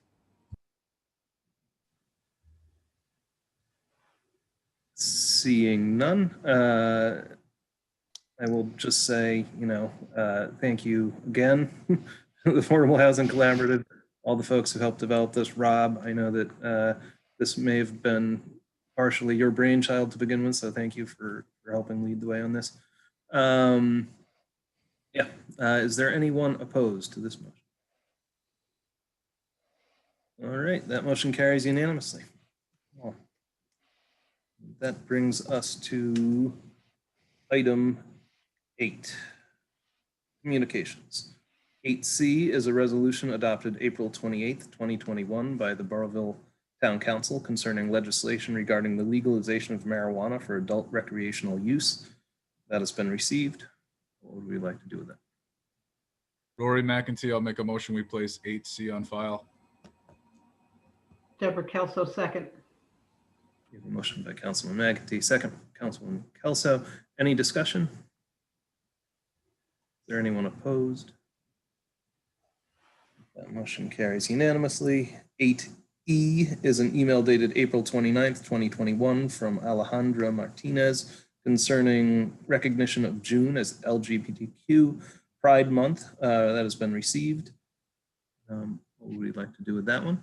Seeing none, I will just say, thank you again, the Affordable Housing Collaborative, all the folks who helped develop this. Rob, I know that this may have been partially your brainchild to begin with, so thank you for helping lead the way on this. Is there anyone opposed to this motion? All right, that motion carries unanimously. Well, that brings us to item 8, communications. 8C is a resolution adopted April 28th, 2021 by the Burrillville Town Council concerning legislation regarding the legalization of marijuana for adult recreational use. That has been received. What would we like to do with that? Rory McEntee, I'll make a motion we place 8C on file. Deborah Kelso, second. We have a motion by Councilman McEntee, second Councilwoman Kelso. Any discussion? Is there anyone opposed? That motion carries unanimously. 8E is an email dated April 29th, 2021 from Alejandra Martinez concerning recognition of June as LGBTQ Pride Month. That has been received. What would we like to do with that one?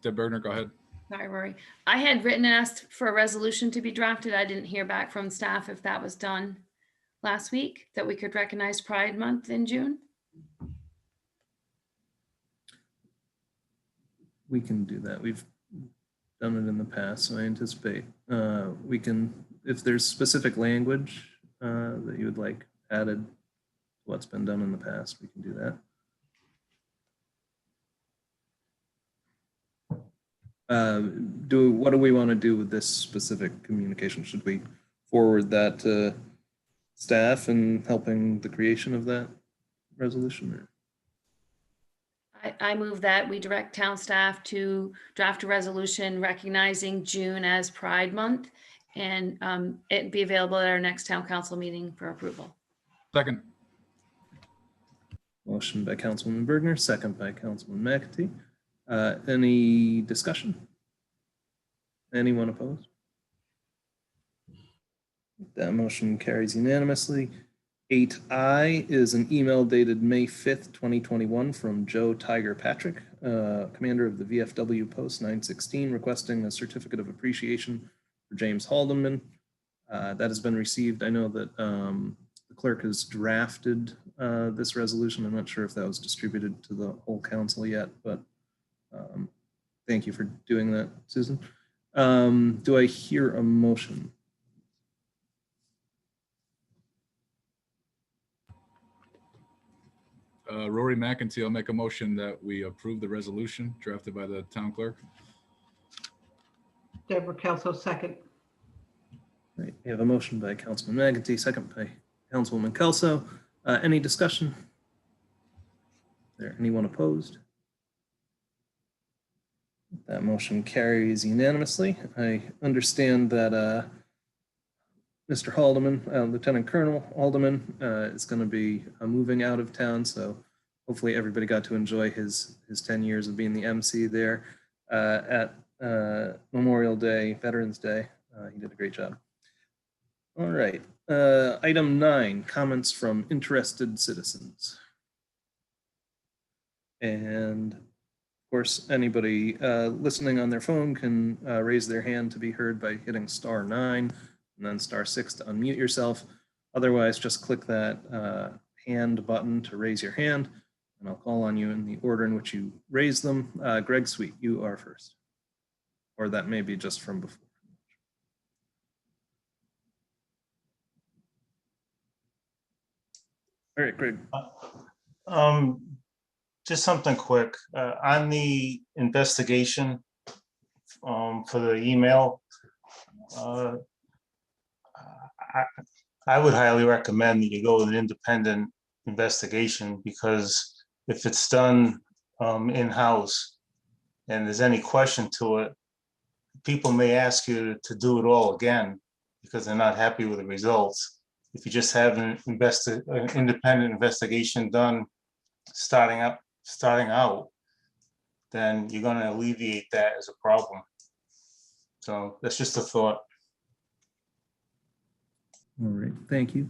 Deb Bergner, go ahead. Sorry, Rory. I had written and asked for a resolution to be drafted. I didn't hear back from staff if that was done last week, that we could recognize Pride Month in June. We can do that. We've done it in the past, so I anticipate we can, if there's specific language that you would like added to what's been done in the past, we can do that. What do we want to do with this specific communication? Should we forward that to staff and helping the creation of that resolution? Or? I move that we direct town staff to draft a resolution recognizing June as Pride Month and it be available at our next town council meeting for approval. Second. Motion by Councilwoman Bergner, second by Councilman McEntee. Any discussion? Anyone opposed? That motion carries unanimously. 8I is an email dated May 5th, 2021 from Joe Tiger Patrick, commander of the VFW Post 916, requesting a certificate of appreciation for James Haldeman. That has been received. I know that the clerk has drafted this resolution. I'm not sure if that was distributed to the whole council yet, but thank you for doing that, Susan. Do I hear a motion? Rory McEntee, I'll make a motion that we approve the resolution drafted by the town clerk. Deborah Kelso, second. Right, we have a motion by Councilman McEntee, second by Councilwoman Kelso. Any discussion? Is there anyone opposed? That motion carries unanimously. I understand that Mr. Haldeman, Lieutenant Colonel Haldeman, is going to be moving out of town, so hopefully everybody got to enjoy his 10 years of being the MC there at Memorial Day, Veterans Day. He did a great job. All right, item 9, comments from interested citizens. And of course, anybody listening on their phone can raise their hand to be heard by hitting *9 and then *6 to unmute yourself. Otherwise, just click that hand button to raise your hand, and I'll call on you in the order in which you raise them. Greg Sweet, you are first. Or that may be just from before. All right, Greg. Just something quick on the investigation for the email. I would highly recommend that you go with an independent investigation, because if it's done in-house and there's any question to it, people may ask you to do it all again because they're not happy with the results. If you just have an independent investigation done starting out, then you're going to alleviate that as a problem. So that's just a thought. All right, thank you.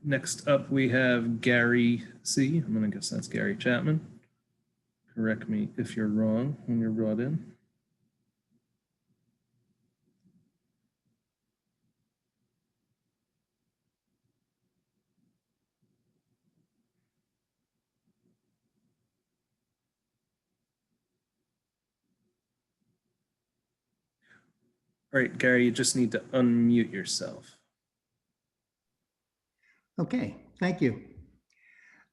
Next up, we have Gary C. I'm going to guess that's Gary Chapman. Correct me if you're wrong when you're brought in. All right, Gary, you just need to unmute yourself. Okay, thank you.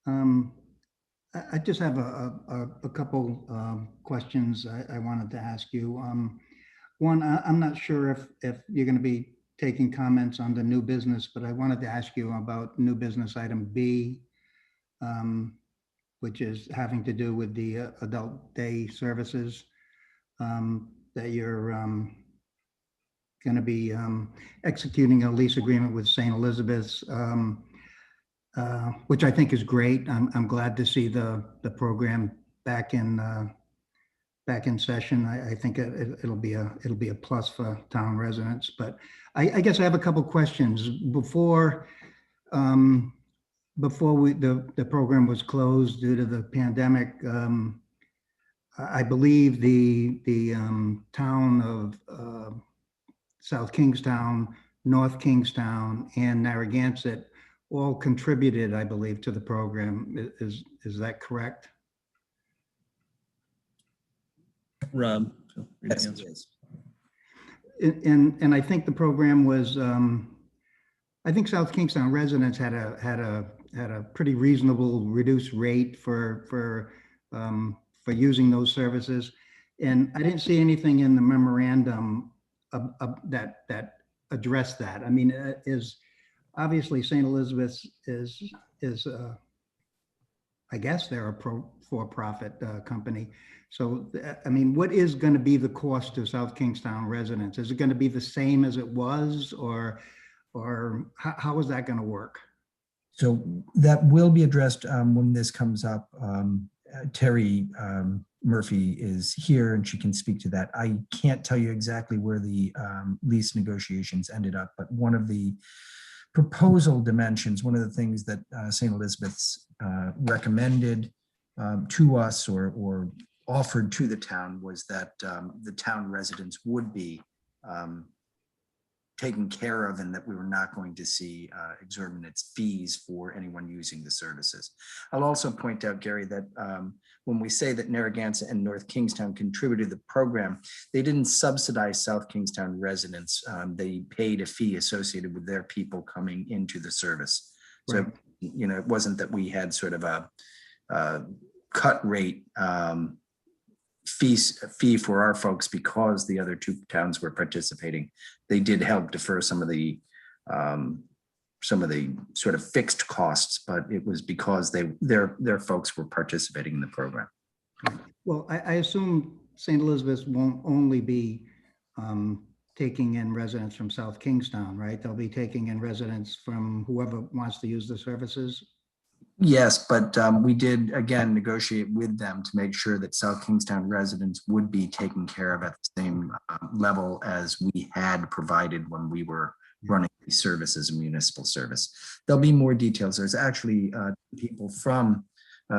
I just have a couple questions I wanted to ask you. One, I'm not sure if you're going to be taking comments on the new business, but I wanted to ask you about new business item B, which is having to do with the adult day services that you're going to be executing a lease agreement with St. Elizabeth's, which I think is great. I'm glad to see the program back in session. I think it'll be a plus for town residents. But I guess I have a couple questions. Before the program was closed due to the pandemic, I believe the town of South Kingstown, North Kingstown, and Narragansett all contributed, I believe, to the program. Is that correct? Rob. Yes, it is. And I think the program was, I think South Kingstown residents had a pretty reasonable reduced rate for using those services. And I didn't see anything in the memorandum that addressed that. I mean, is obviously St. Elizabeth's is I guess they're a for-profit company. So, I mean, what is going to be the cost to South Kingstown residents? Is it going to be the same as it was, or how is that going to work? So that will be addressed when this comes up. Terry Murphy is here and she can speak to that. I can't tell you exactly where the lease negotiations ended up, but one of the proposal dimensions, one of the things that St. Elizabeth's recommended to us or offered to the town was that the town residents would be taken care of and that we were not going to see exorbitant fees for anyone using the services. I'll also point out, Gary, that when we say that Narragansett and North Kingstown contributed to the program, they didn't subsidize South Kingstown residents. They paid a fee associated with their people coming into the service. So, Right. you know, it wasn't that we had sort of a cut rate fee for our folks because the other two towns were participating. They did help defer some of the sort of fixed costs, but it was because their folks were participating in the program. Well, I assume St. Elizabeth's won't only be taking in residents from South Kingstown, right? They'll be taking in residents from whoever wants to use the services. Yes, but we did, again, negotiate with them to make sure that South Kingstown residents would be taken care of at the same level as we had provided when we were running these services in municipal service. There'll be more details. There's actually people from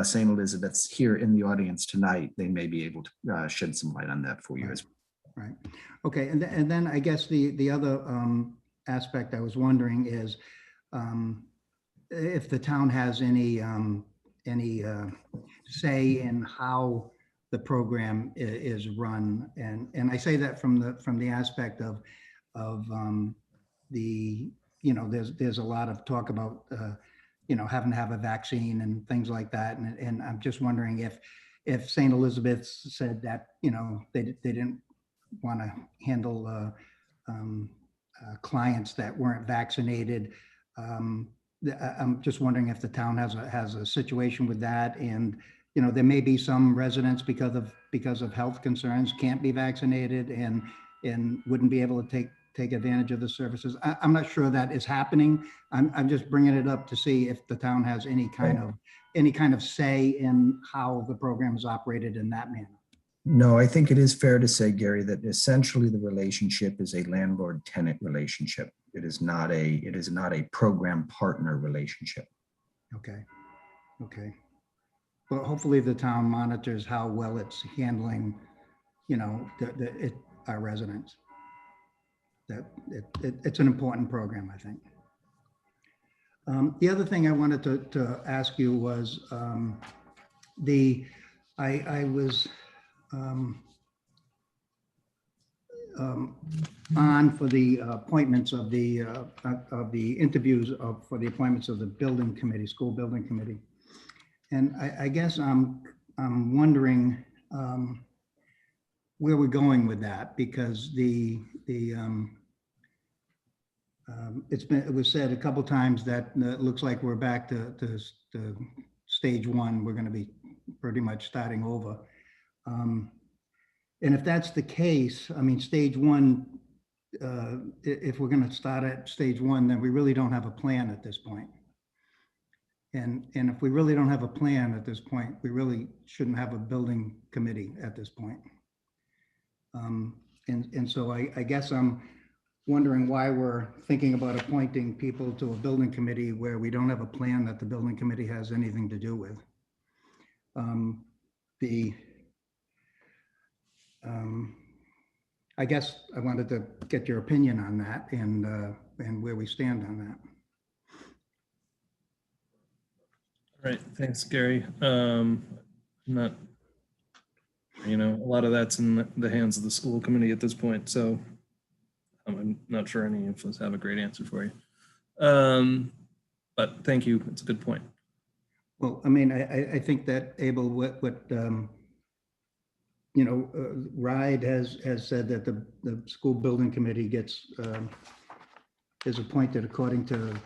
St. Elizabeth's here in the audience tonight. They may be able to shed some light on that for you as well. Right. Okay. And then I guess the other aspect I was wondering is if the town has any say in how the program is run, and I say that from the aspect of the, you know, there's a lot of talk about you know, having to have a vaccine and things like that, and I'm just wondering if St. Elizabeth's said that, you know, they didn't want to handle clients that weren't vaccinated. I'm just wondering if the town has a situation with that, and you know, there may be some residents because of health concerns can't be vaccinated and wouldn't be able to take advantage of the services. I'm not sure that is happening. I'm just bringing it up to see if the town has any kind of say in how the program is operated in that manner. No, I think it is fair to say, Gary, that essentially the relationship is a landlord-tenant relationship. It is not a program partner relationship. Okay. Well, hopefully the town monitors how well it's handling, you know, our residents. That it's an important program, I think. The other thing I wanted to ask you was I was on for the appointments of the interviews for the appointments of the building committee, school building committee. And I guess I'm wondering where we're going with that, because it was said a couple times that it looks like we're back to stage one. We're going to be pretty much starting over. And if that's the case, I mean, stage one, if we're going to start at stage one, then we really don't have a plan at this point. And if we really don't have a plan at this point, we really shouldn't have a building committee at this point. And so I guess I'm wondering why we're thinking about appointing people to a building committee where we don't have a plan that the building committee has anything to do with. I guess I wanted to get your opinion on that and where we stand on that. All right, thanks, Gary. Not, you know, a lot of that's in the hands of the school committee at this point, so I'm not sure any of us have a great answer for you. But thank you, it's a good point. Well, I mean, I think that, Abel, what you know, RIDE has said that the school building committee is appointed according to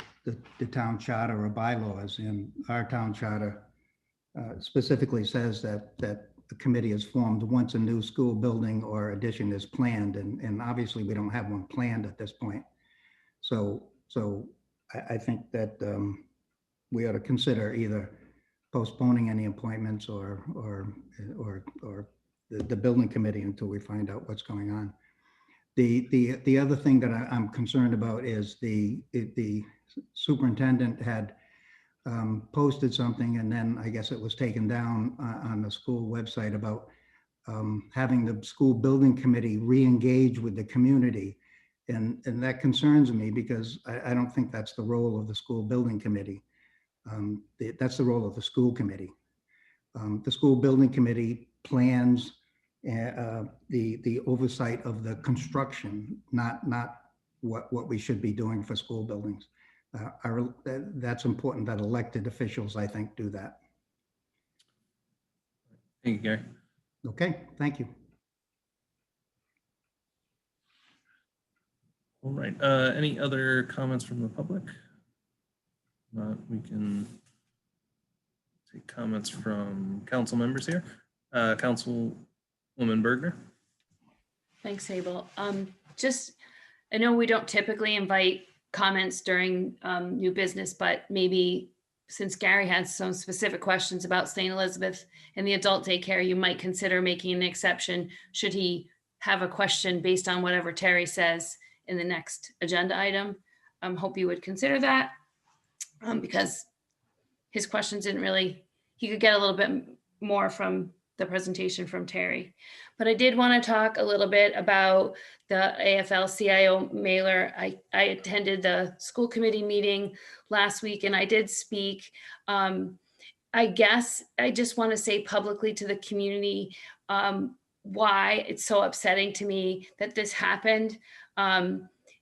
the town charter or bylaws, and our town charter specifically says that the committee is formed once a new school building or addition is planned, and obviously we don't have one planned at this point. So I think that we ought to consider either postponing any appointments or the building committee until we find out what's going on. The other thing that I'm concerned about is the superintendent had posted something, and then I guess it was taken down on the school website about having the school building committee re-engage with the community. And that concerns me because I don't think that's the role of the school building committee. That's the role of the school committee. The school building committee plans the oversight of the construction, not what we should be doing for school buildings. That's important that elected officials, I think, do that. Thank you, Gary. Okay, thank you. All right, any other comments from the public? We can take comments from council members here. Councilwoman Bergner. Thanks, Abel. I know we don't typically invite comments during new business, but maybe since Gary has some specific questions about St. Elizabeth and the adult daycare, you might consider making an exception should he have a question based on whatever Terry says in the next agenda item. Hope you would consider that because his questions didn't really, he could get a little bit more from the presentation from Terry. But I did want to talk a little bit about the AFL-CIO mailer. I attended the school committee meeting last week and I did speak. I guess I just want to say publicly to the community why it's so upsetting to me that this happened.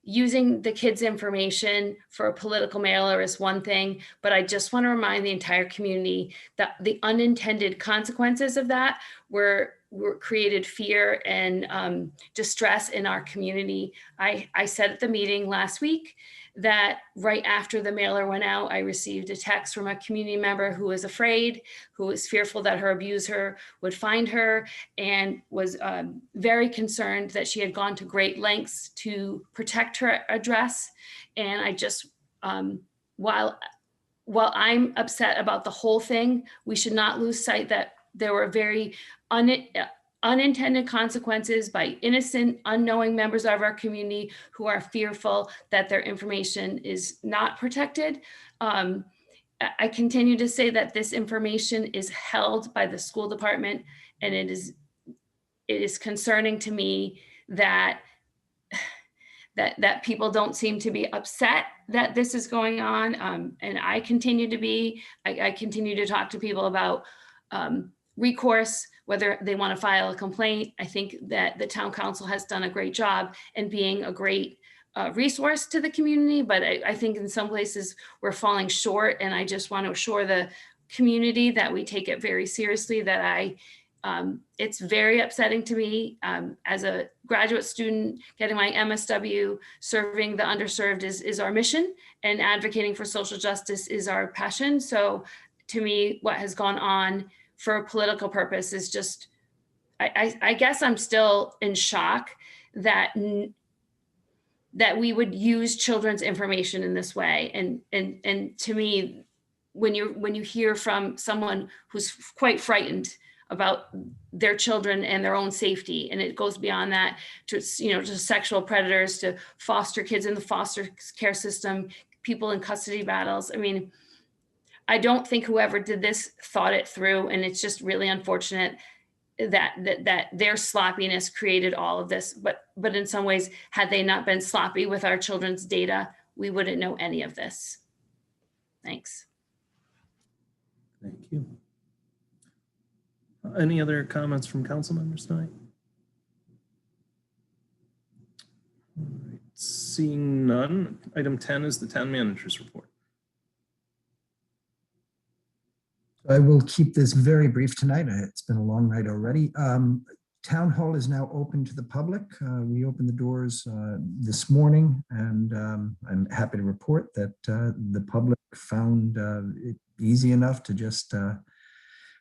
Using the kids' information for a political mailer is one thing, but I just want to remind the entire community that the unintended consequences of that were created fear and distress in our community. I said at the meeting last week that right after the mailer went out, I received a text from a community member who was afraid, who was fearful that her abuser would find her, and was very concerned that she had gone to great lengths to protect her address. And I just, while I'm upset about the whole thing, we should not lose sight that there were very unintended consequences by innocent, unknowing members of our community who are fearful that their information is not protected. I continue to say that this information is held by the school department, and it is concerning to me that people don't seem to be upset that this is going on. And I continue to be, I continue to talk to people about recourse, whether they want to file a complaint. I think that the town council has done a great job in being a great resource to the community, but I think in some places we're falling short, and I just want to assure the community that we take it very seriously, that it's very upsetting to me as a graduate student. Getting my MSW, serving the underserved is our mission, and advocating for social justice is our passion. So to me, what has gone on for a political purpose is just, I guess I'm still in shock that we would use children's information in this way. And to me, when you hear from someone who's quite frightened about their children and their own safety, and it goes beyond that to, to sexual predators, to foster kids in the foster care system, people in custody battles. I mean, I don't think whoever did this thought it through, and it's just really unfortunate that their sloppiness created all of this. But in some ways, had they not been sloppy with our children's data, we wouldn't know any of this. Thanks. Thank you. Any other comments from council members tonight? All right. Seeing none, item 10 is the town manager's report. I will keep this very brief tonight. It's been a long night already. Town Hall is now open to the public. We opened the doors this morning, and I'm happy to report that the public found it easy enough to just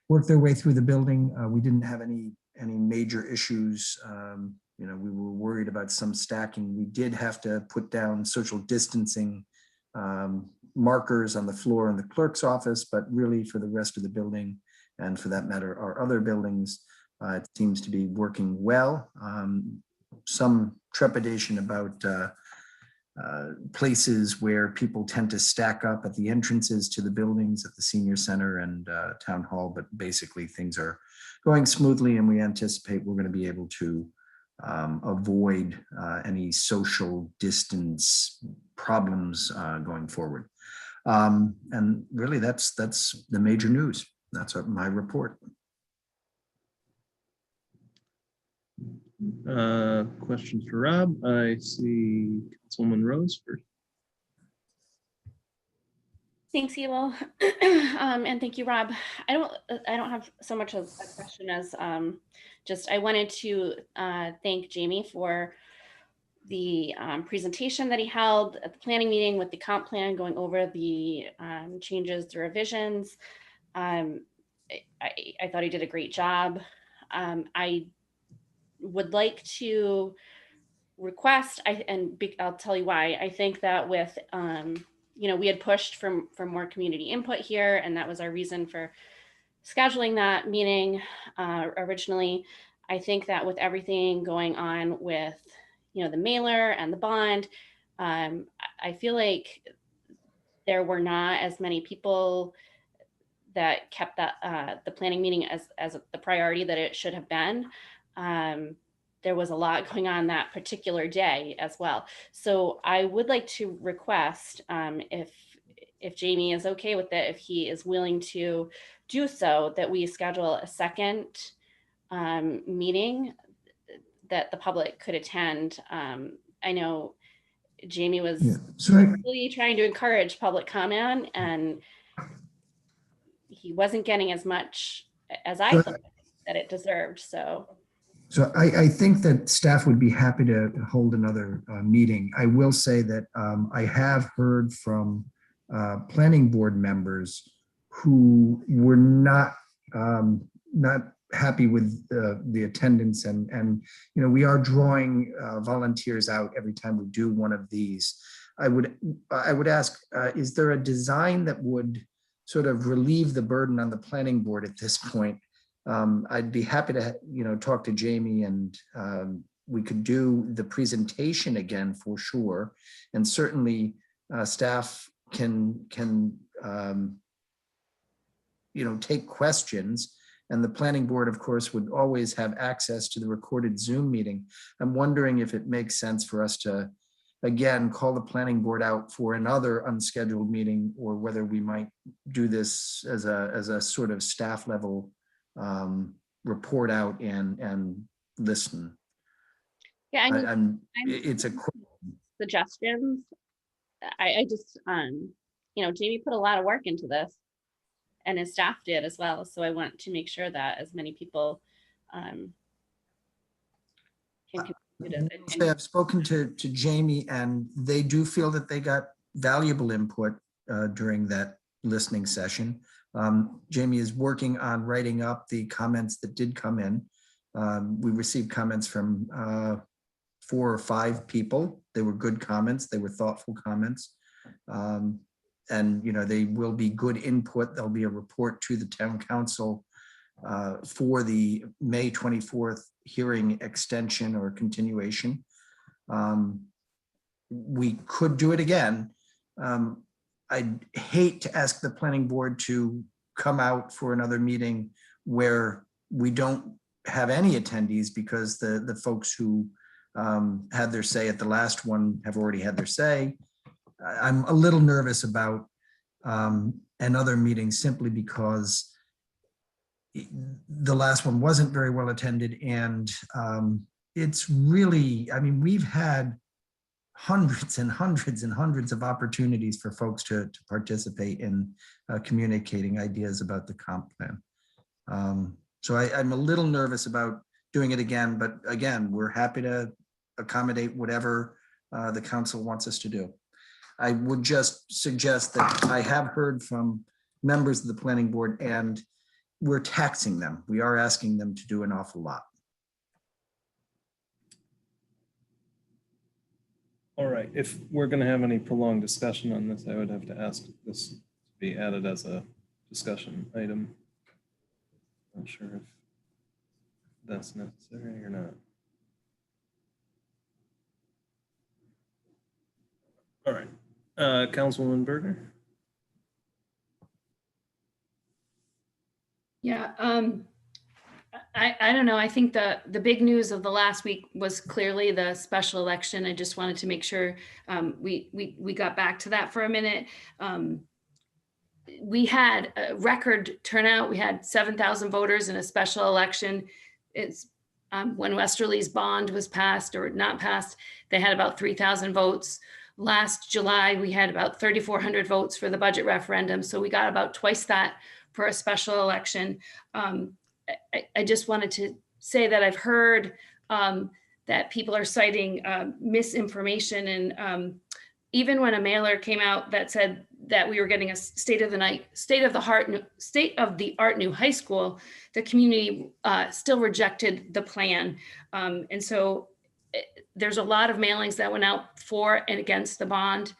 work their way through the building. We didn't have any major issues. We were worried about some stacking. We did have to put down social distancing markers on the floor in the clerk's office, but really for the rest of the building, and for that matter, our other buildings, it seems to be working well. Some trepidation about places where people tend to stack up at the entrances to the buildings at the senior center and town hall, but basically things are going smoothly, and we anticipate we're going to be able to avoid any social distance problems going forward. And really that's the major news. That's my report. Questions for Rob? I see Councilwoman Rose first. Thanks, Evil. And thank you, Rob. I don't have so much of a question as just I wanted to thank Jamie for the presentation that he held at the planning meeting with the comp plan, going over the changes, the revisions. I thought he did a great job. I would like to request, I'll tell you why. I think that with, we had pushed for more community input here, and that was our reason for scheduling that meeting originally. I think that with everything going on with the mailer and the bond, I feel like there were not as many people that kept that the planning meeting as the priority that it should have been. There was a lot going on that particular day as well. So I would like to request, if Jamie is okay with it, if he is willing to do so, that we schedule a second meeting that the public could attend. I know Jamie was really trying to encourage public comment, and he wasn't getting as much as I thought. that it deserved. So So I think that staff would be happy to hold another meeting. I will say that I have heard from planning board members who were not happy with the attendance, and you know, we are drawing volunteers out every time we do one of these. I would ask, is there a design that would sort of relieve the burden on the planning board at this point? I'd be happy to, you know, talk to Jamie, and we could do the presentation again for sure. And certainly staff can you know, take questions, and the planning board, of course, would always have access to the recorded Zoom meeting. I'm wondering if it makes sense for us to, again, call the planning board out for another unscheduled meeting, or whether we might do this as a sort of staff level report out and listen. yeah, It's a suggestions. I just you know, Jamie put a lot of work into this, and his staff did as well. So I want to make sure that as many people can contribute. I've spoken to Jamie, and they do feel that they got valuable input during that listening session. Jamie is working on writing up the comments that did come in. We received comments from 4 or 5 people. They were good comments. They were thoughtful comments. And, you know, they will be good input. There'll be a report to the town council for the May 24th hearing extension or continuation. We could do it again. I'd hate to ask the planning board to come out for another meeting where we don't have any attendees, because the folks who had their say at the last one have already had their say. I'm a little nervous about another meeting, simply because the last one wasn't very well attended, and it's really, I mean, we've had hundreds and hundreds and hundreds of opportunities for folks to participate in communicating ideas about the comp plan. So I'm a little nervous about doing it again, but again, we're happy to accommodate whatever the council wants us to do. I would just suggest that I have heard from members of the planning board, and we're taxing them. We are asking them to do an awful lot. All right, if we're going to have any prolonged discussion on this, I would have to ask this to be added as a discussion item. Not sure if that's necessary or not. All right, Councilwoman Berger. Yeah, I don't know. I think the big news of the last week was clearly the special election. I just wanted to make sure we got back to that for a minute. We had a record turnout. We had 7,000 voters in a special election. It's when Westerly's bond was passed or not passed, they had about 3,000 votes. Last July, we had about 3,400 votes for the budget referendum. So we got about twice that for a special election. I just wanted to say that I've heard that people are citing misinformation, and even when a mailer came out that said that we were getting a state of the art new high school, the community still rejected the plan. And so there's a lot of mailings that went out for and against the bond.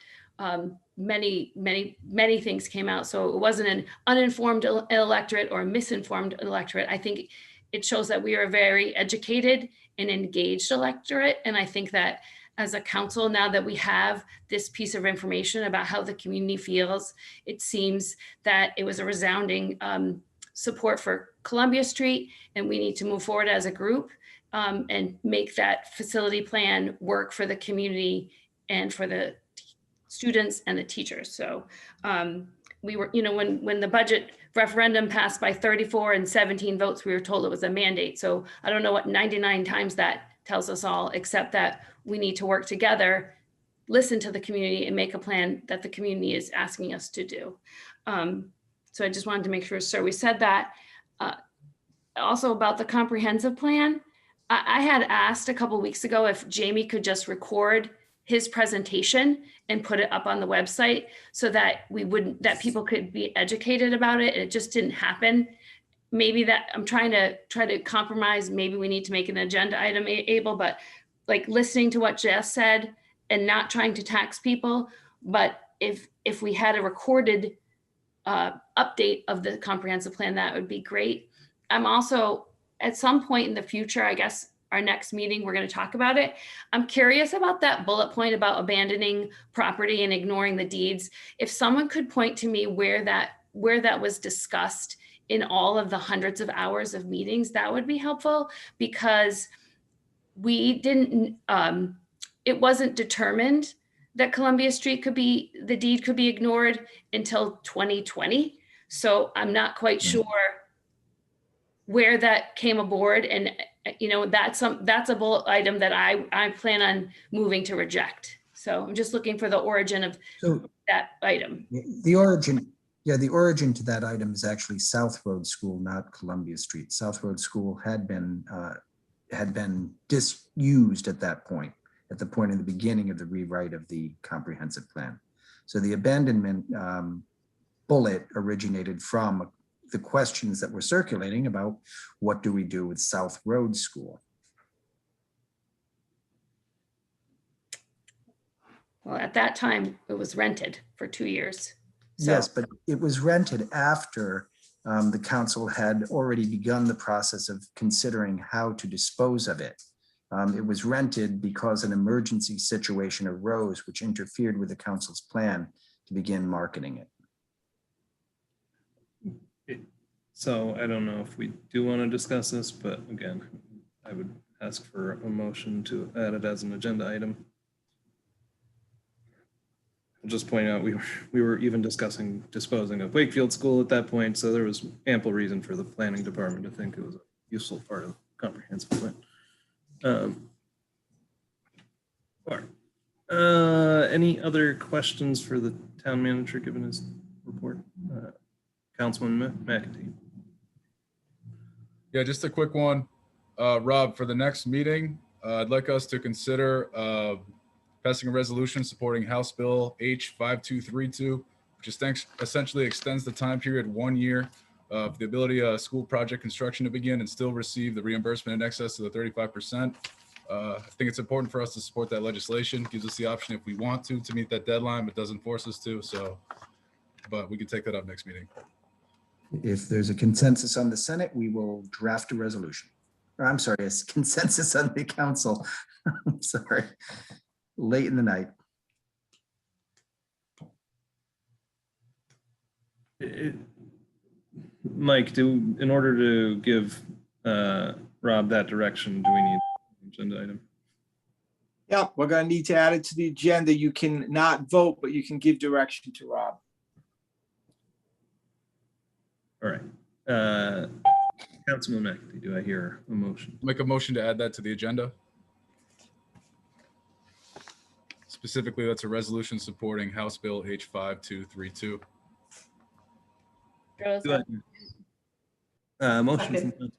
Many things came out. So it wasn't an uninformed electorate or a misinformed electorate. I think it shows that we are a very educated and engaged electorate. And I think that as a council, now that we have this piece of information about how the community feels, it seems that it was a resounding support for Columbia Street, and we need to move forward as a group and make that facility plan work for the community and for the students and the teachers. So we were, you know, when the budget referendum passed by 34 and 17 votes, we were told it was a mandate. So I don't know what 99 times that tells us all, except that we need to work together, listen to the community, and make a plan that the community is asking us to do. So I just wanted to make sure we said that. also about the comprehensive plan. I had asked a couple weeks ago if Jamie could just record his presentation and put it up on the website so that that people could be educated about it. It just didn't happen. Maybe that I'm trying to compromise. Maybe we need to make an agenda item, Abel, but like listening to what Jess said and not trying to tax people. But if we had a recorded update of the comprehensive plan, that would be great. I'm also, at some point in the future, I guess our next meeting, we're going to talk about it. I'm curious about that bullet point about abandoning property and ignoring the deeds. If someone could point to me where that was discussed in all of the hundreds of hours of meetings, that would be helpful, because we didn't, it wasn't determined that Columbia Street the deed could be ignored until 2020. So I'm not quite sure where that came aboard. And, that's a bullet item that I plan on moving to reject. So I'm just looking for the origin of that item. The origin, the origin to that item is actually South Road School, not Columbia Street. South Road School had been disused at that point, at the point in the beginning of the rewrite of the comprehensive plan. So the abandonment bullet originated from the questions that were circulating about what do we do with South Road School. Well, at that time, it was rented for 2 years. So. Yes, but it was rented after the council had already begun the process of considering how to dispose of it. It was rented because an emergency situation arose, which interfered with the council's plan to begin marketing it. So I don't know if we do want to discuss this, but again, I would ask for a motion to add it as an agenda item. I'll just point out we were even discussing disposing of Wakefield School at that point, so there was ample reason for the planning department to think it was a useful part of the comprehensive plan. Any other questions for the town manager given his report? Councilman McAtee. Yeah, just a quick one. Rob, for the next meeting, I'd like us to consider passing a resolution supporting House Bill H5232, which essentially extends the time period 1 year of the ability of school project construction to begin and still receive the reimbursement in excess of the 35%. I think it's important for us to support that legislation. Gives us the option if we want to meet that deadline, but doesn't force us to. So, but we can take that up next meeting. If there's a consensus on the Senate, we will draft a resolution. Or I'm sorry, a consensus on the council. I'm sorry, late in the night. Mike, in order to give Rob that direction, do we need an agenda item? Yeah, we're going to need to add it to the agenda. You can not vote, but you can give direction to Rob. All right. Councilman McAtee, do I hear a motion? Make a motion to add that to the agenda. Specifically, that's a resolution supporting House Bill H5232. Motion from Councilman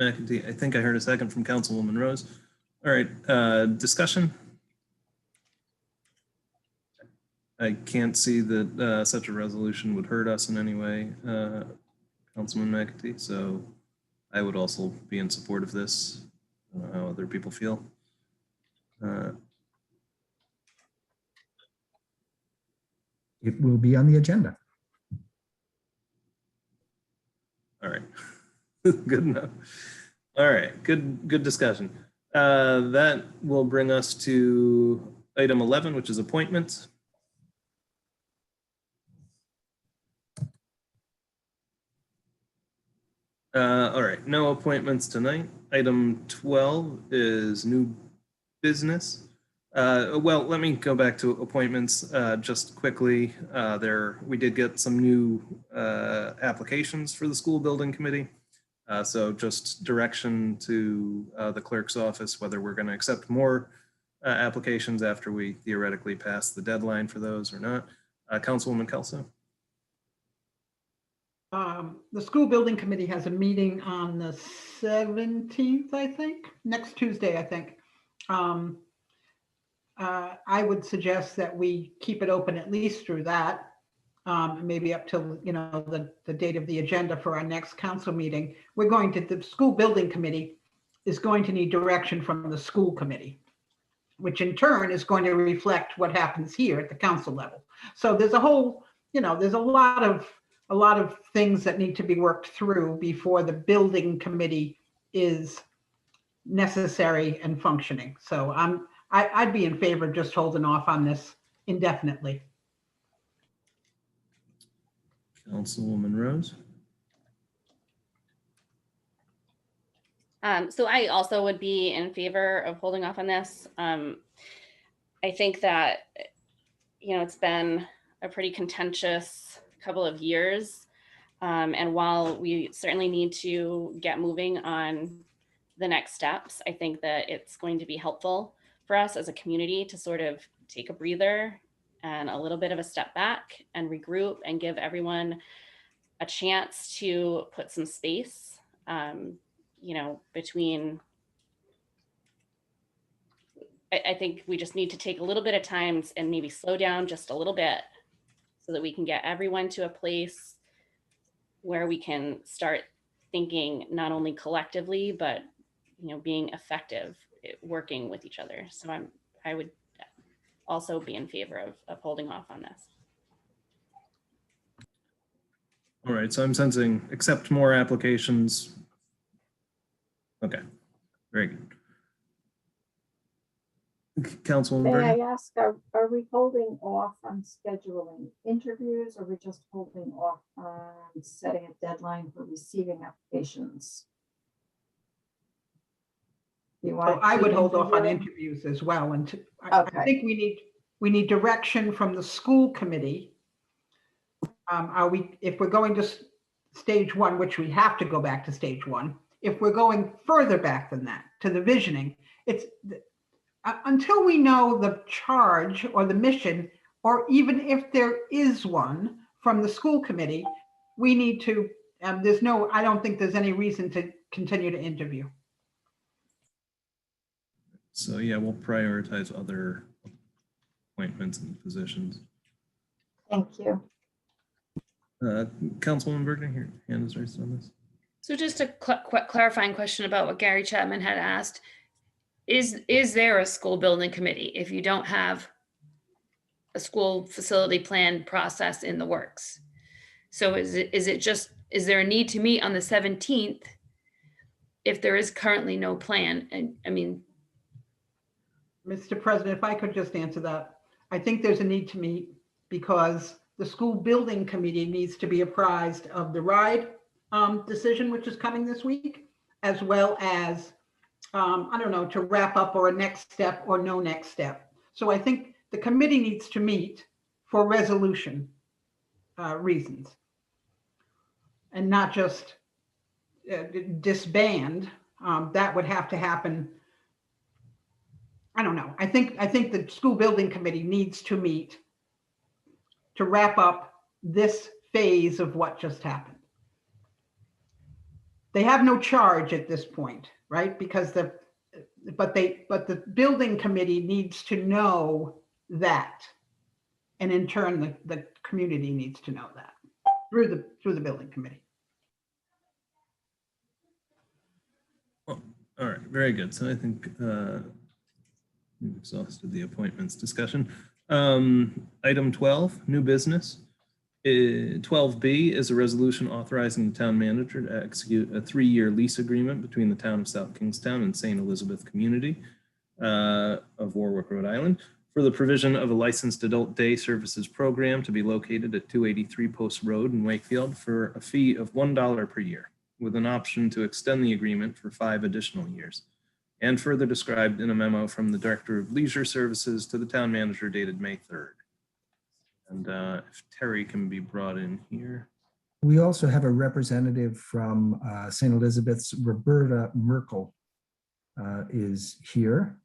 McAtee. I think I heard a second from Councilwoman Rose. All right, discussion. I can't see that such a resolution would hurt us in any way, Councilman McAtee, so I would also be in support of this. I don't know how other people feel. It will be on the agenda. All right, good enough. All right, good discussion. That will bring us to item 11, which is appointments. All right, no appointments tonight. Item 12 is new business. Well, let me go back to appointments just quickly. We did get some new applications for the school building committee. So just direction to the clerk's office, whether we're going to accept more applications after we theoretically pass the deadline for those or not. Councilwoman Kelso. The school building committee has a meeting on the 17th, I think, next Tuesday, I think. I would suggest that we keep it open at least through that, maybe up till, you know, the date of the agenda for our next council meeting. The school building committee is going to need direction from the school committee, which in turn is going to reflect what happens here at the council level. So there's a whole, you know, there's a lot of things that need to be worked through before the building committee is necessary and functioning. So I'd be in favor of just holding off on this indefinitely. Councilwoman Rose. So I also would be in favor of holding off on this. I think that, you know, it's been a pretty contentious couple of years. And while we certainly need to get moving on the next steps, I think that it's going to be helpful for us as a community to sort of take a breather and a little bit of a step back and regroup and give everyone a chance to put some space, you know, between. I think we just need to take a little bit of time and maybe slow down just a little bit so that we can get everyone to a place where we can start thinking not only collectively, but, you know, being effective at working with each other. So I would also be in favor of holding off on this. All right, so I'm sensing accept more applications. Okay, very good. Councilwoman May Bergen? I ask, are we holding off on scheduling interviews, or are we just holding off on setting a deadline for receiving applications? I would hold off on interviews as well. And I think we need direction from the school committee. If we're going to stage one, which we have to go back to stage one, if we're going further back than that to the visioning, it's until we know the charge or the mission, or even if there is one from the school committee, we need to, I don't think there's any reason to continue to interview. So yeah, we'll prioritize other appointments and positions. Thank you. Councilwoman Bergen, your hand is raised on this. So just a clarifying question about what Gary Chapman had asked. Is there a school building committee if you don't have a school facility plan process in the works? So is there a need to meet on the 17th if there is currently no plan? And I mean, Mr. President, if I could just answer that. I think there's a need to meet because the school building committee needs to be apprised of the RIDE decision, which is coming this week, as well as, I don't know, to wrap up or a next step or no next step. So I think the committee needs to meet for resolution reasons and not just disband. That would have to happen. I don't know. I think the school building committee needs to meet to wrap up this phase of what just happened. They have no charge at this point, right? Because but the building committee needs to know that, and in turn, the community needs to know that through the building committee. Well, all right, very good. So I think we've exhausted the appointments discussion. Item 12, new business. 12B is a resolution authorizing the town manager to execute a 3-year lease agreement between the town of South Kingstown and St. Elizabeth Community of Warwick, Rhode Island, for the provision of a licensed adult day services program to be located at 283 Post Road in Wakefield for a fee of $1 per year, with an option to extend the agreement for 5 additional years, and further described in a memo from the Director of Leisure Services to the town manager dated May 3rd. And if Terry can be brought in here. We also have a representative from St. Elizabeth's, Roberta Merkel is here.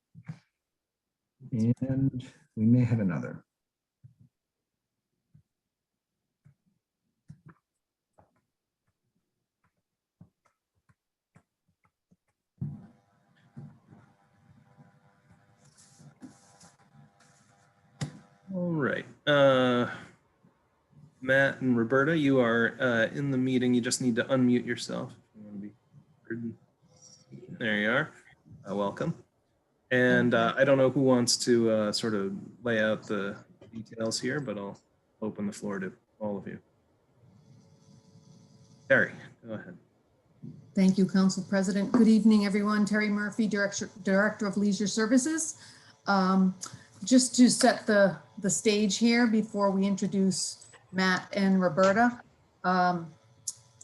And we may have another. Matt and Roberta, you are in the meeting. You just need to unmute yourself. You want to be heard. There you are. Welcome. And I don't know who wants to sort of lay out the details here, but I'll open the floor to all of you. Terry, go ahead. Thank you, Council President. Good evening, everyone. Terry Murphy, Director of Leisure Services. Just to set the stage here before we introduce Matt and Roberta.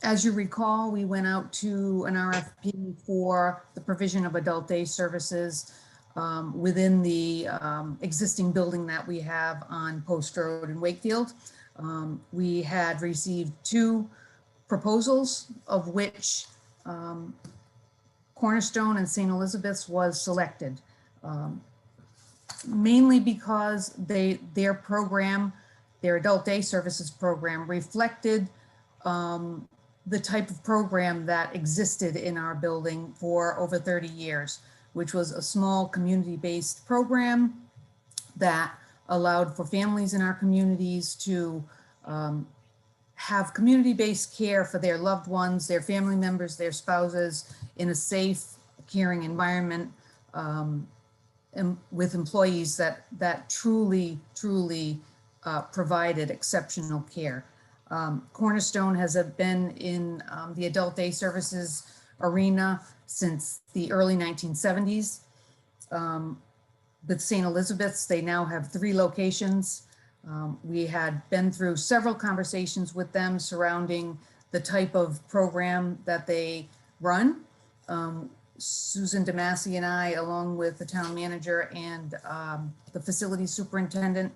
As you recall, we went out to an RFP for the provision of adult day services within the existing building that we have on Post Road in Wakefield. We had received 2 proposals, of which Cornerstone and St. Elizabeth's was selected. Mainly because their program, their adult day services program, reflected the type of program that existed in our building for over 30 years, which was a small community-based program that allowed for families in our communities to have community-based care for their loved ones, their family members, their spouses, in a safe, caring environment, and with employees that truly provided exceptional care. Cornerstone has been in the adult day services arena since the early 1970s. With St. Elizabeth's, they now have 3 locations. We had been through several conversations with them surrounding the type of program that they run. Susan DeMasi and I, along with the town manager and the facility superintendent,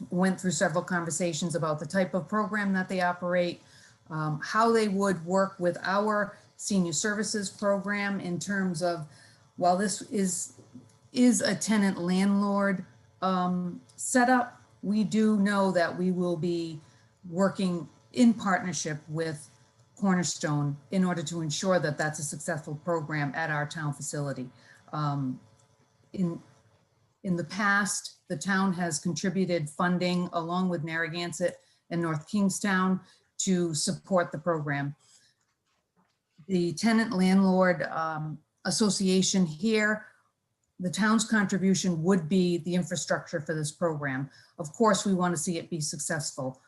went through several conversations about the type of program that they operate, how they would work with our senior services program in terms of, while this is a tenant landlord setup, we do know that we will be working in partnership with Cornerstone in order to ensure that that's a successful program at our town facility. In the past, the town has contributed funding along with Narragansett and North Kingstown to support the program. The tenant landlord association here, the town's contribution would be the infrastructure for this program. Of course, we want to see it be successful.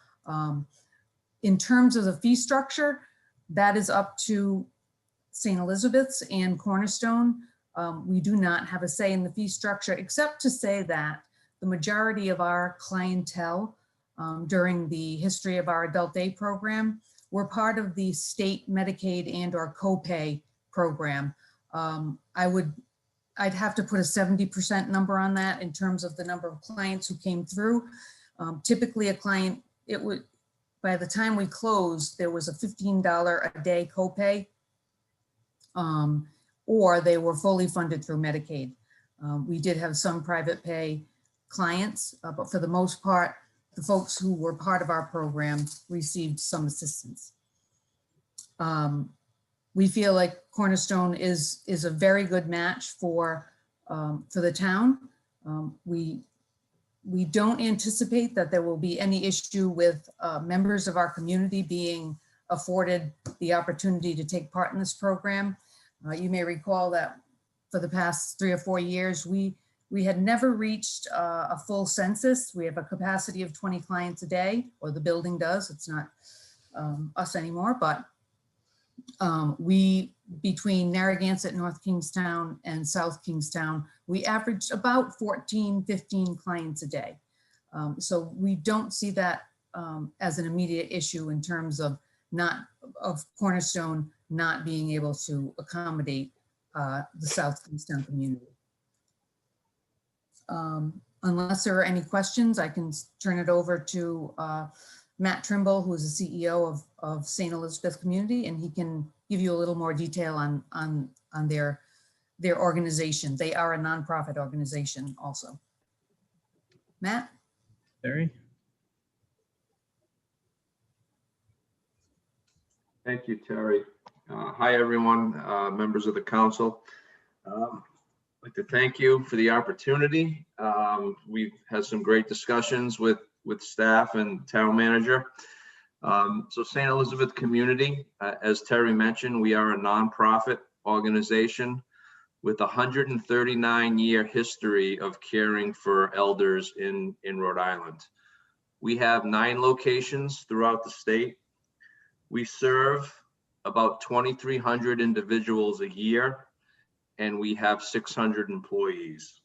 In terms of the fee structure, that is up to St. Elizabeth's and Cornerstone. We do not have a say in the fee structure, except to say that the majority of our clientele during the history of our adult day program were part of the state Medicaid and or copay program. I'd have to put a 70% number on that in terms of the number of clients who came through. Typically a client, by the time we closed, there was a $15 a day copay, or they were fully funded through Medicaid. We did have some private pay clients, but for the most part, the folks who were part of our program received some assistance. We feel like Cornerstone is a very good match for the town. We don't anticipate that there will be any issue with members of our community being afforded the opportunity to take part in this program. You may recall that for the past 3 or 4 years, we had never reached a full census. We have a capacity of 20 clients a day, or the building does. It's not us anymore, but between Narragansett, North Kingstown, and South Kingstown, we averaged about 14, 15 clients a day. So we don't see that as an immediate issue in terms of Cornerstone not being able to accommodate the South Kingstown community. Unless there are any questions, I can turn it over to Matt Trimble, who is the CEO of St. Elizabeth Community, and he can give you a little more detail on their organization. They are a nonprofit organization also. Matt? Terry? Thank you, Terry. Hi, everyone, members of the council. I'd like to thank you for the opportunity. We've had some great discussions with with staff and town manager. So St. Elizabeth Community, as Terry mentioned, we are a nonprofit organization with a 139-year history of caring for elders in Rhode Island. We have 9 locations throughout the state. We serve about 2,300 individuals a year, and we have 600 employees.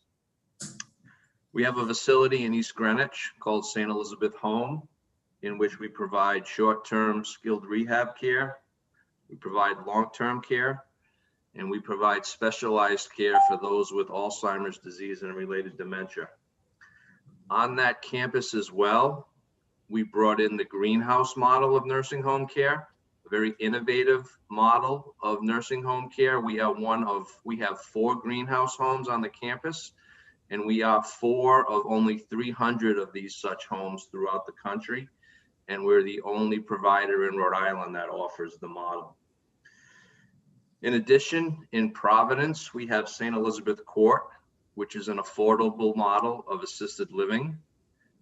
We have a facility in East Greenwich called St. Elizabeth Home, in which we provide short-term skilled rehab care. We provide long-term care, and we provide specialized care for those with Alzheimer's disease and related dementia. On that campus as well, we brought in the greenhouse model of nursing home care, a very innovative model of nursing home care. We have 4 greenhouse homes on the campus, and we are 4 of only 300 of these such homes throughout the country. And we're the only provider in Rhode Island that offers the model. In addition, in Providence, we have St. Elizabeth Court, which is an affordable model of assisted living.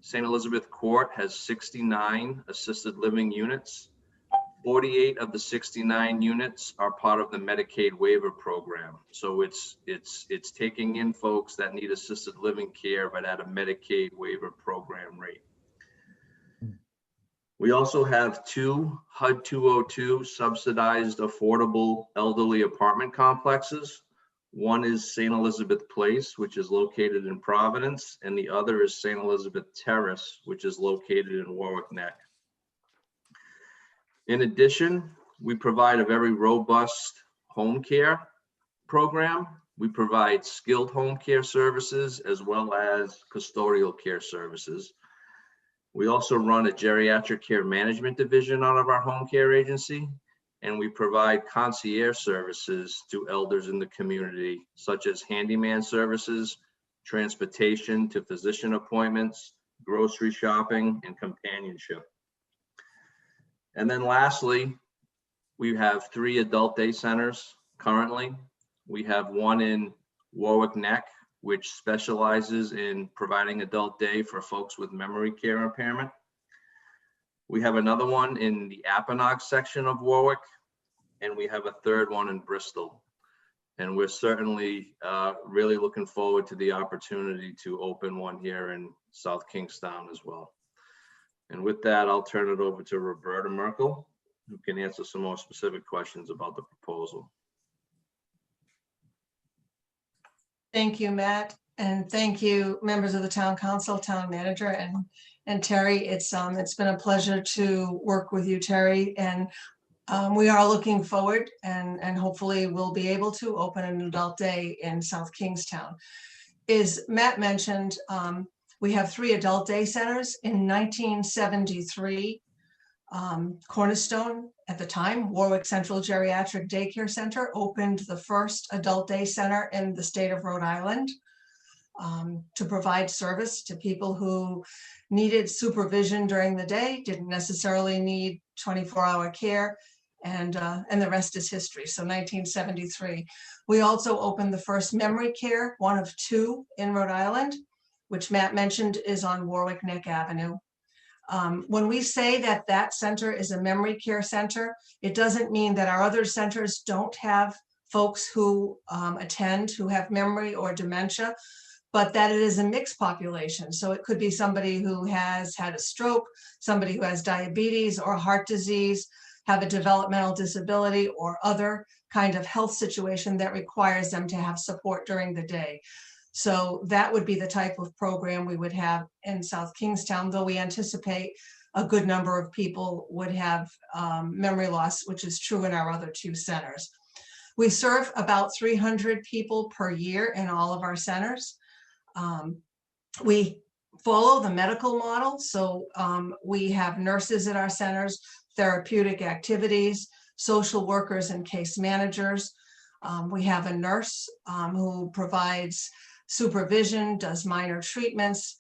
St. Elizabeth Court has 69 assisted living units. 48 of the 69 units are part of the Medicaid waiver program. So it's taking in folks that need assisted living care, but at a Medicaid waiver program rate. We also have 2 HUD 202 subsidized affordable elderly apartment complexes. One is St. Elizabeth Place, which is located in Providence, and the other is St. Elizabeth Terrace, which is located in Warwick Neck. In addition, we provide a very robust home care program. We provide skilled home care services as well as custodial care services. We also run a geriatric care management division out of our home care agency, and we provide concierge services to elders in the community, such as handyman services, transportation to physician appointments, grocery shopping, and companionship. And then lastly, we have 3 adult day centers currently. We have one in Warwick Neck, which specializes in providing adult day for folks with memory care impairment. We have another one in the Apponaug section of Warwick, and we have a 3rd one in Bristol. And we're certainly really looking forward to the opportunity to open one here in South Kingstown as well. And with that, I'll turn it over to Roberta Merkel, who can answer some more specific questions about the proposal. Thank you, Matt, and thank you, members of the town council, town manager, and Terry. It's been a pleasure to work with you, Terry, and we are looking forward and hopefully we'll be able to open an adult day in South Kingstown. As Matt mentioned, we have 3 adult day centers. In 1973, Cornerstone, at the time, Warwick Central Geriatric Daycare Center, opened the first adult day center in the state of Rhode Island to provide service to people who needed supervision during the day, didn't necessarily need 24-hour care, and the rest is history. So 1973. We also opened the first memory care, one of 2 in Rhode Island, which Matt mentioned is on Warwick Neck Avenue. When we say that that center is a memory care center, it doesn't mean that our other centers don't have folks who attend who have memory or dementia, but that it is a mixed population. So it could be somebody who has had a stroke, somebody who has diabetes or heart disease, have a developmental disability or other kind of health situation that requires them to have support during the day. So that would be the type of program we would have in South Kingstown, though we anticipate a good number of people would have memory loss, which is true in our other 2 centers. We serve about 300 people per year in all of our centers. We follow the medical model. So we have nurses at our centers, therapeutic activities, social workers and case managers. We have a nurse who provides supervision, does minor treatments,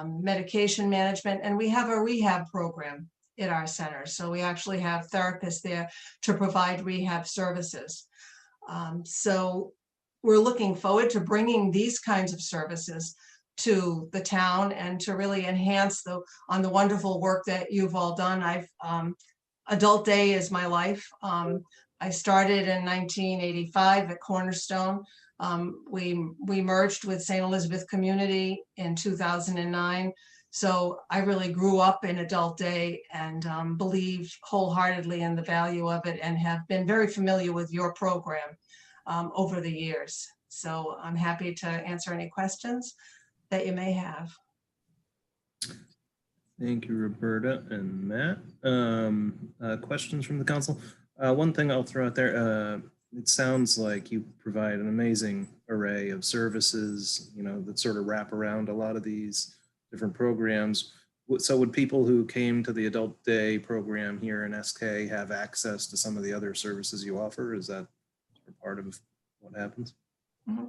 medication management, and we have a rehab program at our center. So we actually have therapists there to provide rehab services. So we're looking forward to bringing these kinds of services to the town and to really enhance on the wonderful work that you've all done. Adult Day is my life. I started in 1985 at Cornerstone. We merged with St. Elizabeth Community in 2009. So I really grew up in Adult Day and believe wholeheartedly in the value of it and have been very familiar with your program over the years. So I'm happy to answer any questions that you may have. Thank you, Roberta and Matt. Questions from the council? One thing I'll throw out there, it sounds like you provide an amazing array of services, you know, that sort of wrap around a lot of these different programs. So would people who came to the Adult Day program here in SK have access to some of the other services you offer? Is that part of what happens? Mm-hmm.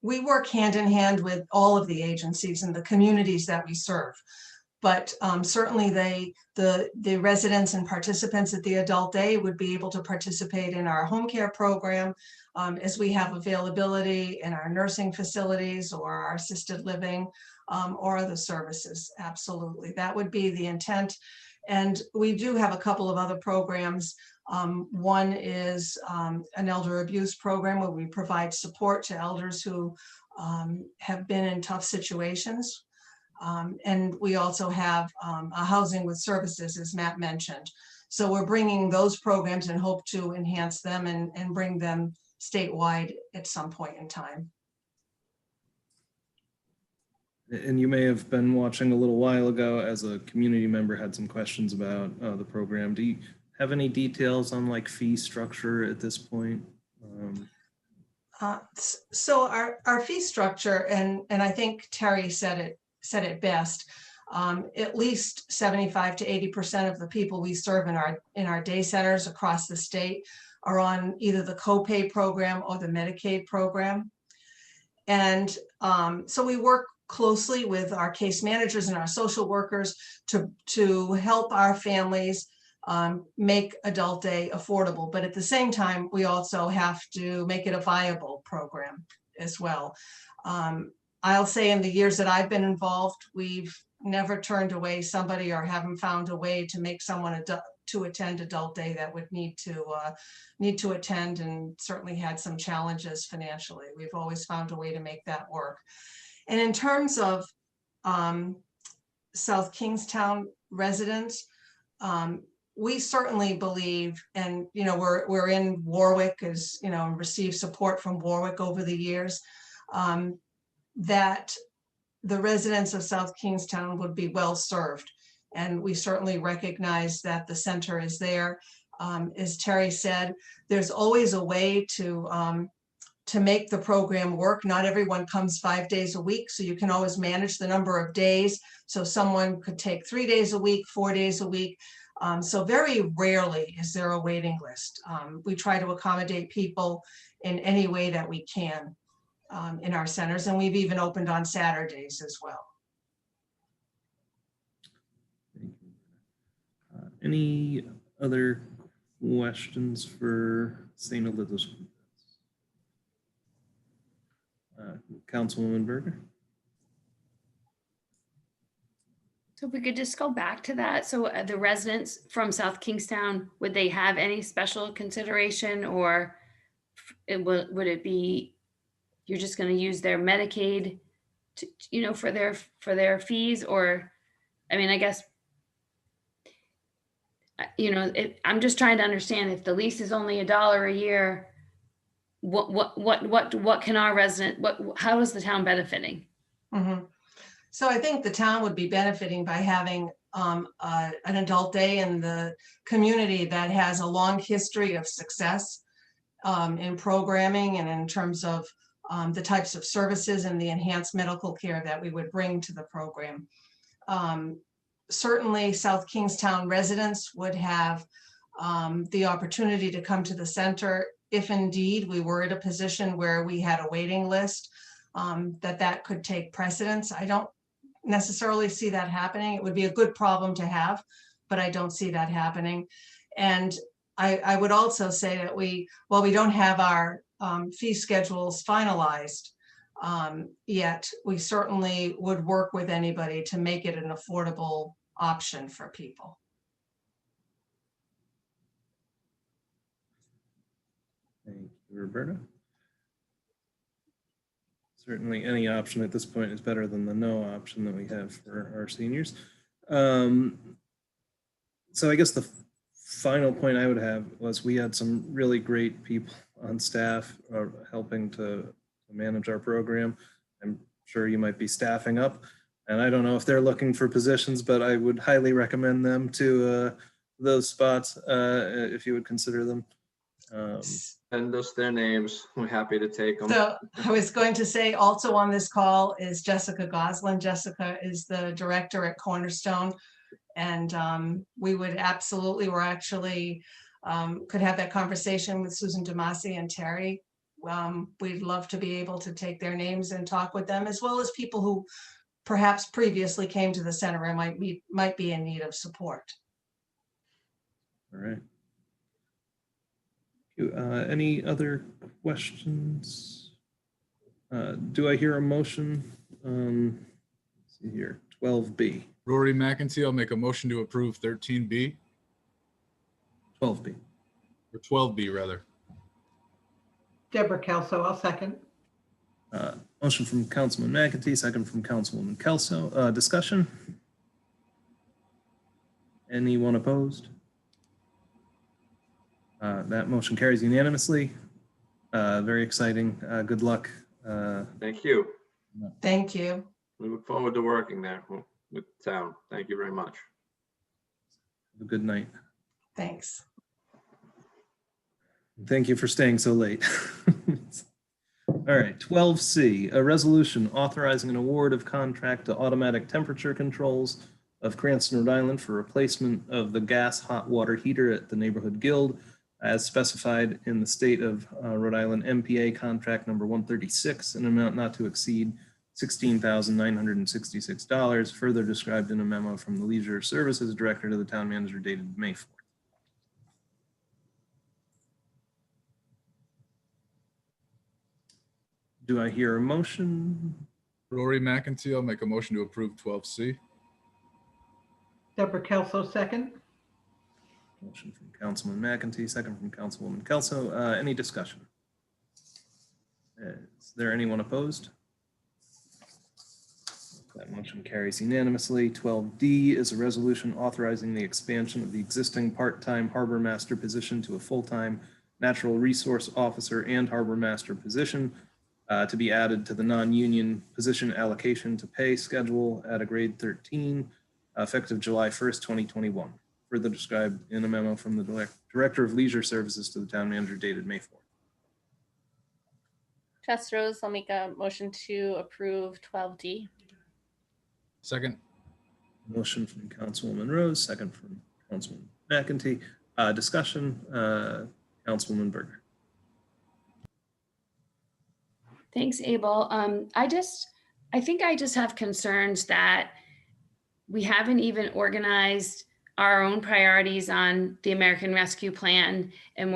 We work hand in hand with all of the agencies and the communities that we serve. But certainly the residents and participants at the Adult Day would be able to participate in our home care program as we have availability in our nursing facilities or our assisted living or other services. Absolutely, that would be the intent. And we do have a couple of other programs. One is an elder abuse program where we provide support to elders who have been in tough situations. And we also have a housing with services, as Matt mentioned. So we're bringing those programs and hope to enhance them and bring them statewide at some point in time. And you may have been watching a little while ago as a community member had some questions about the program. Do you have any details on like fee structure at this point? So our fee structure, and I think Terry said it best, at least 75 to 80% of the people we serve in our day centers across the state are on either the copay program or the Medicaid program. And so we work closely with our case managers and our social workers to help our families make Adult Day affordable. But at the same time, we also have to make it a viable program as well. I'll say in the years that I've been involved, we've never turned away somebody or haven't found a way to make someone to attend Adult Day that would need to attend, and certainly had some challenges financially. We've always found a way to make that work. And in terms of South Kingstown residents, we certainly believe, and you know, we're in Warwick, as you know, and received support from Warwick over the years, that the residents of South Kingstown would be well served. And we certainly recognize that the center is there. As Terry said, there's always a way to make the program work. Not everyone comes 5 days a week, so you can always manage the number of days. So someone could take 3 days a week, 4 days a week. So very rarely is there a waiting list. We try to accommodate people in any way that we can in our centers, and we've even opened on Saturdays as well. Any other questions for St. Elizabeth? Councilwoman Berger? So if we could just go back to that. So the residents from South Kingstown, would they have any special consideration, or would it be you're just going to use their Medicaid to, you know, for their fees? Or, I mean, I guess, you know, I'm just trying to understand, if the lease is only $1 a year, what can our resident, how is the town benefiting? Mm-hmm. So I think the town would be benefiting by having an Adult Day in the community that has a long history of success in programming and in terms of the types of services and the enhanced medical care that we would bring to the program. Certainly South Kingstown residents would have the opportunity to come to the center if indeed we were at a position where we had a waiting list, that could take precedence. I don't necessarily see that happening. It would be a good problem to have, but I don't see that happening. And I would also say that while we don't have our fee schedules finalized, Yet we certainly would work with anybody to make it an affordable option for people. Thank you, Roberta. Certainly any option at this point is better than the no option that we have for our seniors. So I guess the final point I would have was we had some really great people on staff helping to manage our program. I'm sure you might be staffing up, and I don't know if they're looking for positions, but I would highly recommend them to those spots if you would consider them. Send us their names. We're happy to take them. So I was going to say also on this call is Jessica Goslin. Jessica is the director at Cornerstone. And we would absolutely, we're actually could have that conversation with Susan Damasi and Terry. We'd love to be able to take their names and talk with them, as well as people who perhaps previously came to the center and might be in need of support. All right. Any other questions? Do I hear a motion? Let's see here, 12B. Rory McEntee, I'll make a motion to approve 13B. 12B. Or 12B, rather. Deborah Kelso, I'll second. Motion from Councilman McEntee, second from Councilwoman Kelso. Discussion? Anyone opposed? That motion carries unanimously. Very exciting. Good luck. Thank you. Thank you. We look forward to working there with the town. Thank you very much. Have a good night. Thanks. Thank you for staying so late. All right, 12C, a resolution authorizing an award of contract to Automatic Temperature Controls of Cranston, Rhode Island for replacement of the gas hot water heater at the Neighborhood Guild as specified in the state of Rhode Island MPA contract number 136, an amount not to exceed $16,966, further described in a memo from the Leisure Services Director to the Town Manager dated May 4th. Do I hear a motion? Rory McEntee, I'll make a motion to approve 12C. Deborah Kelso, second. Motion from Councilman McEntee, second from Councilwoman Kelso. Any discussion? Is there anyone opposed? That motion carries unanimously. 12D is a resolution authorizing the expansion of the existing part-time harbor master position to a full-time natural resource officer and harbor master position to be added to the non-union position allocation to pay schedule at a grade 13 effective July 1st, 2021. Further described in a memo from the Director of Leisure Services to the Town Manager dated May 4th. Trust Rose, I'll make a motion to approve 12D. Second. Motion from Councilwoman Rose, second from Councilman McEntee. Discussion, Councilwoman Berger. Thanks, Abel. I think I just have concerns that we haven't even organized our own priorities on the American Rescue Plan. And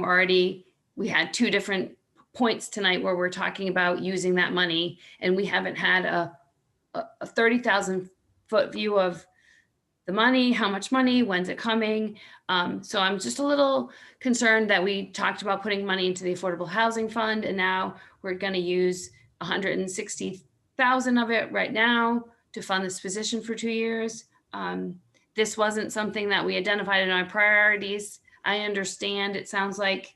we had two different points tonight where we're talking about using that money, and we haven't had a 30,000 foot view of the money, how much money, when's it coming? So I'm just a little concerned that we talked about putting money into the Affordable Housing Fund, and now we're going to use 160,000 of it right now to fund this position for 2 years. This wasn't something that we identified in our priorities. I understand it sounds like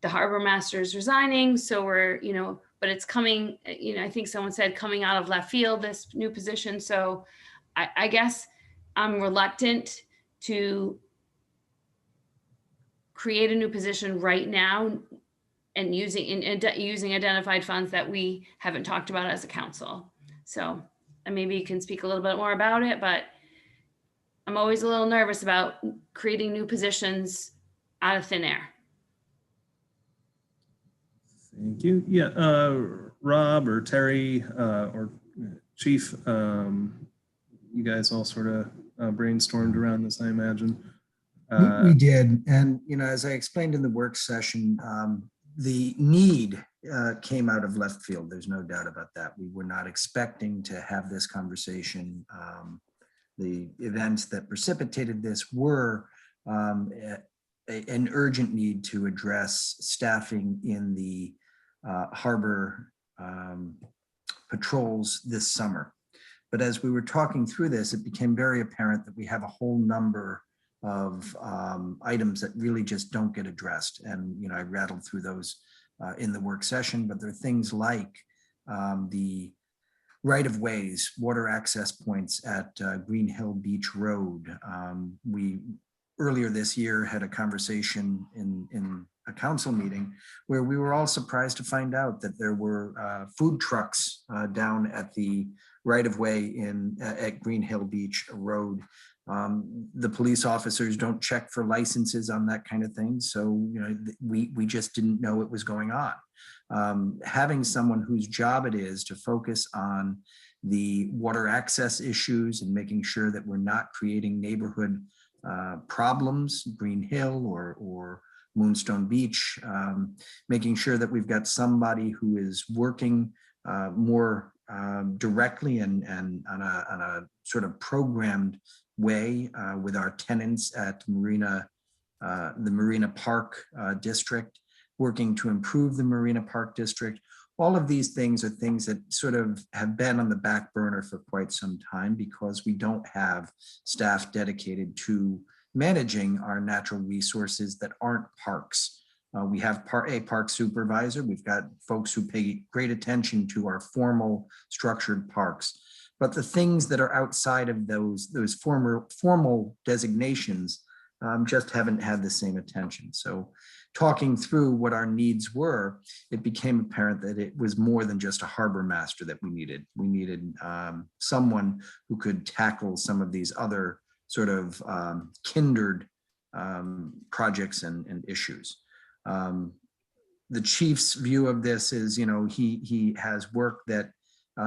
the harbor master is resigning, so we're, but it's coming, I think someone said coming out of left field, this new position. So I guess I'm reluctant to create a new position right now and using identified funds that we haven't talked about as a council. So maybe you can speak a little bit more about it, but I'm always a little nervous about creating new positions out of thin air. Thank you. Yeah, Rob or Terry or Chief, you guys all sort of brainstormed around this, I imagine. We did. And, as I explained in the work session, the need came out of left field. There's no doubt about that. We were not expecting to have this conversation. The events that precipitated this were an urgent need to address staffing in the harbor patrols this summer. But as we were talking through this, it became very apparent that we have a whole number of items that really just don't get addressed. And, you know, I rattled through those in the work session, but there are things like the right-of-ways, water access points at Green Hill Beach Road. We earlier this year had a conversation in a council meeting where we were all surprised to find out that there were food trucks down at the right-of-way at Green Hill Beach Road. The police officers don't check for licenses on that kind of thing. So, you know, we just didn't know it was going on. Having someone whose job it is to focus on the water access issues and making sure that we're not creating neighborhood problems, Green Hill or Moonstone Beach, making sure that we've got somebody who is working more directly and on a sort of programmed way with our tenants at the Marina Park District, working to improve the Marina Park District. All of these things are things that sort of have been on the back burner for quite some time because we don't have staff dedicated to managing our natural resources that aren't parks. We have a park supervisor. We've got folks who pay great attention to our formal structured parks. But the things that are outside of those formal designations just haven't had the same attention. So talking through what our needs were, it became apparent that it was more than just a harbor master that we needed. We needed someone who could tackle some of these other sort of kindred projects and issues. The chief's view of this is, you know, he has work that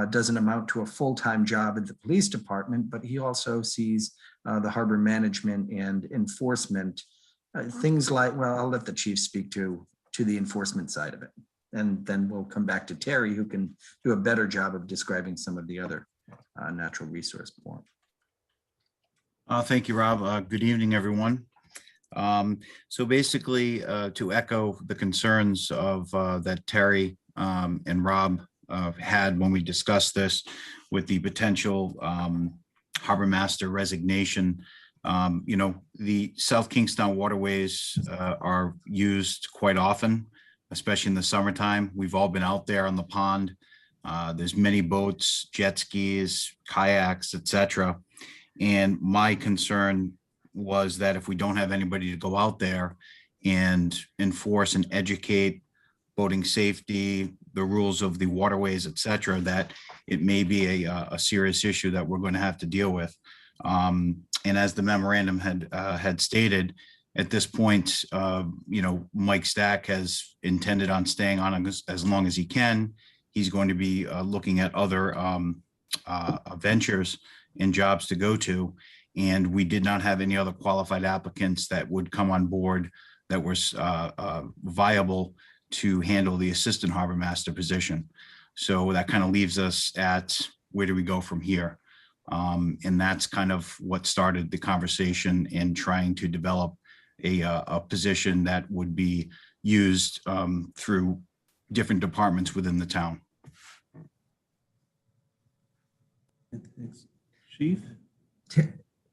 doesn't amount to a full-time job at the police department, but he also sees the harbor management and enforcement, things like, well, I'll let the chief speak to the enforcement side of it. And then we'll come back to Terry, who can do a better job of describing some of the other natural resource points. Thank you, Rob. Good evening, everyone. So basically, to echo the concerns of that Terry and Rob had when we discussed this with the potential harbor master resignation, you know, the South Kingstown waterways are used quite often, especially in the summertime. We've all been out there on the pond. There's many boats, jet skis, kayaks, etc. And my concern was that if we don't have anybody to go out there and enforce and educate boating safety, the rules of the waterways, etc., that it may be a serious issue that we're going to have to deal with. And as the memorandum had stated, at this point, you know, Mike Stack has intended on staying on as long as he can. He's going to be looking at other ventures and jobs to go to. And we did not have any other qualified applicants that would come on board that were viable to handle the assistant harbor master position. So that kind of leaves us at where do we go from here? And that's kind of what started the conversation in trying to develop a position that would be used through different departments within the town. Chief?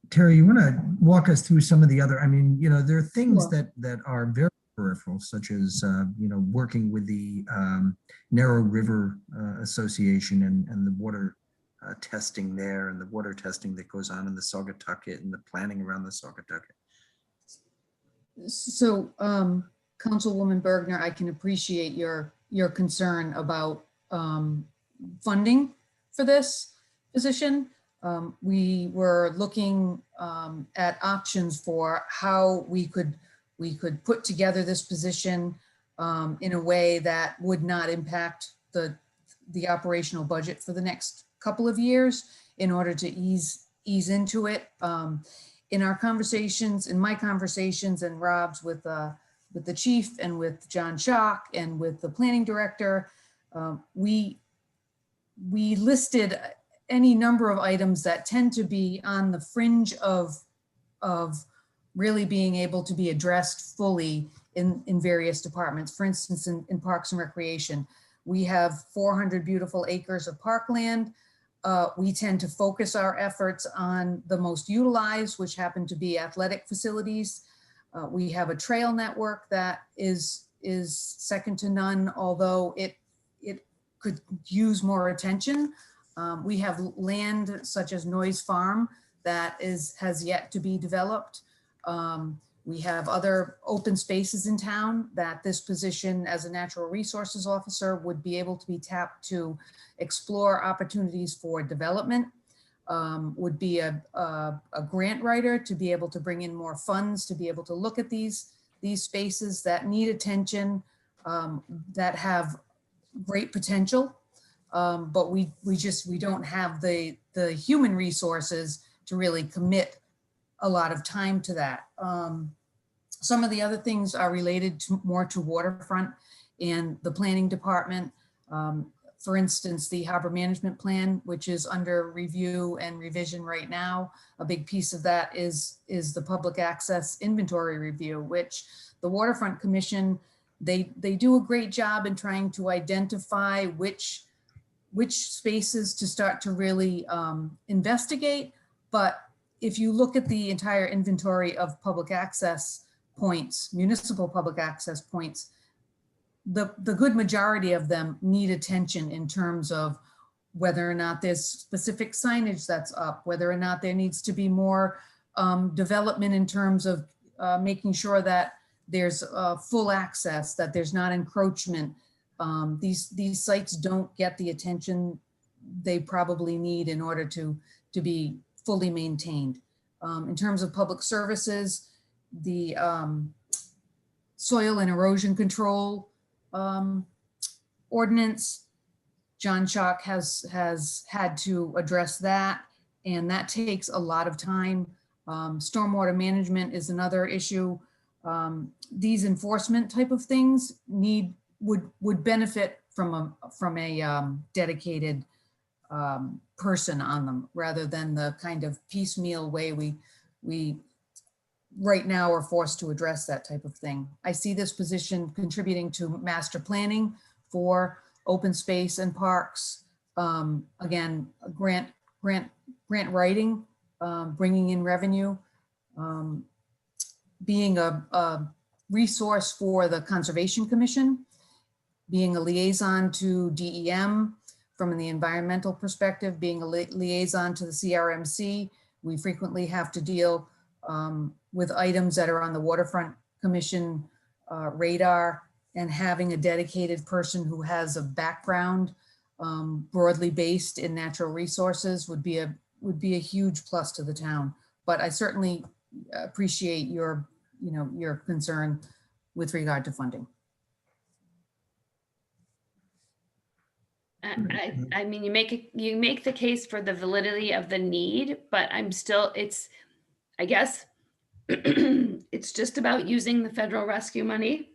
Terry, you want to walk us through some of the other, I mean, you know, there are things that are very peripheral, such as, you know, working with the Narrow River Association and the water testing there and the water testing that goes on in the Saugatucket and the planning around the Saugatucket. So, Councilwoman Bergner, I can appreciate your concern about funding for this position. We were looking at options for how we could put together this position in a way that would not impact the operational budget for the next couple of years in order to ease into it. In our conversations, in my conversations and Rob's with the chief and with John Schock and with the planning director. We listed any number of items that tend to be on the fringe of really being able to be addressed fully in various departments. For instance, in Parks and Recreation, we have 400 beautiful acres of parkland. We tend to focus our efforts on the most utilized, which happen to be athletic facilities. We have a trail network that is second to none, although it could use more attention. We have land such as Noyes Farm that has yet to be developed. We have other open spaces in town that this position as a natural resources officer would be able to be tapped to explore opportunities for development. Would be a grant writer to be able to bring in more funds to be able to look at these spaces that need attention, that have great potential, but we don't have the human resources to really commit a lot of time to that. Some of the other things are related to more to waterfront and the planning department. For instance, the harbor management plan, which is under review and revision right now. A big piece of that is the public access inventory review, which the Waterfront Commission, they do a great job in trying to identify which spaces to start to really investigate. But if you look at the entire inventory of public access points, municipal public access points, the good majority of them need attention in terms of whether or not there's specific signage that's up, whether or not there needs to be more development in terms of making sure that there's full access, that there's not encroachment. These sites don't get the attention they probably need in order to be fully maintained. In terms of public services, the soil and erosion control ordinance, John Schock has had to address that, and that takes a lot of time. Stormwater management is another issue. These enforcement type of things would benefit from a dedicated person on them, rather than the kind of piecemeal way we right now are forced to address that type of thing. I see this position contributing to master planning for open space and parks. Again, grant writing, bringing in revenue, being a resource for the Conservation Commission, being a liaison to DEM from the environmental perspective, being a liaison to the CRMC. We frequently have to deal with items that are on the Waterfront Commission radar, and having a dedicated person who has a background broadly based in natural resources would be a huge plus to the town. But I certainly appreciate your concern with regard to funding. I mean, you make the case for the validity of the need, but I guess it's just about using the federal rescue money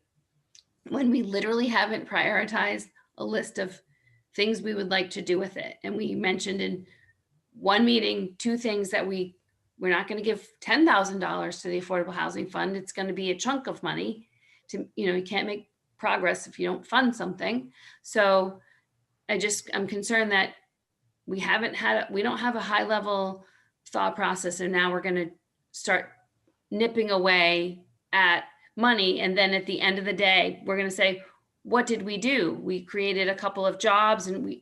when we literally haven't prioritized a list of things we would like to do with it. And we mentioned in one meeting, two things that we're not going to give $10,000 to the Affordable Housing Fund. It's going to be a chunk of money. You can't make progress if you don't fund something. So I'm concerned that we don't have a high level thought process, and now we're going to start nipping away at money. And then at the end of the day, we're going to say, what did we do? We created a couple of jobs, and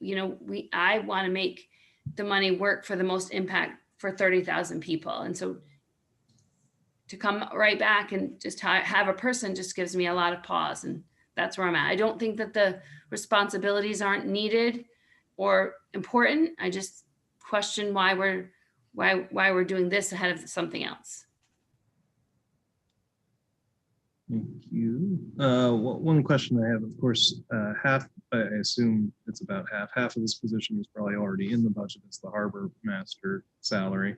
I want to make the money work for the most impact for 30,000 people. And so to come right back and just have a person just gives me a lot of pause. And that's where I'm at. I don't think that the responsibilities aren't needed or important. I just question why we're doing this ahead of something else. Thank you. One question I have, of course, I assume it's about half of this position is probably already in the budget. It's the harbor master salary.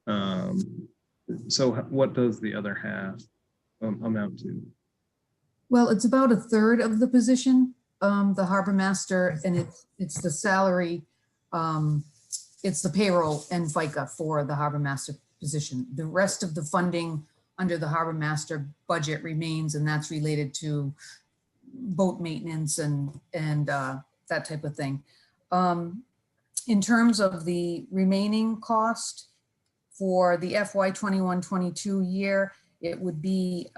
So what does the other half amount to? Well, it's about a third of the position, the harbor master, and it's the salary, it's the payroll and FICA for the harbor master position. The rest of the funding under the harbor master budget remains, and that's related to boat maintenance and that type of thing. In terms of the remaining cost for the FY 21-22 year, it would be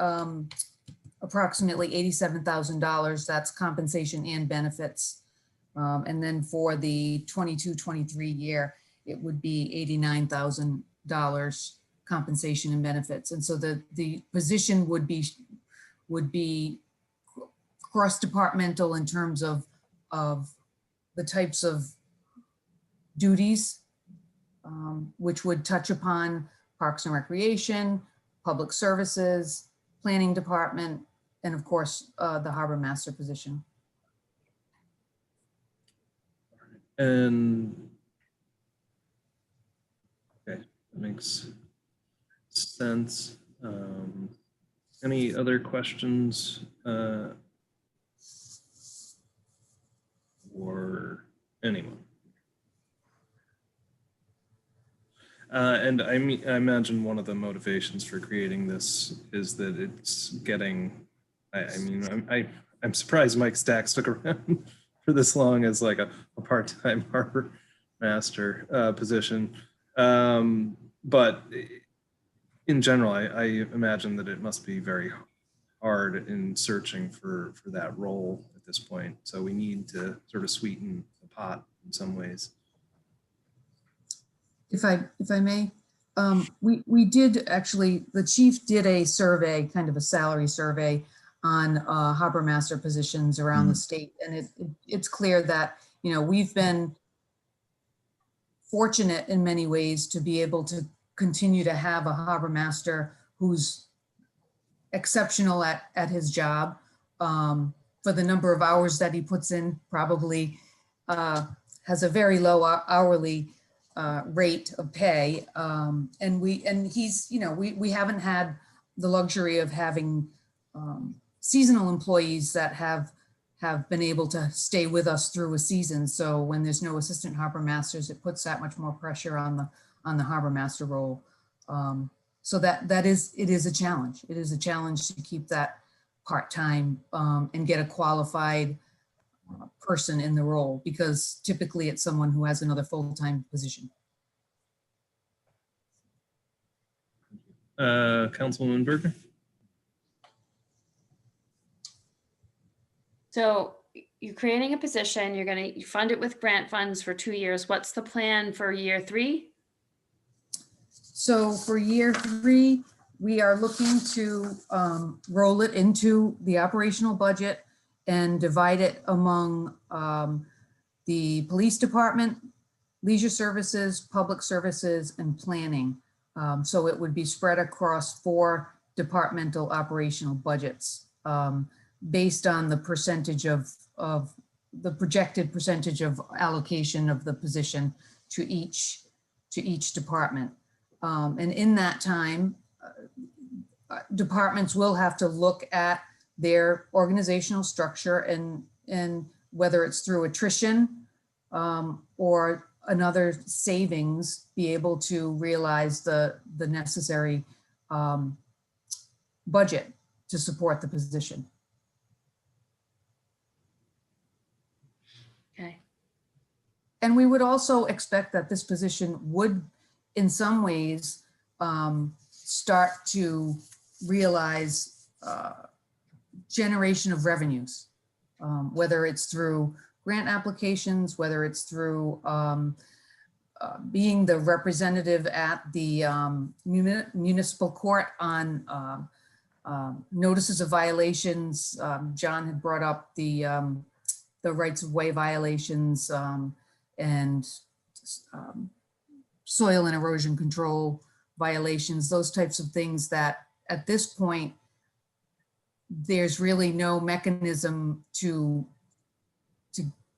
approximately $87,000. That's compensation and benefits. And then for the 22-23 year, it would be $89,000 compensation and benefits. And so the position would be cross-departmental in terms of the types of duties, which would touch upon Parks and Recreation, Public Services, Planning Department, and of course, the harbor master position. And okay, that makes sense. Any other questions or anyone? And I imagine one of the motivations for creating this is that it's getting, I'm surprised Mike Stacks stuck around for this long as like a part-time harbor master position. But in general, I imagine that it must be very hard in searching for that role at this point. So we need to sort of sweeten the pot in some ways. If I may, we did actually, the chief did a survey, kind of a salary survey on harbor master positions around the state. And it's clear that, you know, we've been fortunate in many ways to be able to continue to have a harbor master who's exceptional at his job, for the number of hours that he puts in, probably has a very low hourly rate of pay. And he's, you know, we haven't had the luxury of having seasonal employees that have been able to stay with us through a season. So when there's no assistant harbor masters, it puts that much more pressure on the harbor master role. So it is a challenge. It is a challenge to keep that part-time and get a qualified person in the role, because typically it's someone who has another full-time position. Councilwoman Berger. So you're creating a position, you fund it with grant funds for 2 years. What's the plan for year 3? So for year 3, we are looking to roll it into the operational budget and divide it among the police department, leisure services, public services, and planning. So it would be spread across 4 departmental operational budgets based on the percentage of the projected percentage of allocation of the position to each department. And in that time, departments will have to look at their organizational structure and whether it's through attrition or another savings, be able to realize the necessary budget to support the position. Okay. And we would also expect that this position would, in some ways, start to realize generation of revenues, whether it's through grant applications, whether it's through being the representative at the municipal court on notices of violations. John had brought up the rights of way violations and soil and erosion control violations, those types of things that at this point, there's really no mechanism to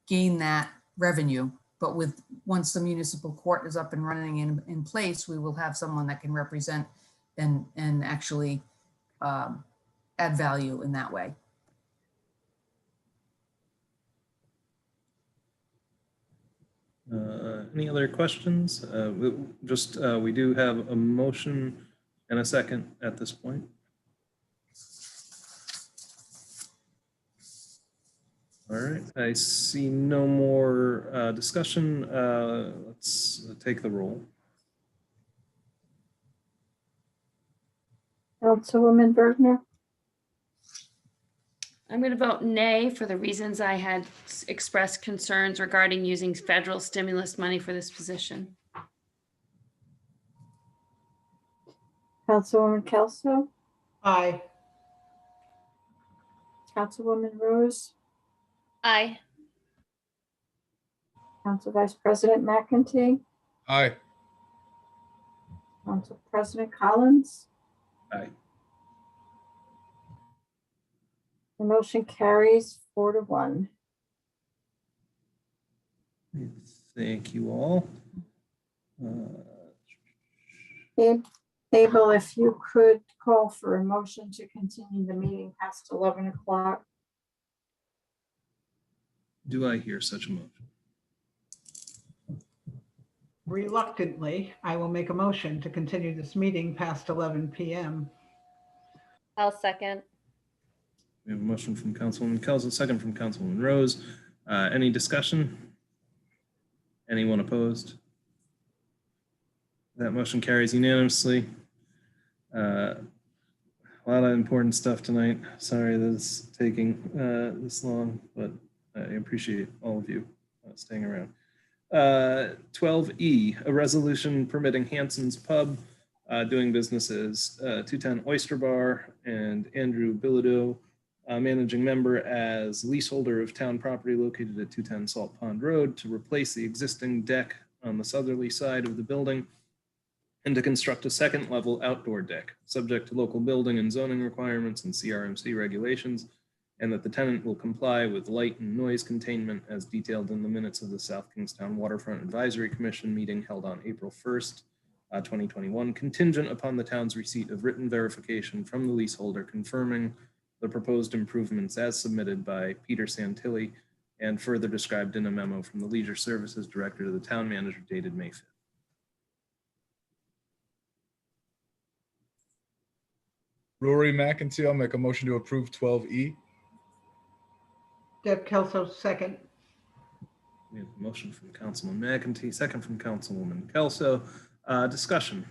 gain that revenue. But once the municipal court is up and running in place, we will have someone that can represent and actually add value in that way. Any other questions? We do have a motion and a second at this point. All right, I see no more discussion. Let's take the roll. Councilwoman Bergner, I'm going to vote nay for the reasons I had expressed concerns regarding using federal stimulus money for this position. Councilwoman Kelso, Aye. Councilwoman Rose, Aye. Council Vice President McEntee, Aye. Council President Collins. Aye. The motion carries 4-1. Thank you all. Abel, if you could call for a motion to continue the meeting past 11 o'clock. Do I hear such a motion? Reluctantly, I will make a motion to continue this meeting past 11 p.m. I'll second. We have a motion from Councilwoman Kelso, second from Councilwoman Rose. Any discussion? Anyone opposed? That motion carries unanimously. A lot of important stuff tonight. Sorry that it's taking this long, but I appreciate all of you staying around. 12E, a resolution permitting Hanson's Pub doing business as 210 Oyster Bar and Andrew Bilodeau, managing member, as leaseholder of town property located at 210 Salt Pond Road, to replace the existing deck on the southerly side of the building and to construct a second level outdoor deck, subject to local building and zoning requirements and CRMC regulations, and that the tenant will comply with light and noise containment as detailed in the minutes of the South Kingstown Waterfront Advisory Commission meeting held on April 1st, 2021, contingent upon the town's receipt of written verification from the leaseholder confirming the proposed improvements as submitted by Peter Santilli and further described in a memo from the Leisure Services Director to the town manager dated May 5th. Rory McEntee, I'll make a motion to approve 12E. Deb Kelso, second. We have a motion from Councilman McEntee, second from Councilwoman Kelso. Discussion.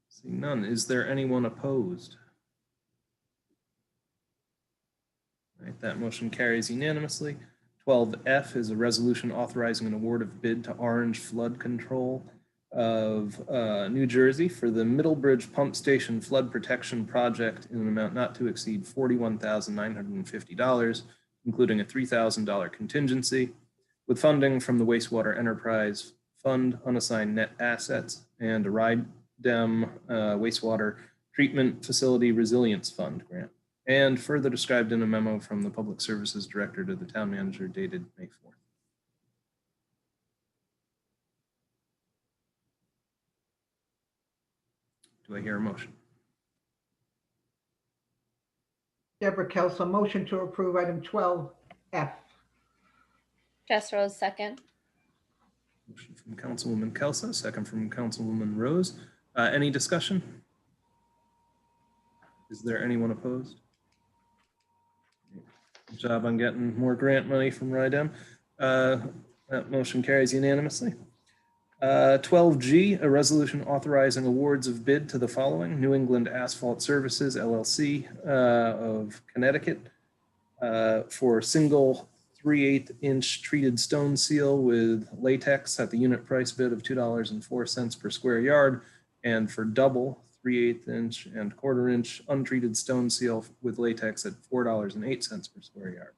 Seeing none, is there anyone opposed? All right, that motion carries unanimously. 12F is a resolution authorizing an award of bid to Orange Flood Control of New Jersey for the Middlebridge Pump Station Flood Protection Project in an amount not to exceed $41,950, including a $3,000 contingency, with funding from the Wastewater Enterprise Fund Unassigned Net Assets and a RIDEM Wastewater Treatment Facility Resilience Fund grant, and further described in a memo from the Public Services Director to the town manager dated May 4th. Do I hear a motion? Deborah Kelso, motion to approve item 12F. Jess Rose, second. Motion from Councilwoman Kelso, second from Councilwoman Rose. Any discussion? Is there anyone opposed? Good job on getting more grant money from RIDEM. That motion carries unanimously. 12G, a resolution authorizing awards of bid to the following: New England Asphalt Services, LLC of Connecticut for single 3/8-inch treated stone seal with latex at the unit price bid of $2.04 per square yard, and for double 3/8-inch and 1/4-inch untreated stone seal with latex at $4.08 per square yard.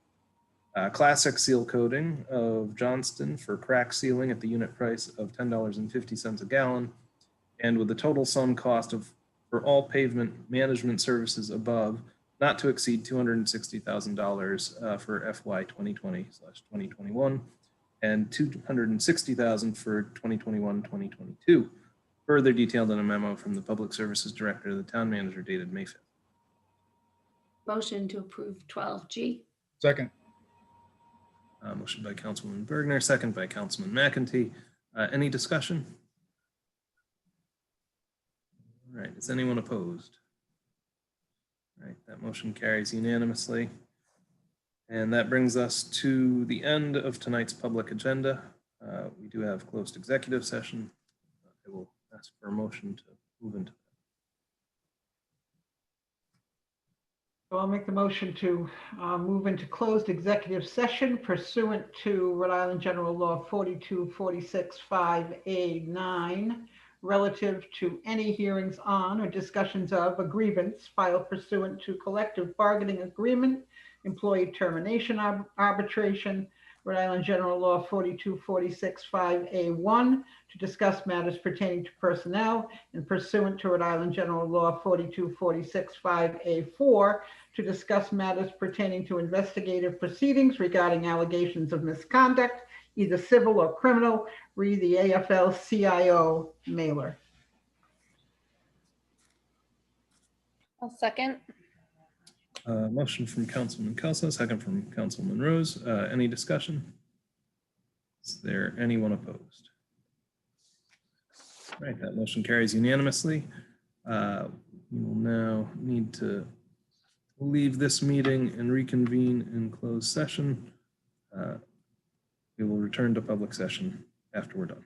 Classic seal coating of Johnston for crack sealing at the unit price of $10.50 a gallon, and with the total sum cost of for all pavement management services above not to exceed $260,000 for FY 2020/2021 and $260,000 for 2021-2022. Further detailed in a memo from the Public Services Director to the town manager dated May 5th. Motion to approve 12G. Second. Motion by Councilman Bergner, second by Councilman McEntee. Any discussion? All right, is anyone opposed? All right, that motion carries unanimously. And that brings us to the end of tonight's public agenda. We do have closed executive session. I will ask for a motion to move into. So I'll make the motion to move into closed executive session pursuant to Rhode Island General Law 42465A9 relative to any hearings on or discussions of a grievance filed pursuant to collective bargaining agreement, employee termination arbitration, Rhode Island General Law 42465A1 to discuss matters pertaining to personnel, and pursuant to Rhode Island General Law 42465A4 to discuss matters pertaining to investigative proceedings regarding allegations of misconduct, either civil or criminal, re the AFL-CIO mailer. I'll second. Motion from Councilman Kelso, second from Councilman Rose. Any discussion? Is there anyone opposed? All right, that motion carries unanimously. We will now need to leave this meeting and reconvene in closed session. We will return to public session after we're done.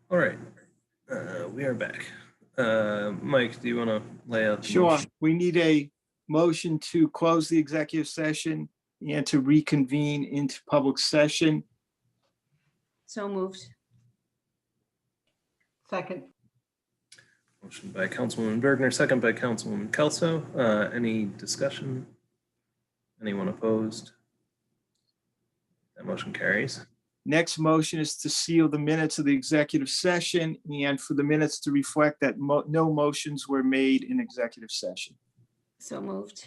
All right, we are back. Mike, do you want to lay out? the Sure, motion? we need a motion to close the executive session and to reconvene into public session. So moved. Second. Motion by Councilwoman Bergner, second by Councilwoman Kelso. Any discussion? Anyone opposed? That motion carries. Next motion is to seal the minutes of the executive session and for the minutes to reflect that no motions were made in executive session. So moved.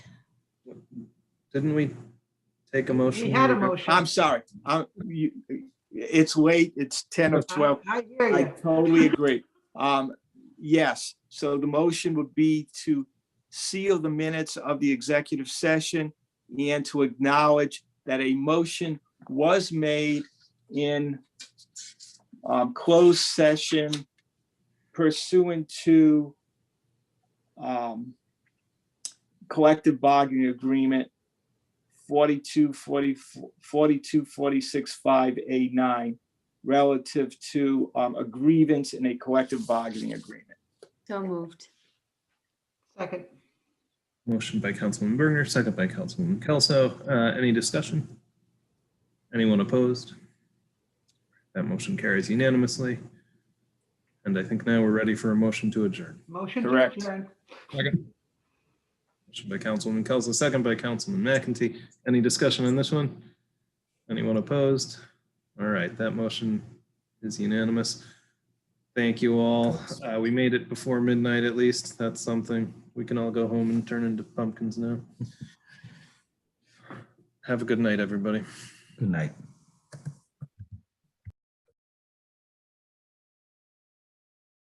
Didn't we take a motion? We had a motion. I'm sorry. It's late. It's 10 of 12. I hear I you. totally agree. Yes, so the motion would be to seal the minutes of the executive session and to acknowledge that a motion was made in closed session pursuant to collective bargaining agreement 4246-5A9 relative to a grievance in a collective bargaining agreement. So moved. Second. Motion by Councilwoman Bergner, second by Councilwoman Kelso. Any discussion? Anyone opposed? That motion carries unanimously. And I think now we're ready for a motion to adjourn. Motion to Correct. adjourn. Motion by Councilwoman Kelso, second by Councilman McEntee. Any discussion on this one? Anyone opposed? All right, that motion is unanimous. Thank you all. We made it before midnight at least. That's something. We can all go home and turn into pumpkins now. Have a good night, everybody. Good night.